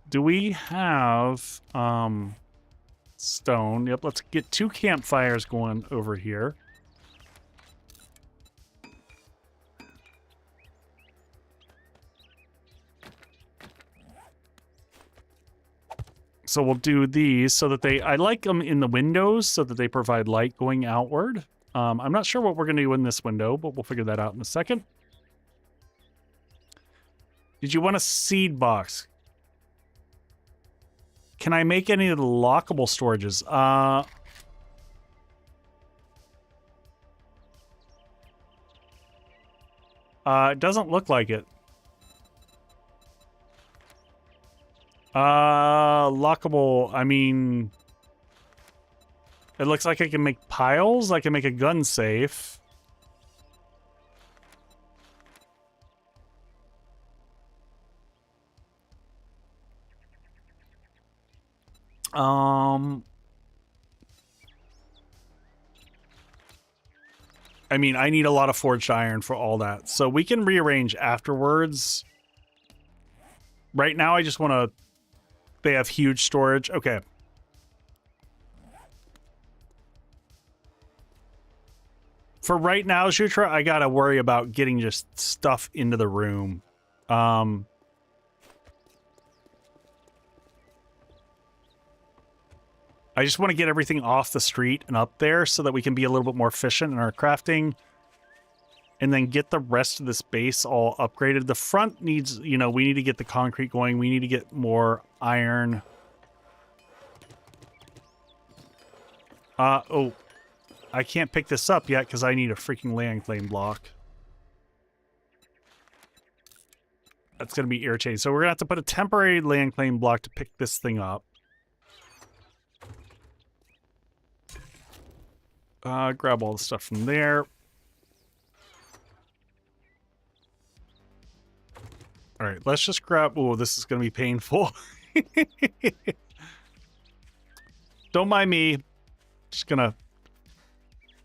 A: Do we have... stone. Yep, let's get 2 campfires going over here. So we'll do these so that I like them in the windows so that they provide light going outward. I'm not sure what we're going to do in this window, but we'll figure that out in a second. Did you want a seed box? Can I make any of the lockable storages? It doesn't look like it. Lockable, I mean... It looks like I can make piles. I can make a gun safe. I mean, I need a lot of forged iron for all that. So we can rearrange afterwards. Right now, I just want to... They have huge storage. Okay. For right now, Jutra, I gotta worry about getting just stuff into the room. I just want to get everything off the street and up there so that we can be a little bit more efficient in our crafting. And then get the rest of this base all upgraded. The front needs, you know, we need to get the concrete going. We need to get more iron. Oh. I can't pick this up yet because I need a freaking land claim block. That's going to be irritating. So we're going to have to put a temporary land claim block to pick this thing up. Grab all the stuff from there. All right, let's just grab... Oh, this is going to be painful. Don't mind me. Just going to...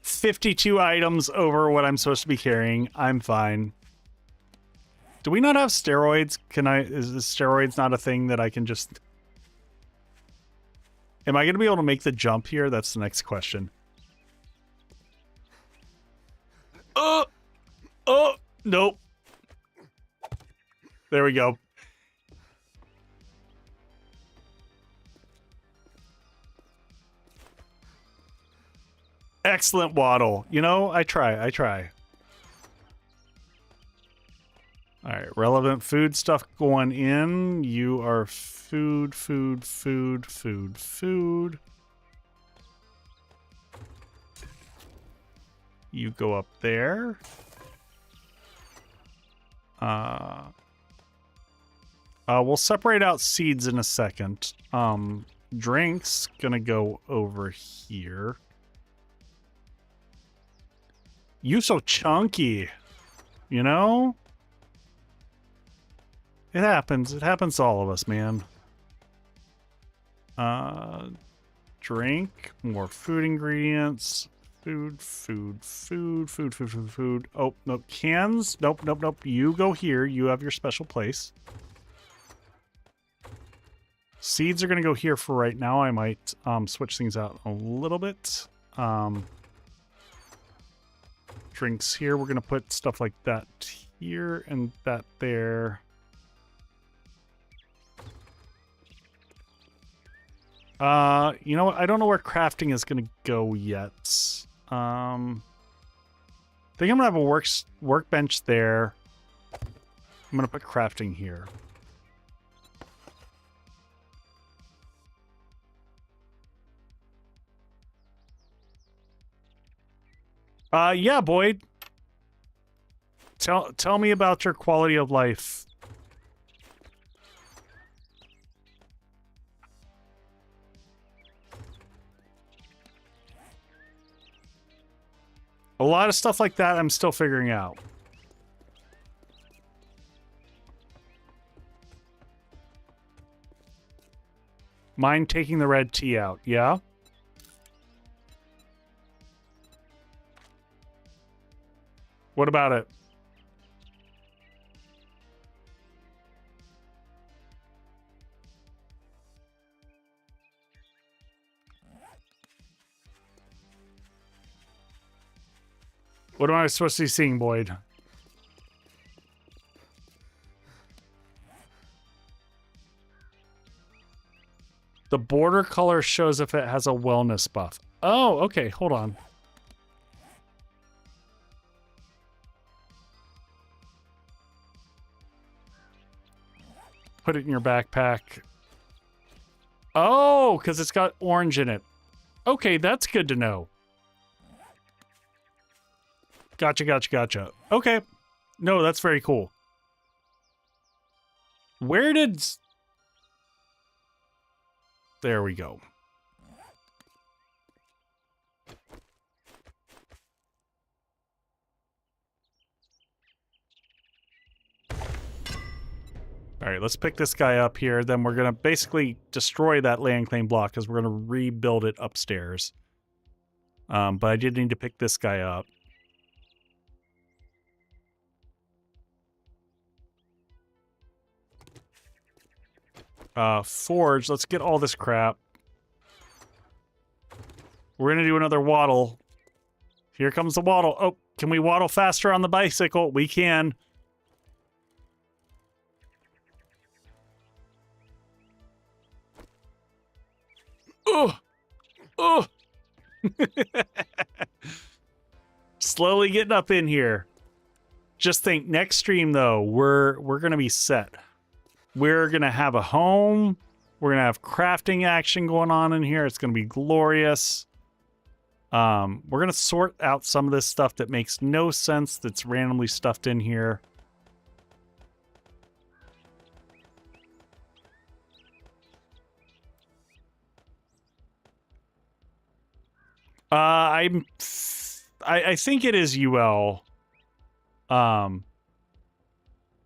A: 52 items over what I'm supposed to be carrying. I'm fine. Do we not have steroids? Is the steroids not a thing that I can just... Am I going to be able to make the jump here? That's the next question. Oh, nope. There we go. Excellent waddle. You know, I try. All right, relevant food stuff going in. You are food, food, food, food, food. You go up there. We'll separate out seeds in a second. Drinks gonna go over here. You so chunky, you know? It happens. It happens to all of us, man. Drink, more food ingredients. Food, food, food, food, food, food, food. Oh, no, cans. Nope, nope, nope. You go here. You have your special place. Seeds are going to go here for right now. I might switch things out a little bit. Drinks here. We're going to put stuff like that here and that there. You know what? I don't know where crafting is going to go yet. I think I'm going to have a workbench there. I'm going to put crafting here. Yeah, Boyd. Tell me about your quality of life. A lot of stuff like that I'm still figuring out. Mind taking the red tea out, yeah? What about it? What am I supposed to be seeing, Boyd? The border color shows if it has a wellness buff. Oh, okay, hold on. Put it in your backpack. Oh, because it's got orange in it. Okay, that's good to know. Gotcha, gotcha, gotcha. Okay. No, that's very cool. Where did... There we go. All right, let's pick this guy up here. Then we're going to basically destroy that land claim block because we're going to rebuild it upstairs. But I did need to pick this guy up. Forge, let's get all this crap. We're going to do another waddle. Here comes the waddle. Oh, can we waddle faster on the bicycle? We can. Oh, oh. Slowly getting up in here. Just think, next stream though, we're gonna be set. We're gonna have a home. We're gonna have crafting action going on in here. It's gonna be glorious. We're gonna sort out some of this stuff that makes no sense that's randomly stuffed in here. I think it is UL. All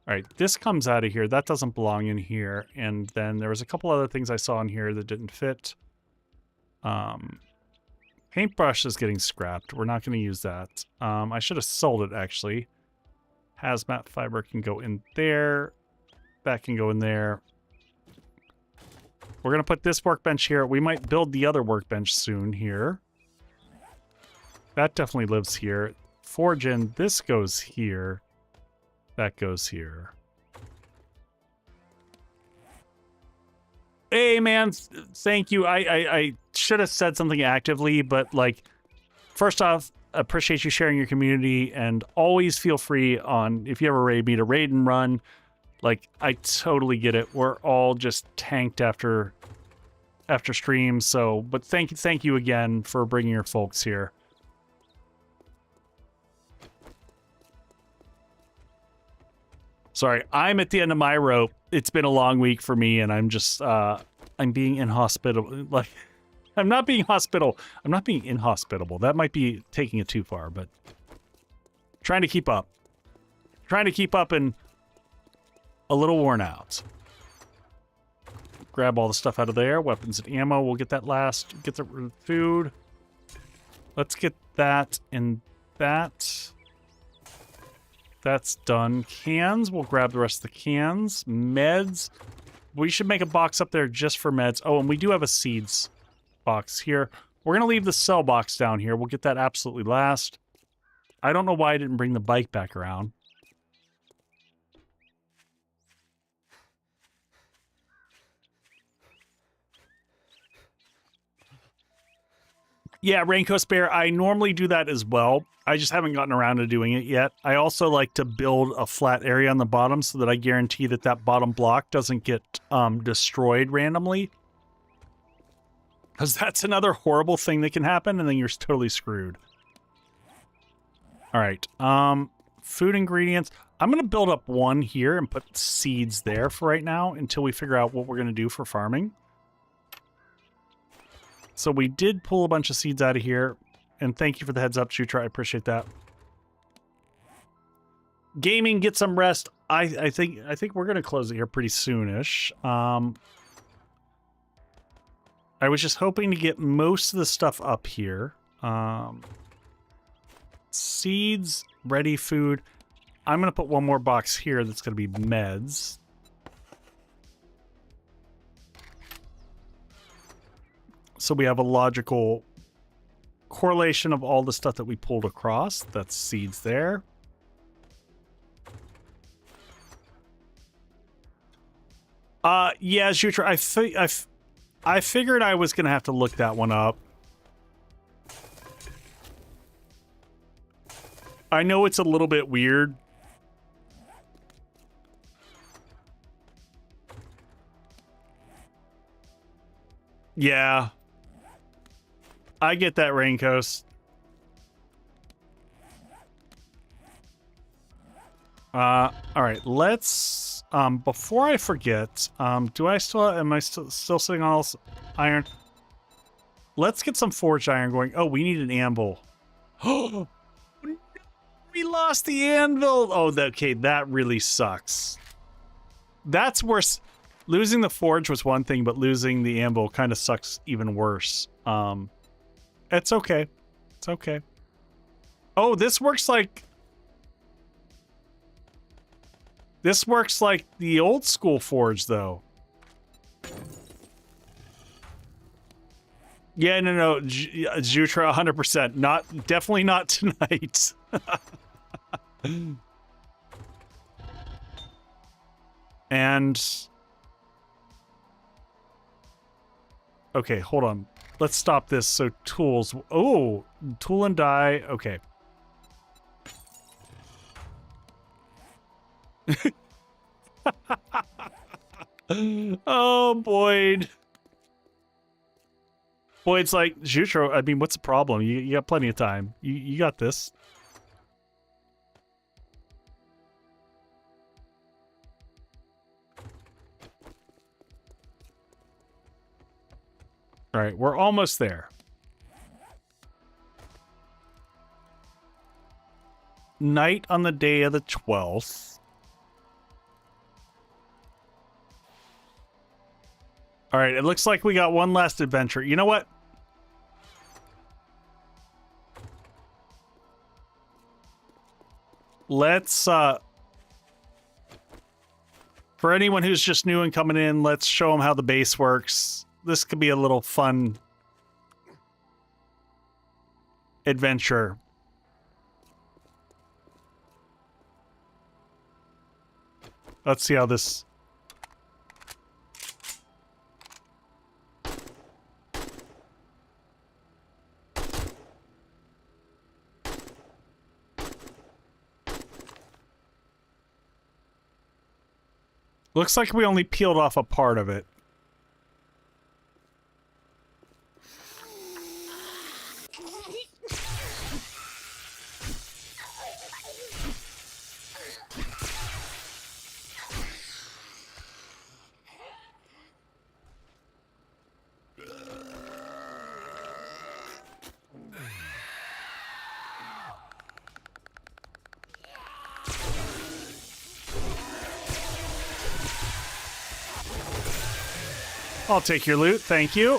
A: right, this comes out of here. That doesn't belong in here. And then there was a couple other things I saw in here that didn't fit. Paintbrush is getting scrapped. We're not going to use that. I should have sold it, actually. Hazmat fiber can go in there. That can go in there. We're going to put this workbench here. We might build the other workbench soon here. That definitely lives here. Forge in. This goes here. That goes here. Hey, man. Thank you. I should have said something actively, but, like, first off, appreciate you sharing your community, and always feel free on, if you ever raid me, to raid and run. Like, I totally get it. We're all just tanked after streams, so, but thank you again for bringing your folks here. Sorry, I'm at the end of my rope. It's been a long week for me, and I'm just, I'm being inhospitable. Like, I'm not being inhospitable. That might be taking it too far, but trying to keep up. Trying to keep up and a little worn out. Grab all the stuff out of there. Weapons and ammo. We'll get that last. Get the food. Let's get that and that. That's done. Cans. We'll grab the rest of the cans. Meds. We should make a box up there just for meds. Oh, and we do have a seeds box here. We're going to leave the cell box down here. We'll get that absolutely last. I don't know why I didn't bring the bike back around. Yeah, Raincoat Bear, I normally do that as well. I just haven't gotten around to doing it yet. I also like to build a flat area on the bottom so that I guarantee that that bottom block doesn't get destroyed randomly. Because that's another horrible thing that can happen, and then you're totally screwed. All right. Food ingredients. I'm going to build up one here and put seeds there for right now until we figure out what we're going to do for farming. So we did pull a bunch of seeds out of here, and thank you for the heads up, Shutra. I appreciate that. Gaming, get some rest. I think we're gonna close it here pretty soonish. I was just hoping to get most of the stuff up here. Seeds, ready food. I'm gonna put one more box here that's gonna be meds. So we have a logical correlation of all the stuff that we pulled across. That's seeds there. Yeah, Jutra, I figured I was going to have to look that one up. I know it's a little bit weird. Yeah. I get that, Raincoast. All right, let's before I forget, am I still sitting on all this iron? Let's get some forged iron going. Oh, we need an anvil. Oh, we lost the anvil. Oh, okay, that really sucks. That's worse. Losing the forge was one thing, but losing the anvil kind of sucks even worse. It's okay. It's okay. Oh, this works like the old school forge, though. Yeah, no, Jutra, 100%. Definitely not tonight. And okay, hold on. Let's stop this. So tools. Oh, tool and die. Okay. Oh, Boyd. Boyd's like, Jutro, I mean, what's the problem? You got plenty of time. You got this. All right, we're almost there. Night on the day of the 12th. All right, it looks like we got one last adventure. You know what? Let's, for anyone who's just new and coming in, let's show them how the base works. This could be a little fun adventure. Let's see how this... Looks like we only peeled off a part of it. I'll take your loot, thank you.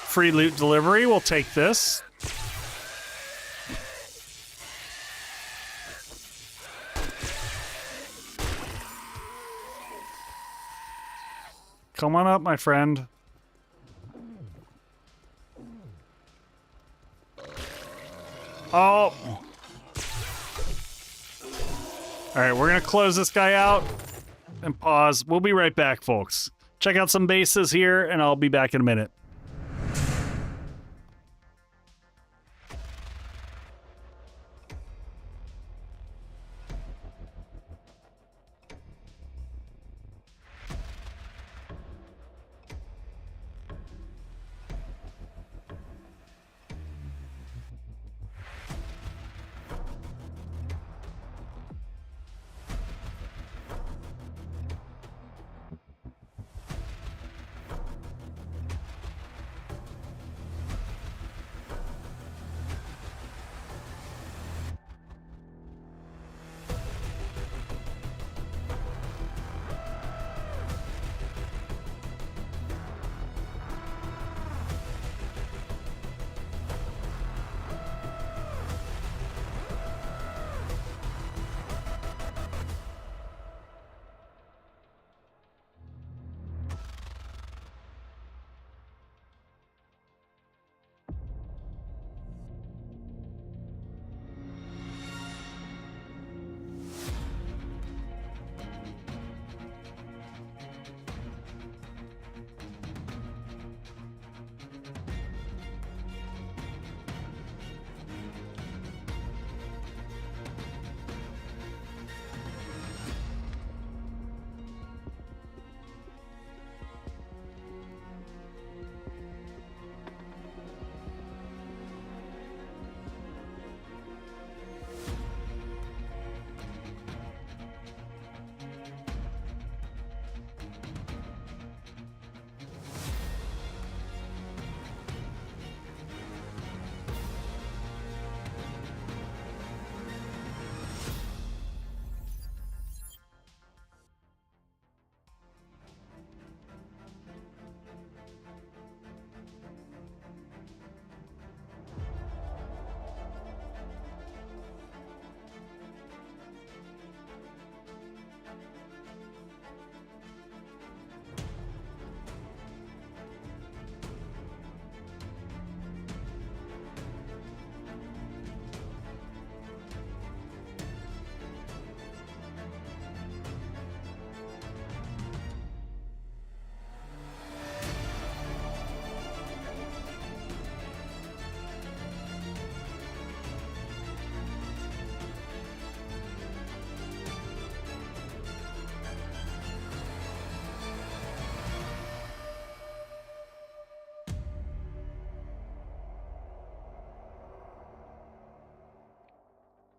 A: Free loot delivery, we'll take this. Come on up, my friend. Oh. Alright, we're gonna close this guy out and pause. We'll be right back, folks. Check out some bases here, and I'll be back in a minute.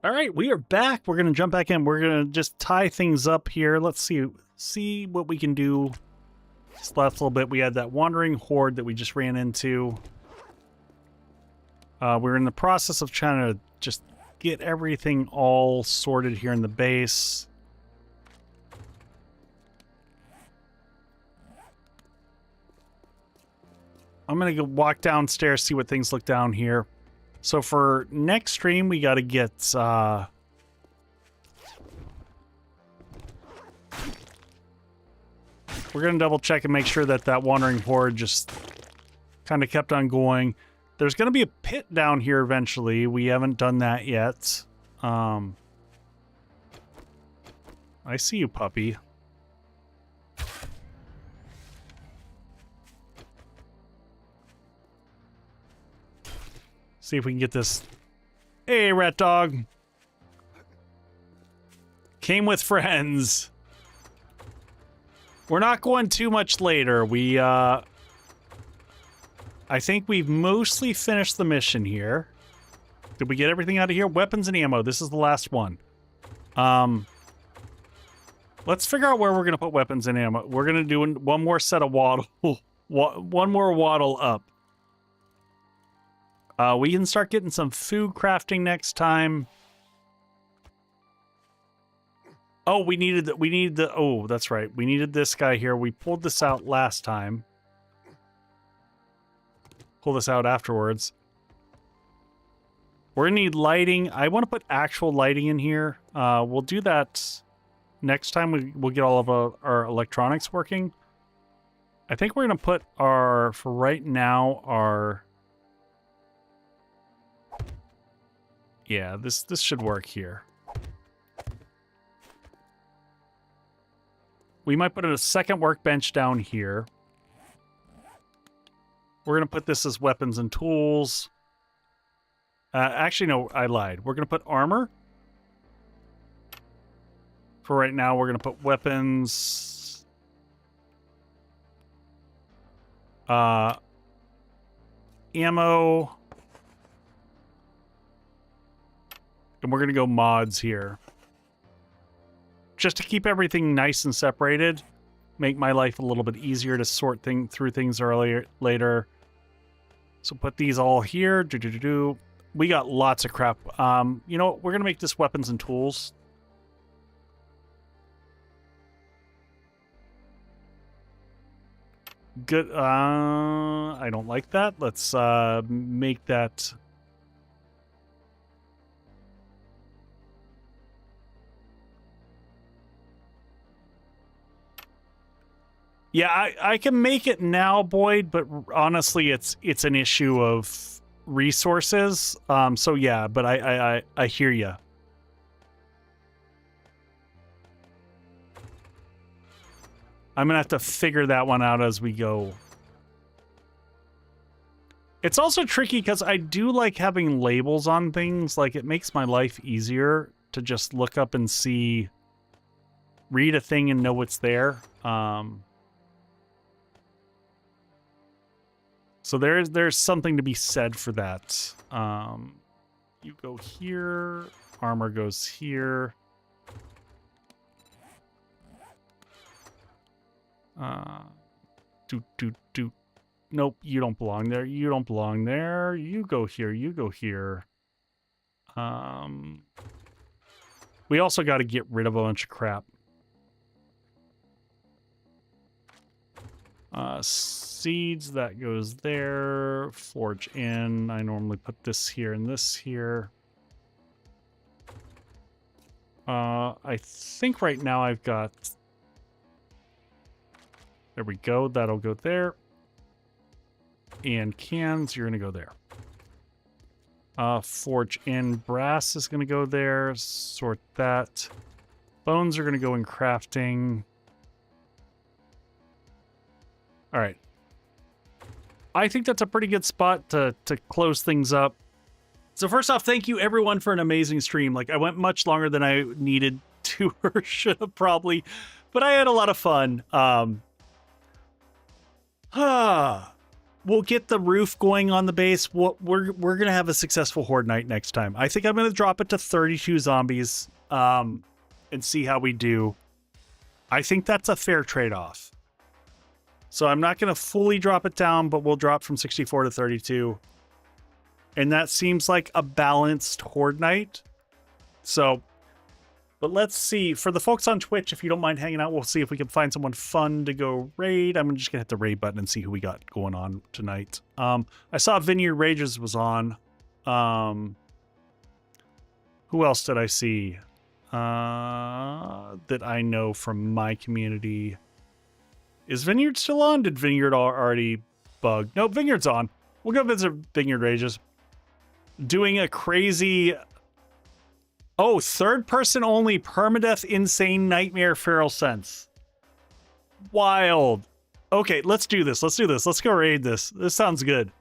A: All right, we are back. We're going to jump back in. We're going to just tie things up here. Let's see what we can do. This last little bit, we had that wandering horde that we just ran into. We're in the process of trying to just get everything all sorted here in the base. I'm going to go walk downstairs, see what things look down here. So for next stream, we got to get... we're going to double check and make sure that that wandering horde just kind of kept on going. There's going to be a pit down here eventually. We haven't done that yet. I see you, puppy. See if we can get this. Hey, rat dog. Came with friends. We're not going too much later. I think we've mostly finished the mission here. Did we get everything out of here? Weapons and ammo. This is the last one. Let's figure out where we're going to put weapons and ammo. We're going to do one more set of waddle. One more waddle up. We can start getting some food crafting next time. Oh, we needed the oh, that's right. We needed this guy here. We pulled this out last time. Pull this out afterwards. We're gonna need lighting. I want to put actual lighting in here. We'll do that next time. We'll get all of our electronics working. I think we're gonna put for right now, yeah, this should work here. We might put a second workbench down here. We're going to put this as weapons and tools. Actually, no, I lied. We're going to put armor. For right now, we're going to put weapons. Ammo. And we're going to go mods here. Just to keep everything nice and separated, make my life a little bit easier to sort through things later. So put these all here. We got lots of crap. You know what? We're gonna make this weapons and tools. Good. I don't like that. Let's make that. Yeah, I can make it now, Boyd, but honestly, it's an issue of resources. So yeah, but I hear you. I'm gonna have to figure that one out as we go. It's also tricky because I do like having labels on things. Like, it makes my life easier to just look up and see, read a thing and know what's there. So there's something to be said for that. You go here, armor goes here. Nope, you don't belong there. You don't belong there. You go here. You go here. We also got to get rid of a bunch of crap. Seeds, that goes there. Forge in. I normally put this here and this here. I think right now I've got... There we go. That'll go there. And cans, you're going to go there. Forge in. Brass is going to go there. Sort that. Bones are going to go in crafting. All right. I think that's a pretty good spot to close things up. So first off, thank you everyone for an amazing stream. Like, I went much longer than I needed to or should have probably, but I had a lot of fun. We'll get the roof going on the base. We're gonna have a successful Horde night next time. I think I'm gonna drop it to 32 zombies and see how we do. I think that's a fair trade-off. So I'm not going to fully drop it down, but we'll drop from 64 to 32. And that seems like a balanced Horde night. So, but let's see. For the folks on Twitch, if you don't mind hanging out, we'll see if we can find someone fun to go raid. I'm just going to hit the raid button and see who we got going on tonight. I saw Vineyard Rages was on. Who else did I see that I know from my community? Is Vineyard still on? Did Vineyard already bug? No, Vineyard's on. We'll go visit Vineyard Rages. Doing a crazy... Oh, third person only permadeath insane nightmare feral sense. Wild. Okay, let's do this. Let's do this. Let's go raid this. This sounds good.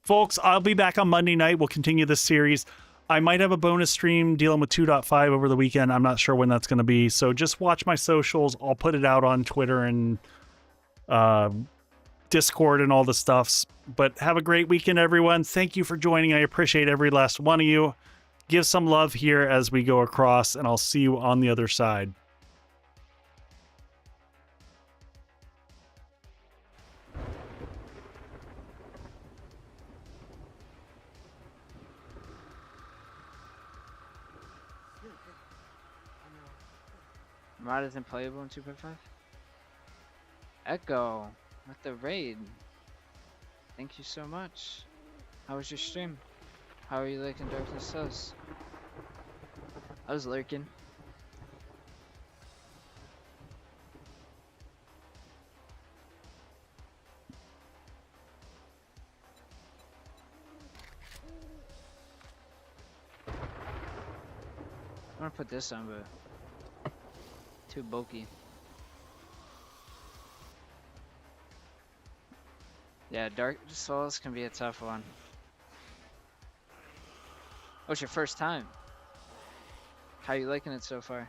A: folks, I'll be back on Monday night. We'll continue this series. I might have a bonus stream dealing with 2.5 over the weekend. I'm not sure when that's going to be. So just watch my socials. I'll put it out on Twitter and Discord and all the stuffs. But have a great weekend, everyone. Thank you for joining. I appreciate every last one of you. Give some love here as we go across, and I'll see you on the other side.
F: Mod isn't playable in 2.5? Echo, with the raid. Thank you so much. How was your stream? How are you liking Darkness Souls? I was lurking. I want to put this on, but too bulky. Yeah, Dark Souls can be a tough one. Oh, it's your first time. How you liking it so far?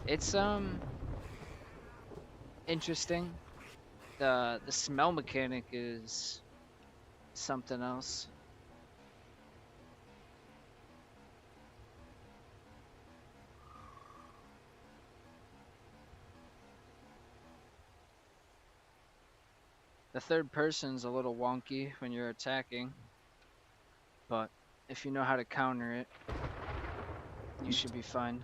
F: It's interesting. The smell mechanic is something else. The third person's a little wonky when you're attacking, but if you know how to counter it, you should be fine.